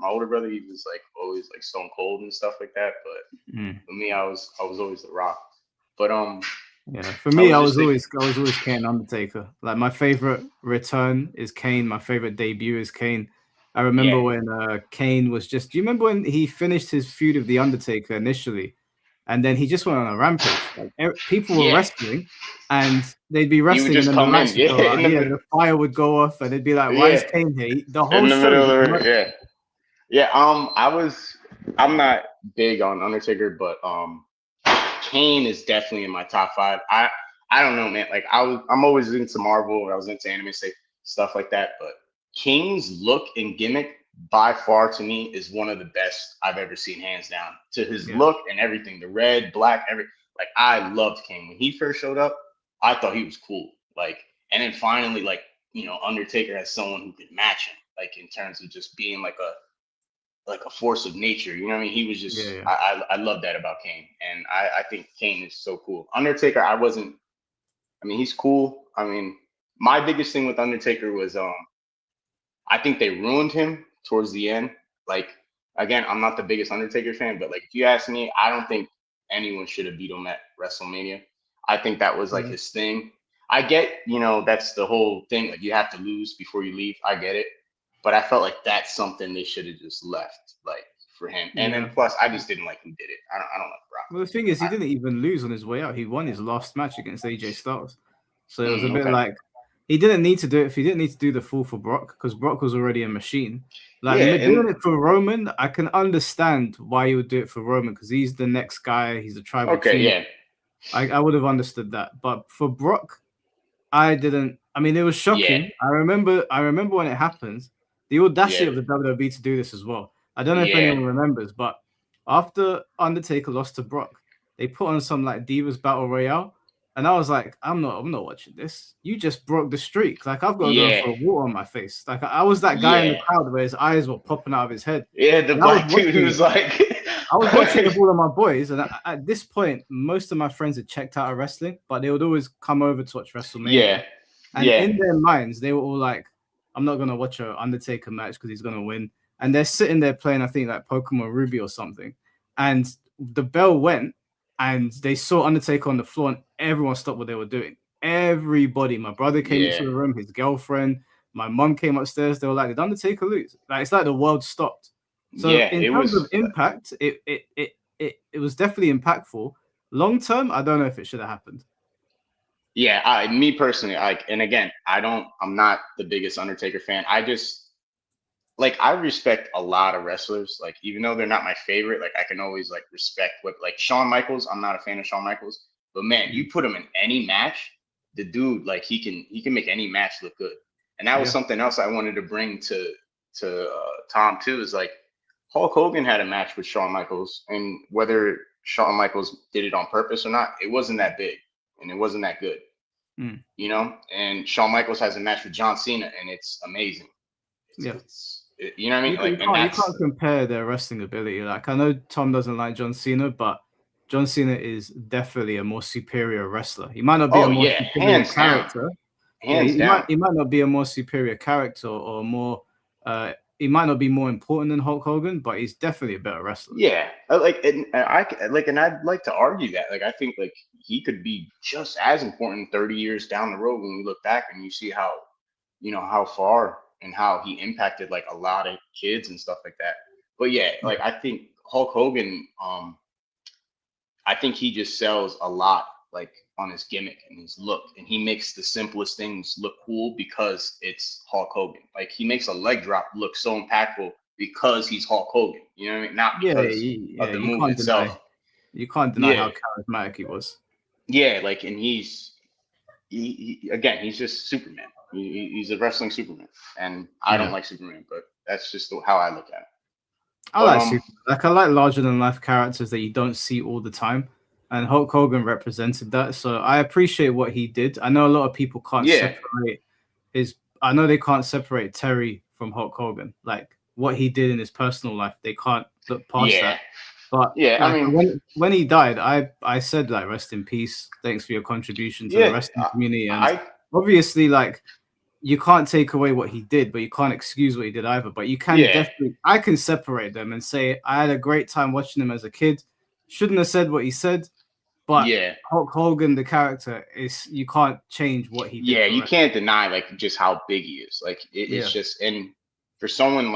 older brother. He was like always like Stone Cold and stuff like that. But for me, I was always The Rock. But for me, I was always Kane, Undertaker. Like my favorite return is Kane. My favorite debut is Kane. I remember when Kane was just. Do you remember when he finished his feud with the Undertaker initially? And then he just went on a rampage. Like, people were wrestling, and they'd be wrestling, and then the lights would go out. The fire would go off, and they'd be like, "Why is Kane here?" The whole show. I'm not big on Undertaker, but Kane is definitely in my top 5. I don't know, man. Like I'm always into Marvel. I was into anime stuff like that, but Kane's look and gimmick, by far, to me, is one of the best I've ever seen, hands down. To his look and everything, the red, black, like I loved Kane when he first showed up. I thought he was cool. Like, and then finally, like Undertaker has someone who could match him, like in terms of just being like a force of nature. You know what I mean? He was just. I love that about Kane, and I think Kane is so cool. Undertaker, he's cool. I mean, my biggest thing with Undertaker was I think they ruined him towards the end. Like, again, I'm not the biggest Undertaker fan, but like if you ask me, I don't think anyone should have beat him at WrestleMania. I think that was like his thing. I get, that's the whole thing. Like you have to lose before you leave. I get it. But I felt like that's something they should have just left, like, for him. And then plus, I just didn't like who did it. I don't like Brock. Well, the thing is, he didn't even lose on his way out. He won his last match against AJ Styles. So it was a bit like, he didn't need to do it. If he didn't need to do the fall for Brock, because Brock was already a machine. Like, doing it for Roman, I can understand why you would do it for Roman, because he's the next guy. He's a tribal chief. I would have understood that. But for Brock, I didn't. I mean, it was shocking. I remember when it happened. The audacity Yeah. of the WWE to do this as well. I don't know if anyone remembers, but after Undertaker lost to Brock, they put on some like Divas Battle Royale, and I was like, I'm not watching this. You just broke the streak. Like I've got to go Yeah. for a water on my face. Like I was that guy in the Yeah. crowd where his eyes were popping out of his head. Yeah, the And I was black dude who watching was it. like, I was watching with all of my boys, and at this point, most of my friends had checked out of wrestling, but they would always come over to watch WrestleMania. yeah, And yeah, in their minds, they were all like, I'm not going to watch an Undertaker match because he's going to win. And they're sitting there playing, I think, like Pokemon Ruby or something. And the bell went, and they saw Undertaker on the floor, and everyone stopped what they were doing. Everybody. My brother came into Yeah. the room, his girlfriend, my mom came upstairs. They were like, did Undertaker lose? Like, it's like the world stopped. So yeah. in It terms was of impact, it was definitely impactful. Long term, I don't know if it should have happened. yeah. Me personally, and again, I'm not the biggest Undertaker fan. I just I respect a lot of wrestlers. Like, even though they're not my favorite, like I can always like respect what Shawn Michaels. I'm not a fan of Shawn Michaels, but man, you put him in any match, the dude he can make any match look good. And that was something else I wanted to bring to Tom too. Is like Hulk Hogan had a match with Shawn Michaels, and whether Shawn Michaels did it on purpose or not, it wasn't that big and it wasn't that good. You know, and Shawn Michaels has a match with John Cena, and it's amazing. You know what I mean? You can't compare their wrestling ability. Like, I know Tom doesn't like John Cena, but John Cena is definitely a more superior wrestler. He might not be a more superior hands character. Down. Hands down. He might not be a more superior character or more. He might not be more important than Hulk Hogan, but he's definitely a better wrestler. Yeah, and I'd like to argue that. Like, I think he could be just as important 30 years down the road when we look back and you see how far and how he impacted like a lot of kids and stuff like that. But yeah, I think Hulk Hogan, I think he just sells a lot on his gimmick and his look, and he makes the simplest things look cool because it's Hulk Hogan. Like, he makes a leg drop look so impactful because he's Hulk Hogan. You know what I mean? Not because of the move itself. You can't deny how charismatic he was. Yeah, and he's just Superman. He's a wrestling Superman, and I don't like Superman, but that's just how I look at it. I like Superman. I like larger than life characters that you don't see all the time, and Hulk Hogan represented that. So I appreciate what he did. I know a lot of people can't separate I know they can't separate Terry from Hulk Hogan. Like, what he did in his personal life, they can't look past that. But I mean, when he died, I said rest in peace. Thanks for your contribution to the wrestling community. And obviously, you can't take away what he did, but you can't excuse what he did either. But you can definitely, I can separate them and say I had a great time watching him as a kid. Shouldn't have said what he said, but Hulk Hogan, the character, you can't change what he did. Yeah, you can't deny just how big he is. It's just, and for someone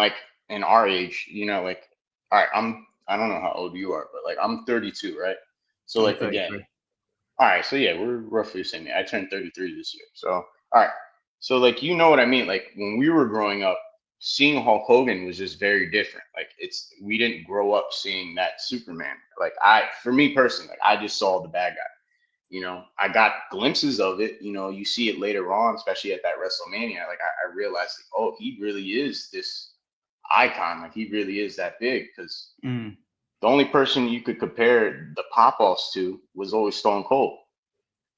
in our age, all right, I don't know how old you are, but I'm 32, right? So again, all right, so yeah, we're roughly the same age. I turned 33 this year. So all right. So you know what I mean? When we were growing up, seeing Hulk Hogan was just very different. We didn't grow up seeing that Superman. For me personally, I just saw the bad guy. I got glimpses of it. You see it later on, especially at that WrestleMania. I realized, oh, he really is this icon. He really is that big. Because the only person you could compare the pop-offs to was always Stone Cold.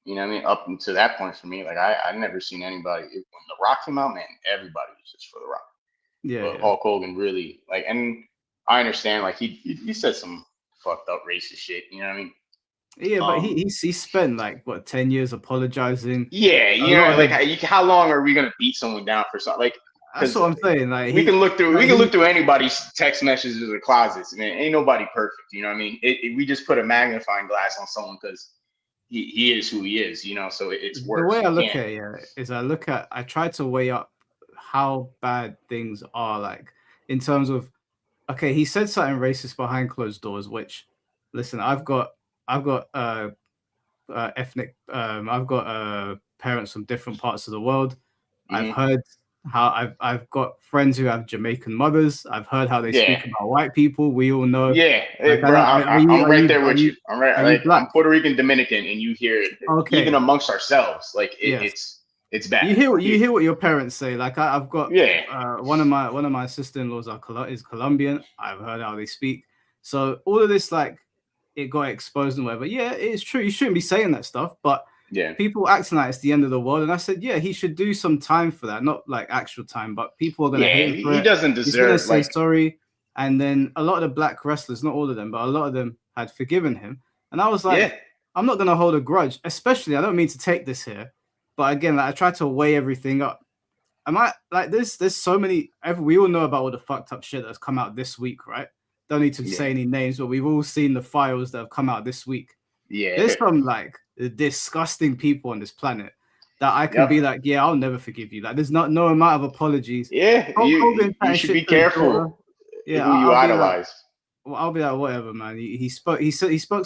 You know what I mean? Up until that point for me, I never seen anybody. When The Rock came out, man, everybody was just for The Rock. But Hulk Hogan really, and I understand, he said some fucked up racist shit. You know what I mean? Yeah, but he spent 10 years apologizing. Yeah, how long are we gonna beat someone down for something? That's what I'm saying. We can look through anybody's text messages or closets, and ain't nobody perfect. You know what I mean? We just put a magnifying glass on someone because he is who he is, so it's worse. The way I look at it is I try to weigh up how bad things are, in terms of, okay, he said something racist behind closed doors, which, listen, I've got ethnic, I've got parents from different parts of the world. I've heard how I've got friends who have Jamaican mothers. I've heard how they speak about white people. We all know. Yeah, bro, I'm right there with you. I'm right. I'm Puerto Rican Dominican, and you hear it even amongst ourselves. It's It's bad. You hear what your parents say. Like I've got one of my sister-in-laws is Colombian. I've heard how they speak. So all of this, like, it got exposed and whatever. Yeah, it's true. You shouldn't be saying that stuff, but people acting like it's the end of the world. And I said, yeah, he should do some time for that, not like actual time, but people are gonna hate him for he it. doesn't He's gonna deserve say sorry. And then a lot of the black wrestlers, not all of them, but a lot of them had forgiven him. And I was like, I'm not gonna hold a grudge, especially I don't mean to take this here. But again, like, I try to weigh everything up. Am I like there's so many we all know about all the fucked up shit that's come out this week, right? Don't need to say any names, but we've all seen the files that have come out this week. There's some like disgusting people on this planet that I can be like, yeah, I'll never forgive you. Like, there's no amount of apologies. You should be careful who you idolize. I'll be like, whatever, man. He spoke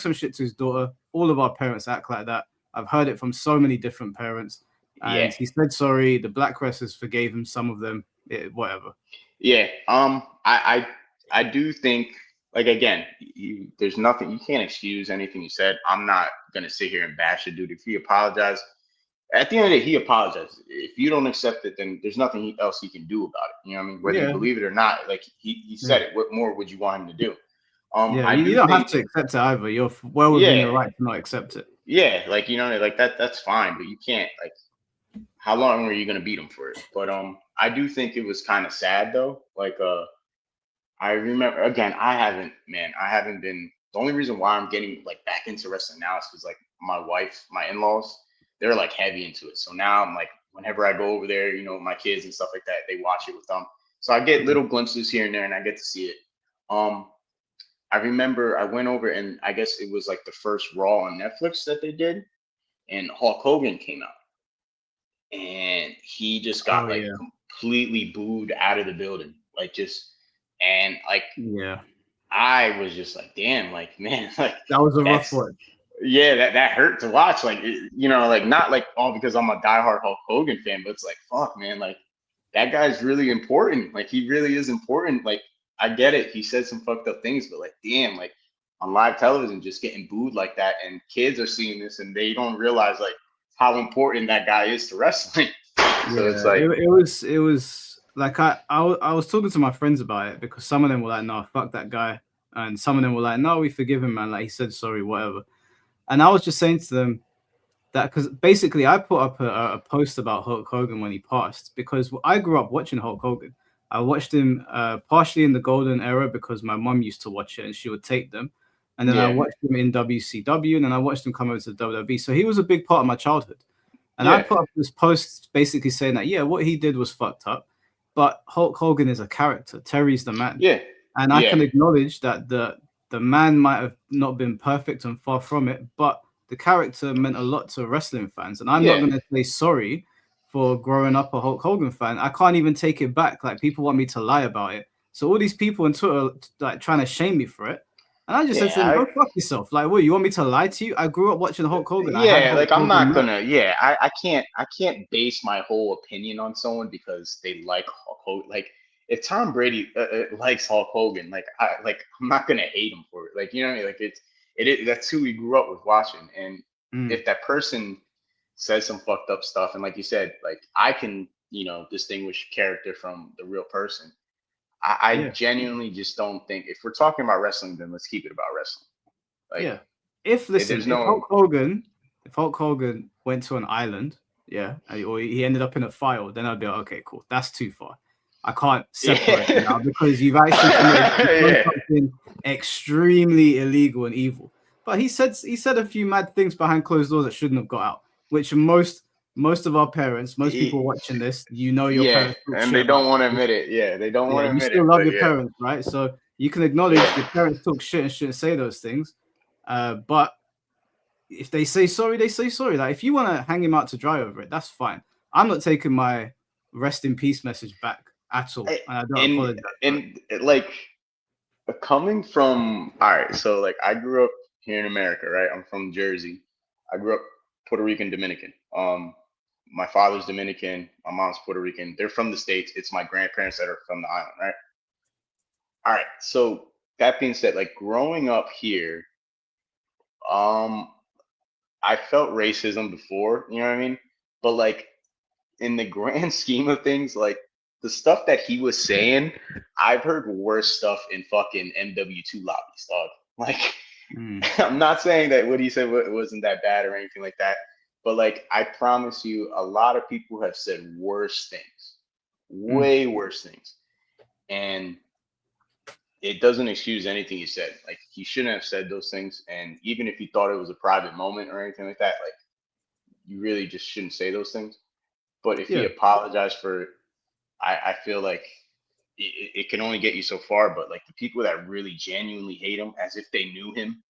some shit to his daughter. All of our parents act like that. I've heard it from so many different parents. And he said sorry. The black wrestlers forgave him, some of them. Whatever. Yeah. I do think, like, again, there's nothing, you can't excuse anything you said. I'm not gonna sit here and bash the dude. If he apologized, at the end of the day, he apologized. If you don't accept it, then there's nothing else he can do about it. You know what I mean? Whether you believe it or not, like he said it. What more would you want him to do? You don't have to accept it either. You're well within your right to not accept it. Yeah, like, you know, like that's fine, but you can't, like, how long are you gonna beat him for it? But I do think it was kind of sad though. Like I remember, again, I haven't been, the only reason why I'm getting like back into wrestling now is because like my wife, my in-laws, they're like heavy into it. So now I'm like, whenever I go over there, you know, my kids and stuff like that, they watch it with them. So I get little glimpses here and there and I get to see it. I remember I went over and I guess it was like the first Raw on Netflix that they did, and Hulk Hogan came out. And he just got completely booed out of the building. Like and like I was just like, damn, like, man, like that was a rough one. Yeah, that hurt to watch. Like, you know, like not like all because I'm a diehard Hulk Hogan fan, but it's like, fuck, man, like that guy's really important. Like, he really is important. Like, I get it. He said some fucked up things, but like, damn, like on live television, just getting booed like that, and kids are seeing this and they don't realize like how important that guy is to wrestling. So it's like it was like I was talking to my friends about it, because some of them were like, no, fuck that guy, and some of them were like, no, we forgive him, man, like he said sorry, whatever. And I was just saying to them that, because basically I put up a post about Hulk Hogan when he passed, because I grew up watching Hulk Hogan. I watched him partially in the golden era because my mom used to watch it and she would take them, and then I watched him in WCW, and then I watched him come over to the WWE. So he was a big part of my childhood. And I put up this post basically saying that, what he did was fucked up, but Hulk Hogan is a character. Terry's the man. And I can acknowledge that the man might have not been perfect and far from it, but the character meant a lot to wrestling fans. And I'm not going to say sorry for growing up a Hulk Hogan fan. I can't even take it back. Like, people want me to lie about it. So all these people on Twitter like trying to shame me for it. And I just said to them, go fuck yourself. Like, what, you want me to lie to you? I grew up watching Hulk Hogan. Like, I'm not gonna, I can't base my whole opinion on someone because they like Hulk Hogan. Like, if Tom Brady likes Hulk Hogan, like, I'm not gonna hate him for it. Like, you know what I mean? Like, that's who we grew up with watching. And if that person says some fucked up stuff, and like you said, like, I can, you know, distinguish character from the real person. I genuinely just don't think, if we're talking about wrestling, then let's keep it about wrestling. Like, if Hulk Hogan went to an island, or he ended up in a file, then I'd be like, okay, cool, that's too far. I can't separate it now, because you've actually committed something extremely illegal and evil. But he said a few mad things behind closed doors that shouldn't have got out, which most of our parents, most people watching this, you know, your parents, and they don't want to admit it. They don't want to admit it. You still love your parents, right? So you can acknowledge your parents talk shit and shouldn't say those things. But if they say sorry, they say sorry. Like, if you want to hang him out to dry over it, that's fine. I'm not taking my rest in peace message back at all. And I don't apologize. And like, coming from, all right, so like, I grew up here in America, right? I'm from Jersey. I grew up Puerto Rican Dominican. My father's Dominican, my mom's Puerto Rican. They're from the States. It's my grandparents that are from the island, right? All right. So that being said, like, growing up here, I felt racism before, you know what I mean? But like, in the grand scheme of things, like the stuff that he was saying, I've heard worse stuff in fucking MW2 lobbies, dog. Like, I'm not saying that what he said wasn't that bad or anything like that, but like, I promise you, a lot of people have said worse things, way worse things. And it doesn't excuse anything he said. Like, he shouldn't have said those things. And even if he thought it was a private moment or anything like that, like, you really just shouldn't say those things. But if he apologized for it, I feel like it can only get you so far. But like the people that really genuinely hate him as if they knew him,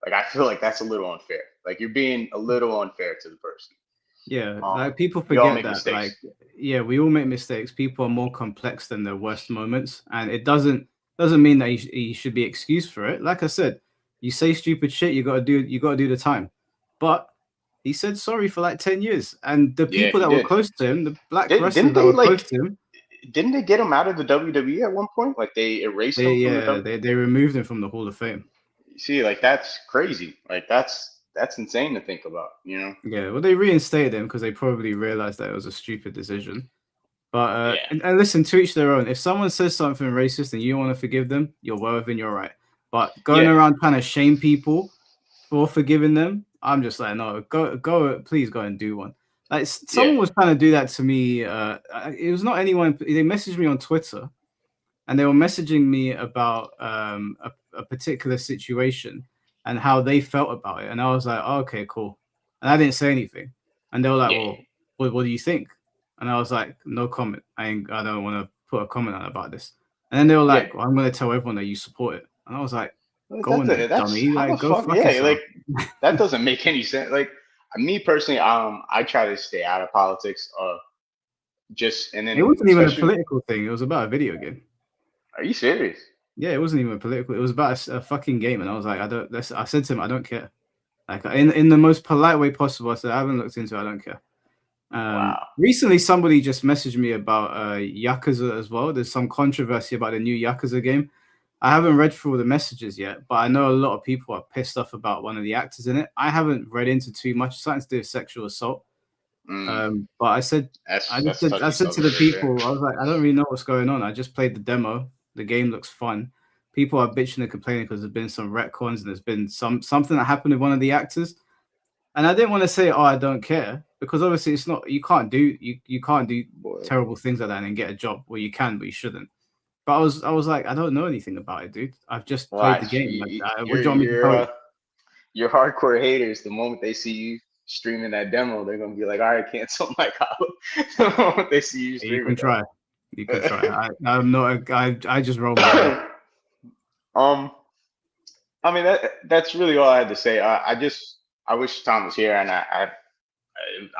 like I feel like that's a little unfair. Like you're being a little unfair to the person. Yeah, like people We all forget make that. mistakes. Like, yeah, we all make mistakes. People are more complex than their worst moments, and it doesn't mean that you should be excused for it. Like I said, you say stupid shit, you gotta do the time. But he said sorry for like 10 years, and the people that were close to him, the black wrestlers that were close to him, didn't they get him out of the WWE at one point? Like they erased him from the WWE? they removed him from the Hall of Fame. See, like that's crazy. Like that's insane to think about, you know? Yeah, well, they reinstated him because they probably realized that it was a stupid decision. But and listen, to each their own. If someone says something racist and you want to forgive them, you're well within your right. But going around trying to shame people for forgiving them, I'm just like, no, go, please go and do one. Like someone was trying to do that to me. It was not anyone. They messaged me on Twitter, and they were messaging me about a particular situation and how they felt about it. And I was like, oh, okay, cool. And I didn't say anything. And they were like, well, what do you think? And I was like, no comment. I don't want to put a comment on about this. And then they were like, well, I'm going to tell everyone that you support it. And I was like, go on, dummy. Like, go fuck yourself. Like that doesn't make any sense. Like me personally, I try to stay out of politics. And then it wasn't even a political thing. It was about a video game. Are you serious? Yeah, it wasn't even political. It was about a fucking game, and I was like, I said to him, I don't care. Like in the most polite way possible. I said, I haven't looked into it. I don't care. Wow. Recently, somebody just messaged me about Yakuza as well. There's some controversy about the new Yakuza game. I haven't read through all the messages yet, but I know a lot of people are pissed off about one of the actors in it. I haven't read into too much. It's something to do with sexual assault. But I said, I said to the people, I was like, I don't really know what's going on. I just played the demo. The game looks fun. People are bitching and complaining because there's been some retcons and there's been something that happened with one of the actors. And I didn't want to say, oh, I don't care, because obviously it's not, you can't do terrible things like that and get a job. Well, you can, but you shouldn't. But I was like, I don't know anything about it, dude. I've just played the game. What do you want me to tell you? Your hardcore haters, the moment they see you streaming that demo, they're gonna be like, all right, cancel my Hollow. The moment they see you streaming. You can try. You can try. I'm not. I just roll my I mean that's really all I had to say. I wish Tom was here, and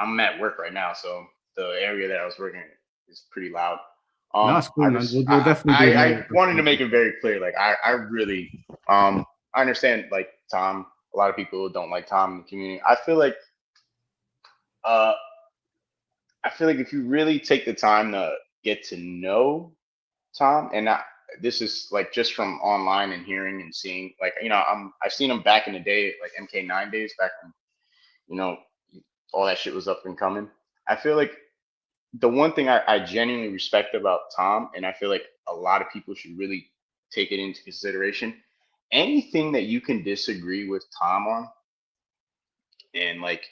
I'm at work right now, so the area that I was working in is pretty loud. No, it's cool, man. We'll definitely I wanted to make it very clear. Like I really I understand like Tom. A lot of people don't like Tom in the community. I feel like if you really take the time to get to know Tom, and this is like just from online and hearing and seeing, like, you know, I've seen him back in the day, like MK9 days, back when, you know, all that shit was up and coming. I feel like the one thing I genuinely respect about Tom, and I feel like a lot of people should really take it into consideration, anything that you can disagree with Tom on, and like,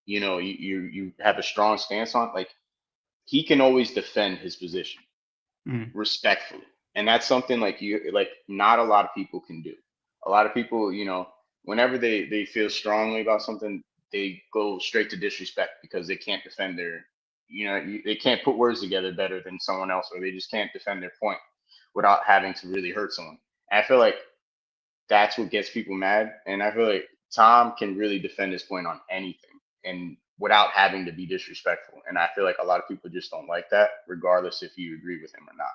you know, you have a strong stance on, like, he can always defend his position respectfully. And that's something like not a lot of people can do. A lot of people, you know, whenever they feel strongly about something, they go straight to disrespect because they can't defend their, you know, they can't put words together better than someone else, or they just can't defend their point without having to really hurt someone. And I feel like that's what gets people mad. And I feel like Tom can really defend his point on anything and without having to be disrespectful. And I feel like a lot of people just don't like that, regardless if you agree with him or not.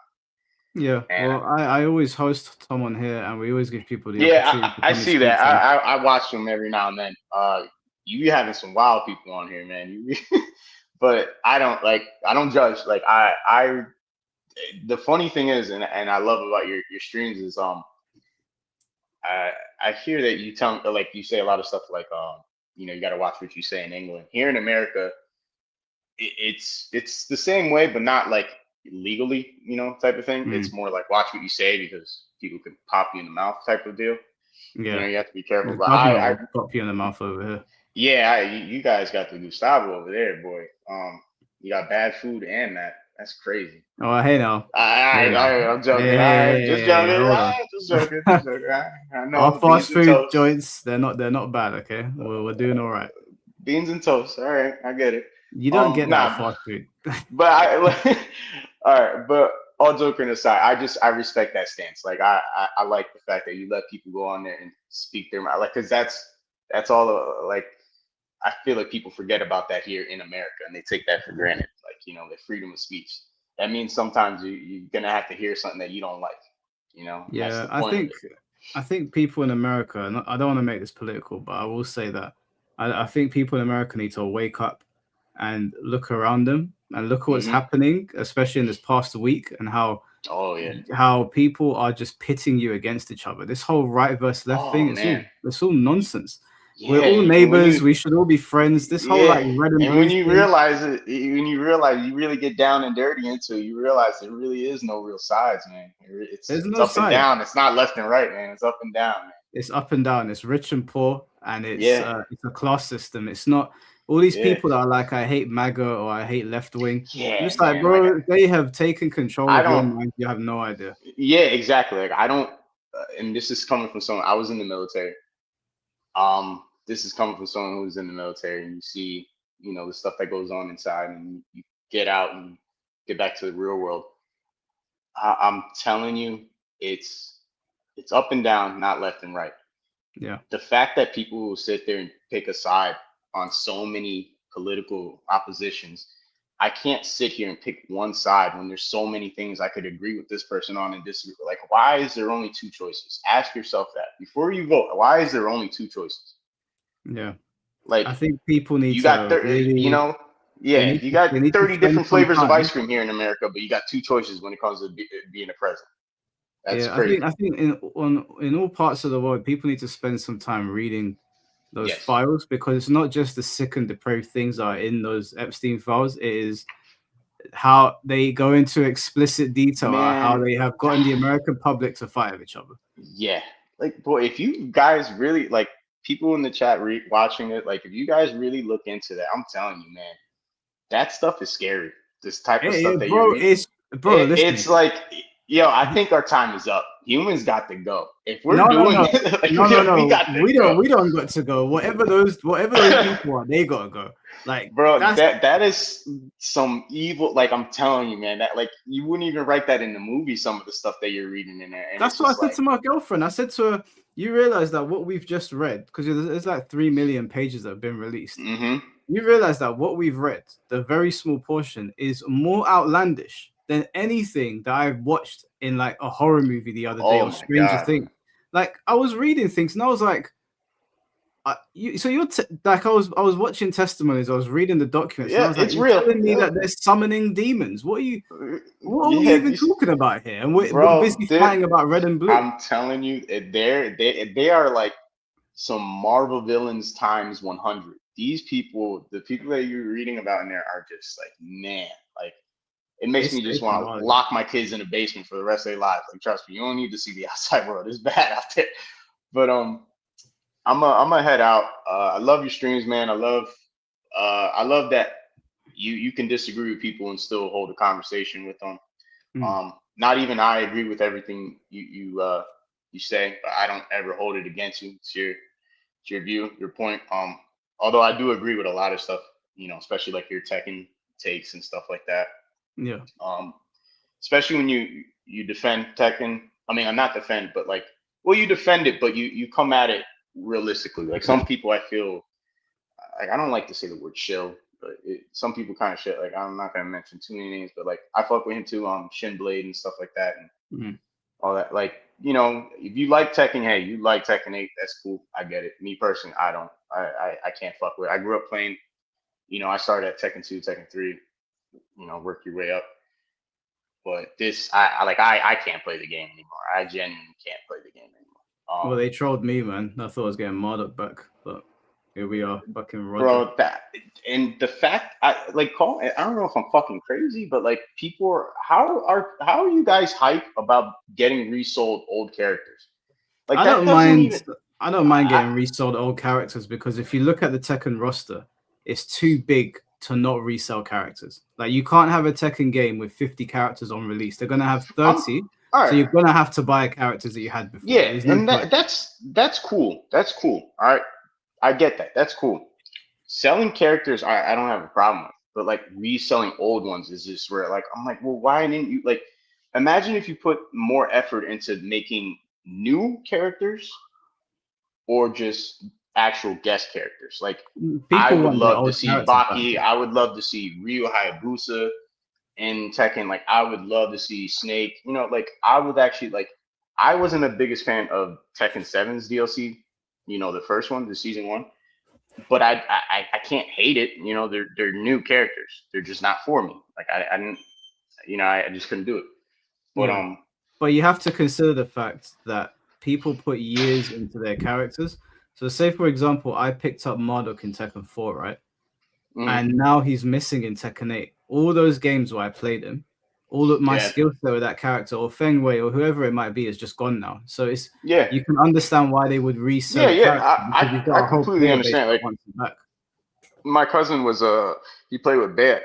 Yeah, and well, I always host Tom on here, and we always give people the opportunity. I see that. I watch him every now and then. You be having some wild people on here, man. But I don't judge. Like the funny thing is, and I love about your streams is I hear that you tell, like, you say a lot of stuff like you know, you got to watch what you say in England. Here in America, it's the same way, but not like legally, type of thing. It's more like watch what you say because people could pop you in the mouth type of deal. Yeah, you have to be careful. the But government will pop you in the mouth over here. yeah, you guys got the Gustavo over there, boy. You got bad food and that's crazy. Oh, hey now. I'm joking. Just joking. Just joking. I know our fast food joints, they're not bad. Okay, we're doing all right. Beans and toast. All right, I get it. You don't get that fast food. But all right. But all joking aside, I respect that stance. Like I like the fact that you let people go on there and speak their mind. Like, cause that's all. Like, I feel like people forget about that here in America, and they take that for granted. Like, the freedom of speech. That means sometimes you're gonna have to hear something that you don't like. Yeah, I think people in America, and I don't want to make this political, but I will say that I think people in America need to wake up and look around them and look at what's happening, especially in this past week, and how people are just pitting you against each other. This whole right versus left thing, it's all nonsense. Yeah, we're all neighbors. We should all be friends. This whole like red and blue when you realize it, you really get down and dirty into it, you realize there really is no real sides, man. It's up and down. It's not left and right, man. It's up and down, man. It's up and down. It's rich and poor, and it's a class system. It's not all these people that are like, I hate MAGA or I hate left wing. Yeah, it's like, bro, they have taken control of your mind. You have no idea. Yeah, exactly. Like I don't, and this is coming from someone. I was in the military. This is coming from someone who's in the military, and you see, the stuff that goes on inside, and you get out and get back to the real world. I'm telling you, it's up and down, not left and right. Yeah. The fact that people will sit there and pick a side on so many political oppositions, I can't sit here and pick one side when there's so many things I could agree with this person on and disagree. Like, why is there only two choices? Ask yourself that before you vote. Why is there only two choices? Yeah, like I think people need you got really, you got 30 different flavors of ice cream here in America, but you got two choices when it comes to being a president. That's crazy. I think in all parts of the world, people need to spend some time reading those files, because it's not just the sick and depraved things that are in those Epstein files. It is how they go into explicit detail how they have gotten the American public to fight with each other. Yeah, like, boy, if you guys really like. People in the chat watching it, like, if you guys really look into that, I'm telling you, man, that stuff is scary. This type of stuff that you're reading. It's like, I think our time is up. Humans got to go. If we're we don't got to go. Whatever those people are, they gotta go. Like, bro, that is some evil. Like, I'm telling you, man, that like you wouldn't even write that in the movie. Some of the stuff that you're reading in there. And that's what I said to my girlfriend. I said to her, "You realize that what we've just read, because there's like 3 million pages that have been released. You realize that what we've read, the very small portion, is more outlandish than anything that I've watched in like a horror movie the other day or Stranger Things. Like, I was reading things and I was like, I was watching testimonies, I was reading the documents. Yeah, and I was like, it's real. Telling me that they're summoning demons. What are we even talking about here? And we're busy fighting about red and blue. I'm telling you, they are like some Marvel villains times 100. These people, the people that you're reading about in there, are just like, man, like, it makes me just want to lock my kids in the basement for the rest of their lives. Like, trust me, you don't need to see the outside world. It's bad out there. But I'm gonna head out. I love your streams, man. I love that you can disagree with people and still hold a conversation with them. Not even I agree with everything you say, but I don't ever hold it against you. It's your view, your point. Although I do agree with a lot of stuff, especially like your Tekken takes and stuff like that. Yeah. Especially when you defend Tekken. I mean, I'm not defend, but like, well, you defend it, but you come at it realistically. Like, some people, I feel like, I don't like to say the word chill, but some people kind of shit. Like, I'm not gonna mention too many names, but like, I fuck with him too. Shin Blade and stuff like that, and all that. Like, if you like Tekken, hey, you like Tekken 8, that's cool. I get it. Me personally, I don't. I can't fuck with it. I grew up playing. I started at Tekken 2, Tekken 3. Work your way up. But this, I can't play the game anymore. I genuinely can't play the game anymore. Well, they trolled me, man. I thought I was getting Marduk back, but Here we are, fucking Roger. Bro, and the fact I don't know if I'm fucking crazy, but like people how are you guys hype about getting resold old characters? Like I that don't doesn't mind. even I don't mind getting resold old characters because if you look at the Tekken roster, it's too big to not resell characters. Like you can't have a Tekken game with 50 characters on release. They're gonna have 30, so you're gonna have to buy characters that you had before. Yeah, and that's cool. That's cool. All right, I get that. That's cool. Selling characters, I don't have a problem with, but like reselling old ones is just where like I'm like, well, why didn't you like? Imagine if you put more effort into making new characters or just actual guest characters. Like I would love to see Baki. I would love to see Ryu Hayabusa in Tekken. Like I would love to see Snake. You know, like I would actually like. I wasn't the biggest fan of Tekken 7's DLC. You know, the first one, the season 1. But I can't hate it. You know, they're new characters. They're just not for me. Like I didn't. You know, I just couldn't do it. But But you have to consider the fact that people put years into their characters. So say for example, I picked up Marduk in Tekken 4, right? And now he's missing in Tekken 8. All those games where I played him, all of my skill set with that character or Feng Wei or whoever it might be is just gone now. So it's you can understand why they would resell. I completely understand. Like my cousin was he played with Beck,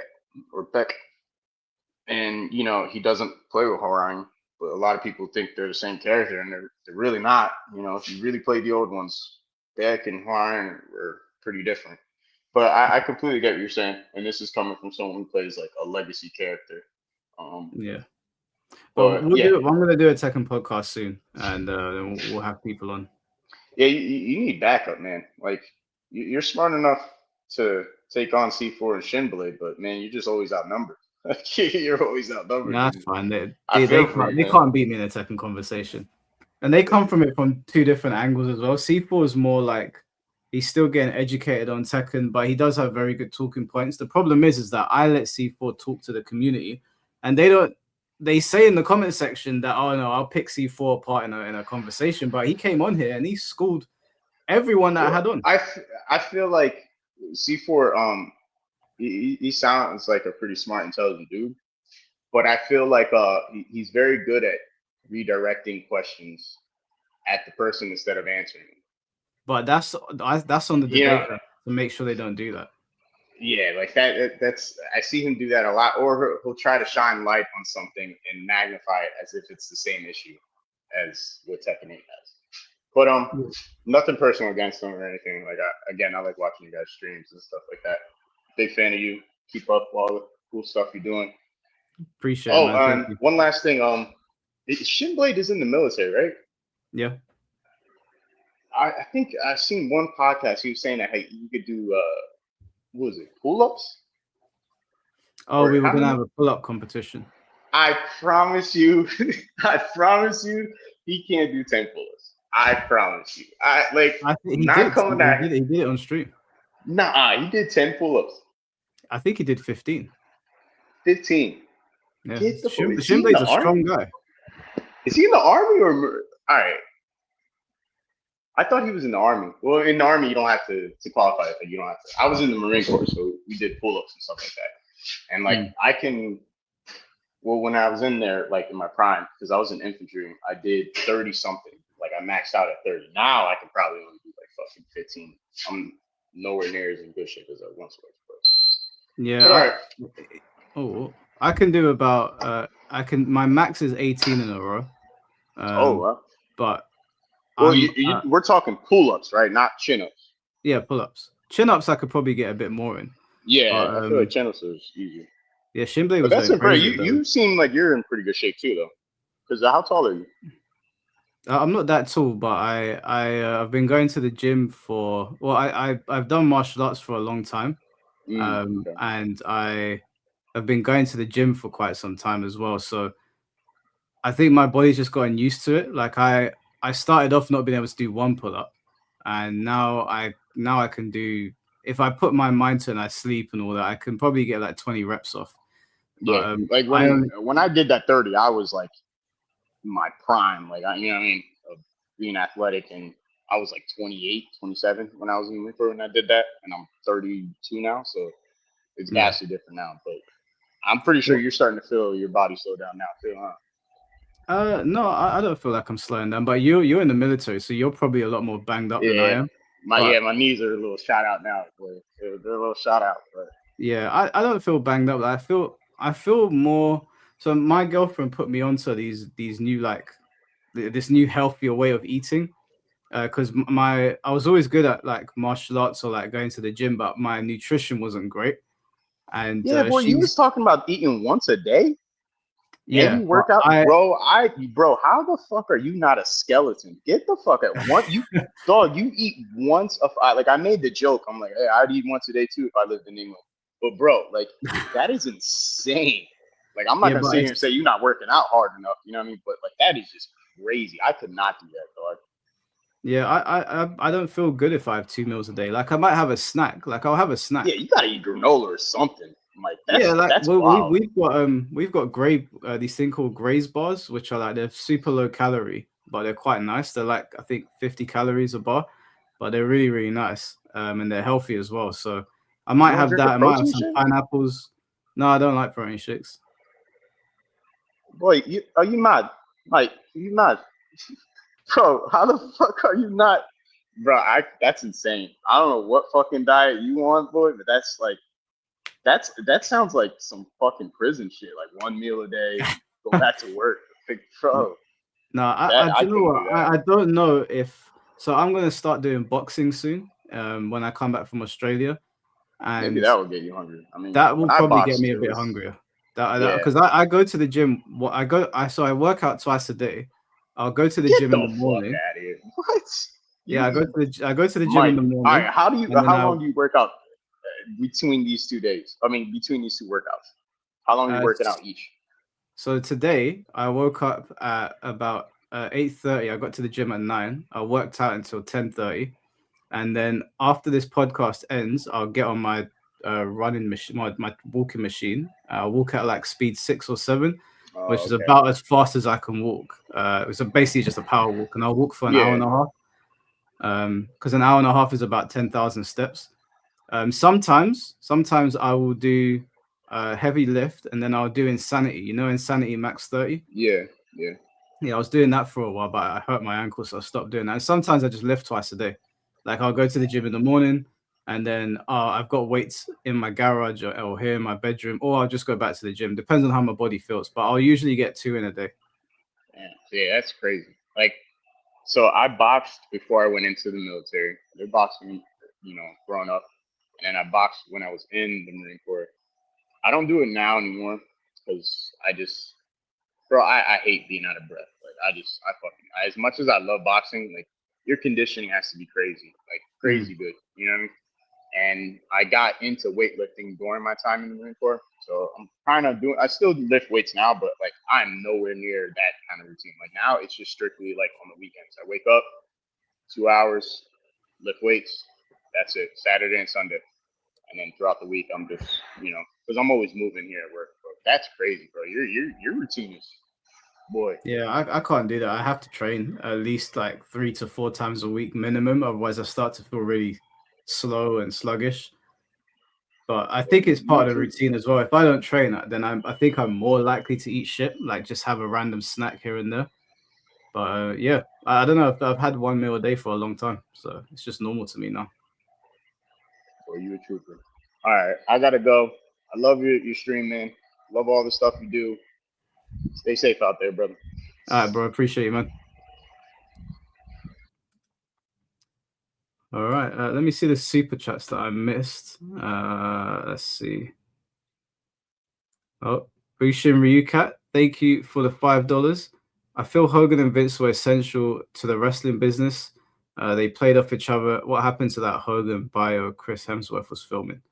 and you know he doesn't play with Hwoarang, but a lot of people think they're the same character, and they're really not. You know, if you really play the old ones, Beck and Hwoarang were pretty different. But I completely get what you're saying, and this is coming from someone who plays like a legacy character. But we'll do it. I'm gonna do a Tekken podcast soon, and then we'll have people on. Yeah, you need backup, man. Like you're smart enough to take on C4 and Shinblade, but man, you're just always outnumbered. You're always outnumbered. Nah, that's fine. They can't beat me in a Tekken conversation, and they come from it from two different angles as well. C4 is more like he's still getting educated on Tekken, but he does have very good talking points. The problem is that I let C4 talk to the community, and they don't. They say in the comment section that, oh no, I'll pick C4 apart in a conversation, but he came on here and he schooled everyone that I had on. I feel like C4 he sounds like a pretty smart, intelligent dude, but I feel like he's very good at redirecting questions at the person instead of answering them. But that's on the debate to make sure they don't do that. Yeah, like that's I see him do that a lot, or he'll try to shine light on something and magnify it as if it's the same issue as what Tekken 8 has. But nothing personal against him or anything. Like I like watching you guys streams and stuff like that. Big fan of you. Keep up all the cool stuff you're doing. Appreciate it. And one last thing. Shinblade is in the military, right? Yeah. I think I've seen one podcast. He was saying that you could do what was it, pull-ups? Oh, we were gonna have a pull-up competition. I promise you, he can't do 10 pull-ups. I promise you. I think he did it on stream. Nah, he did 10 pull-ups. I think he did 15. 15. Yeah. Shinblade's a strong guy. Is he in the army or all right? I thought he was in the army. Well, in the army, you don't have to qualify. You don't have to. I was in the Marine Corps, so we did pull-ups and stuff like that. And like I can, well, when I was in there, like in my prime, because I was in infantry, I did 30 something. Like I maxed out at 30. Now I can probably only do like fucking 15. I'm nowhere near as in good shape as I once was. But yeah. I can do about. My max is 18 in a row. But. Well, we're talking pull-ups, right? Not chin-ups. Yeah, pull-ups. Chin-ups, I could probably get a bit more in. Yeah, I feel like chin-ups is easier. Yeah, Shinblade was. That's impressive. You seem like you're in pretty good shape too, though. Because how tall are you? I'm not that tall, but I've been going to the gym for. Well, I've done martial arts for a long time, and I have been going to the gym for quite some time as well. So I think my body's just gotten used to it. Like I started off not being able to do one pull-up, and now I can do, if I put my mind to it and I sleep and all that, I can probably get like 20 reps off. Yeah, like when I did that 30, I was like my prime, like you know what I mean, of being athletic, and I was like 28, 27 when I was in the Marine Corps when I did that, and I'm 32 now, so it's vastly different now. But I'm pretty sure you're starting to feel your body slow down now too, huh? No, I don't feel like I'm slowing down. But you're in the military, so you're probably a lot more banged up than I am. My knees are a little shot out now. Boy. They're a little shot out, but yeah, I don't feel banged up. I feel more. So my girlfriend put me onto these new this new healthier way of eating. Because I was always good at like martial arts or like going to the gym, but my nutrition wasn't great. And yeah, boy, you was talking about eating once a day. Yeah, and you work out, bro. How the fuck are you not a skeleton? Get the fuck out. You eat once like I made the joke. I'm like, hey, I'd eat once a day too if I lived in England. But bro, like that is insane. Like I'm not gonna sit here and say you're not working out hard enough. You know what I mean? But like that is just crazy. I could not do that, dog. Yeah, I don't feel good if I have 2 meals a day. Like I might have a snack. Like I'll have a snack. Yeah, you gotta eat granola or something. Like that's wild. We've got these thing called Graze bars, which are like they're super low calorie, but they're quite nice. They're like I think 50 calories a bar, but they're really, really nice. And they're healthy as well. So I might have that. I might have some pineapples. No, I don't like protein shakes. Boy, are you mad? Like, you mad? Bro, how the fuck are you not? Bro, that's insane. I don't know what fucking diet you on, boy, but that's like, that sounds like some fucking prison shit. Like 1 meal a day, go back to work. Like, bro. No, I don't know if. So I'm gonna start doing boxing soon. When I come back from Australia, and maybe that will get you hungry. I mean, that will probably get me a bit hungrier. Because I go to the gym. I work out twice a day. I'll go to the gym in the morning. Fuck out of here. What? Yeah, I go to the gym in the morning. All right, how long do you work out between these 2 days? I mean, between these 2 workouts, how long are you working out each? So today I woke up at about 8:30. I got to the gym at 9. I worked out until 10:30, and then after this podcast ends, I'll get on my running machine, my walking machine. I'll walk at like speed 6 or 7, which is about as fast as I can walk. It's basically just a power walk, and I'll walk for an hour and a half. Because an hour and a half is about 10,000 steps. Sometimes I will do heavy lift, and then I'll do Insanity. You know Insanity Max 30? Yeah. I was doing that for a while, but I hurt my ankle, so I stopped doing that. And sometimes I just lift twice a day. Like I'll go to the gym in the morning, and then I've got weights in my garage or here in my bedroom, or I'll just go back to the gym. Depends on how my body feels, but I'll usually get 2 in a day. Yeah, that's crazy. Like, so I boxed before I went into the military. They're boxing, growing up, and I boxed when I was in the Marine Corps. I don't do it now anymore because I hate being out of breath. Like as much as I love boxing, like your conditioning has to be crazy, like crazy good. You know what I mean? And I got into weightlifting during my time in the Marine Corps. So I'm I still lift weights now, but like I'm nowhere near that kind of routine. Like now it's just strictly like on the weekends. I wake up, 2 hours, lift weights. That's it. Saturday and Sunday. And then throughout the week, I'm just, because I'm always moving here at work. Bro. That's crazy, bro. Your routine is, boy. Yeah, I can't do that. I have to train at least like 3 to 4 times a week minimum. Otherwise, I start to feel really slow and sluggish. But I think it's part of the routine as well. If I don't train, then I think I'm more likely to eat shit, like just have a random snack here and there. But yeah, I don't know. I've had 1 meal a day for a long time, so it's just normal to me now. Boy, you a trooper. All right, I gotta go. I love your stream, man. Love all the stuff you do. Stay safe out there, brother. All right, bro. Appreciate you, man. All right, let me see the super chats that I missed. Let's see. Oh, Bushin Ryukat, thank you for the $5. I feel Hogan and Vince were essential to the wrestling business. They played off each other. What happened to that Hogan bio Chris Hemsworth was filming?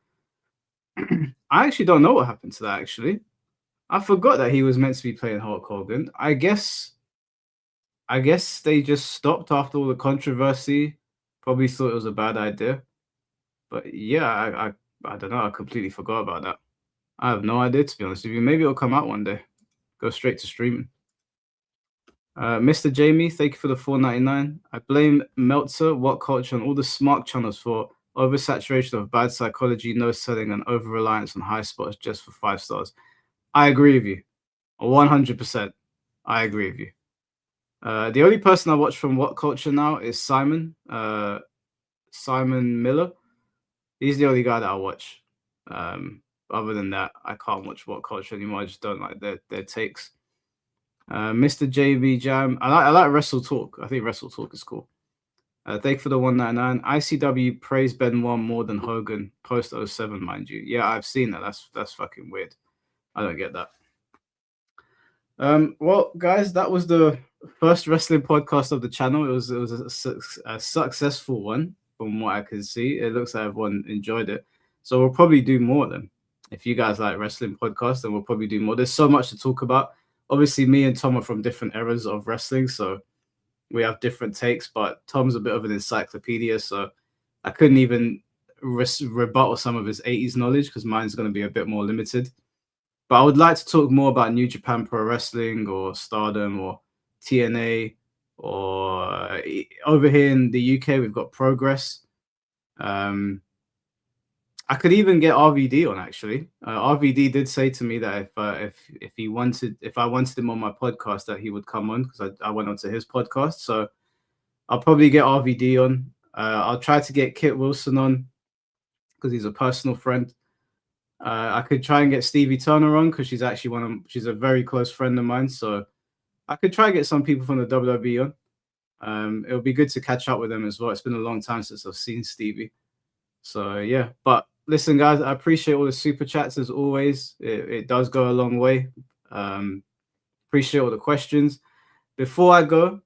I actually don't know what happened to that, actually. I forgot that he was meant to be playing Hulk Hogan. I guess they just stopped after all the controversy. Probably thought it was a bad idea. But yeah, I don't know. I completely forgot about that. I have no idea, to be honest with you. Maybe it'll come out one day. Go straight to streaming. Mr. Jamie, thank you for the $4.99. I blame Meltzer, What Culture, and all the smart channels for oversaturation of bad psychology, no selling, and over reliance on high spots just for 5 stars. I agree with you, 100%. I agree with you. The only person I watch from What Culture now is Simon Miller. He's the only guy that I watch. Other than that, I can't watch What Culture anymore. I just don't like their takes. Mr. JB Jam. I like Wrestle Talk. I think Wrestle Talk is cool. Thank you for the $1.99. ICW praised Benoit more than Hogan post 07, mind you. Yeah, I've seen that. That's fucking weird. I don't get that. Well, guys, that was the first wrestling podcast of the channel. It was a successful one from what I can see. It looks like everyone enjoyed it. So we'll probably do more then. If you guys like wrestling podcasts, then we'll probably do more. There's so much to talk about. Obviously, me and Tom are from different eras of wrestling, so we have different takes, but Tom's a bit of an encyclopedia, so I couldn't even rebuttal some of his 80s knowledge because mine's going to be a bit more limited. But I would like to talk more about New Japan Pro Wrestling or Stardom or TNA, or over here in the UK, we've got Progress. I could even get RVD on, actually. RVD did say to me that if I wanted him on my podcast, that he would come on, because I went onto his podcast. So I'll probably get RVD on. I'll try to get Kit Wilson on because he's a personal friend. I could try and get Stevie Turner on because she's actually she's a very close friend of mine. So I could try and get some people from the WWE on. It'll be good to catch up with them as well. It's been a long time since I've seen Stevie. So yeah, but listen, guys, I appreciate all the super chats as always. It does go a long way. Appreciate all the questions. Before I go,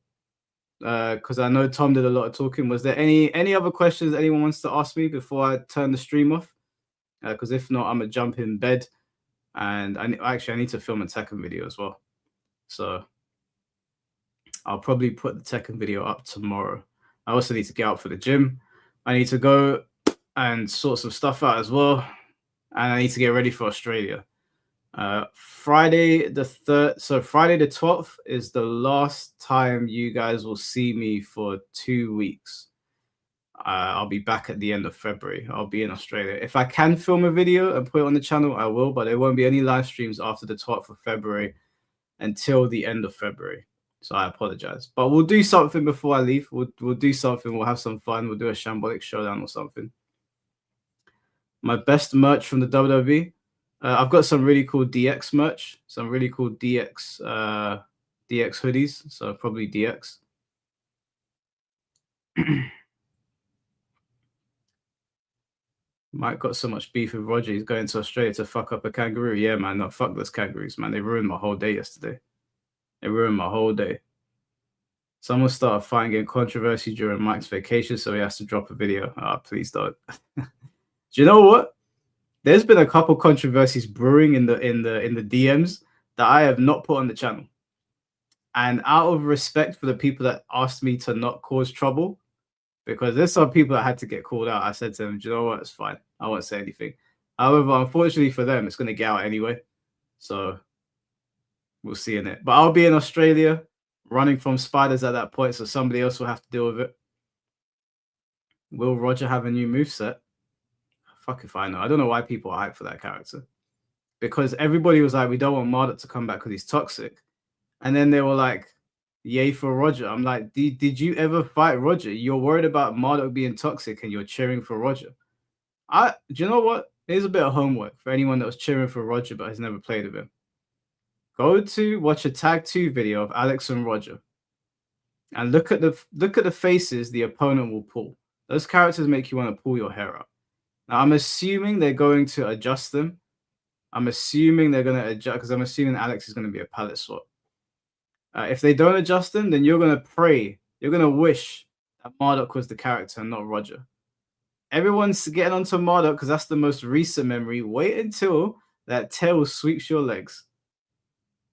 because I know Tom did a lot of talking, was there any other questions anyone wants to ask me before I turn the stream off? Because if not, I'm gonna jump in bed, and I need to film a Tekken video as well. So I'll probably put the Tekken video up tomorrow. I also need to get out for the gym. I need to go and sort some stuff out as well, and I need to get ready for Australia. Friday the 3rd, so Friday the 12th is the last time you guys will see me for 2 weeks. I'll be back at the end of February. I'll be in Australia. If I can film a video and put it on the channel, I will, but there won't be any live streams after the 12th of February until the end of February. So I apologize, but we'll do something before I leave. We'll do something. We'll have some fun. We'll do a Shambolic showdown or something. My best merch from the WWE. I've got some really cool DX merch, some really cool DX hoodies. So probably DX. Mike got so much beef with Roger. He's going to Australia to fuck up a kangaroo. Yeah, man. No, fuck those kangaroos, man. They ruined my whole day yesterday. They ruined my whole day. Someone started fighting, getting controversy during Mike's vacation, so he has to drop a video. Please don't. Do you know what? There's been a couple controversies brewing in the DMs that I have not put on the channel. And out of respect for the people that asked me to not cause trouble, because there's some people that had to get called out, I said to them, do you know what? It's fine. I won't say anything. However, unfortunately for them, it's going to get out anyway. So we'll see in it. But I'll be in Australia running from spiders at that point, so somebody else will have to deal with it. Will Roger have a new moveset? Fuck if I know. I don't know why people are hyped for that character. Because everybody was like, we don't want Marduk to come back because he's toxic. And then they were like, yay for Roger. I'm like, did you ever fight Roger? You're worried about Marduk being toxic and you're cheering for Roger. Do you know what? Here's a bit of homework for anyone that was cheering for Roger but has never played with him. Go to watch a Tag 2 video of Alex and Roger. And look at the faces the opponent will pull. Those characters make you want to pull your hair out. Now, I'm assuming they're going to adjust them. I'm assuming they're going to adjust, because I'm assuming Alex is going to be a palette swap. If they don't adjust them, then you're going to pray. You're going to wish that Marduk was the character and not Roger. Everyone's getting onto Marduk because that's the most recent memory. Wait until that tail sweeps your legs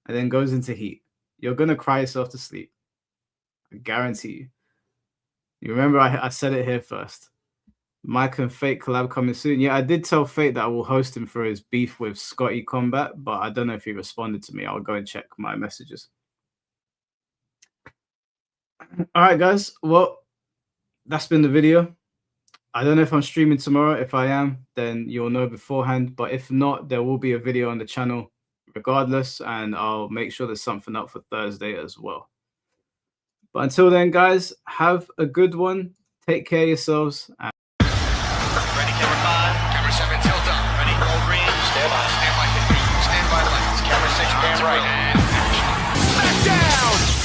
and then goes into heat. You're going to cry yourself to sleep. I guarantee you. You remember I said it here first. Mike and Fate collab coming soon. Yeah, I did tell Fate that I will host him for his beef with Scotty Combat, but I don't know if he responded to me. I'll go and check my messages. All right, guys. Well, that's been the video. I don't know if I'm streaming tomorrow. If I am, then you'll know beforehand. But if not, there will be a video on the channel regardless, and I'll make sure there's something up for Thursday as well. But until then, guys, have a good one. Take care of yourselves. Ready, camera 5, camera 7, tilt up. Ready, roll green, stand by, stand by, stand by lights. Camera 6, pan right. And action. Back down!